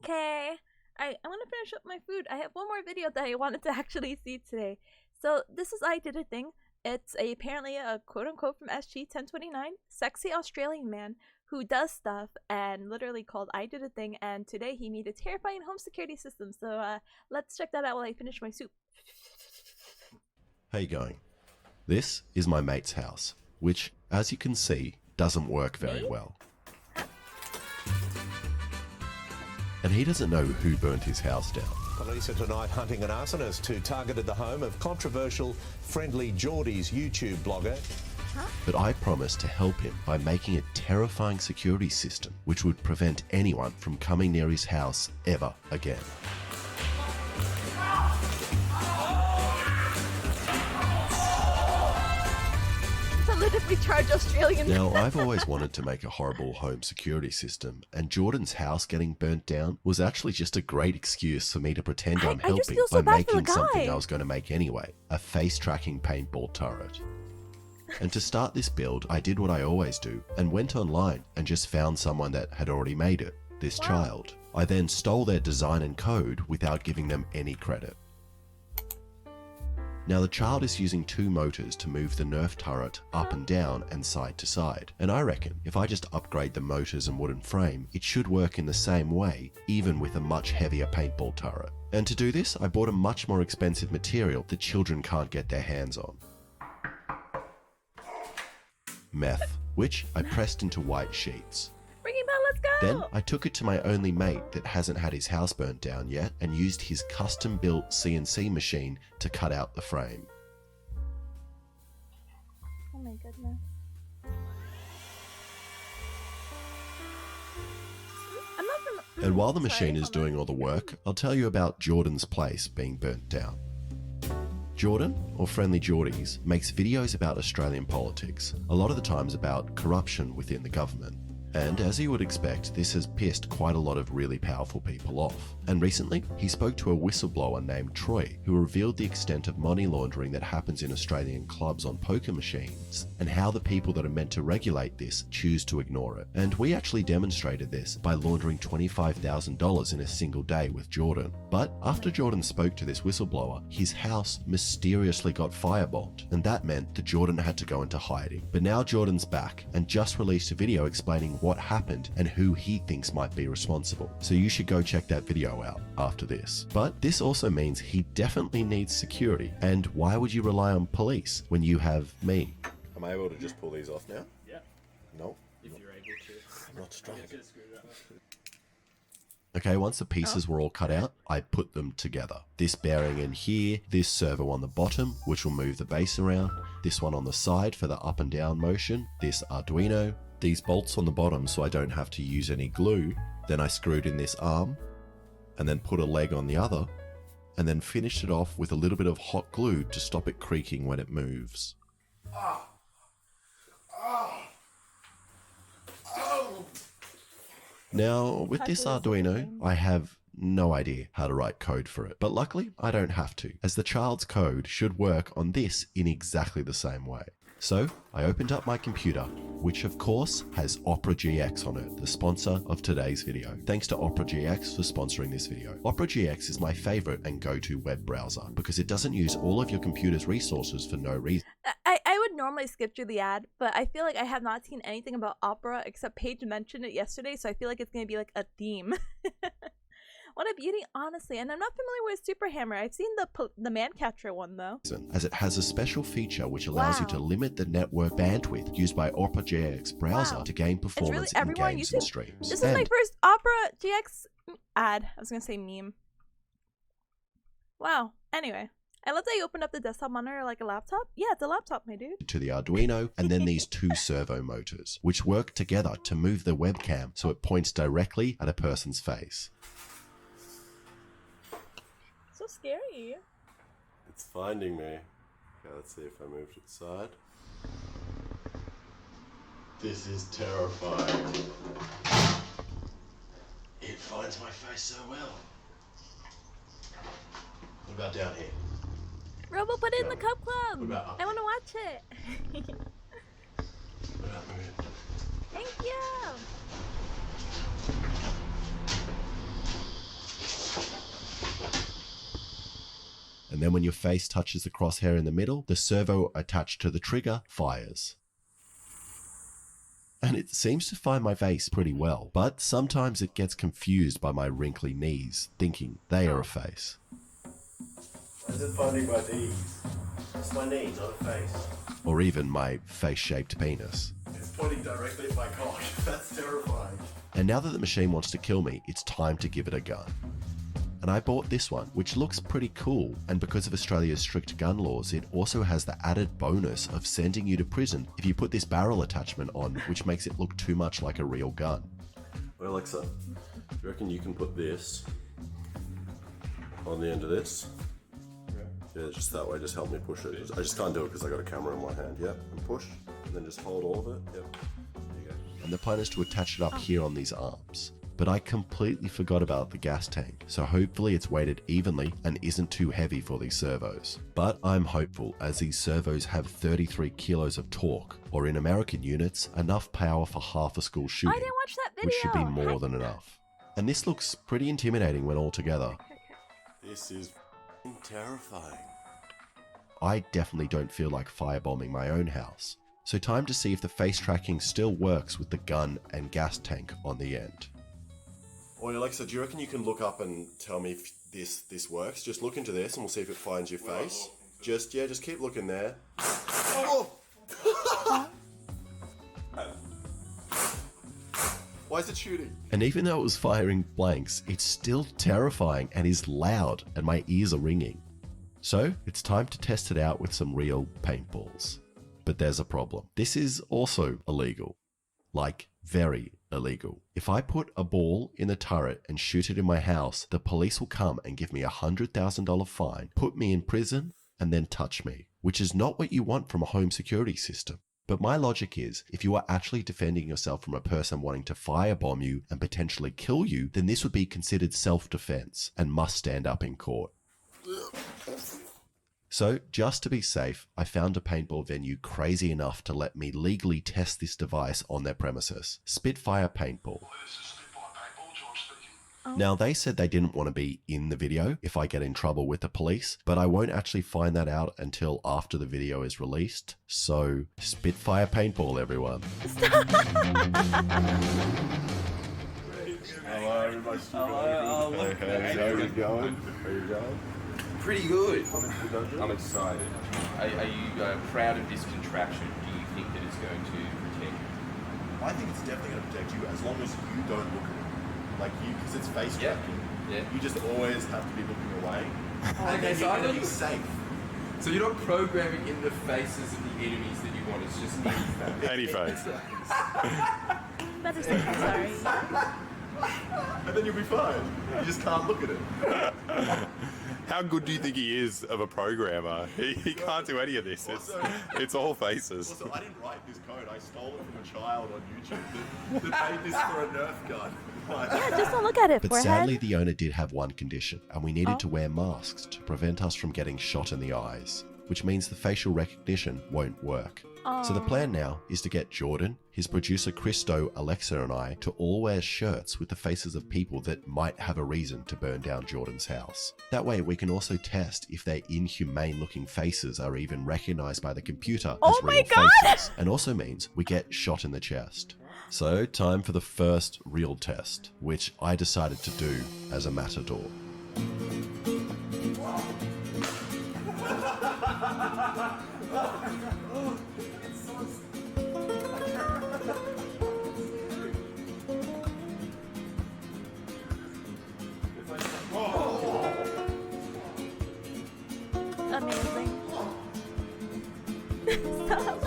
[SPEAKER 1] Okay. I'm gonna finish up my food. I have one more video that I wanted to actually see today. So this is I Did a Thing. It's apparently a quote-unquote from SG1029 sexy Australian man who does stuff and literally called I Did a Thing, and today he made a terrifying home security system. So let's check that out while I finish my soup.
[SPEAKER 6] How you going? This is my mate's house, which, as you can see, doesn't work very well. And he doesn't know who burnt his house down.
[SPEAKER 7] Police are tonight hunting an arsonist who targeted the home of controversial Friendly Geordies YouTube blogger.
[SPEAKER 6] But I promised to help him by making a terrifying security system which would prevent anyone from coming near his house ever again.
[SPEAKER 1] Politically charged Australian.
[SPEAKER 6] Now, I've always wanted to make a horrible home security system, and Jordan's house getting burnt down was actually just a great excuse for me to pretend I'm
[SPEAKER 1] I just
[SPEAKER 6] helping
[SPEAKER 1] feel so
[SPEAKER 6] by
[SPEAKER 1] bad for the
[SPEAKER 6] making something
[SPEAKER 1] guy.
[SPEAKER 6] I was going to make anyway, a face-tracking paintball turret. And to start this build, I did what I always do, and went online and just found someone that had already made it, this child. I then stole their design and code without giving them any credit. Now the child is using two motors to move the Nerf turret up and down and side to side, and I reckon if I just upgrade the motors and wooden frame, it should work in the same way, even with a much heavier paintball turret. And to do this, I bought a much more expensive material that children can't get their hands on. Meth, which I pressed into white sheets.
[SPEAKER 1] Bring him out, let's go!
[SPEAKER 6] Then I took it to my only mate that hasn't had his house burnt down yet and used his custom-built CNC machine to cut out the frame.
[SPEAKER 1] Oh my goodness. I'm not from...
[SPEAKER 6] And while the
[SPEAKER 1] Sorry,
[SPEAKER 6] machine is
[SPEAKER 1] hold on.
[SPEAKER 6] doing all the work, I'll tell you about Jordan's place being burnt down. Jordan, or Friendly Geordies, makes videos about Australian politics, a lot of the times about corruption within the government. And as you would expect, this has pissed quite a lot of really powerful people off. And recently, he spoke to a whistleblower named Troy, who revealed the extent of money laundering that happens in Australian clubs on poker machines, and how the people that are meant to regulate this choose to ignore it. And we actually demonstrated this by laundering $25,000 in a single day with Jordan. But after Jordan spoke to this whistleblower, his house mysteriously got firebombed, and that meant that Jordan had to go into hiding. But now Jordan's back, and just released a video explaining what happened and who he thinks might be responsible. So you should go check that video out after this. But this also means he definitely needs security. And why would you rely on police when you have me? Am I able to just pull these off now?
[SPEAKER 5] Yeah.
[SPEAKER 6] No.
[SPEAKER 5] If you're able to.
[SPEAKER 6] I'm not strong.
[SPEAKER 5] Yeah, screw it up.
[SPEAKER 6] Okay, once the pieces were all cut out, I put them together. This bearing in here, this servo on the bottom, which will move the base around, this one on the side for the up and down motion, this Arduino, these bolts on the bottom so I don't have to use any glue. Then I screwed in this arm, and then put a leg on the other, and then finished it off with a little bit of hot glue to stop it creaking when it moves. Now, with this Arduino, I have no idea how to write code for it, but luckily I don't have to, as the child's code should work on this in exactly the same way. So I opened up my computer, which of course has Opera GX on it, the sponsor of today's video. Thanks to Opera GX for sponsoring this video. Opera GX is my favorite and go-to web browser because it doesn't use all of your computer's resources for no reason.
[SPEAKER 1] I would normally skip through the ad, but I feel like I have not seen anything about Opera except Paige mentioned it yesterday, so I feel like it's going to be like a theme. What a beauty, honestly. And I'm not familiar with Super Hammer. I've seen the man catcher one, though.
[SPEAKER 6] As it has a special feature which allows you to limit the network bandwidth used by Opera GX browser to gain performance in games and streams.
[SPEAKER 1] This is my first Opera GX ad. I was going to say meme. Wow. Anyway. I love that you opened up the desktop monitor like a laptop. Yeah, it's a laptop, my dude.
[SPEAKER 6] To the Arduino, and then these two servo motors, which work together to move the webcam so it points directly at a person's face.
[SPEAKER 1] So scary.
[SPEAKER 6] It's finding me. Okay, let's see if I move to the side. This is terrifying. It finds my face so well. What about down here?
[SPEAKER 1] Robo, put it in the Cup Club.
[SPEAKER 6] What about up
[SPEAKER 1] I want to watch it.
[SPEAKER 6] What about moving?
[SPEAKER 1] Thank you.
[SPEAKER 6] And then when your face touches the crosshair in the middle, the servo attached to the trigger fires. And it seems to find my face pretty well, but sometimes it gets confused by my wrinkly knees, thinking they are a face. Why is it finding my knees? It's my knees, not a face. Or even my face-shaped penis. It's pointing directly at my cock. That's terrifying. And now that the machine wants to kill me, it's time to give it a gun. And I bought this one, which looks pretty cool, and because of Australia's strict gun laws, it also has the added bonus of sending you to prison if you put this barrel attachment on, which makes it look too much like a real gun. Well, Alexa, do you reckon you can put this on the end of this? Yeah, just that way, just help me push it. I just can't do it because I got a camera in my hand. Yep, and push, and then just hold all of it. Yep, there you go. And the plan is to attach it up here on these arms. But I completely forgot about the gas tank, so hopefully it's weighted evenly and isn't too heavy for these servos. But I'm hopeful, as these servos have 33 kilos of torque, or in American units, enough power for half a school shooting,
[SPEAKER 1] I didn't watch that video.
[SPEAKER 6] which should be more than enough. And this looks pretty intimidating when all together. This is terrifying. I definitely don't feel like firebombing my own house. So time to see if the face tracking still works with the gun and gas tank on the end. Oi Alexa, do you reckon you can look up and tell me if this works? Just look into this and we'll see if it finds your face. Just keep looking there. Oh! Why is it shooting? And even though it was firing blanks, it's still terrifying and is loud and my ears are ringing. So it's time to test it out with some real paintballs. But there's a problem. This is also illegal. Like, very illegal. If I put a ball in the turret and shoot it in my house, the police will come and give me a $100,000 fine, put me in prison, and then touch me, which is not what you want from a home security system. But my logic is, if you are actually defending yourself from a person wanting to firebomb you and potentially kill you, then this would be considered self-defense and must stand up in court. So, just to be safe, I found a paintball venue crazy enough to let me legally test this device on their premises. Spitfire Paintball. Now, they said they didn't want to be in the video if I get in trouble with the police, but I won't actually find that out until after the video is released. So, Spitfire Paintball, everyone. Hello, everybody. Hello. Hey, how are you going? How are you going?
[SPEAKER 8] Pretty good. I'm excited. Are you proud of this contraption? Do you
[SPEAKER 5] it's going to protect you?
[SPEAKER 6] I think it's definitely going to protect you as long as you don't look at it. Like you, because it's face
[SPEAKER 5] Yeah.
[SPEAKER 6] tracking.
[SPEAKER 5] Yeah.
[SPEAKER 6] You just always have to be looking away. And
[SPEAKER 5] okay,
[SPEAKER 6] then
[SPEAKER 5] so
[SPEAKER 6] you're
[SPEAKER 5] I
[SPEAKER 6] going to
[SPEAKER 5] don't-
[SPEAKER 6] be safe.
[SPEAKER 5] So you're not programming in the faces of the enemies that you want, it's just
[SPEAKER 8] Any face.
[SPEAKER 1] Better safe than sorry.
[SPEAKER 6] And then you'll be fine. You just can't look at it.
[SPEAKER 8] How good do you think he is of a programmer? He can't do any of this. It's all faces.
[SPEAKER 6] Also, I didn't write this code. I stole it from a child on YouTube that made this for a Nerf gun.
[SPEAKER 1] Yeah, just don't look at it.
[SPEAKER 6] But
[SPEAKER 1] forehead.
[SPEAKER 6] sadly, the owner did have one condition, and we needed to wear masks to prevent us from getting shot in the eyes, which means the facial recognition won't work. So the plan now is to get Jordan, his producer Christo, Alexa and I to all wear shirts with the faces of people that might have a reason to burn down Jordan's house. That way we can also test if their inhumane looking faces are even recognized by the computer as real faces, and also means we get shot in the chest. So time for the first real test, which I decided to do as a matador.
[SPEAKER 1] Amazing. Stop.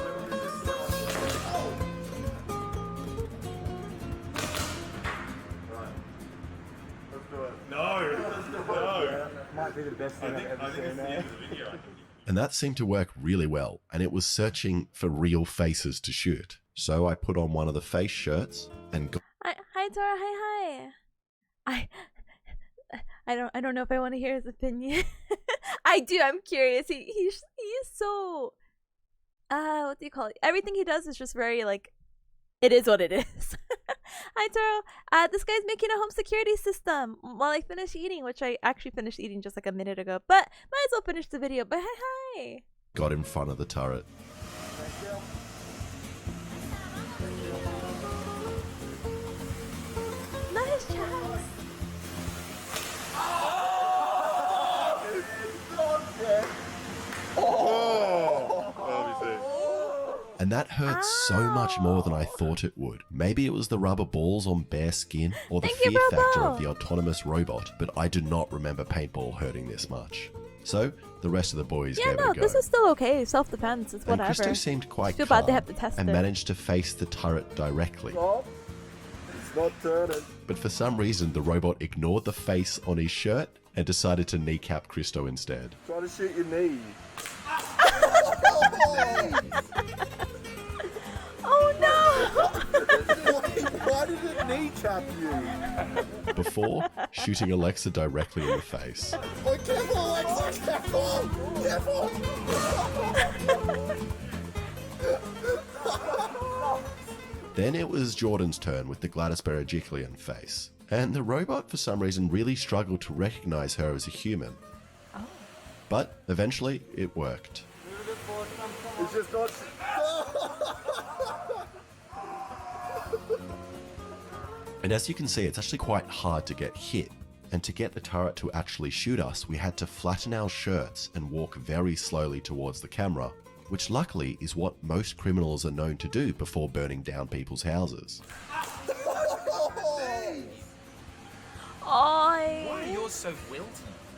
[SPEAKER 6] And that seemed to work really well, and it was searching for real faces to shoot. So I put on one of the face shirts and got
[SPEAKER 1] Hi Tara, hi. I don't know if I want to hear his opinion. I do. I'm curious. He's so what do you call it? Everything he does is just very like, it is what it is. Hi Taro. This guy's making a home security system while I finish eating, which I actually finished eating just like a minute ago. But might as well finish the video. But hi.
[SPEAKER 6] got in front of the turret.
[SPEAKER 1] Nice Chaz.
[SPEAKER 6] And that hurt so much more than I thought it would. Maybe it was the rubber balls on bare skin or the
[SPEAKER 1] Thank you,
[SPEAKER 6] fear factor
[SPEAKER 1] Robo.
[SPEAKER 6] of the autonomous robot, but I do not remember paintball hurting this much. So the rest of the boys
[SPEAKER 1] Yeah,
[SPEAKER 6] gave it
[SPEAKER 1] no,
[SPEAKER 6] a go.
[SPEAKER 1] this is still okay. Self-defense, it's
[SPEAKER 6] and
[SPEAKER 1] whatever.
[SPEAKER 6] Christo seemed quite
[SPEAKER 1] Feel bad
[SPEAKER 6] calm
[SPEAKER 1] they have to test
[SPEAKER 6] and
[SPEAKER 1] it.
[SPEAKER 6] managed to face the turret directly.
[SPEAKER 9] It's not turning.
[SPEAKER 6] But for some reason, the robot ignored the face on his shirt and decided to kneecap Christo instead.
[SPEAKER 9] Trying to shoot your knee.
[SPEAKER 1] Oh no!
[SPEAKER 9] Why did it kneecap you?
[SPEAKER 6] Before shooting Alexa directly in the face.
[SPEAKER 9] Oh, careful, Alexa! Careful! Careful!
[SPEAKER 6] Then it was Jordan's turn with the Gladys Berejiklian face. And the robot, for some reason, really struggled to recognize her as a human. But eventually, it worked.
[SPEAKER 9] It's just not...
[SPEAKER 6] And as you can see, it's actually quite hard to get hit. And to get the turret to actually shoot us, we had to flatten our shirts and walk very slowly towards the camera, which luckily is what most criminals are known to do before burning down people's houses.
[SPEAKER 1] Oi.
[SPEAKER 10] Why are yours so wilted?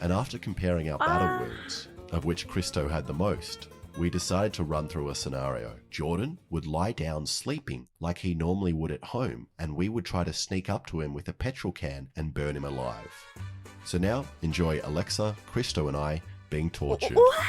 [SPEAKER 6] And after comparing our battle wounds, of which Christo had the most, we decided to run through a scenario. Jordan would lie down sleeping like he normally would at home, and we would try to sneak up to him with a petrol can and burn him alive. So now, enjoy Alexa, Christo and I being tortured.
[SPEAKER 1] What?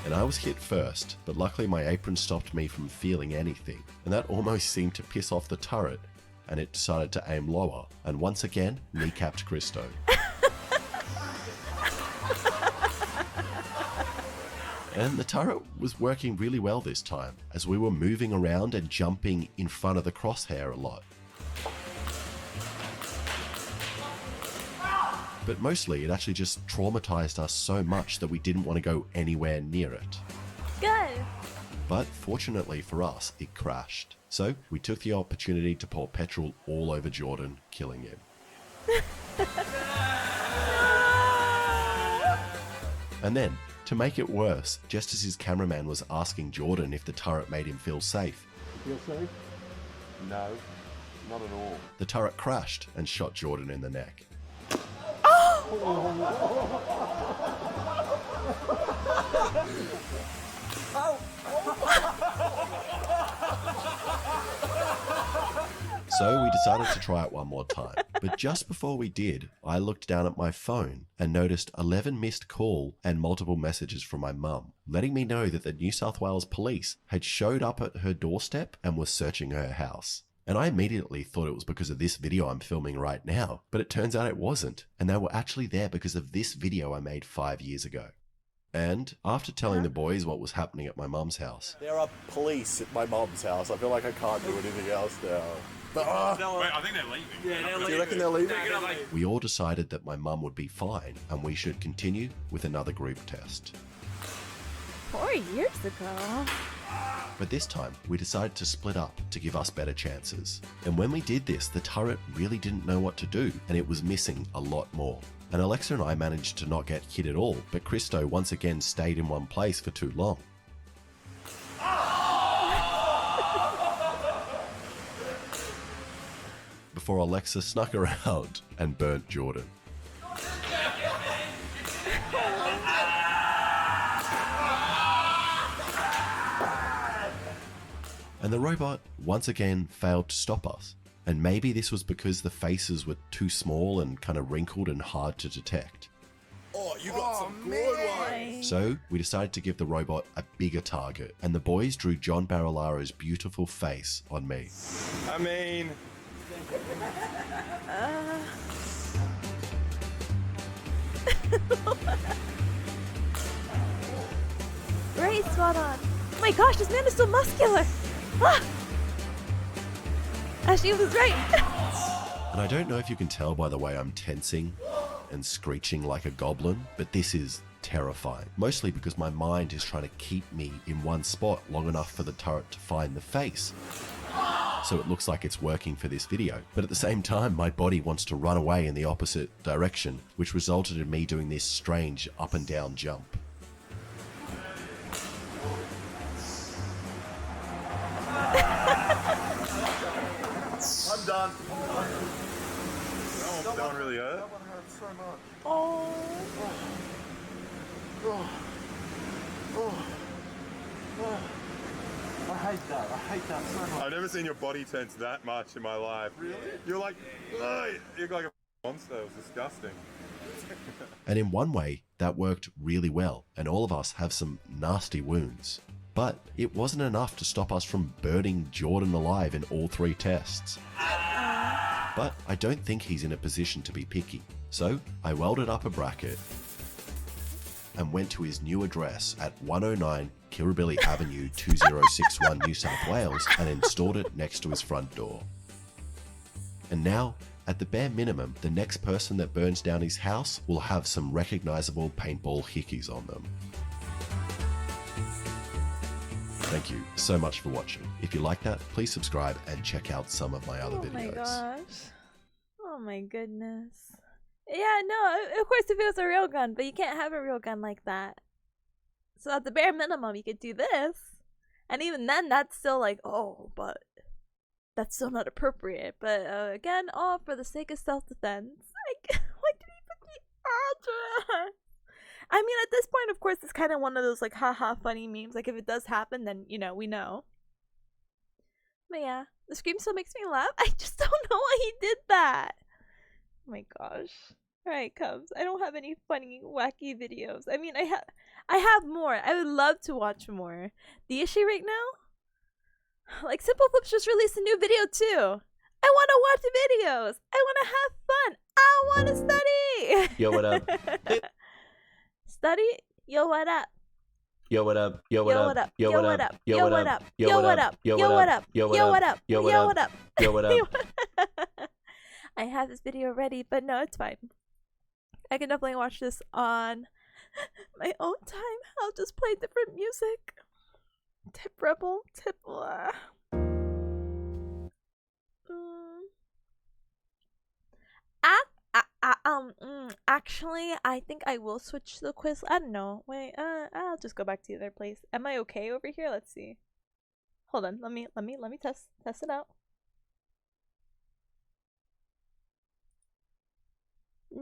[SPEAKER 6] And I was hit first, but luckily my apron stopped me from feeling anything, and that almost seemed to piss off the turret, and it decided to aim lower, and once again, kneecapped Christo. And the turret was working really well this time, as we were moving around and jumping in front of the crosshair a lot. But mostly, it actually just traumatized us so much that we didn't want to go anywhere near it.
[SPEAKER 1] Good.
[SPEAKER 6] But fortunately for us, it crashed. So we took the opportunity to pour petrol all over Jordan, killing him. And then, to make it worse, just as his cameraman was asking Jordan if the turret made him feel safe,
[SPEAKER 9] Feel safe? No, not at all.
[SPEAKER 6] the turret crashed and shot Jordan in the neck. So we decided to try it one more time. But just before we did, I looked down at my phone and noticed 11 missed call and multiple messages from my mum, letting me know that the New South Wales police had showed up at her doorstep and was searching her house. And I immediately thought it was because of this video I'm filming right now, but it turns out it wasn't, and they were actually there because of this video I made 5 years ago. And after telling the boys what was happening at my mum's house,
[SPEAKER 9] There are police at my mom's house. I feel like I can't do anything else now.
[SPEAKER 8] Wait, I think they're leaving. Yeah,
[SPEAKER 9] Do you reckon they're leaving?
[SPEAKER 6] we all decided that my mum would be fine and we should continue with another group test.
[SPEAKER 1] 4 years ago.
[SPEAKER 6] But this time, we decided to split up to give us better chances. And when we did this, the turret really didn't know what to do, and it was missing a lot more. And Alexa and I managed to not get hit at all, but Christo once again stayed in one place for too long. Before Alexa snuck around and burnt Jordan. And the robot once again failed to stop us. And maybe this was because the faces were too small and kind of wrinkled and hard to detect.
[SPEAKER 9] Oh, you got some good ones.
[SPEAKER 6] So we decided to give the robot a bigger target, and the boys drew John Barilaro's beautiful face on me.
[SPEAKER 8] I mean,
[SPEAKER 1] Right, spot on. Oh my gosh, this man is so muscular. Ah! Ashley was right.
[SPEAKER 6] And I don't know if you can tell by the way I'm tensing and screeching like a goblin, but this is terrifying. Mostly because my mind is trying to keep me in one spot long enough for the turret to find the face. So it looks like it's working for this video. But at the same time, my body wants to run away in the opposite direction, which resulted in me doing this strange up and down jump.
[SPEAKER 9] I'm done.
[SPEAKER 8] that one really hurt.
[SPEAKER 9] That one hurts so much.
[SPEAKER 1] Oh.
[SPEAKER 9] I hate that. I hate that so much.
[SPEAKER 8] I've never seen your body tense that much in my life. Really? You're like, ugh, you're like a monster. It was disgusting.
[SPEAKER 6] And in one way, that worked really well, and all of us have some nasty wounds. But it wasn't enough to stop us from burning Jordan alive in all 3 tests. But I don't think he's in a position to be picky. So I welded up a bracket and went to his new address at 109 Kirribilli Avenue, 2061, New South Wales, and installed it next to his front door. And now, at the bare minimum, the next person that burns down his house will have some recognizable paintball hickeys on them. Thank you so much for watching. If you like that, please subscribe and check out some of my other videos.
[SPEAKER 1] Oh my gosh. Oh my goodness. Yeah, no, of course if it was a real gun, but you can't have a real gun like that. So at the bare minimum, you could do this. And even then, that's still like, oh, but that's still not appropriate. But again, all for the sake of self-defense. Like, why did he put the address? I mean, at this point, of course, it's kind of one of those, like, haha, funny memes. Like, if it does happen, then, you know, we know. But yeah, the scream still makes me laugh. I just don't know why he did that. Oh my gosh. Alright, Cubs. I don't have any funny, wacky videos. I mean, I have more. I would love to watch more. The issue right now? Like, Simple Flips just released a new video, too. I want to watch the videos. I want to have fun. I want to study.
[SPEAKER 6] Yo, what up?
[SPEAKER 1] Study? Yo, what up?
[SPEAKER 6] Yo, what up? Yo,
[SPEAKER 1] Yo, what up? Yo, what up? Yo, what up? Yo, what up? Yo, what up? Yo, what up? Yo, what up?
[SPEAKER 6] Yo, what up?
[SPEAKER 1] I have this video ready, but no, it's fine. I can definitely watch this on my own time. I'll just play different music. Tip Rebel, tip. Ah. Actually, I think I will switch to the quiz. I don't know. Wait, I'll just go back to the other place. Am I okay over here? Let's see. Hold on. Let me test it out.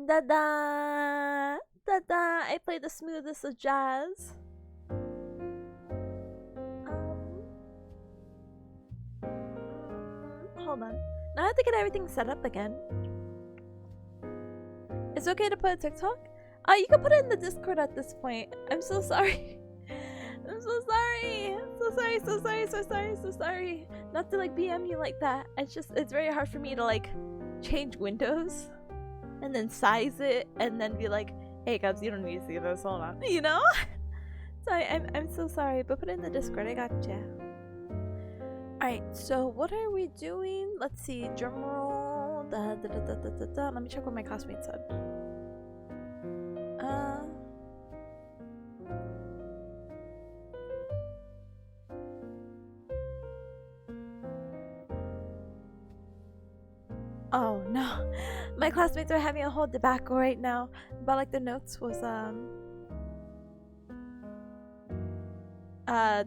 [SPEAKER 1] Da-da! Da-da! I play the smoothest of jazz. Hold on. Now I have to get everything set up again. It's okay to put a TikTok? You can put it in the Discord at this point. I'm so sorry. I'm so sorry. So sorry. Not to like BM you like that. It's very hard for me to like change windows and then size it and then be like, hey guys, you don't need to see this, hold on. You know? So I'm so sorry, but put it in the Discord, I gotcha. Alright, so what are we doing? Let's see, drumroll. Let me check what my classmates said. Oh no, my classmates are having a whole debacle right now about like the notes was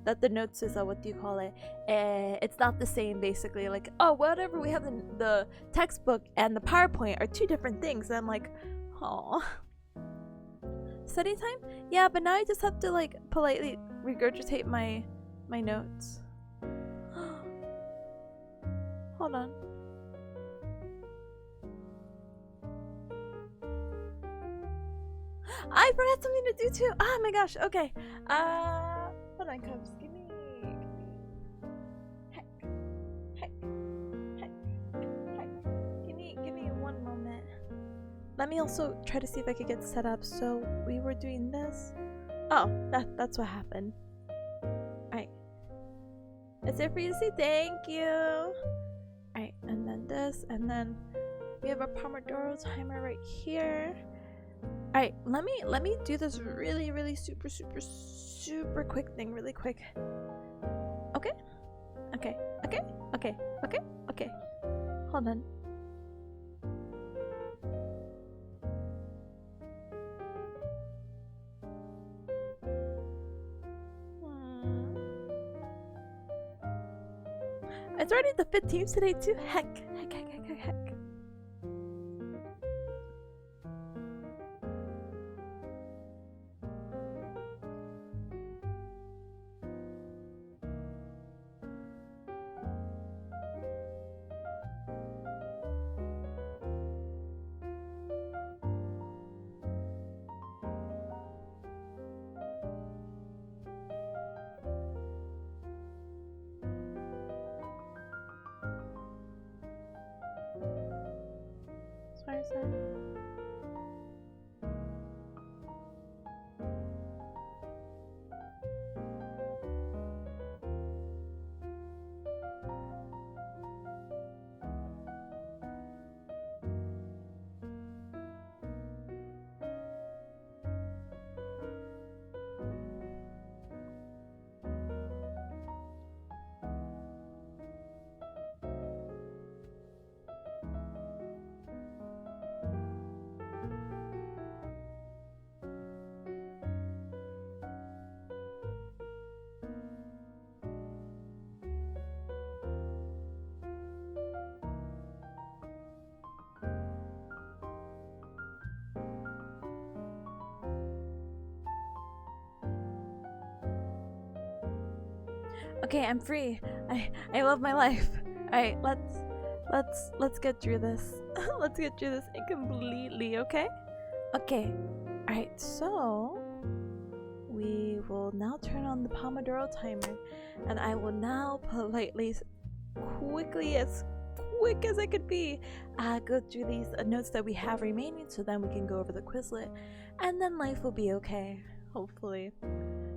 [SPEAKER 1] that the notes is what do you call it? It's not the same basically. Like, oh, whatever, we have the textbook and the PowerPoint are two different things. And I'm like, oh, study time? Yeah, but now I just have to like politely regurgitate my notes. Hold on. I forgot something to do too. Oh my gosh. Okay. Hold on, Cubs. Give me. Heck. Give me one moment. Let me also try to see if I could get set up. So we were doing this. Oh, that's what happened. Alright. It's there for you to see. Thank you. Alright, and then this, and then we have our Pomodoro timer right here. Alright, let me do this really super quick thing really quick. Okay. Hold on. It's already the 15th today too. Heck. Okay, I'm free. I love my life. Alright, let's get through this. Let's get through this completely, okay? Okay. Alright, so we will now turn on the Pomodoro timer, and I will now politely, as quick as I could be, go through these notes that we have remaining, so then we can go over the Quizlet, and then life will be okay, hopefully.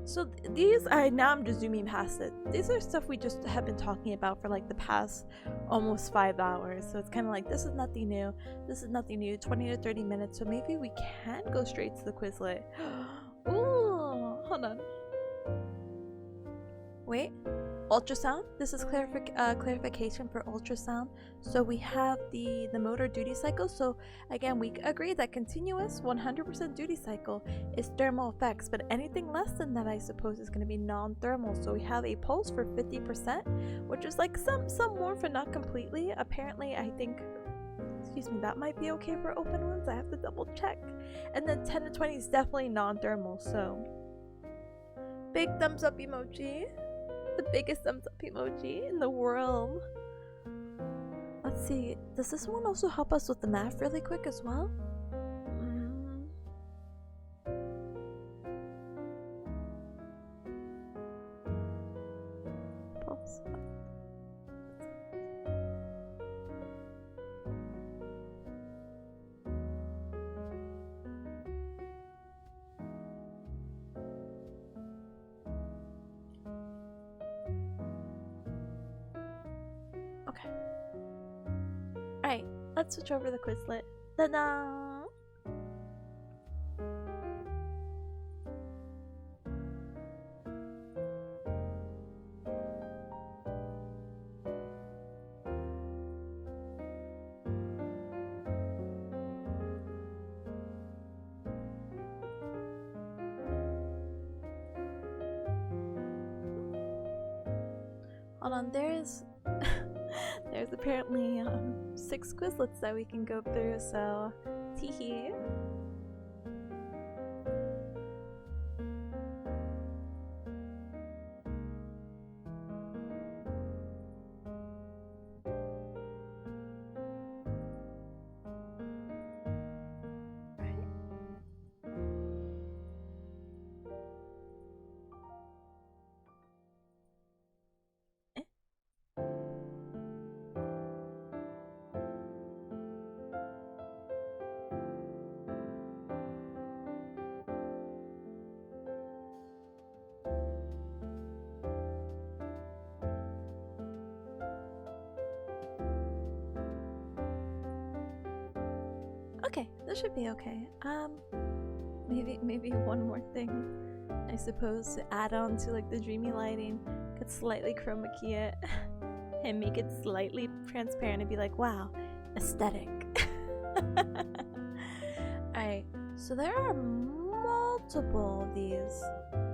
[SPEAKER 1] So these are, now I'm just zooming past it. These are stuff we just have been talking about for like the past almost 5 hours. So it's kind of like, this is nothing new. 20 to 30 minutes. So maybe we can go straight to the Quizlet. Ooh, hold on. Wait. ultrasound. This is clarification for ultrasound. So we have the motor duty cycle. So again, we agree that continuous 100% duty cycle is thermal effects, but anything less than that, I suppose, is going to be non-thermal. So we have a pulse for 50%, which is like some warmth, but not completely. Apparently, I think, excuse me, that might be okay for open wounds. I have to double check. And then 10 to 20 is definitely non-thermal. So big thumbs up emoji. The biggest thumbs up emoji in the world. Let's see, does this one also help us with the math really quick as well? Pulse. Okay. Alright, let's switch over the Quizlet. Ta-da! Hold on, there's apparently 6 Quizlets that we can go through, so teehee. Okay, this should be okay. Maybe one more thing, I suppose, to add on to like the dreamy lighting. Could slightly chroma key it and make it slightly transparent and be like, wow, aesthetic. Alright, so there are multiple of these,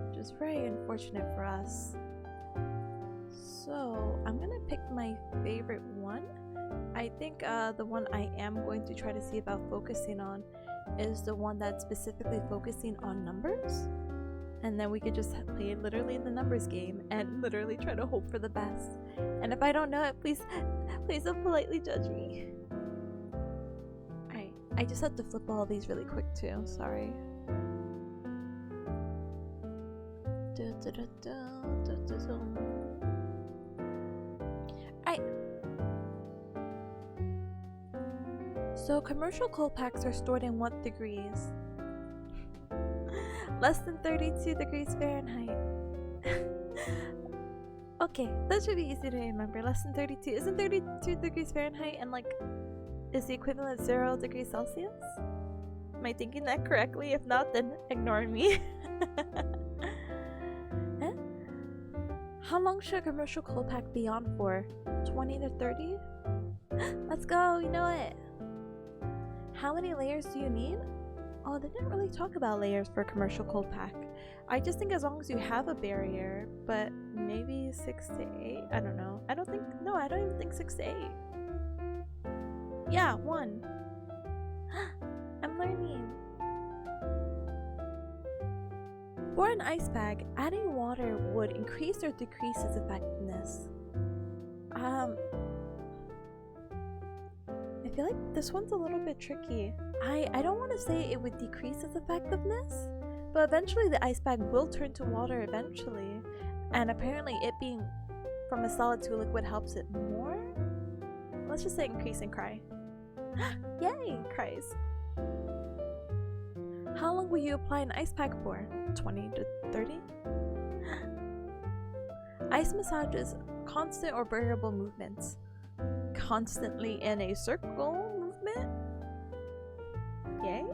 [SPEAKER 1] which is very unfortunate for us. So I'm gonna pick my favorite one. I think the one I am going to try to see about focusing on is the one that's specifically focusing on numbers. And then we could just play literally the numbers game and literally try to hope for the best. And if I don't know it, please don't politely judge me. Alright, I just have to flip all of these really quick too, sorry. Alright. So commercial cold packs are stored in what degrees? Less than 32 degrees Fahrenheit. Okay, that should be easy to remember. Less than 32. Isn't 32 degrees Fahrenheit and like is the equivalent of 0 degrees Celsius? Am I thinking that correctly? If not, then ignore me. Huh? How long should a commercial cold pack be on for? 20 to 30? Let's go, you know it. How many layers do you need? Oh, they didn't really talk about layers for a commercial cold pack. I just think as long as you have a barrier, but maybe 6 to 8? I don't know. I don't even think 6 to 8. Yeah, 1. I'm learning. For an ice bag, adding water would increase or decrease its effectiveness. I feel like this one's a little bit tricky. I don't want to say it would decrease its effectiveness, but eventually the ice bag will turn to water eventually, and apparently it being from a solid to a liquid helps it more. Let's just say increase and cry. Yay, cries. How long will you apply an ice pack for? 20 to 30? Ice massage is constant or variable movements. Constantly in a circle movement? Yay?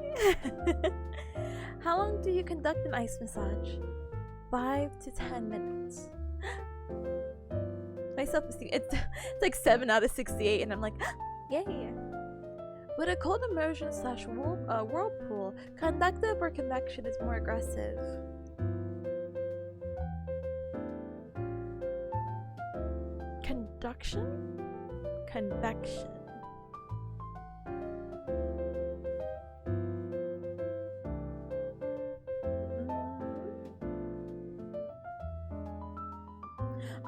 [SPEAKER 1] How long do you conduct an ice massage? 5 to 10 minutes. self-esteem. It's like 7 out of 68, and I'm like, yay. Would a cold immersion slash whirlpool, conductive or convection is more aggressive? Conduction? Convection.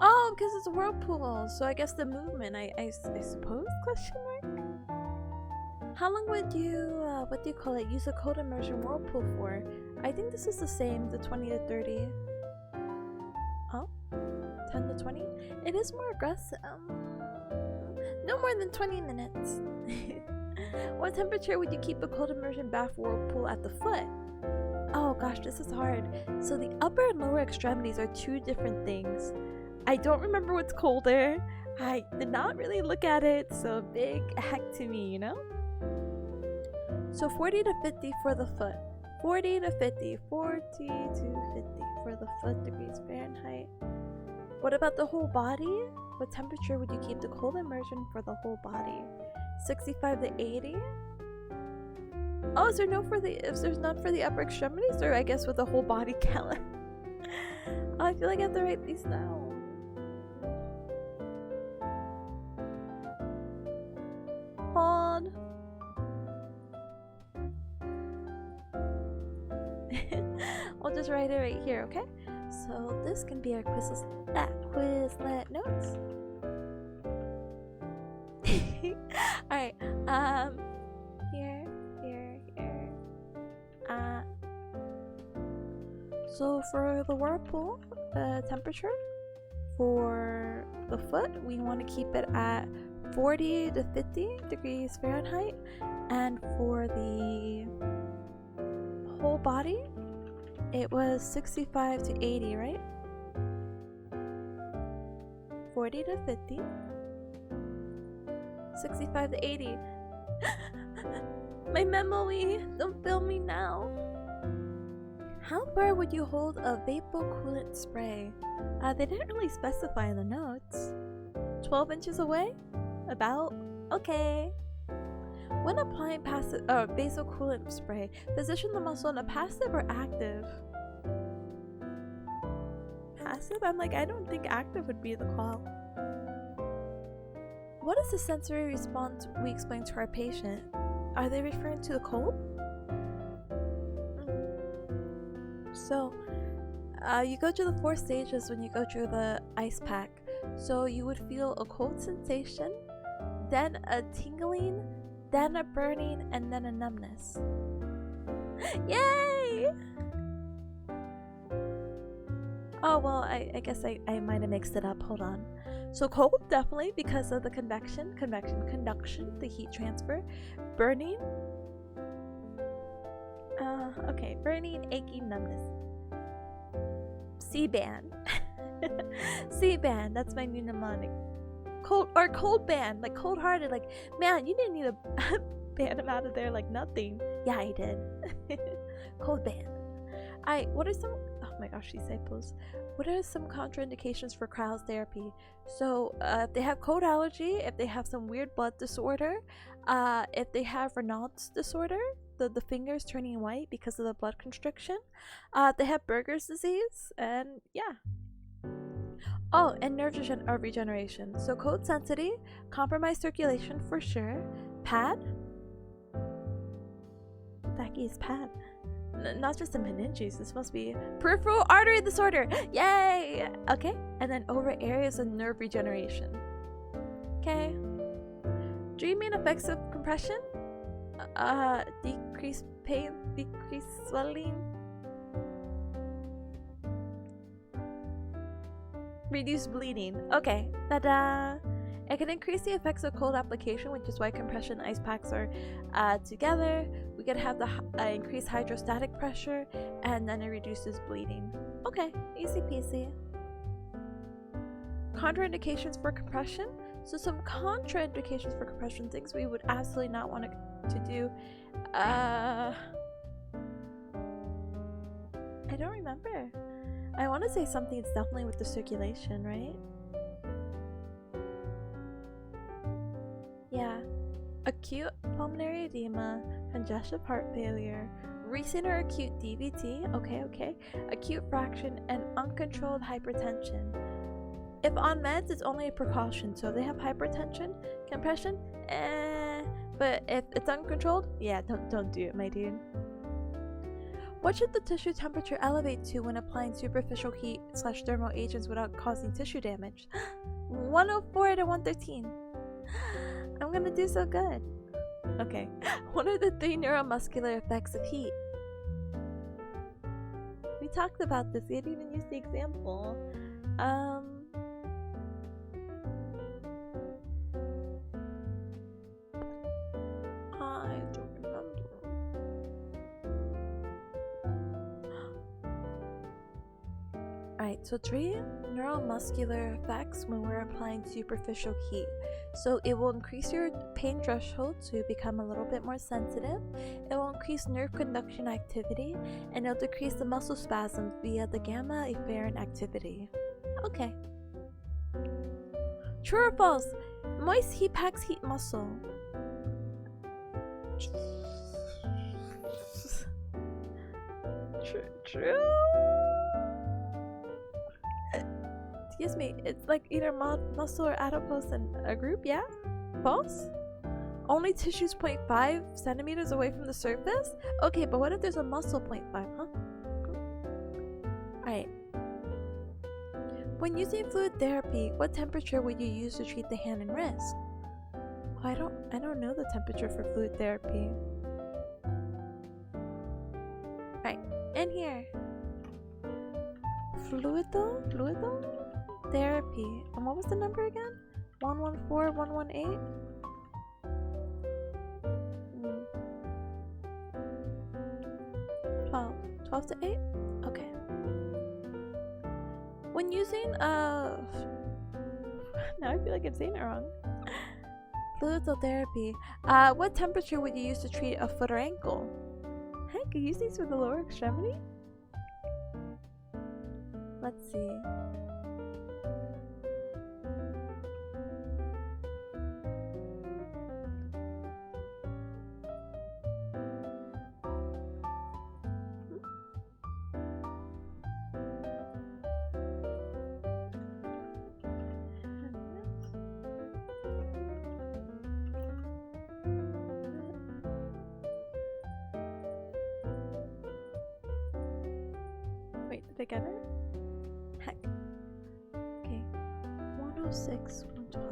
[SPEAKER 1] Oh, because it's a whirlpool, so I guess the movement, I suppose, question mark? How long would you, what do you call it, use a cold immersion whirlpool for? I think this is the same, the 20 to 30. Oh? 10 to 20? It is more aggressive. No more than 20 minutes. What temperature would you keep a cold immersion bath whirlpool at the foot? Oh gosh, this is hard. So the upper and lower extremities are two different things. I don't remember what's colder. I did not really look at it, so big heck to me, you know? So 40 to 50 for the foot. 40 to 50. 40 to 50 for the foot degrees Fahrenheit. What about the whole body? What temperature would you keep the cold immersion for the whole body? 65 to 80? Oh, is there no for the, if there's none for the upper extremities, or I guess with the whole body count? Oh, I feel like I have to write these down. Hold. I'll just write it right here, okay? So this can be our Quizlet notes. Alright, here. So for the whirlpool temperature, for the foot, we want to keep it at 40 to 50 degrees Fahrenheit, and for the whole body, it was 65 to 80, right? 40 to 50, 65 to 80. My memory, don't film me now. How far would you hold a vapor coolant spray? They didn't really specify in the notes. 12 inches away? About? Okay. When applying passive basal coolant spray, position the muscle in a passive or active? Passive? I'm like, I don't think active would be the call. What is the sensory response we explain to our patient? Are they referring to the cold? So, you go through the 4 stages when you go through the ice pack. So you would feel a cold sensation, then a tingling, then a burning, and then a numbness. Yay! Oh, well, I guess I might have mixed it up. Hold on. So cold, definitely, because of the conduction, the heat transfer. Burning. Okay, burning, aching, numbness. C-band. C-band, that's my new mnemonic. Cold band, like cold-hearted, like, man, you didn't need to ban him out of there like nothing. Yeah, I did. Cold band. What are some, oh my gosh, these typos. What are some contraindications for cryotherapy? So, if they have cold allergy, if they have some weird blood disorder, if they have Raynaud's disorder, the fingers turning white because of the blood constriction, they have Berger's disease, and yeah. Oh, and nerve regeneration. So cold sensitivity, compromised circulation for sure. Pad? Becky's pad. Not just a meninges, this must be peripheral artery disorder. Yay! Okay, and then over areas of nerve regeneration. Okay. Dreaming effects of compression? Decrease pain, decrease swelling, reduce bleeding. Okay, ta-da! It can increase the effects of cold application, which is why compression ice packs are together. We could have the increased hydrostatic pressure, and then it reduces bleeding. Okay, easy peasy. Contraindications for compression. So some contraindications for compression, things we would absolutely not want to do. I don't remember. I want to say something. It's definitely with the circulation, right? Yeah. Acute pulmonary edema, congestive heart failure, recent or acute DVT, okay, acute fraction, and uncontrolled hypertension. If on meds, it's only a precaution. So if they have hypertension, compression, but if it's uncontrolled, yeah, don't do it, my dude. What should the tissue temperature elevate to when applying superficial heat / thermal agents without causing tissue damage? 104 to 113. I'm gonna do so good. Okay. What are the 3 neuromuscular effects of heat? We talked about this. We didn't even use the example. I don't remember. Alright, so 3 neuromuscular effects when we're applying superficial heat. So it will increase your pain threshold to become a little bit more sensitive. It will increase nerve conduction activity, and it'll decrease the muscle spasms via the gamma efferent activity. Okay. True or false? Moist heat packs heat muscle. True. Excuse me, it's like either muscle or adipose in a group, yeah? False? Only tissues 0.5 centimeters away from the surface? Okay, but what if there's a muscle 0.5, huh? Alright. When using fluid therapy, what temperature would you use to treat the hand and wrist? Oh, I don't know the temperature for fluid therapy. Alright, in here. Fluido therapy. And what was the number again? 114, 118? 12 to 8? Okay. When using now I feel like I'm saying it wrong. Fluidotherapy. What temperature would you use to treat a foot or ankle? Heck, you use these for the lower extremity? Let's see. Wait, did I get it? Heck. Okay. 106, 112.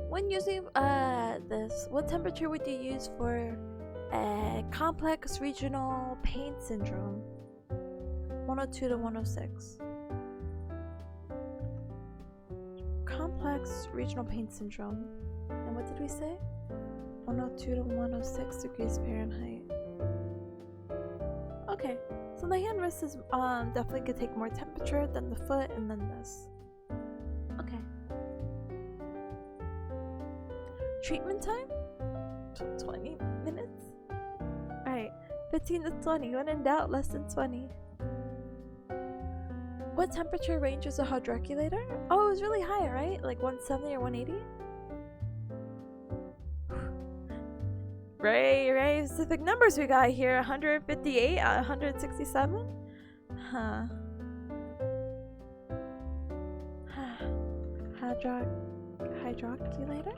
[SPEAKER 1] When using this, what temperature would you use for complex regional pain syndrome? 102 to 106. Complex regional pain syndrome. And what did we say? 102 to 106 degrees Fahrenheit. Okay, so the hand wrist is definitely gonna take more temperature than the foot and then this. Okay. Treatment time? 20 minutes? Alright, 15 to 20. When in doubt, less than 20. What temperature range is a hydroculator? Oh, it was really high, right? Like 170 or 180? Very specific numbers we got here. 158, 167? Huh. Hydroculator?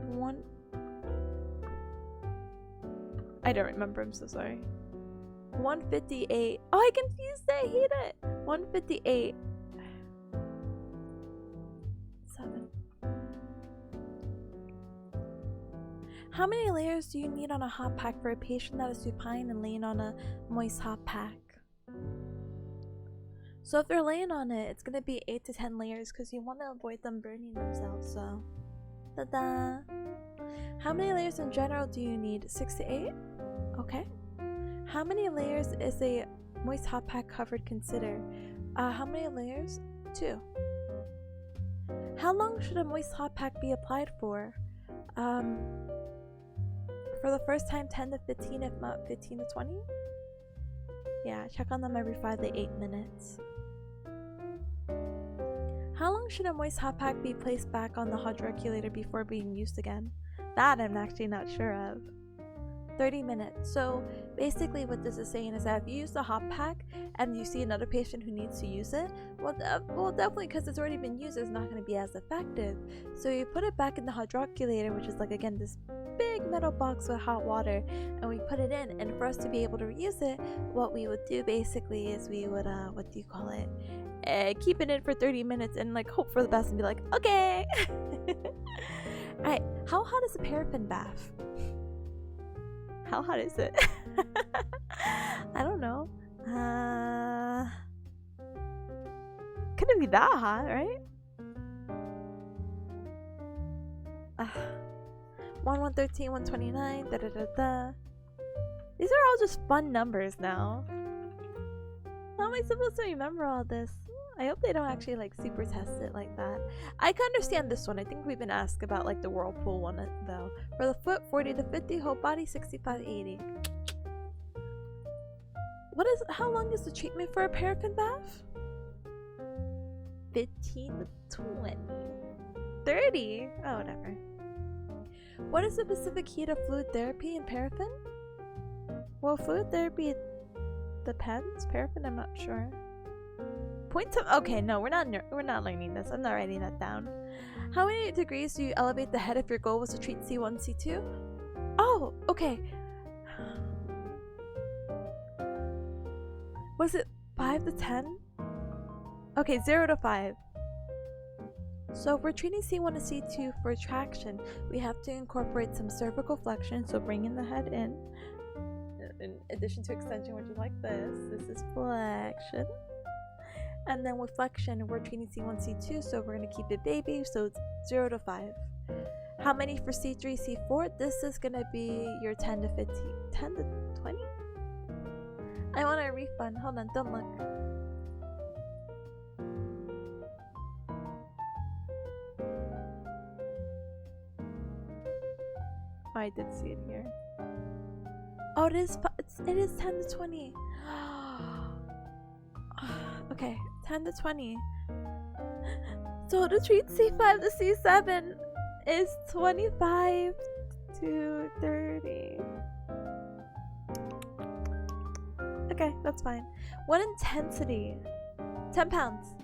[SPEAKER 1] One. I don't remember, I'm so sorry. 158. Oh, I confused it. I hate it. 158. 7. How many layers do you need on a hot pack for a patient that is supine and laying on a moist hot pack? So if they're laying on it, it's gonna be 8 to 10 layers because you want to avoid them burning themselves. So, ta-da! How many layers in general do you need? 6 to 8? Okay. How many layers is a moist hot pack covered consider? How many layers? 2. How long should a moist hot pack be applied for? For the first time, 10 to 15, if not 15 to 20? Yeah, check on them every 5 to 8 minutes. How long should a moist hot pack be placed back on the hydroculator before being used again? That I'm actually not sure of. 30 minutes. So basically what this is saying is that if you use the hot pack and you see another patient who needs to use it, well definitely because it's already been used, it's not going to be as effective. So you put it back in the hydroculator, which is like, again, this big metal box with hot water, and we put it in, and for us to be able to reuse it, what we would do basically is we would what do you call it, keep it in for 30 minutes and like hope for the best and be like, okay. Alright, how hot is a paraffin bath? How hot is it? I don't know. Couldn't be that hot, right? 113, 129, da da da da. These are all just fun numbers now. How am I supposed to remember all this? I hope they don't actually like super test it like that. I can understand this one. I think we've been asked about like the whirlpool one though. For the foot, 40 to 50, whole body 65, 80. How long is the treatment for a paraffin bath? 15 to 20. 30? Oh, whatever. What is the specific heat of fluid therapy and paraffin? Well, fluid therapy depends. Paraffin, I'm not sure. Okay, no, we're not learning this. I'm not writing that down. How many degrees do you elevate the head if your goal was to treat C1, C2? Oh, okay. Was it 5 to 10? Okay, 0 to 5. So if we're treating C1 to C2 for traction, we have to incorporate some cervical flexion, so bringing the head in addition to extension, which is like this. This is flexion. And then with flexion, we're treating C1, C2, so we're going to keep it baby, so it's 0 to 5. How many for C3, C4? This is going to be your 10 to 15. 10 to 20? I want a refund. Hold on, don't look. Oh, I did see it here. Oh, it is 10 to 20. Okay, 10 to 20. So to treat C5 to C7 is 25 to 30. Okay, that's fine. What intensity? 10 pounds.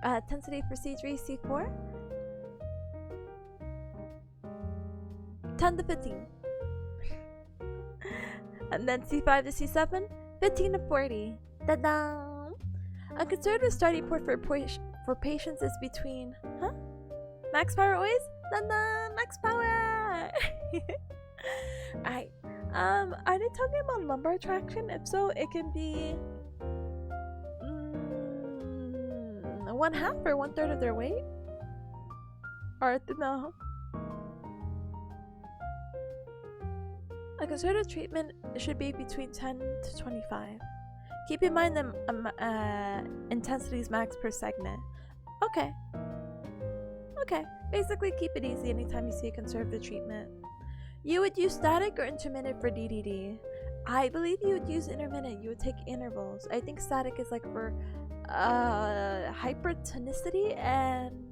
[SPEAKER 1] Intensity for C3, C4? 10 to 15. And then C5 to C7? 15 to 40. Ta-da! A conservative starting point for patients is between... Huh? Max power always? Ta-da! Max power! Alright. Are they talking about lumbar traction? If so, it can be... 1/2 or 1/3 of their weight? Or, no. A conservative treatment should be between 10 to 25. Keep in mind the intensity is max per segment. Okay. Okay. Basically, keep it easy anytime you see a conservative treatment. You would use static or intermittent for DDD? I believe you would use intermittent. You would take intervals. I think static is like for hypertonicity and...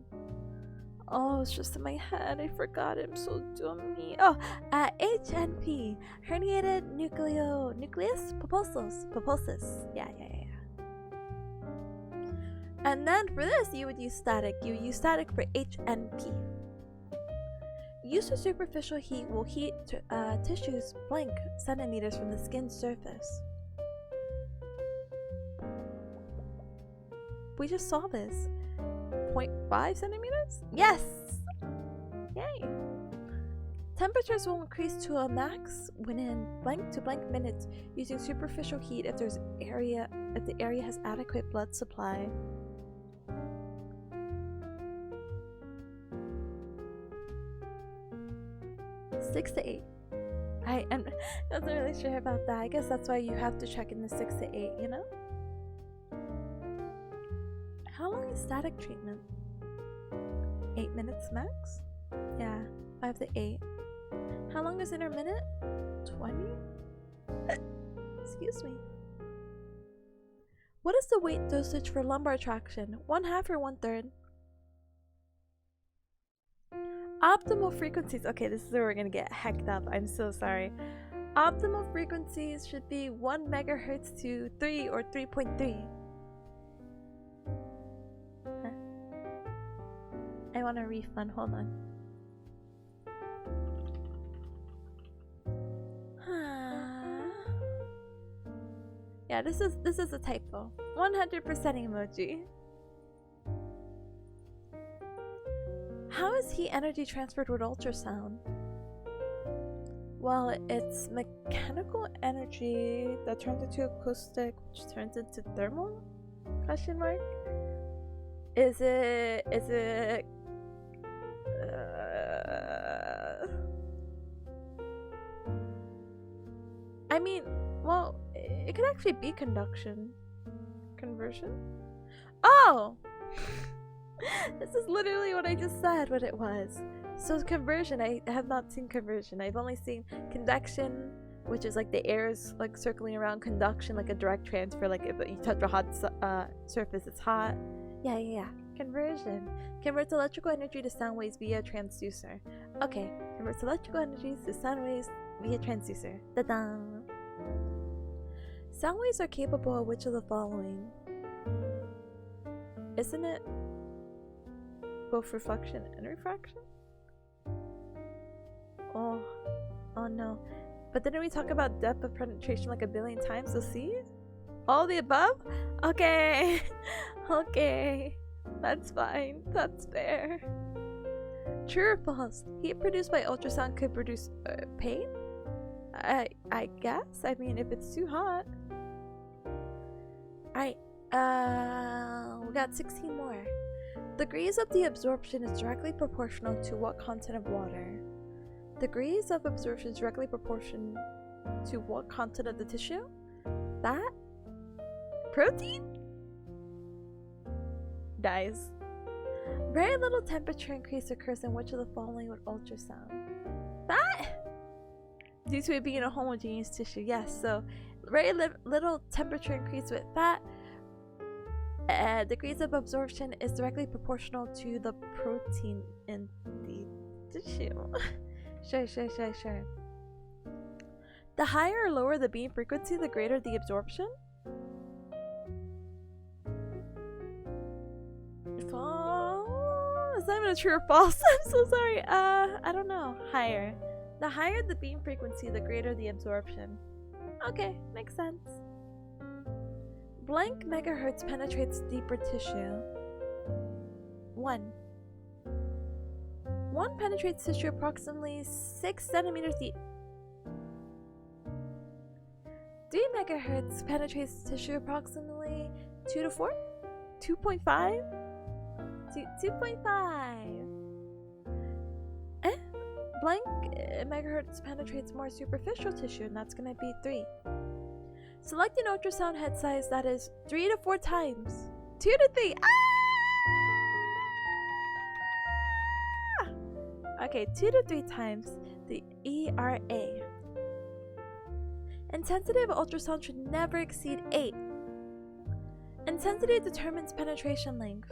[SPEAKER 1] Oh, it's just in my head. I forgot. I'm so dummy. Oh, HNP. Herniated nucleus pulposus. Yeah. And then for this, you would use static. You would use static for HNP. Use of superficial heat will heat tissues blank centimeters from the skin surface. We just saw this. 0.5 centimeters? Yes! Yay! Temperatures will increase to a max within blank to blank minutes using superficial heat if the area has adequate blood supply. Six to 8. I wasn't really sure about that. I guess that's why you have to check in the 6 to 8, you know? How long is static treatment? 8 minutes max? Yeah, 5 to 8. How long is intermittent? 20? Excuse Excuse me. What is the weight dosage for lumbar traction? 1/2 or 1/3? Optimal frequencies. Okay, this is where we're gonna get hecked up. I'm so sorry. Optimal frequencies should be 1 megahertz to 3 or 3.3. Huh? I want a refund. Hold on. Yeah, this is a typo. 100% emoji. How is heat energy transferred with ultrasound? Well, it's mechanical energy that turns into acoustic, which turns into thermal? Question mark? Is it I mean, well, it could actually be conversion. Oh! This is literally what I just said, what it was. So conversion, I have not seen conversion. I've only seen conduction, which is like the air is like circling around. Conduction, like a direct transfer, like if you touch a hot surface, it's hot. Yeah. Conversion. Converts electrical energy to sound waves via transducer. Okay, converts electrical energies to sound waves via transducer. Da-da! Sound waves are capable of which of the following? Isn't it both reflection and refraction? Oh no. But didn't we talk about depth of penetration like 1 billion times? So see? All the above? Okay. Okay. That's fine. That's fair. True or false? Heat produced by ultrasound could produce pain? I guess. I mean, if it's too hot. Alright. We got 16 more. Degrees of the absorption is directly proportional to what content of water? Degrees of absorption is directly proportional to what content of the tissue? Fat? Protein? Guys. Very little temperature increase occurs in which of the following with ultrasound? Fat? Due to it being a homogeneous tissue, yes. So, very little temperature increase with fat. Degrees of absorption is directly proportional to the protein in the tissue. Sure. The higher or lower the beam frequency, the greater the absorption? It's not even a true or false. I'm so sorry. I don't know. Higher. The higher the beam frequency, the greater the absorption. Okay, makes sense. Blank megahertz penetrates deeper tissue. 1 penetrates tissue approximately 6 centimeters deep. 3 megahertz penetrates tissue approximately 2 to 4? 2.5? 2.5. Blank megahertz penetrates more superficial tissue, and that's gonna be 3. Select an ultrasound head size that is 3 to 4 times. 2 to 3. Okay, 2 to 3 times the ERA. Intensity of ultrasound should never exceed 8. Intensity determines penetration length.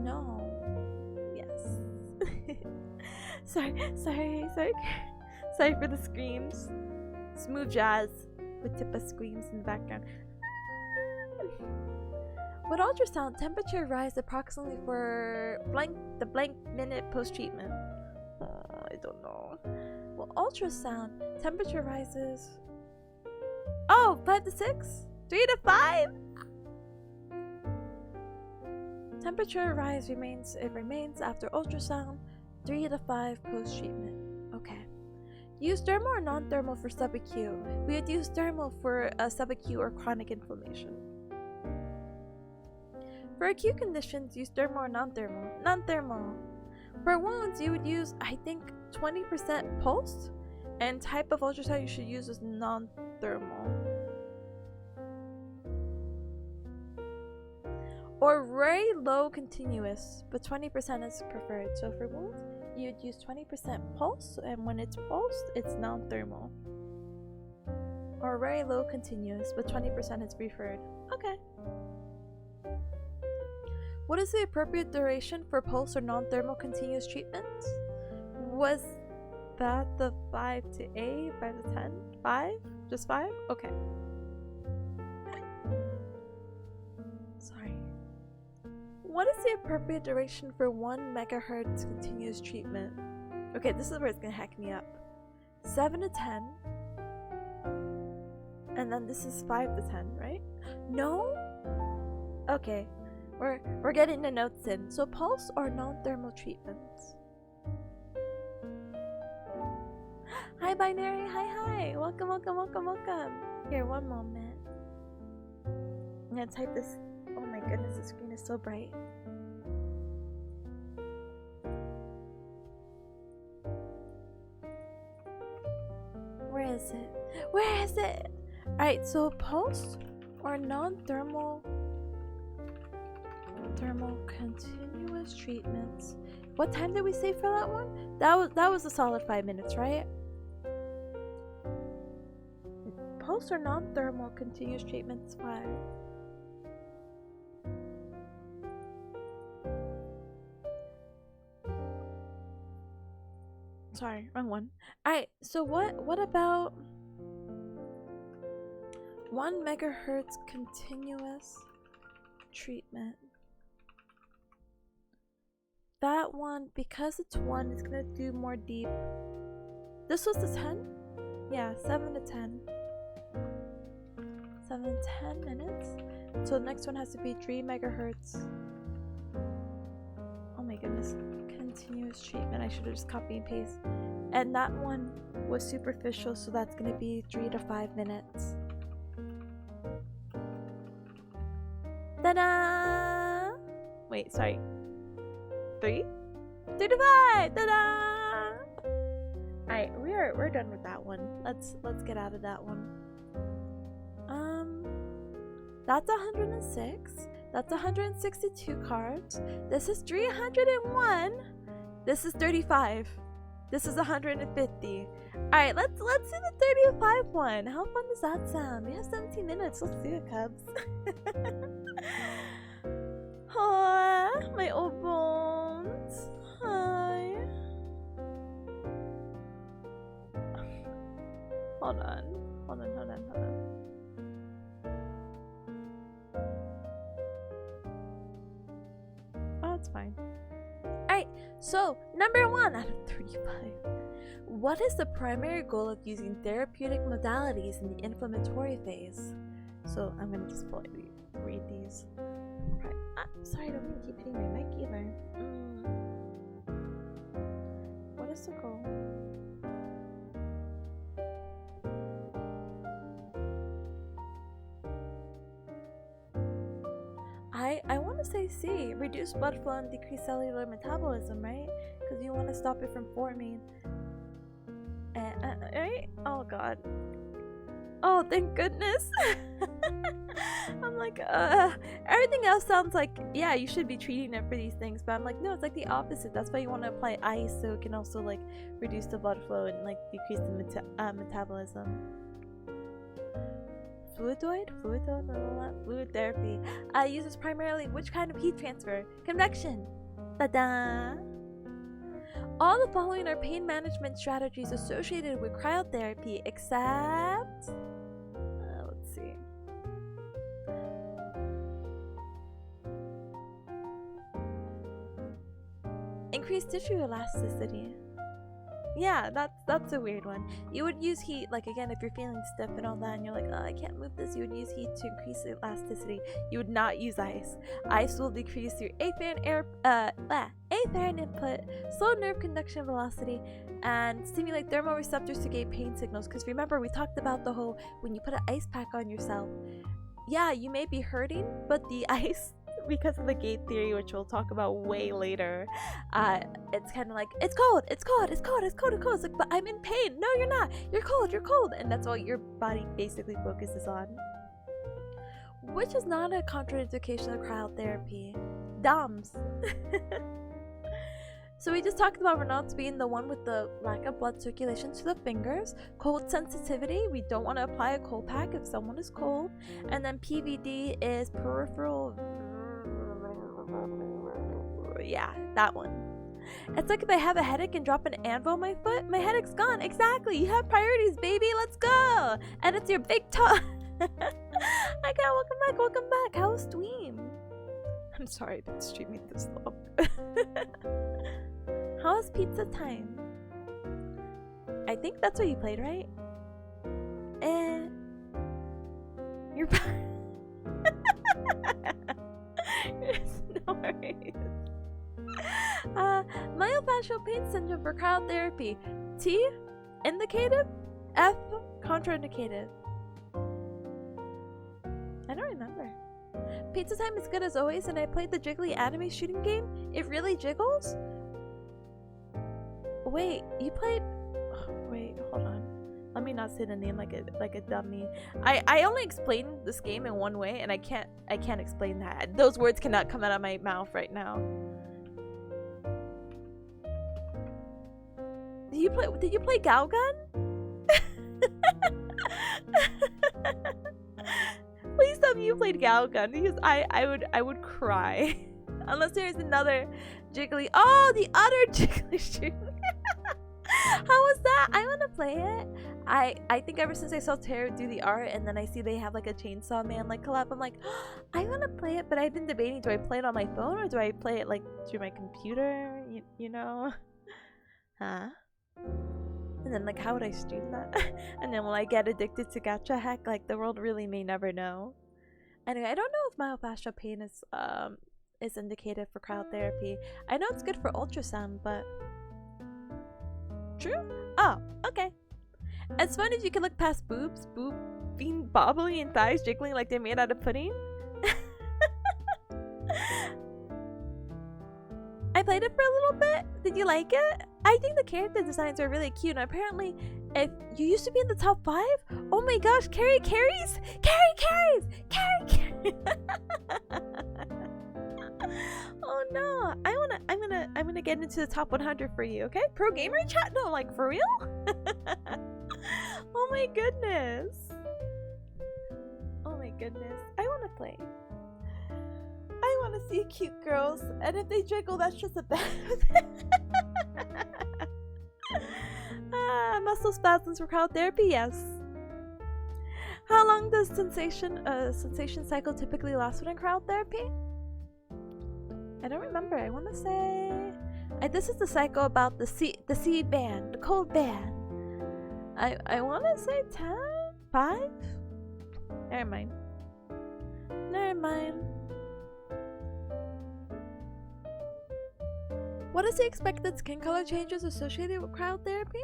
[SPEAKER 1] No. Yes. Sorry for the screams. Smooth jazz with Tippa screams in the background. With ultrasound, temperature rise approximately for the blank minute post-treatment. I don't know. Well, ultrasound, temperature rises. 5 to 6? 3 to 5? Temperature rise remains after ultrasound, 3 to 5 post-treatment. Okay. Use thermal or non-thermal for subacute. We would use thermal for subacute or chronic inflammation. For acute conditions, use thermal or non-thermal. Non-thermal. For wounds, you would use, I think, 20% pulse, and type of ultrasound you should use is non-thermal. Or very low continuous, but 20% is preferred. So for wounds, you'd use 20% pulse, and when it's pulsed, it's non-thermal. or very low continuous, but 20% is preferred. Okay. What is the appropriate duration for pulse or non-thermal continuous treatment? Was that the 5 to 8, 5 to 10? 5? Just 5? Okay. Sorry. What is the appropriate duration for 1 megahertz continuous treatment? Okay, this is where it's gonna hack me up. 7 to 10. And then this is 5 to 10, right? No? Okay. We're getting the notes in. So pulse or non-thermal treatments? Hi binary, hi. Welcome. Here, one moment. I'm gonna type this. Oh my goodness, the screen is so bright. Where is it? Alright, so pulse or non-thermal continuous treatments. What time did we say for that one? That was a solid 5 minutes, right? Pulse or non-thermal continuous treatments 5. Sorry, wrong one. Alright, so what about 1 megahertz continuous treatment? That one, because it's 1, it's gonna do more deep. This was the 10? Yeah, 7 to 10. 7 to 10 minutes. So the next one has to be 3 megahertz. Oh my goodness. Continuous treatment. I should have just copy and paste. And that one was superficial, so that's gonna be 3 to 5 minutes. Ta-da! Wait, sorry. 3 to 5. Ta-da! Alright, we're done with that one. Let's get out of that one. That's 106. That's 162 cards. This is 301. This is 35. This is 150. Alright, let's do the 35 one. How fun does that sound? We have 17 minutes. Let's do it, Cubs. Aw, my old bones. Hi. Hold on. Oh, it's fine. Alright, so number 1 out of 35. What is the primary goal of using therapeutic modalities in the inflammatory phase? So I'm gonna just politely read these. Right. Sorry, I don't mean to keep hitting my mic either. What is the goal? I want to say C, reduce blood flow and decrease cellular metabolism, right? Because you want to stop it from forming. Right? Oh god. Oh, thank goodness. I'm like, everything else sounds like, yeah, you should be treating it for these things, but I'm like, no, it's like the opposite. That's why you want to apply ice, so it can also like reduce the blood flow and like decrease the metabolism. Fluid therapy uses primarily which kind of heat transfer? Convection. Ta-da! All the following are pain management strategies associated with cryotherapy, except let's see. Increased tissue elasticity. Yeah, that's a weird one. You would use heat, like again, if you're feeling stiff and all that, and you're like, oh, I can't move this. You would use heat to increase elasticity. You would not use ice. Ice will decrease your afferent input, slow nerve conduction velocity, and stimulate thermoreceptors to gain pain signals. Because remember, we talked about the whole when you put an ice pack on yourself. Yeah, you may be hurting, but the ice, because of the gate theory, which we'll talk about way later, it's kind of like, it's cold. It's like, but I'm in pain. No, you're not. You're cold. And that's what your body basically focuses on. Which is not a contraindication of cryotherapy. DOMS. So we just talked about Renault's being the one with the lack of blood circulation to the fingers. Cold sensitivity, we don't want to apply a cold pack if someone is cold. And then PVD is peripheral. Yeah, that one. It's like if I have a headache and drop an anvil on my foot, my headache's gone. Exactly. You have priorities, baby. Let's go. And it's your big toe. I got welcome back. How's stream? I'm sorry I've been streaming this long. How's pizza time? I think that's what you played, right? You're no worries. Myofascial pain syndrome for cryotherapy. T, indicative. F, contraindicative. I don't remember. Pizza time is good as always, and I played the jiggly anime shooting game. It really jiggles? Wait, you played... Oh, wait, hold on. Let me not say the name like a dummy. I only explained this game in one way, and I can't explain that. Those words cannot come out of my mouth right now. Did you play Galgun? Please tell me you played Galgun, because I would cry. Unless there's another jiggly. Oh, the other jiggly shooting. How was that? I want to play it. I think ever since I saw Tara do the art and then I see they have like a Chainsaw Man like collab, I'm like, oh, I want to play it, but I've been debating, do I play it on my phone or do I play it like through my computer? You know? Huh? And then like, how would I stream that? And then will I get addicted to gacha hack? Like, the world really may never know. Anyway, I don't know if myofascial pain is indicated for cryotherapy. I know it's good for ultrasound, but true? Oh, okay. It's fun if you can look past boobs, being bobbly and thighs jiggling like they're made out of pudding. I played it for a little bit. Did you like it? I think the character designs are really cute, and apparently if you used to be in the top 5, oh my gosh, carries. Oh no, I'm gonna get into the top 100 for you, okay? Pro gamer chat? No, like for real? Oh my goodness. Oh my goodness. I wanna play. I wanna see cute girls, and if they jiggle, that's just a bad. Muscle spasms for cryotherapy, yes. How long does sensation cycle typically last within cryotherapy? I don't remember. I want to say this is the cycle about the seed band, the cold band. I want to say 10, 5. Never mind. What is the expected skin color changes associated with cryotherapy?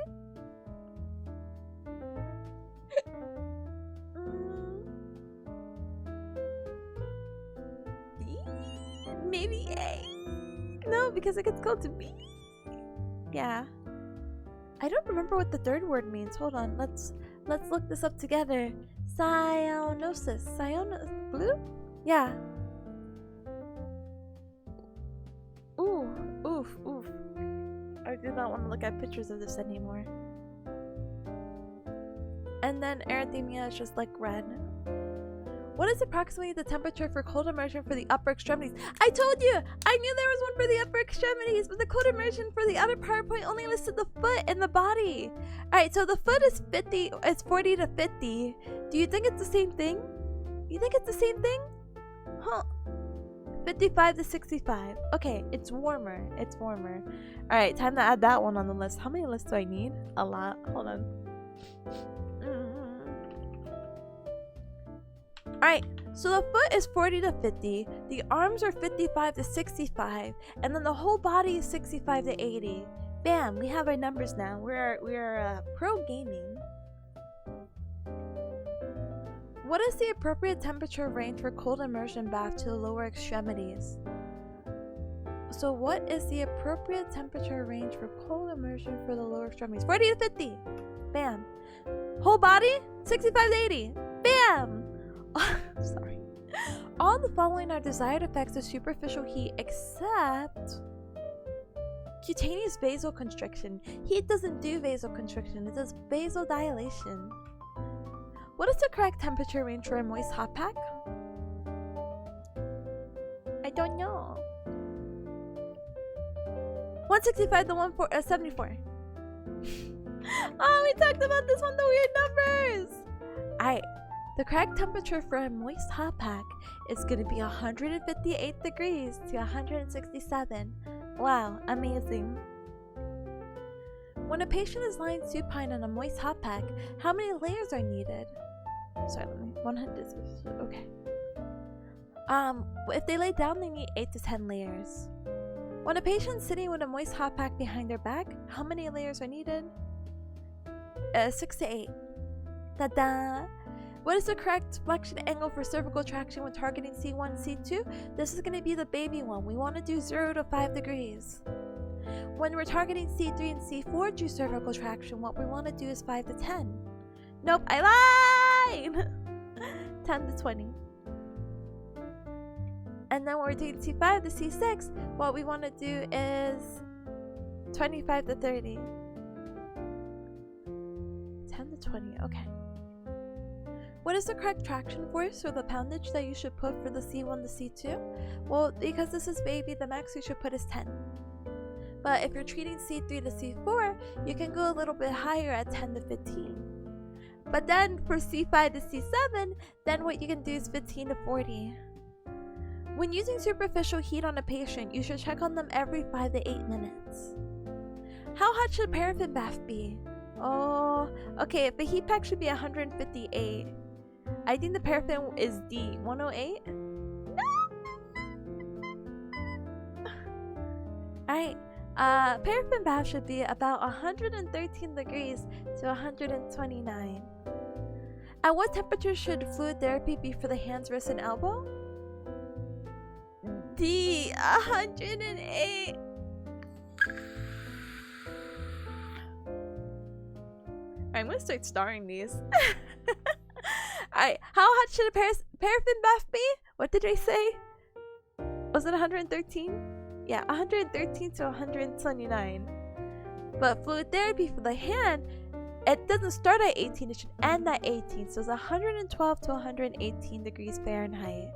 [SPEAKER 1] Maybe A. No, because it gets called to B. Yeah. I don't remember what the third word means. Hold on. Let's look this up together. Cyanosis. Blue? Yeah. Oof. I do not want to look at pictures of this anymore. And then erythema is just like red. What is approximately the temperature for cold immersion for the upper extremities? I told you! I knew there was one for the upper extremities, but the cold immersion for the other PowerPoint only listed the foot and the body. Alright, so the foot is 40 to 50. Do you think it's the same thing? You think it's the same thing? Huh. 55 to 65. Okay, it's warmer. Alright, time to add that one on the list. How many lists do I need? A lot. Hold on. Alright, so the foot is 40 to 50, the arms are 55 to 65, and then the whole body is 65 to 80. Bam, we have our numbers now. We're pro gaming. What is the appropriate temperature range for cold immersion bath to the lower extremities? So what is the appropriate temperature range for cold immersion for the lower extremities? 40 to 50. Bam. Whole body? 65 to 80. Bam. Sorry. All the following are desired effects of superficial heat except cutaneous vasoconstriction. Heat doesn't do vasoconstriction, it does vasodilation. What is the correct temperature range for a moist hot pack? I don't know. 165 to 74. Oh, we talked about this one, the weird numbers. Alright, the correct temperature for a moist hot pack is going to be 158 degrees to 167. Wow, amazing. When a patient is lying supine on a moist hot pack, how many layers are needed? Sorry, let me. 100. Okay. If they lay down, they need 8 to 10 layers. When a patient's sitting with a moist hot pack behind their back, how many layers are needed? 6 to 8. Ta-da! What is the correct flexion angle for cervical traction when targeting C1, C2? This is going to be the baby one. We want to do 0 to 5 degrees. When we're targeting C3 and C4 due cervical traction, what we want to do is 5 to 10. Nope, I lied! 10 to 20. And then when we're doing C5 to C6, what we want to do is 25 to 30. 10 to 20, okay. What is the correct traction force or the poundage that you should put for the C1 to C2? Well, because this is baby, the max you should put is 10. But if you're treating C3 to C4, you can go a little bit higher at 10 to 15. But then for C5 to C7, then what you can do is 15 to 40. When using superficial heat on a patient, you should check on them every 5 to 8 minutes. How hot should a paraffin bath be? Oh, okay, if the heat pack should be 158. I think the paraffin is D, 108? Alright, paraffin bath should be about 113 degrees to 129. At what temperature should fluid therapy be for the hands, wrist, and elbow? D, 108. I'm gonna start starring these. Alright, how hot should a paraffin bath be? What did I say? Was it 113? Yeah, 113 to 129. But fluid therapy for the hand, it doesn't start at 18, it should end at 18. So it's 112 to 118 degrees Fahrenheit.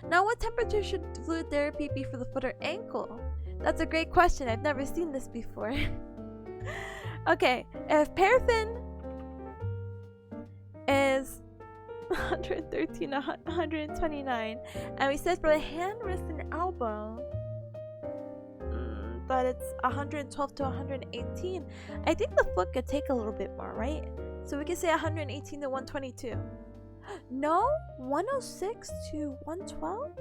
[SPEAKER 1] Now, what temperature should fluid therapy be for the foot or ankle? That's a great question. I've never seen this before. Okay, if paraffin is 113 to 129, and we said for the hand, wrist, and elbow that it's 112 to 118, I think the foot could take a little bit more, right? So we could say 118 to 122. No, 106 to 112.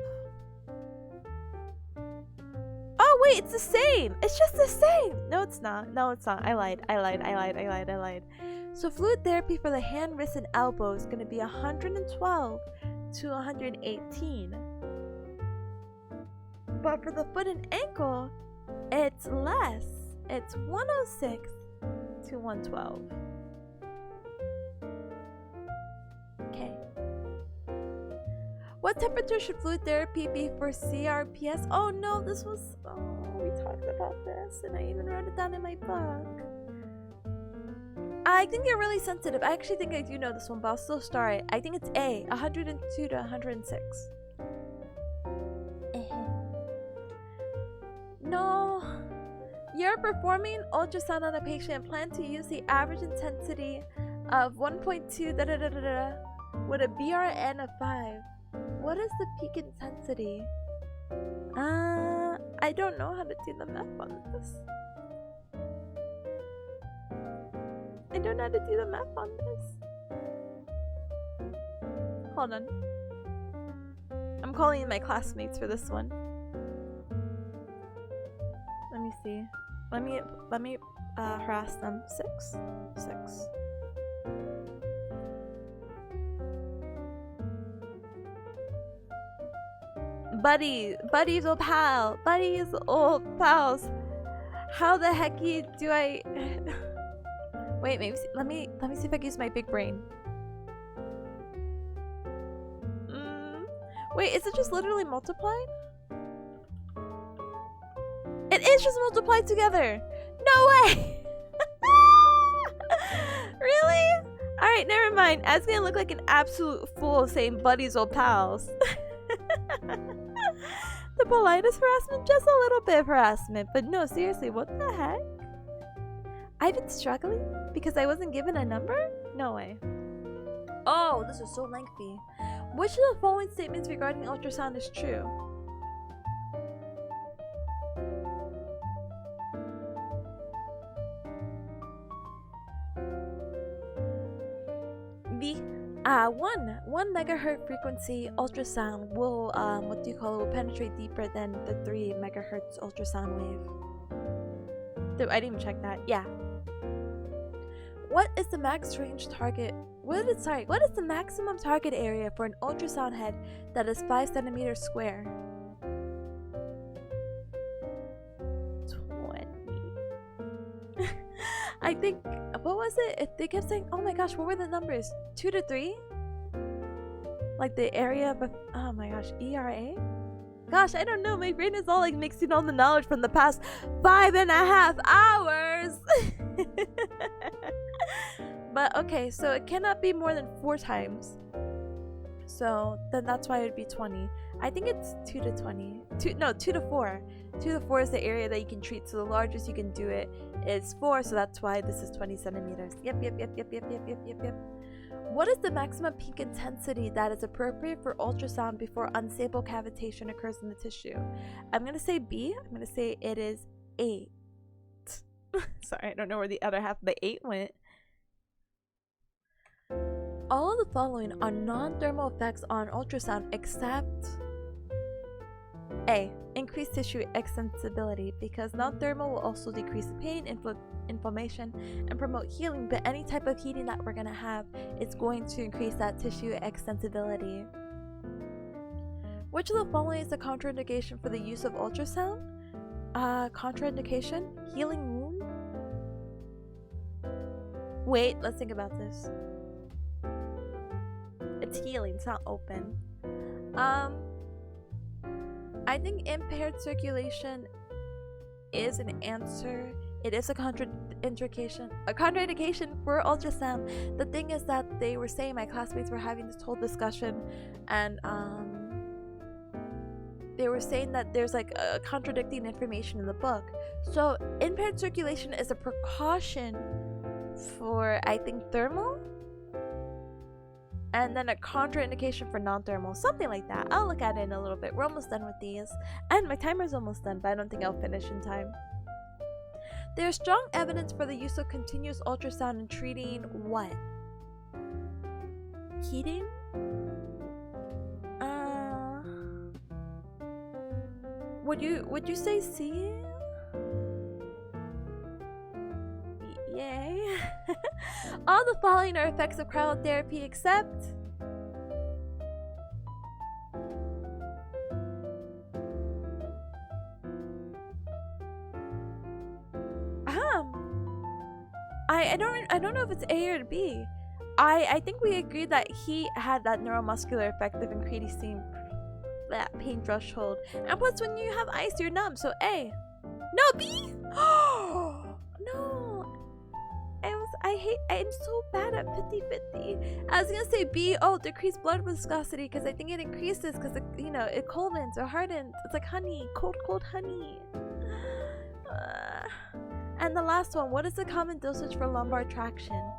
[SPEAKER 1] Oh wait, it's the same. It's just the same. No, it's not. No, it's not. I lied. So fluid therapy for the hand, wrist, and elbow is going to be 112 to 118. But for the foot and ankle, it's less. It's 106 to 112. Okay. What temperature should fluid therapy be for CRPS? Oh no, this was... Oh, we talked about this and I even wrote it down in my book. I think you're really sensitive. I actually think I do know this one, but I'll still start it. I think it's A, 102 to 106. No. You're performing ultrasound on a patient and plan to use the average intensity of 1.2 with a BRN of 5. What is the peak intensity? I don't know how to do the math on this. I don't know how to do the math on this. Hold on. I'm calling in my classmates for this one. Let me see. Let me harass them. 6. Buddies old pals. How the heck do I? Wait, maybe let me see if I can use my big brain. Wait, is it just literally multiplied? It is tissues multiply together. No way. Really? Alright, never mind. I was gonna look like an absolute fool saying buddies or pals. The politest harassment? Just a little bit of harassment. But no, seriously, what the heck? I've been struggling because I wasn't given a number? No way. Oh, this is so lengthy. Which of the following statements regarding ultrasound is true? B. 1 megahertz frequency ultrasound will will penetrate deeper than the 3 megahertz ultrasound wave. I didn't even check that. Yeah. What is the max range target? What is the maximum target area for an ultrasound head that is 5 centimeters square? 20. I think, what was it? They kept saying, oh my gosh, what were the numbers? 2 to 3? Like the area of, oh my gosh, ERA? Gosh, I don't know. My brain is all like mixing all the knowledge from the past 5.5 hours. But okay, so it cannot be more than 4 times. So then that's why it would be 20. I think it's 2 to 20. 2 to 4. 2 to 4 is the area that you can treat. So the largest you can do it is 4. So that's why this is 20 centimeters. Yep. What is the maximum peak intensity that is appropriate for ultrasound before unstable cavitation occurs in the tissue? I'm going to say B. I'm going to say it is 8. Sorry, I don't know where the other half of the 8 went. All of the following are non-thermal effects on ultrasound except A. Increased tissue extensibility, because non-thermal will also decrease pain, inflammation, and promote healing, but any type of heating that we're going to have is going to increase that tissue extensibility. Which of the following is a contraindication for the use of ultrasound? Contraindication? Healing wound? Wait, let's think about this. It's healing, it's not open. I think impaired circulation is an answer. It is a contraindication for ultrasound. The thing is that they were saying, my classmates were having this whole discussion, and they were saying that there's like contradicting information in the book. So impaired circulation is a precaution for, I think, thermal, and then a contraindication for non-thermal, something like that. I'll look at it in a little bit. We're almost done with these, and my timer's almost done, but I don't think I'll finish in time. There's strong evidence for the use of continuous ultrasound in treating what? Heating? Would you say C? Yay. All the following are effects of cryotherapy except I don't know if it's A or B. I think we agreed that he had that neuromuscular effect of increasing that pain threshold. And plus, when you have ice, you're numb. So A. No, B. Oh no. I'm so bad at 50-50. I was gonna say B. Oh, decreased blood viscosity, because I think it increases because it coldens or hardens. It's like honey, cold honey. And the last one, what is the common dosage for lumbar traction?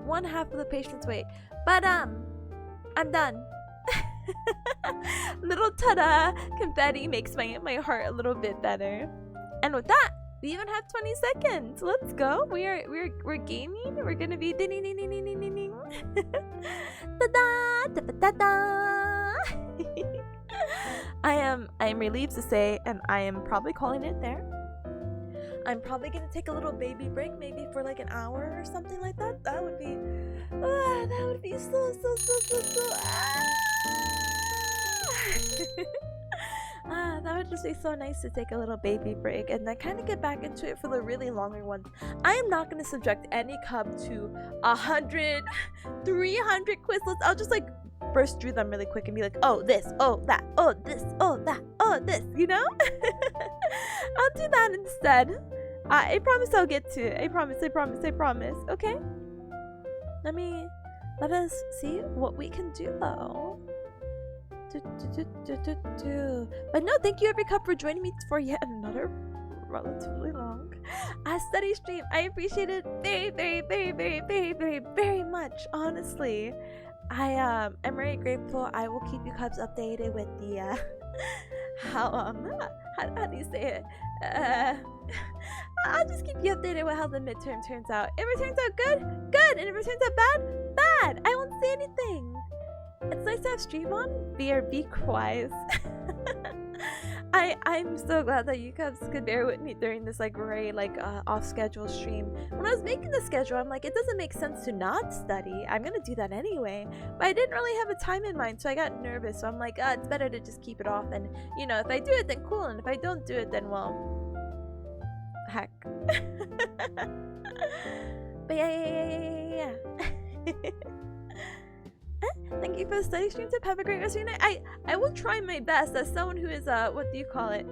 [SPEAKER 1] 1/2 of the patient's weight. But I'm done. Little ta-da confetti makes my heart a little bit better. And with that, we even have 20 seconds. Let's go. We're gaming. We're gonna be ding ding ding ding ding ding ding. Ta-da! Ta-da! I am relieved to say, and I am probably calling it there. I'm probably gonna take a little baby break, maybe for like an hour or something like that. That would be so. That would just be so nice to take a little baby break and then kind of get back into it for the really longer ones. I am not going to subject any cub to 100, 300 Quizlets. I'll just like burst through them really quick and be like, oh, this, oh, that, oh, this, oh, that, oh, this, you know? I'll do that instead. I promise I'll get to it. I promise, I promise, I promise. Okay? Let us see what we can do though. But no, thank you every cup for joining me for yet another relatively long study stream. I appreciate it very, very, very, very, very, very, very much. Honestly, I am very grateful. I will keep you cubs updated with the how do you say it? I'll just keep you updated with how the midterm turns out. If it turns out good, good, and if it turns out bad, bad. I won't say anything. It's nice to have stream on. BRB quiz. I'm so glad that you guys could bear with me during this like very like off schedule stream. When I was making the schedule, I'm like, it doesn't make sense to not study. I'm gonna do that anyway. But I didn't really have a time in mind, so I got nervous. So I'm like, it's better to just keep it off. And you know, if I do it, then cool. And if I don't do it, then well, heck. But yeah. Thank you for the study stream tip. Have a great rest of your night. I will try my best as someone who is what do you call it?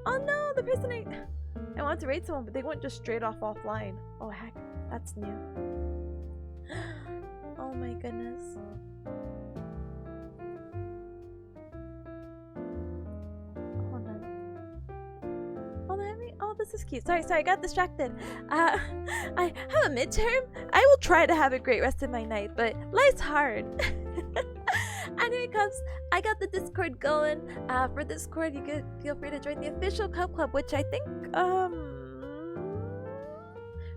[SPEAKER 1] Oh no, the person I want to rate someone, but they went just straight off offline. Oh heck, that's new. Oh my goodness. Hold on. Oh, this is cute. Sorry, I got distracted. I have a midterm. I will try to have a great rest of my night, but life's hard. Anyway, cubs, I got the Discord going. For Discord, you can feel free to join the official Cub Club, which I think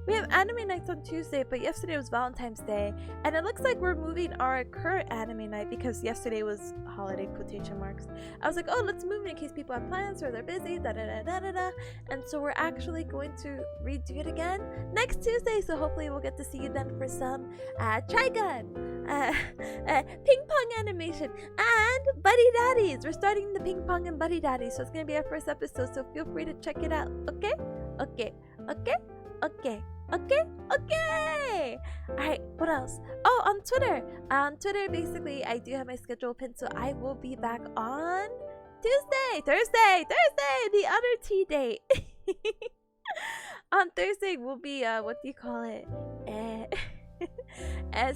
[SPEAKER 1] we have anime nights on Tuesday, but yesterday was Valentine's Day, and it looks like we're moving our current anime night because yesterday was holiday quotation marks. I was like, oh, let's move it in case people have plans or they're busy, and so we're actually going to redo it again next Tuesday, so hopefully we'll get to see you then for some Trigun, ping pong animation, and Buddy Daddies. We're starting the ping pong and Buddy Daddies, so it's gonna be our first episode, so feel free to check it out. Okay. Alright, what else? Oh, on Twitter. On Twitter, basically, I do have my schedule pinned, so I will be back on Thursday, the other tea date. On Thursday, we'll be, what do you call it?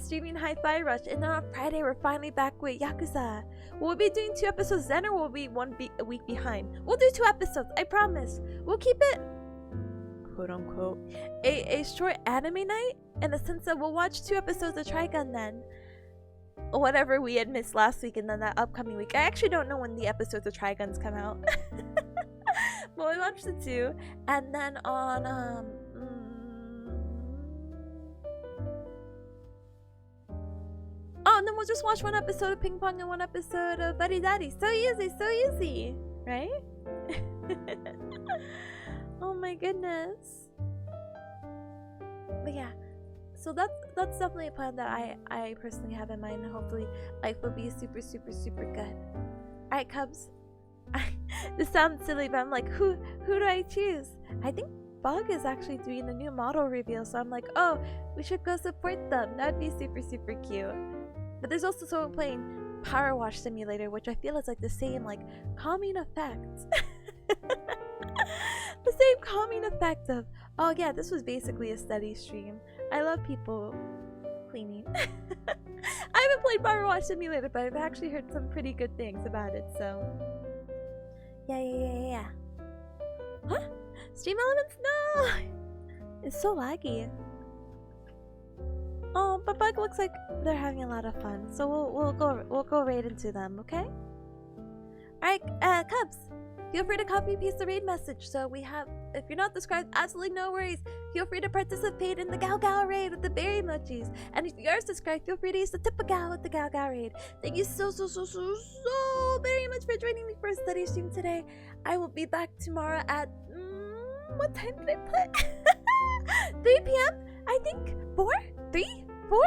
[SPEAKER 1] Streaming Hi-Fi Rush, and then on Friday, we're finally back with Yakuza. We'll be doing 2 episodes then, or we'll be a week behind. We'll do 2 episodes, I promise. We'll keep it quote unquote a short anime night in the sense that we'll watch 2 episodes of Trigun then, whatever we had missed last week, and then that upcoming week. I actually don't know when the episodes of Triguns come out. But we watched the 2, and then on and then we'll just watch 1 episode of Ping Pong and 1 episode of Buddy Daddy. So easy, right? Oh my goodness. But yeah, so that's definitely a plan that I personally have in mind, and hopefully life will be super good. Alright, cubs. This sounds silly, but I'm like, who do I choose? I think Bug is actually doing the new model reveal, so I'm like, oh, we should go support them. That'd be super cute. But there's also someone playing Power Wash Simulator, which I feel is like the same like calming effect. The same calming effect of, oh yeah, this was basically a study stream. I love people cleaning. I haven't played Power Wash Simulator, but I've actually heard some pretty good things about it, so yeah. Huh? Stream elements? No! It's so laggy. Oh, but Bug looks like they're having a lot of fun, so we'll go right into them, okay? Alright, cubs. Feel free to copy and paste the raid message. So we have, if you're not subscribed, absolutely no worries. Feel free to participate in the Gao Gao raid with the berry emojis. And if you are subscribed, feel free to use the Tipanya with the Gao Gao raid. Thank you so very much for joining me for a study stream today. I will be back tomorrow at, what time did I put? 3 p.m. I think? 4? 3? 4?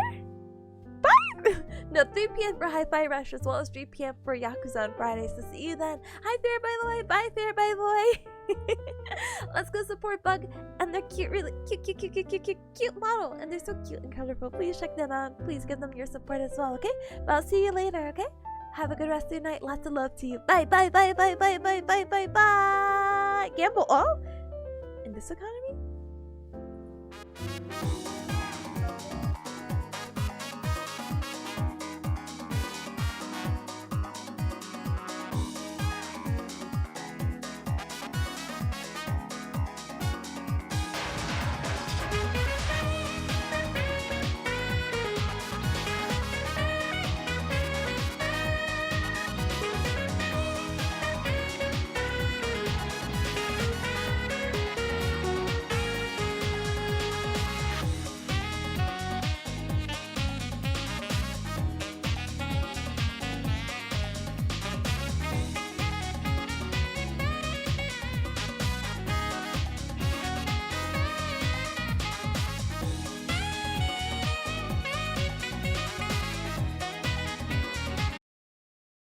[SPEAKER 1] 5? No, 3 p.m. for Hi-Fi Rush as well as 3 p.m. for Yakuza on Friday. So see you then. Hi Fair, by the way. Bye Fair, by the way. Let's go support Bug and their cute, really cute model. And they're so cute and colorful. Please check them out. Please give them your support as well, okay? But I'll see you later, okay? Have a good rest of your night. Lots of love to you. Bye, bye, bye, bye, bye, bye, bye, bye, bye. Gamble. Oh, in this economy?